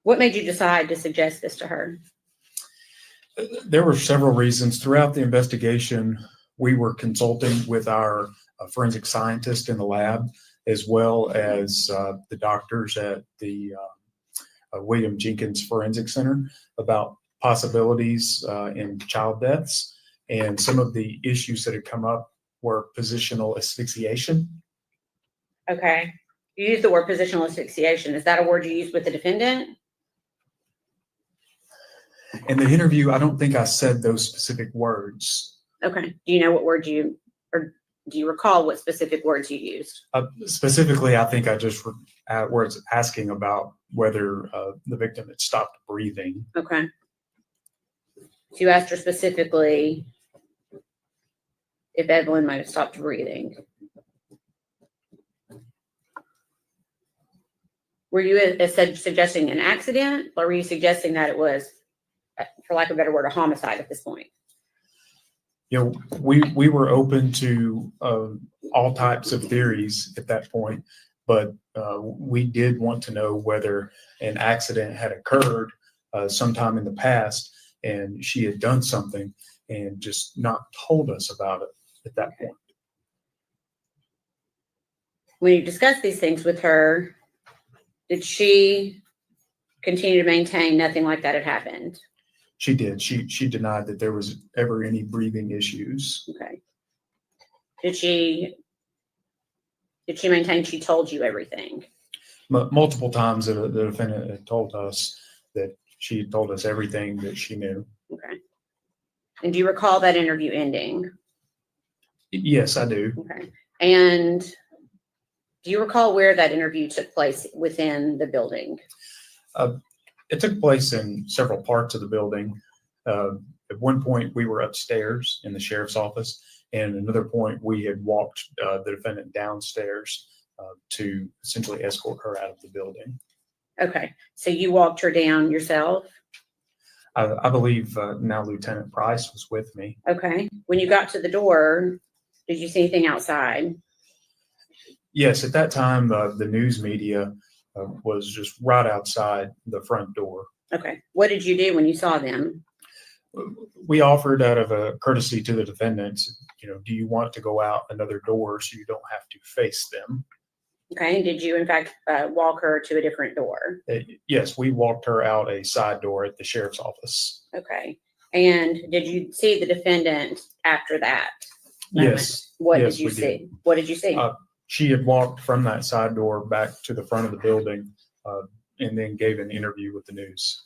What made you decide to suggest this to her? There were several reasons. Throughout the investigation, we were consulting with our forensic scientist in the lab, as well as the doctors at the William Jenkins Forensic Center about possibilities in child deaths. And some of the issues that had come up were positional asphyxiation. Okay. You used the word positional asphyxiation. Is that a word you used with the defendant? In the interview, I don't think I said those specific words. Okay. Do you know what word or do you recall what specific words you used? Specifically, I think I just was asking about whether the victim had stopped breathing. Okay. So you asked her specifically if Evelyn might have stopped breathing. Were you suggesting an accident, or were you suggesting that it was, for lack of a better word, a homicide at this point? You know, we were open to all types of theories at that point, but we did want to know whether an accident had occurred sometime in the past and she had done something and just not told us about it at that point. When you discussed these things with her, did she continue to maintain nothing like that had happened? She did. She denied that there was ever any breathing issues. Okay. Did she maintain she told you everything? Multiple times the defendant had told us that she had told us everything that she knew. Okay. And do you recall that interview ending? Yes, I do. Okay. And do you recall where that interview took place within the building? It took place in several parts of the building. At one point, we were upstairs in the sheriff's office, and at another point, we had walked the defendant downstairs to essentially escort her out of the building. Okay. So you walked her down yourself? I believe now Lieutenant Price was with me. Okay. When you got to the door, did you see anything outside? Yes, at that time, the news media was just right outside the front door. Okay. What did you do when you saw them? We offered out of a courtesy to the defendants, do you want to go out another door so you don't have to face them? Okay. Did you, in fact, walk her to a different door? Yes, we walked her out a side door at the sheriff's office. Okay. And did you see the defendant after that moment? Yes. What yes, did you we see? What did you see? She had walked from that side door back to the front of the building and then gave an interview with the news.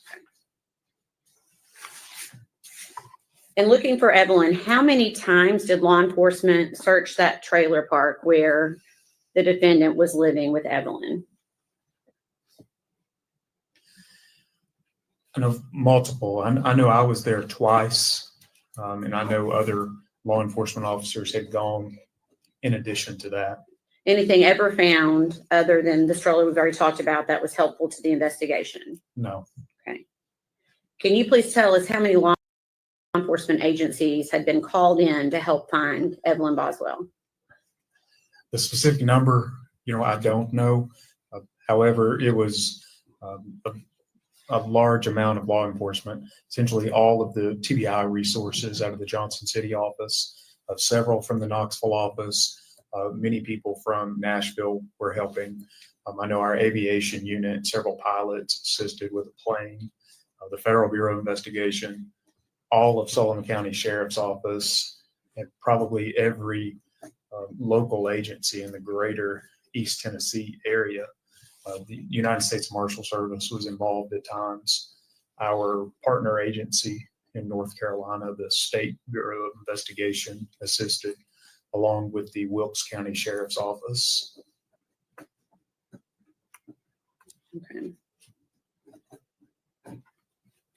And looking for Evelyn, how many times did law enforcement search that trailer park where the defendant was living with Evelyn? I know multiple. I know I was there twice, and I know other law enforcement officers had gone in addition to that. Anything ever found other than the stroller we've already talked about that was helpful to the investigation? No. Okay. Can you please tell us how many law enforcement agencies had been called in to help find Evelyn Boswell? The specific number, I don't know. However, it was a large amount of law enforcement, essentially all of the TBI resources out of the Johnson City office, several from the Knoxville office. Many people from Nashville were helping. I know our aviation unit, several pilots assisted with a plane, the Federal Bureau of Investigation, all of Sullivan County Sheriff's Office, and probably every local agency in the greater East Tennessee area. The United States Marshal Service was involved at times. Our partner agency in North Carolina, the State Bureau of Investigation, assisted, along with the Wilkes County Sheriff's Office. Okay.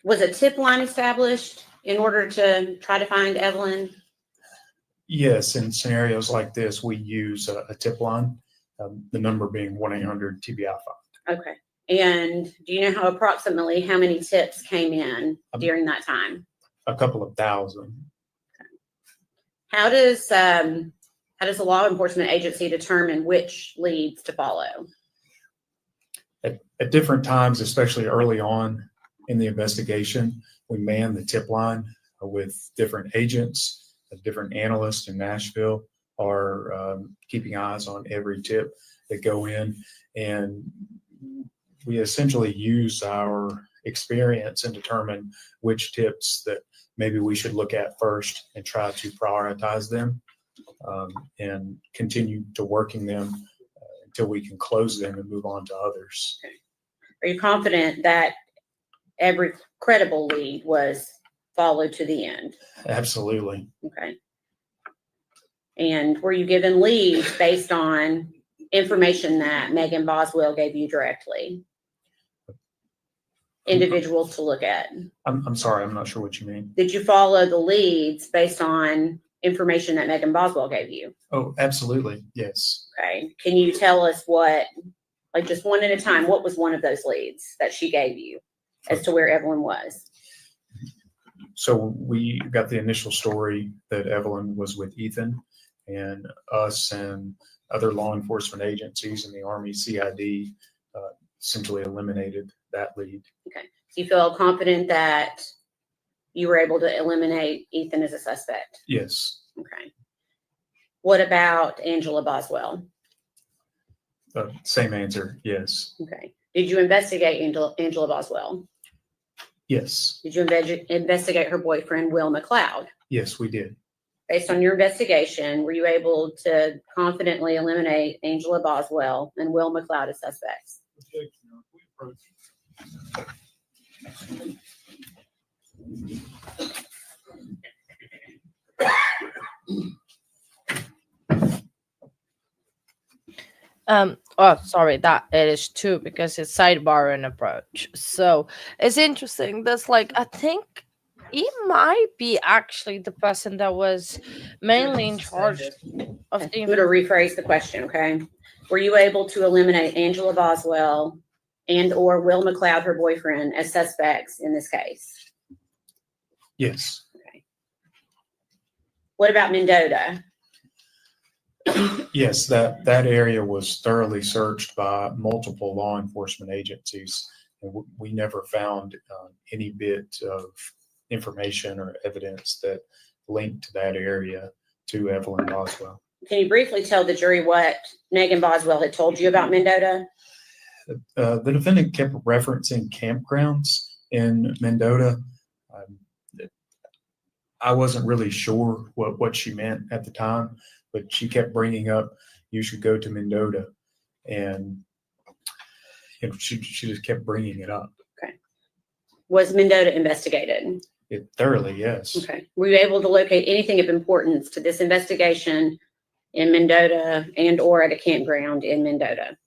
Was a tip line established in order to try to find Evelyn? Yes, in scenarios like this, we use a tip line, the number being 1-800-TBI-5. Okay. And do you know approximately how many tips came in during that time? A couple of thousand. How does a law enforcement agency determine which leads to follow? At different times, especially early on in the investigation, we man the tip line with different agents, different analysts in Nashville are keeping eyes on every tip that go in. And we essentially use our experience and determine which tips that maybe we should look at first and try to prioritize them and continue to working them until we can close them and move on to others. Okay. Are you confident that every credible lead was followed to the end? Absolutely. Okay. And were you given leads based on information that Megan Boswell gave you directly? Individuals to look at? I'm sorry, I'm not sure what you mean. Did you follow the leads based on information that Megan Boswell gave you? Oh, absolutely. Yes. Okay. Can you tell us what, like just one at a time, what was one of those leads that she gave you as to where Evelyn was? So we got the initial story that Evelyn was with Ethan, and us and other law enforcement agencies and the Army CID essentially eliminated that lead. Okay. Do you feel confident that you were able to eliminate Ethan as a suspect? Yes. Okay. What about Angela Boswell? Same answer. Yes. Okay. Did you investigate Angela Boswell? Yes. Did you investigate her boyfriend, Will McLeod? Yes, we did. Based on your investigation, were you able to confidently eliminate Angela Boswell and Will McLeod as suspects? Oh, sorry, that it is two because it's sidebar and approach. So it's interesting. That's like, I think he might be actually the person that was mainly in charge of the. I'm going to rephrase the question, okay? Were you able to eliminate Angela Boswell and or Will McLeod, her boyfriend, as suspects in this case? Yes. What about Mendota? Yes, that area was thoroughly searched by multiple law enforcement agencies, and we never found any bit of information or evidence that linked to that area to Evelyn Boswell. Can you briefly tell the jury what Megan Boswell had told you about Mendota? The defendant kept referencing campgrounds in Mendota. I wasn't really sure what she meant at the time, but she kept bringing up, you should go to Mendota. And she just kept bringing it up. Okay. Was Mendota investigated? It thoroughly, yes. Okay. Were you able to locate anything of importance to this investigation in Mendota and or at a campground in Mendota?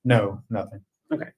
No, nothing. Okay.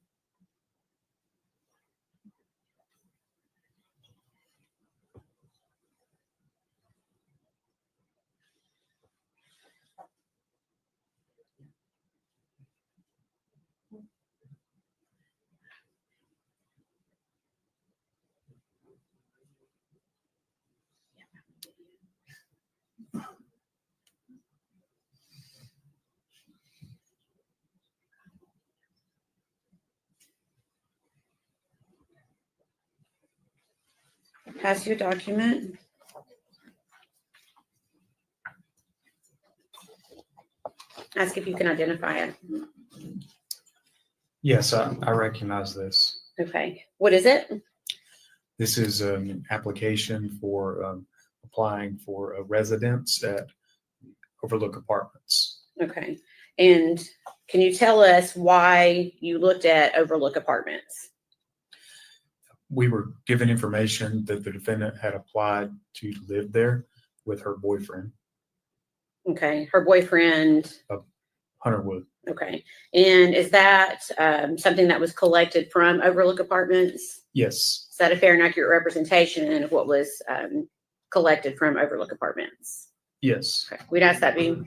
Pass your document. Ask if you can identify it. Yes, I recognize this. Okay. What is it? This is an application for applying for a residence at Overlook Apartments. Okay. And can you tell us why you looked at Overlook Apartments? We were given information that the defendant had applied to live there with her boyfriend. Okay. Her boyfriend? Hunter Wood. Okay. And is that something that was collected from Overlook Apartments? Yes. Is that a fair and accurate representation of what was collected from Overlook Apartments? Yes. Okay. We'd ask that be.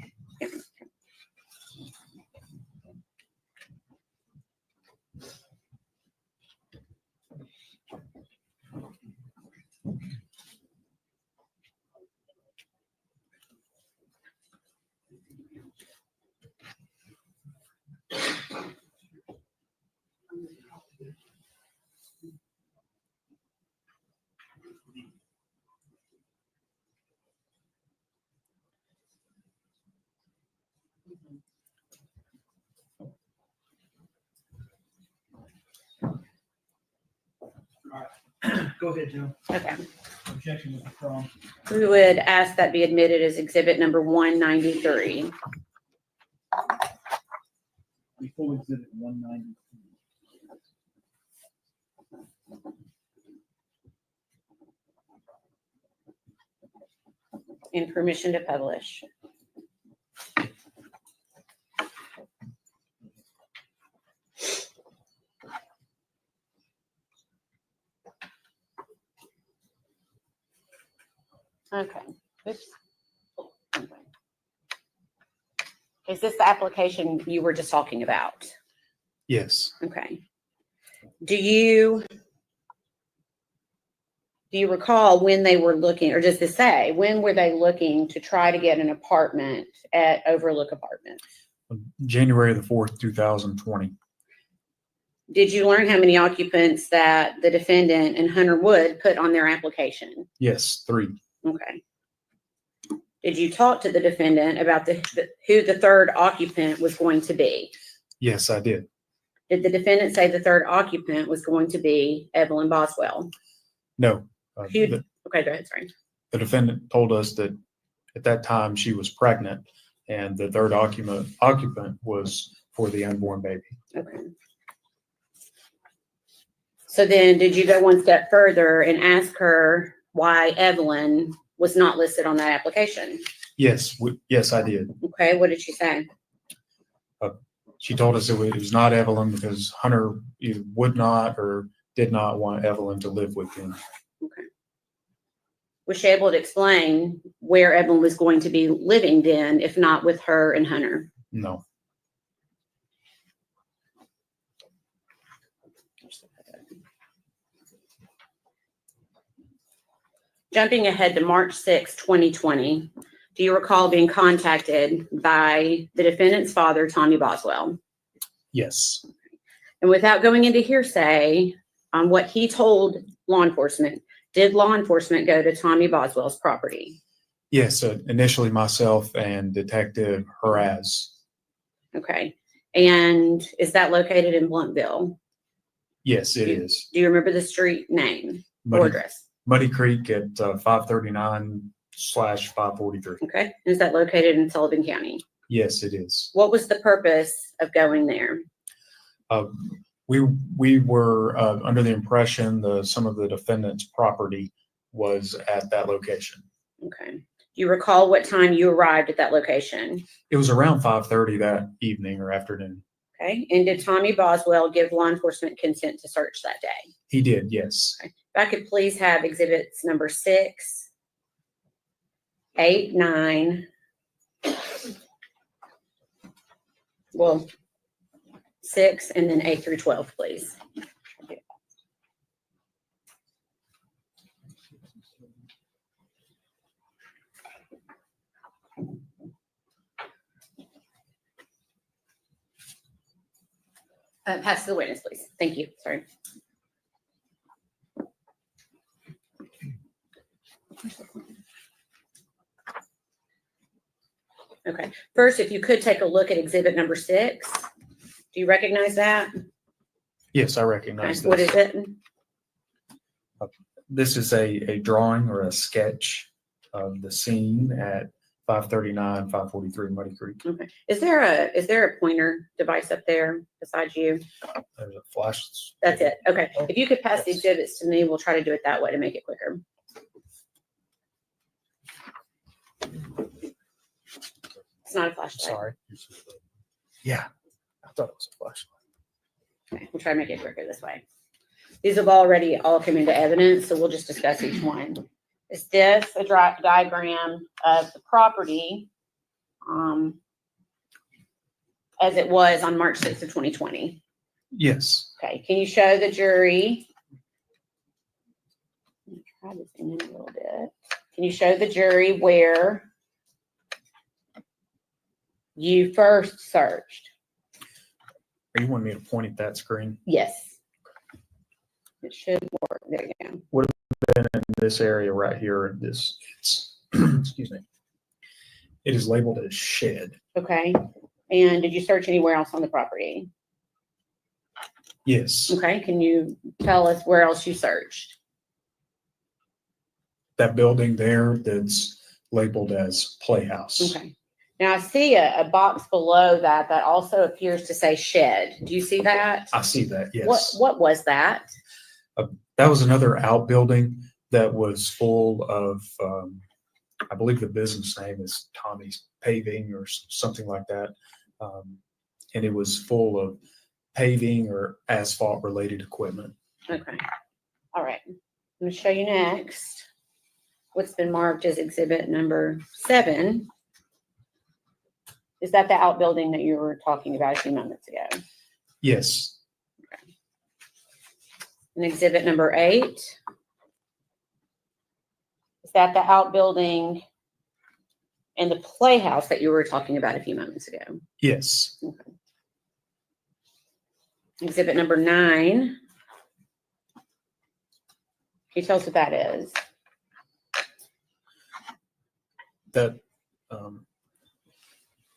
Go ahead, Joe. Okay. Objection with the prompt. We would ask that be admitted as exhibit number 193. Before exhibit 193. And permission to publish. Okay. Oops. Is this the application you were just talking about? Yes. Okay. Do you recall when they were looking, or does this say, when were they looking to try to get an apartment at Overlook Apartments? January the 4th, 2020. Did you learn how many occupants that the defendant and Hunter Wood put on their application? Yes, 3. Okay. Did you talk to the defendant about who the third occupant was going to be? Yes, I did. Did the defendant say the third occupant was going to be Evelyn Boswell? No. Okay, go ahead, sorry. The defendant told us that at that time she was pregnant and the third occupant was for the unborn baby. Okay. So then did you go one step further and ask her why Evelyn was not listed on that application? Yes, yes, I did. Okay, what did she say? She told us it was not Evelyn because Hunter either would not or did not want Evelyn to live with him. Okay. Was she able to explain where Evelyn was going to be living then, if not with her and Hunter? No. Jumping ahead to March 6, 2020, do you recall being contacted by the defendant's father, Tommy Boswell? Yes. And without going into hearsay on what he told law enforcement, did law enforcement go to Tommy Boswell's property? Yes, initially myself and Detective Haraz. Okay. And is that located in Bluntville? Yes, it is. Do you remember the street name or Muddy, address? Muddy Creek at 539/543. Okay. Is that located in Sullivan County? Yes, it is. What was the purpose of going there? We were under the impression some of the defendant's property was at that location. Okay. Do you recall what time you arrived at that location? It was around 5:30 that evening or afternoon. Okay. And did Tommy Boswell give law enforcement consent to search that day? He did, yes. Okay. If I could please have exhibits number 6, 8, 9. Well, 6 and then 8 through 12, please. Pass to the witness, please. Thank you. Sorry. Okay. First, if you could take a look at exhibit number 6. Do you recognize that? Yes, I recognize this. What is it? This is a drawing or a sketch of the scene at 539/543 Muddy Creek. Okay. Is there a pointer device up there besides you? There's a flash. That's it. Okay. If you could pass the exhibits to me, we'll try to do it that way to make it quicker. It's not a flashlight. Sorry. Yeah, I thought it was a flashlight. Okay. We'll try to make it quicker this way. These have already all come into evidence, so we'll just discuss each one. Is this a diagram of the property as it was on March 6th of 2020? Yes. Okay. Can you show the jury? Let me try this in a little bit. Can you show the jury where you first searched? Are you wanting me to point at that screen? Yes. It should work. There you go. Would have been in this area right here. It's excuse me. It is labeled as shed. Okay. And did you search anywhere else on the property? Yes. Okay. Can you tell us where else you searched? That building there that's labeled as Playhouse. Okay. Now I see a box below that also appears to say shed. Do you see that? I see that, yes. What was that? That was another outbuilding that was full of, I believe the business name is Tommy's Paving or something like that. And it was full of paving or asphalt related equipment. Okay. All right. I'm going to show you next what's been marked as exhibit number 7. Is that the outbuilding that you were talking about a few moments ago? Yes. Okay. And exhibit number 8. Is that the outbuilding and the playhouse that you were talking about a few moments ago? Yes. Okay. Exhibit number 9. Can you tell us what that is?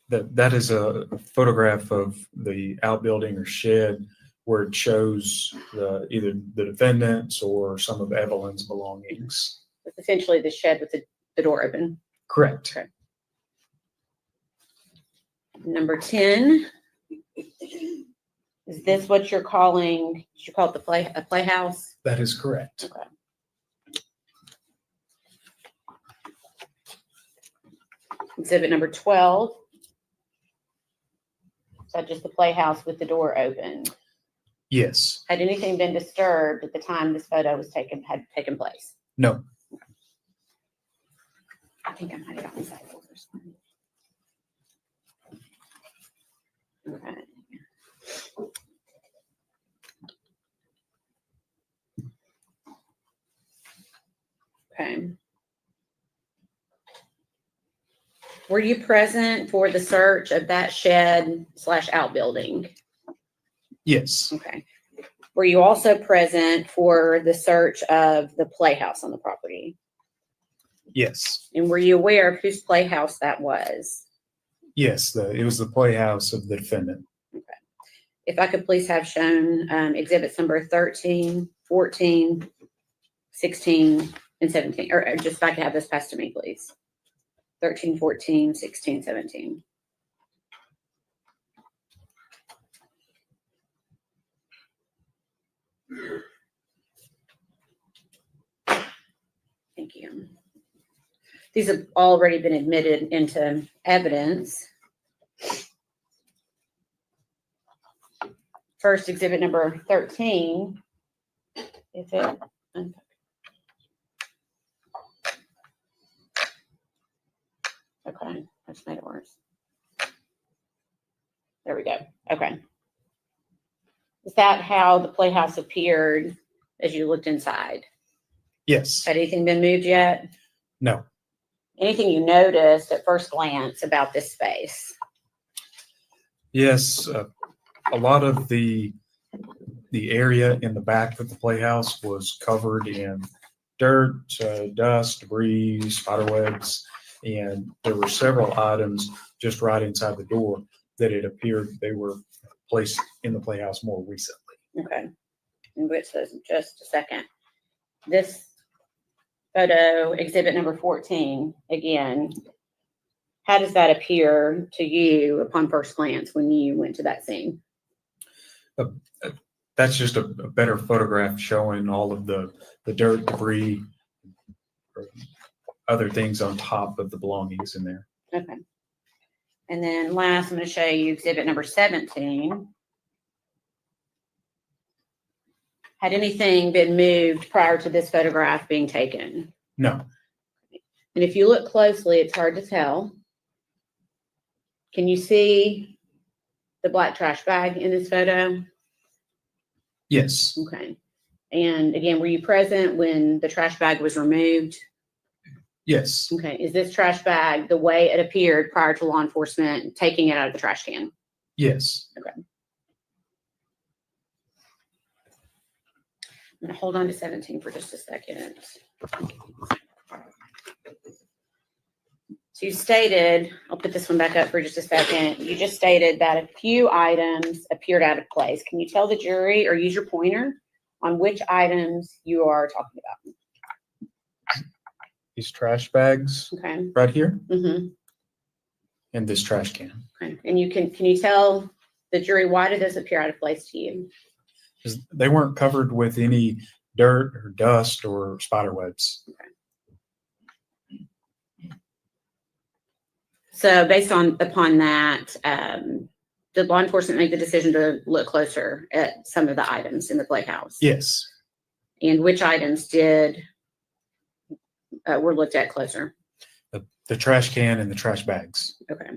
That is a photograph of the outbuilding or shed where it shows either the defendant's or some of Evelyn's belongings. It's essentially the shed with the door open. Correct. Okay. Number 10. Is this what you're calling? Did you call it a playhouse? That is correct. Okay. Exhibit number 12. Is that just the playhouse with the door open? Yes. Had anything been disturbed at the time this photo had taken place? No. I think I might have gotten side orders. Okay. Okay. Were you present for the search of that shed / outbuilding? Yes. Okay. Were you also present for the search of the playhouse on the property? Yes. And were you aware of whose playhouse that was? Yes. It was the playhouse of the defendant. Okay. If I could please have shown exhibits number 13, 14, 16, and 17, or just if I could have this passed to me, please. 13, 14, 16, 17. Thank you. These have already been admitted into evidence. First, exhibit number 13. If it, okay, I just made it worse. There we go. Okay. Is that how the playhouse appeared as you looked inside? Yes. Had anything been moved yet? No. Anything you noticed at first glance about this space? Yes. A lot of the area in the back of the playhouse was covered in dirt, dust, debris, spider webs, and there were several items just right inside the door that it appeared they were placed in the playhouse more recently. Okay. In which says just a second. This photo, exhibit number 14, again, how does that appear to you upon first glance when you went to that scene? That's just a better photograph showing all of the dirt, debris, or other things on top of the belongings in there. Okay. And then last, I'm going to show you exhibit number 17. Had anything been moved prior to this photograph being taken? No. And if you look closely, it's hard to tell. Can you see the black trash bag in this photo? Yes. Okay. And again, were you present when the trash bag was removed? Yes. Okay. Is this trash bag the way it appeared prior to law enforcement taking it out of the trash can? Yes. Okay. I'm going to hold on to 17 for just a second. So you stated, I'll put this one back up for just a second. You just stated that a few items appeared out of place. Can you tell the jury or use your pointer on which items you are talking about? These trash bags Okay. right here Mm-hmm. and this trash can. Okay. And can you tell the jury why did those appear out of place to you? 'Cause they weren't covered with any dirt or dust or spider webs. Okay. So based upon that, did law enforcement make the decision to look closer at some of the items in the playhouse? Yes. And which items were looked at closer? The trash can and the trash bags. Okay.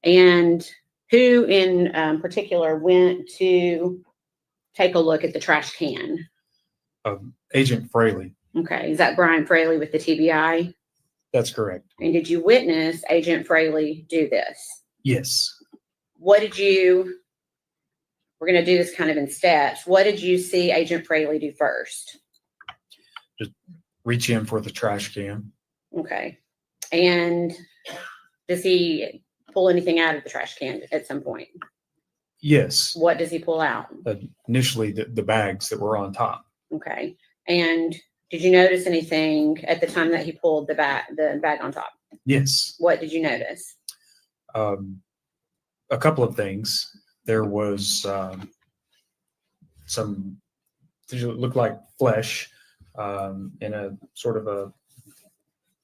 And who in particular went to take a look at the trash can? Agent Fraley. Okay. Is that Brian Fraley with the TBI? That's correct. And did you witness Agent Fraley do this? Yes. We're going to do this kind of in steps. What did you see Agent Fraley do first? Just reach in for the trash can. Okay. And does he pull anything out of the trash can at some point? Yes. What does he pull out? Initially, the bags that were on top. Okay. And did you notice anything at the time that he pulled the bag on top? Yes. What did you notice? A couple of things. There was some things that looked like flesh in a sort of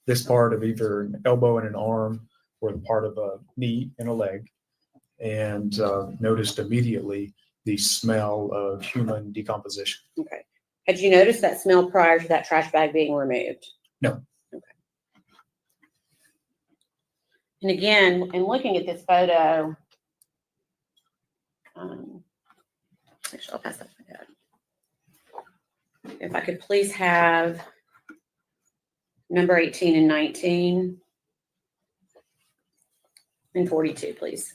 this part of either an elbow and an arm or the part of a knee and a leg, and noticed immediately the smell of human decomposition. Okay. Had you noticed that smell prior to that trash bag being removed? No. Okay. And again, in looking at this photo, actually, I'll pass that back out. If I could please have number 18 and 19. And 42, please.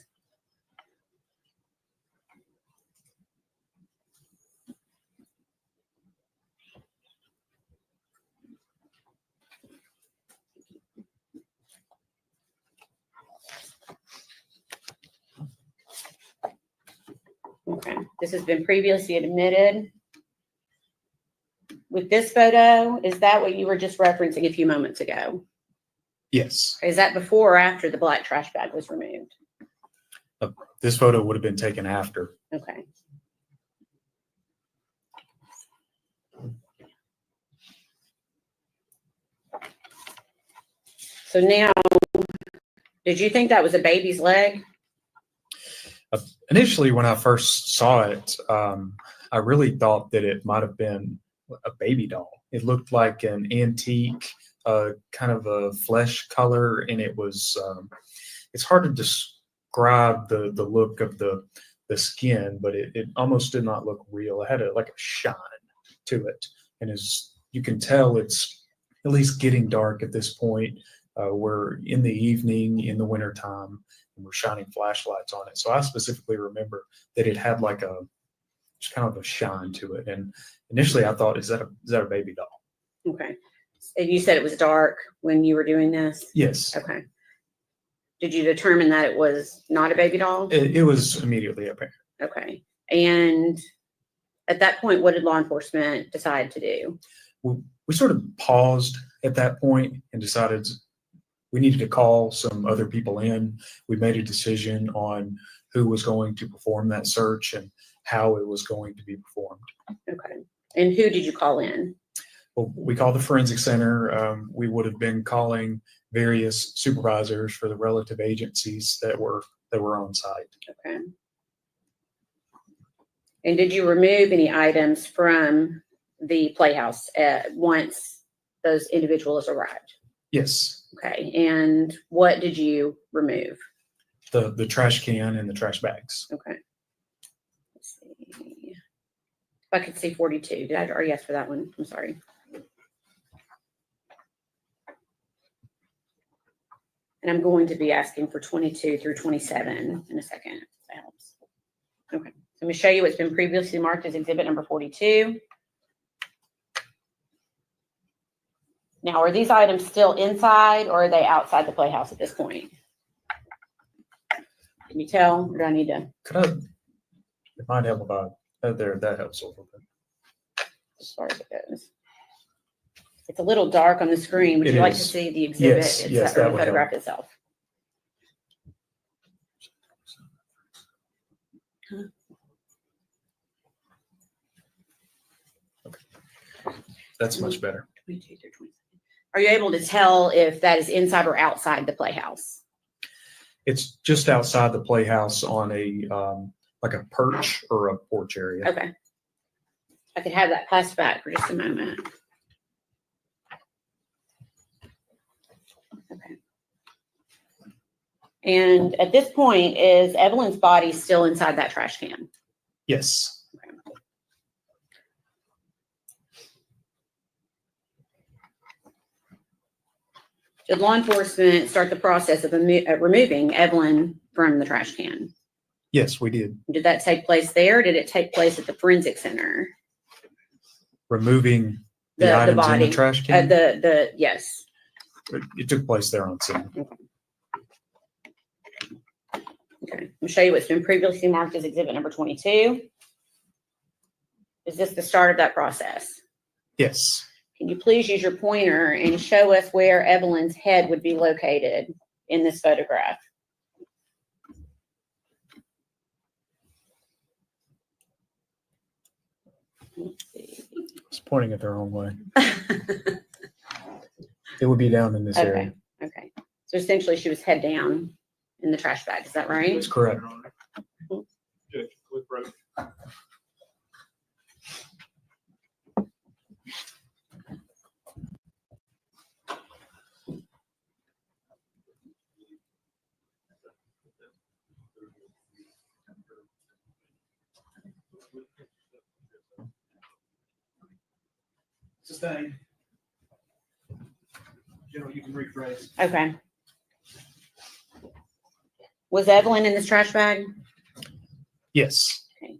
Okay, this has been previously admitted. With this photo, is that what you were just referencing a few moments ago? Yes. Is that before or after the black trash bag was removed? This photo would have been taken after. Okay. So now, did you think that was a baby's leg? Initially, when I first saw it, I really thought that it might have been a baby doll. It looked like an antique, kind of a flesh color, and it was, it's hard to describe the look of the skin, but it almost did not look real. It had like a shine to it. And as you can tell, it's at least getting dark at this point. We're in the evening, in the wintertime, and we're shining flashlights on it. So I specifically remember that it had like just kind of a shine to it. And initially I thought, is that a baby doll? Okay. And you said it was dark when you were doing this? Yes. Okay. Did you determine that it was not a baby doll? It was immediately apparent. Okay. And at that point, what did law enforcement decide to do? We sort of paused at that point and decided we needed to call some other people in. We made a decision on who was going to perform that search and how it was going to be performed. Okay. And who did you call in? Well, we called the forensic center. We would have been calling various supervisors for the relative agencies that were on site. Okay. And did you remove any items from the playhouse once those individuals arrived? Yes. Okay. And what did you remove? The trash can and the trash bags. Okay. Let's see. If I could see 42. Did I already ask for that one? I'm sorry. And I'm going to be asking for 22 through 27 in a second. If that helps. Okay. So I'm going to show you what's been previously marked as exhibit number 42. Now, are these items still inside or are they outside the playhouse at this point? Can you tell, or do I need to? It might help about there. That helps a little bit. As far as it goes. It's a little dark on the screen. Would you like to see the exhibit itself, or the photograph itself? That's much better. 22 through 27. Are you able to tell if that is inside or outside the playhouse? It's just outside the playhouse on a like a perch or a porch area. Okay. I could have that passed back for just a moment. Okay. And at this point, is Evelyn's body still inside that trash can? Yes. Okay. Did law enforcement start the process of removing Evelyn from the trash can? Yes, we did. Did that take place there? Or did it take place at the forensic center? Removing the items body in the trash can? Yes. It took place there on scene. Okay. I'll show you what's been previously marked as exhibit number 22. Is this the start of that process? Yes. Can you please use your pointer and show us where Evelyn's head would be located in this photograph? Let's see. It's pointing it the wrong way. It would be down in this area. Okay. So essentially she was head down in the trash bag. Is that right? That's correct. Sustain. General, you can rephrase. Okay. Was Evelyn in this trash bag? Yes. Okay.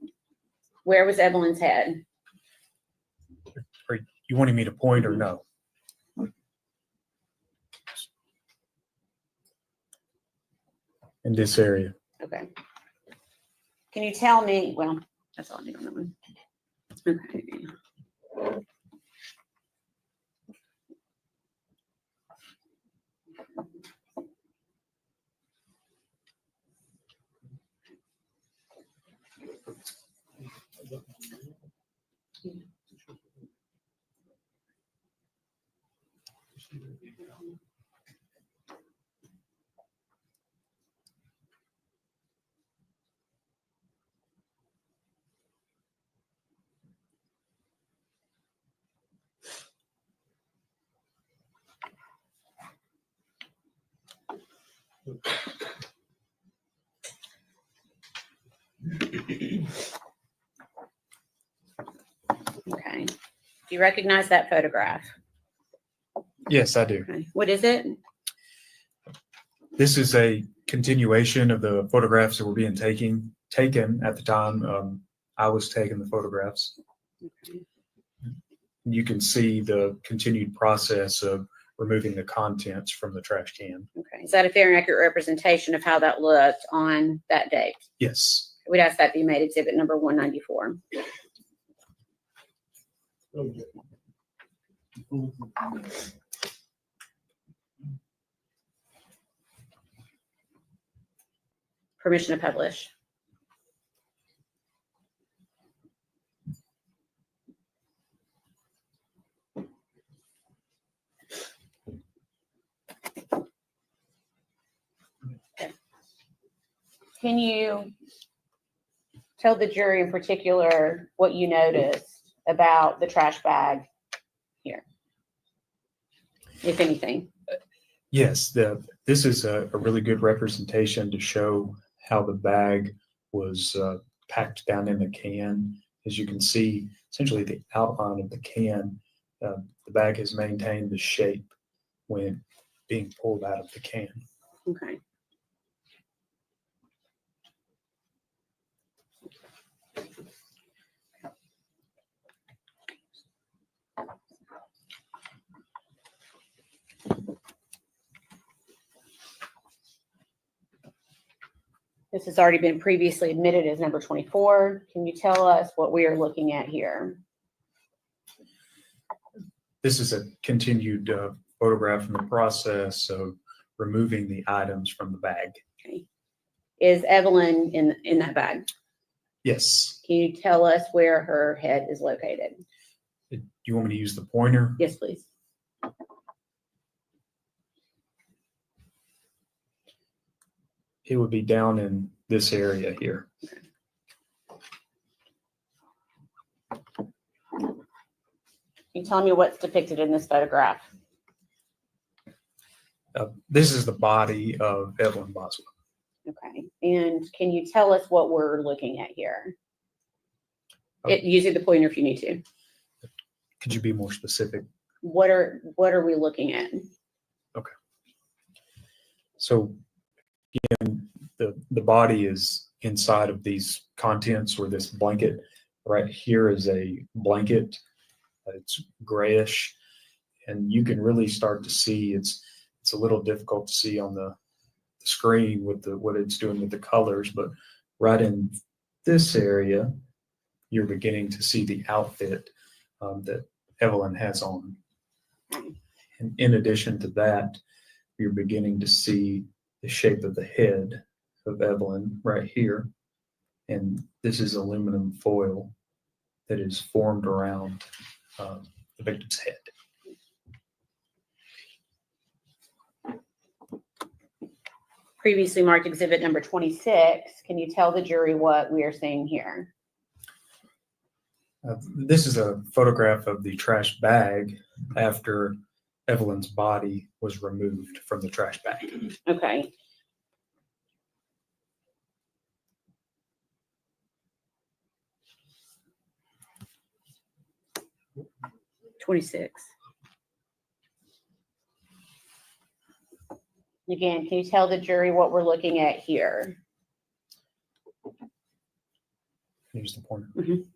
Where was Evelyn's head? Are you wanting me to point or no? In this area. Okay. Can you tell me, well, that's all I need on that one. Okay. Okay. Do you recognize that photograph? Yes, I do. Okay. What is it? This is a continuation of the photographs that were being taken at the time I was taking the photographs. Okay. You can see the continued process of removing the contents from the trash can. Okay. Is that a fair and accurate representation of how that looked on that date? Yes. We'd ask that be made exhibit number 194. Permission to publish. Okay. Can you tell the jury in particular what you noticed about the trash bag here, if anything? Yes, this is a really good representation to show how the bag was packed down in the can. As you can see, essentially the outline of the can, the bag has maintained the shape when being pulled out of the can. Okay. This has already been previously admitted as number 24. Can you tell us what we are looking at here? This is a continued photograph from the process of removing the items from the bag. Okay. Is Evelyn in that bag? Yes. Can you tell us where her head is located? Do you want me to use the pointer? Yes, please. It would be down in this area here. Can you tell me what's depicted in this photograph? This is the body of Evelyn Boswell. Okay. And can you tell us what we're looking at here? Using the pointer if you need to. Could you be more specific? What are we looking at? Okay. So again, the body is inside of these contents or this blanket. Right here is a blanket. It's grayish, and you can really start to see it's a little difficult to see on the screen with what it's doing with the colors, but right in this area, you're beginning to see the outfit that Evelyn has on. And in addition to that, you're beginning to see the shape of the head of Evelyn right here. And this is aluminum foil that is formed around the victim's head. Previously marked exhibit number 26. Can you tell the jury what we are seeing here? This is a photograph of the trash bag after Evelyn's body was removed from the trash bag. Okay. Again, can you tell the jury what we're looking at here? Here's the pointer. Mhm.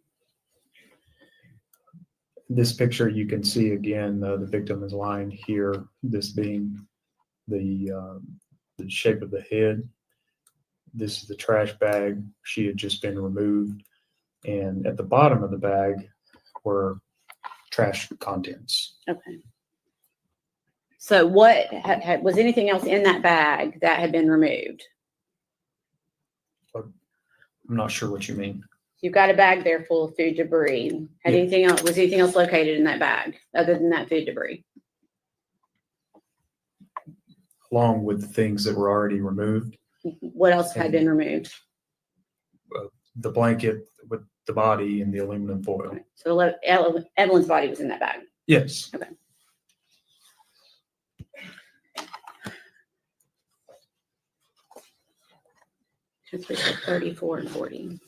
This picture, you can see again, the victim is lying here, this being the shape of the head. This is the trash bag. She had just been removed. And at the bottom of the bag were trash contents. Okay. So what was anything else in that bag that had been removed? I'm not sure what you mean. You've got a bag there full of food debris. Had Yeah. anything else, was anything else located in that bag other than that food debris? Along with the things that were already removed. What else had been removed? The blanket with the body and the aluminum foil. So Evelyn's body was in that bag. Yes. Okay. It's 34 and 40.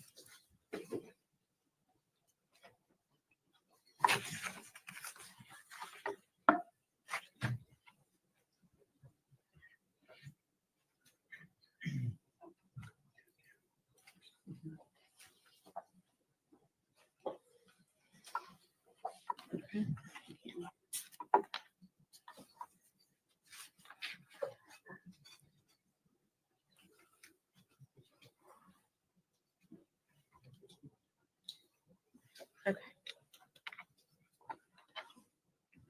Okay.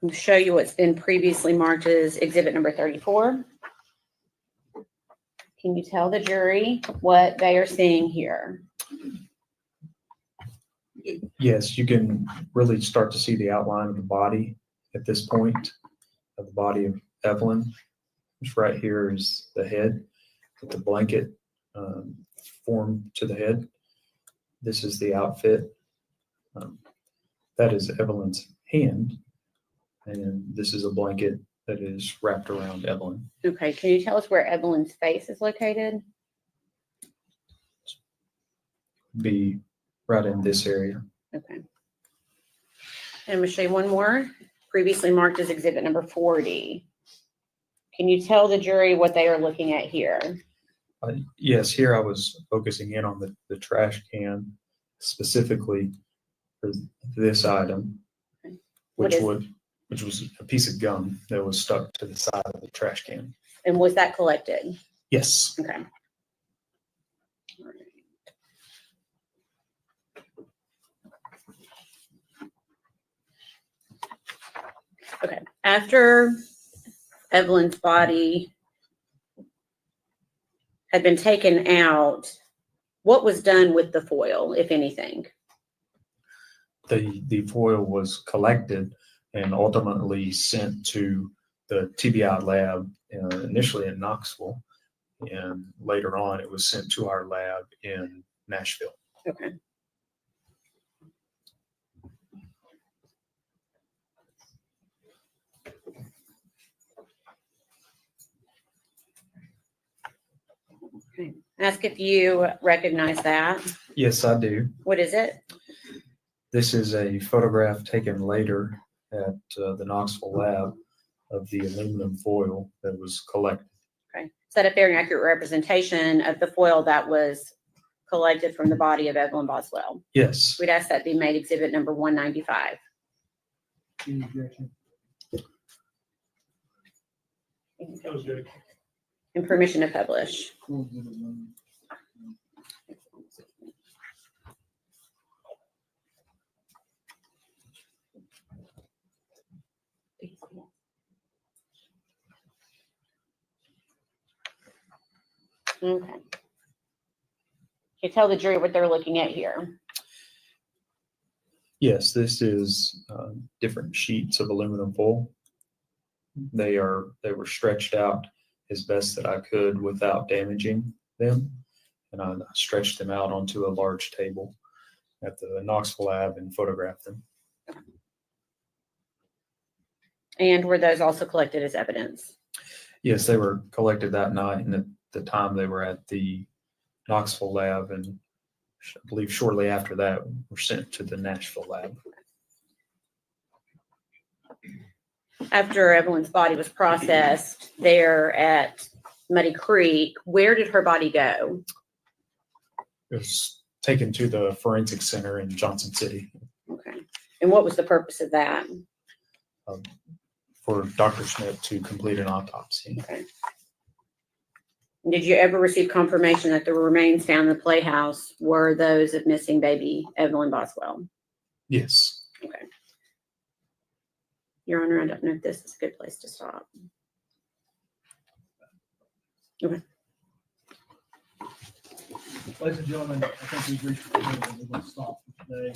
I'll show you what's been previously marked as exhibit number 34. Can you tell the jury what they are seeing here? Yes, you can really start to see the outline of the body at this point, of the body of Evelyn. Which right here is the head with the blanket formed to the head. This is the outfit. That is Evelyn's hand. And this is a blanket that is wrapped around Evelyn. Okay, can you tell us where Evelyn's face is located? Be right in this area. Okay. And I'm going to show you one more, previously marked as exhibit number 40. Can you tell the jury what they are looking at here? Yes, here I was focusing in on the trash can, specifically for this item, Okay. which was a piece of gum that was stuck to the side of the trash can. And was that collected? Yes. Okay. All right. Okay, after Evelyn's body had been taken out, what was done with the foil, if anything? The foil was collected and ultimately sent to the TBI lab, initially in Knoxville, and later on it was sent to our lab in Nashville. Okay. Okay. Ask if you recognize that. Yes, I do. What is it? This is a photograph taken later at the Knoxville lab of the aluminum foil that was collected. Okay. Is that a fair and accurate representation of the foil that was collected from the body of Evelyn Boswell? Yes. We'd ask that be made exhibit number 195. Any objection? That was good. And permission to publish. Okay. Can you tell the jury what they're looking at here? Yes, this is different sheets of aluminum foil. They were stretched out as best that I could without damaging them. And I stretched them out onto a large table at the Knoxville lab and photographed them. And were those also collected as evidence? Yes, they were collected that night, and at the time they were at the Knoxville lab, and I believe shortly after that were sent to the Nashville lab. After Evelyn's body was processed there at Muddy Creek. Where did her body go? It was taken to the forensic center in Johnson City. Okay. And what was the purpose of that? For Dr. Schmidt to complete an autopsy. Okay. Did you ever receive confirmation that the remains found in the playhouse were those of missing baby Evelyn Boswell? Yes. Okay. Your Honor, I don't know if this is a good place to stop. Okay. Ladies and gentlemen, I think we've reached the point where we're going to stop for today.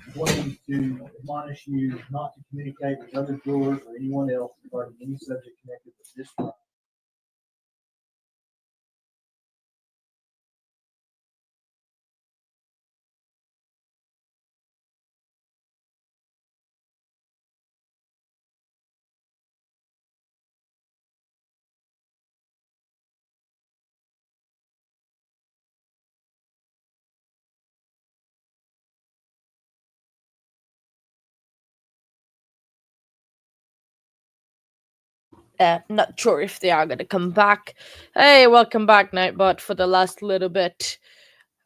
I wanted to admonish you not to communicate with other jurors or anyone else regarding any subject connected with this trial. Not sure if they are gonna come back. Hey, welcome back, Nightbot, for the last little bit.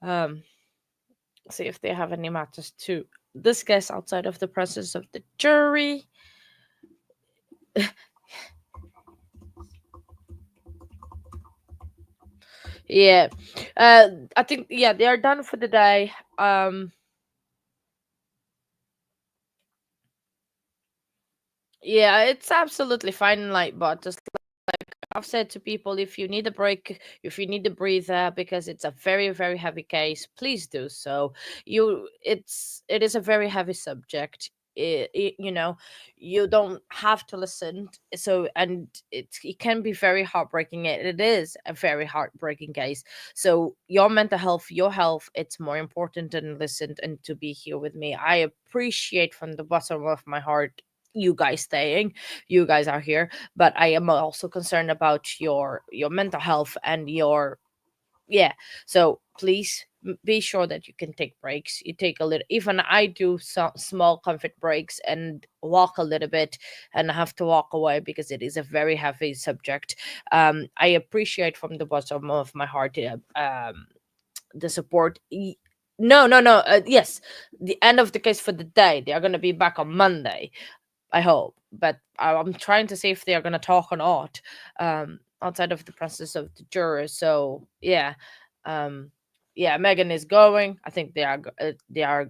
See if they have any matters to discuss outside of the presence of the jury. Yeah, I think they are done for the day. Yeah, it's absolutely fine, Lightbot. Just like I've said to people, if you need a break, if you need a breather, because it's a very, very heavy case, please do so. It is a very heavy subject. You know, you don't have to listen. So, and it can be very heartbreaking. It is a very heartbreaking case. So, your mental health, your health, it's more important than listen and to be here with me. I appreciate from the bottom of my heart you guys staying. You guys are here, but I am also concerned about your mental health and your so please be sure that you can take breaks. You take a little, even I do some small comfort breaks and walk a little bit, and I have to walk away because it is a very heavy subject. I appreciate from the bottom of my heart the support. No, yes, the end of the case for the day. They are going to be back on Monday, I hope, but I'm trying to see if they are going to talk or not, outside of the presence of the jurors. So Megan is going. I think they are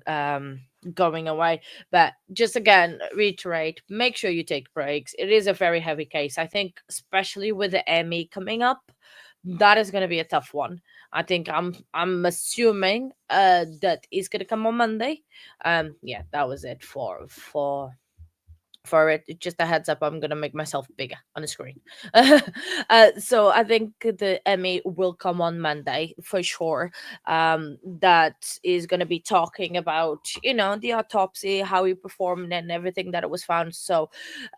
going away. But just again, reiterate: make sure you take breaks. It is a very heavy case. I think, especially with the Emmy coming up, that is going to be a tough one. I think I'm assuming that is going to come on Monday. That was it for it. Just a heads up, I'm gonna make myself bigger on the screen. So I think the Emmy will come on Monday for sure. That is gonna be talking about the autopsy, how he performed, and everything that it was found. So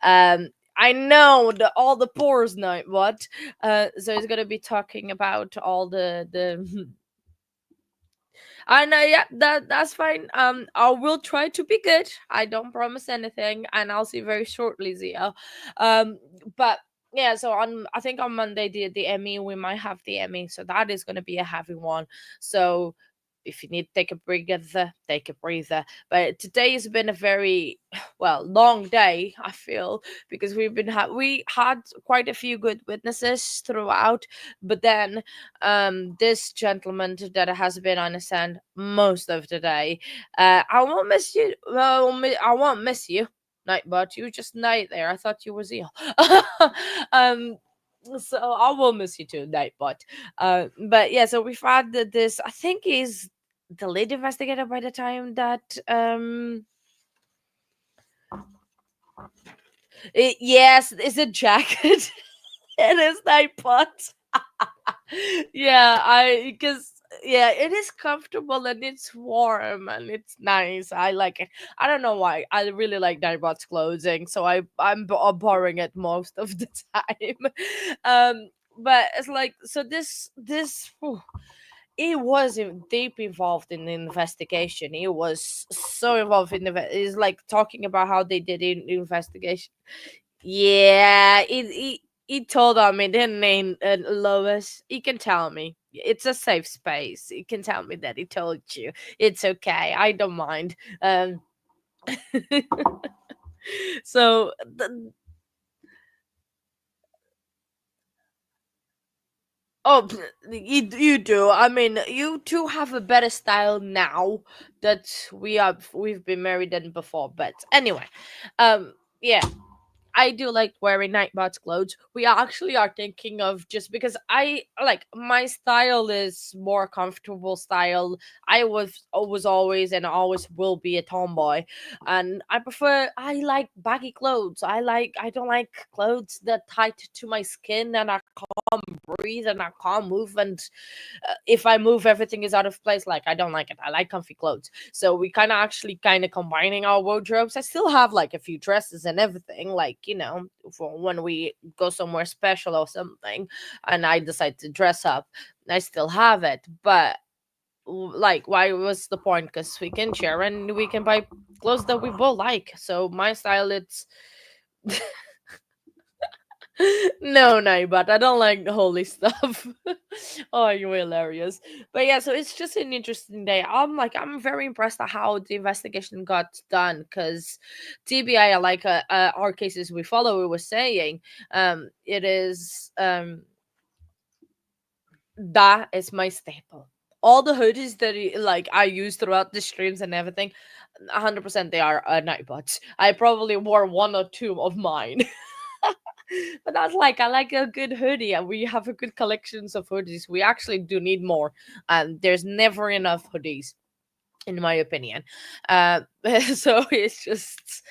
I know all the pores know what. So he's gonna be talking about all the I know, that's fine. I will try to be good. I don't promise anything, and I'll see very shortly, Zia. But yeah, so I think on Monday the Emmy, we might have the Emmy, so that is going to be a heavy one. So if you need to take a breather, take a breather. But today has been a very long day, I feel, because we had quite a few good witnesses throughout, but then this gentleman that has been on the stand most of the day, I won't miss you. I won't miss you, Nightbot. You just night there. I thought you was ill. So I will miss you too, Nightbot. But yeah, so we've had this. I think is the lead investigator by the time that yes, it's a jacket. It is Nightbot. It is comfortable and it's warm and it's nice. I like it. I don't know why. I really like Nightbot's clothing, so I'm borrowing it most of the time. But it's like, so this he was deep involved in the investigation. He was so involved in the. He's like talking about how they did the investigation. Yeah, he told on me, didn't he, Lois? He can tell me. It's a safe space. He can tell me that he told you. It's okay. I don't mind. So oh, you do. I mean, you two have a better style now that we've been married than before. But anyway, yeah, I do like wearing Nightbot's clothes. We actually are thinking of, just because I like my style is more comfortable style. I was always and always will be a tomboy, and I like baggy clothes. I don't like clothes that tight to my skin and I can't breathe and I can't move, and if I move everything is out of place. Like, I don't like it. I like comfy clothes. So we kind of combining our wardrobes. I still have like a few dresses and everything, like, for when we go somewhere special or something and I decide to dress up, I still have it. But like, why was the point? Because we can share and we can buy clothes that we both like. So my style, it's no, but I don't like the holy stuff. Oh, you're hilarious. But yeah, so it's just an interesting day. I'm very impressed at how the investigation got done, because TBI, like our cases we follow, we were saying, it is that is my staple. All the hoodies that like I use throughout the streams and everything, 100% they are Nightbots. I probably wore one or two of mine. But that's like, I like a good hoodie, and we have a good collections of hoodies. We actually do need more, and there's never enough hoodies, in my opinion. uh so it's just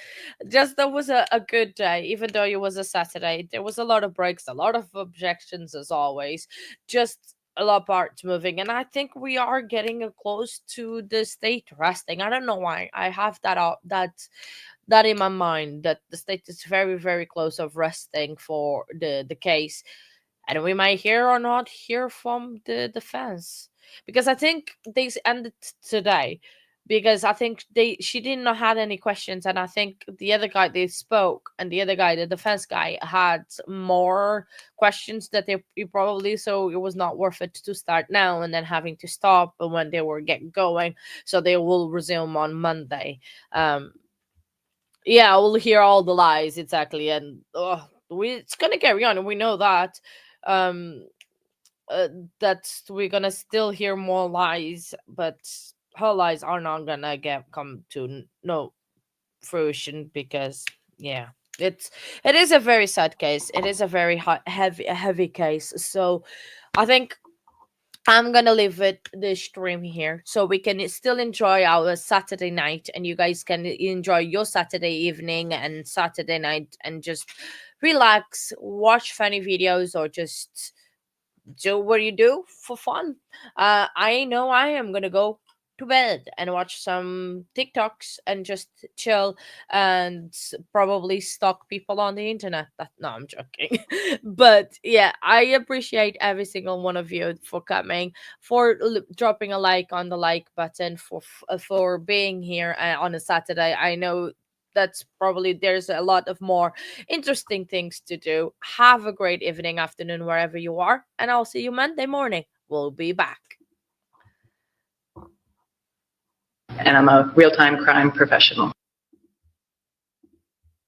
that was a good day. Even though it was a Saturday, there was a lot of breaks, a lot of objections as always, just a lot of parts moving, and I think we are getting close to the state resting. I don't know why I have that in my mind, that the state is very, very close of resting for the case, and we might hear or not hear from the defense, because I think they ended today, because I think she didn't know had any questions, and I think the other guy they spoke, and the other guy, the defense guy, had more questions that they probably, so it was not worth it to start now and then having to stop when they were get going. So they will resume on Monday. Yeah, we'll hear all the lies, exactly, and it's gonna carry on, and we know that. Um, that we're gonna still hear more lies, but her lies are not gonna come to no fruition, because yeah, it is a very sad case. It is a very heavy case. So I think I'm gonna leave the stream here, so we can still enjoy our Saturday night, and you guys can enjoy your Saturday evening and Saturday night, and just relax, watch funny videos, or just do what you do for fun. I know I am gonna go to bed and watch some TikToks and just chill, and probably stalk people on the internet. No, I'm joking. But yeah, I appreciate every single one of you for coming, for dropping a like on the like button, for being here on a Saturday. I know that's probably there's a lot of more interesting things to do. Have a great evening, afternoon, wherever you are, and I'll see you Monday morning. We'll be back. And I'm a real-time crime professional.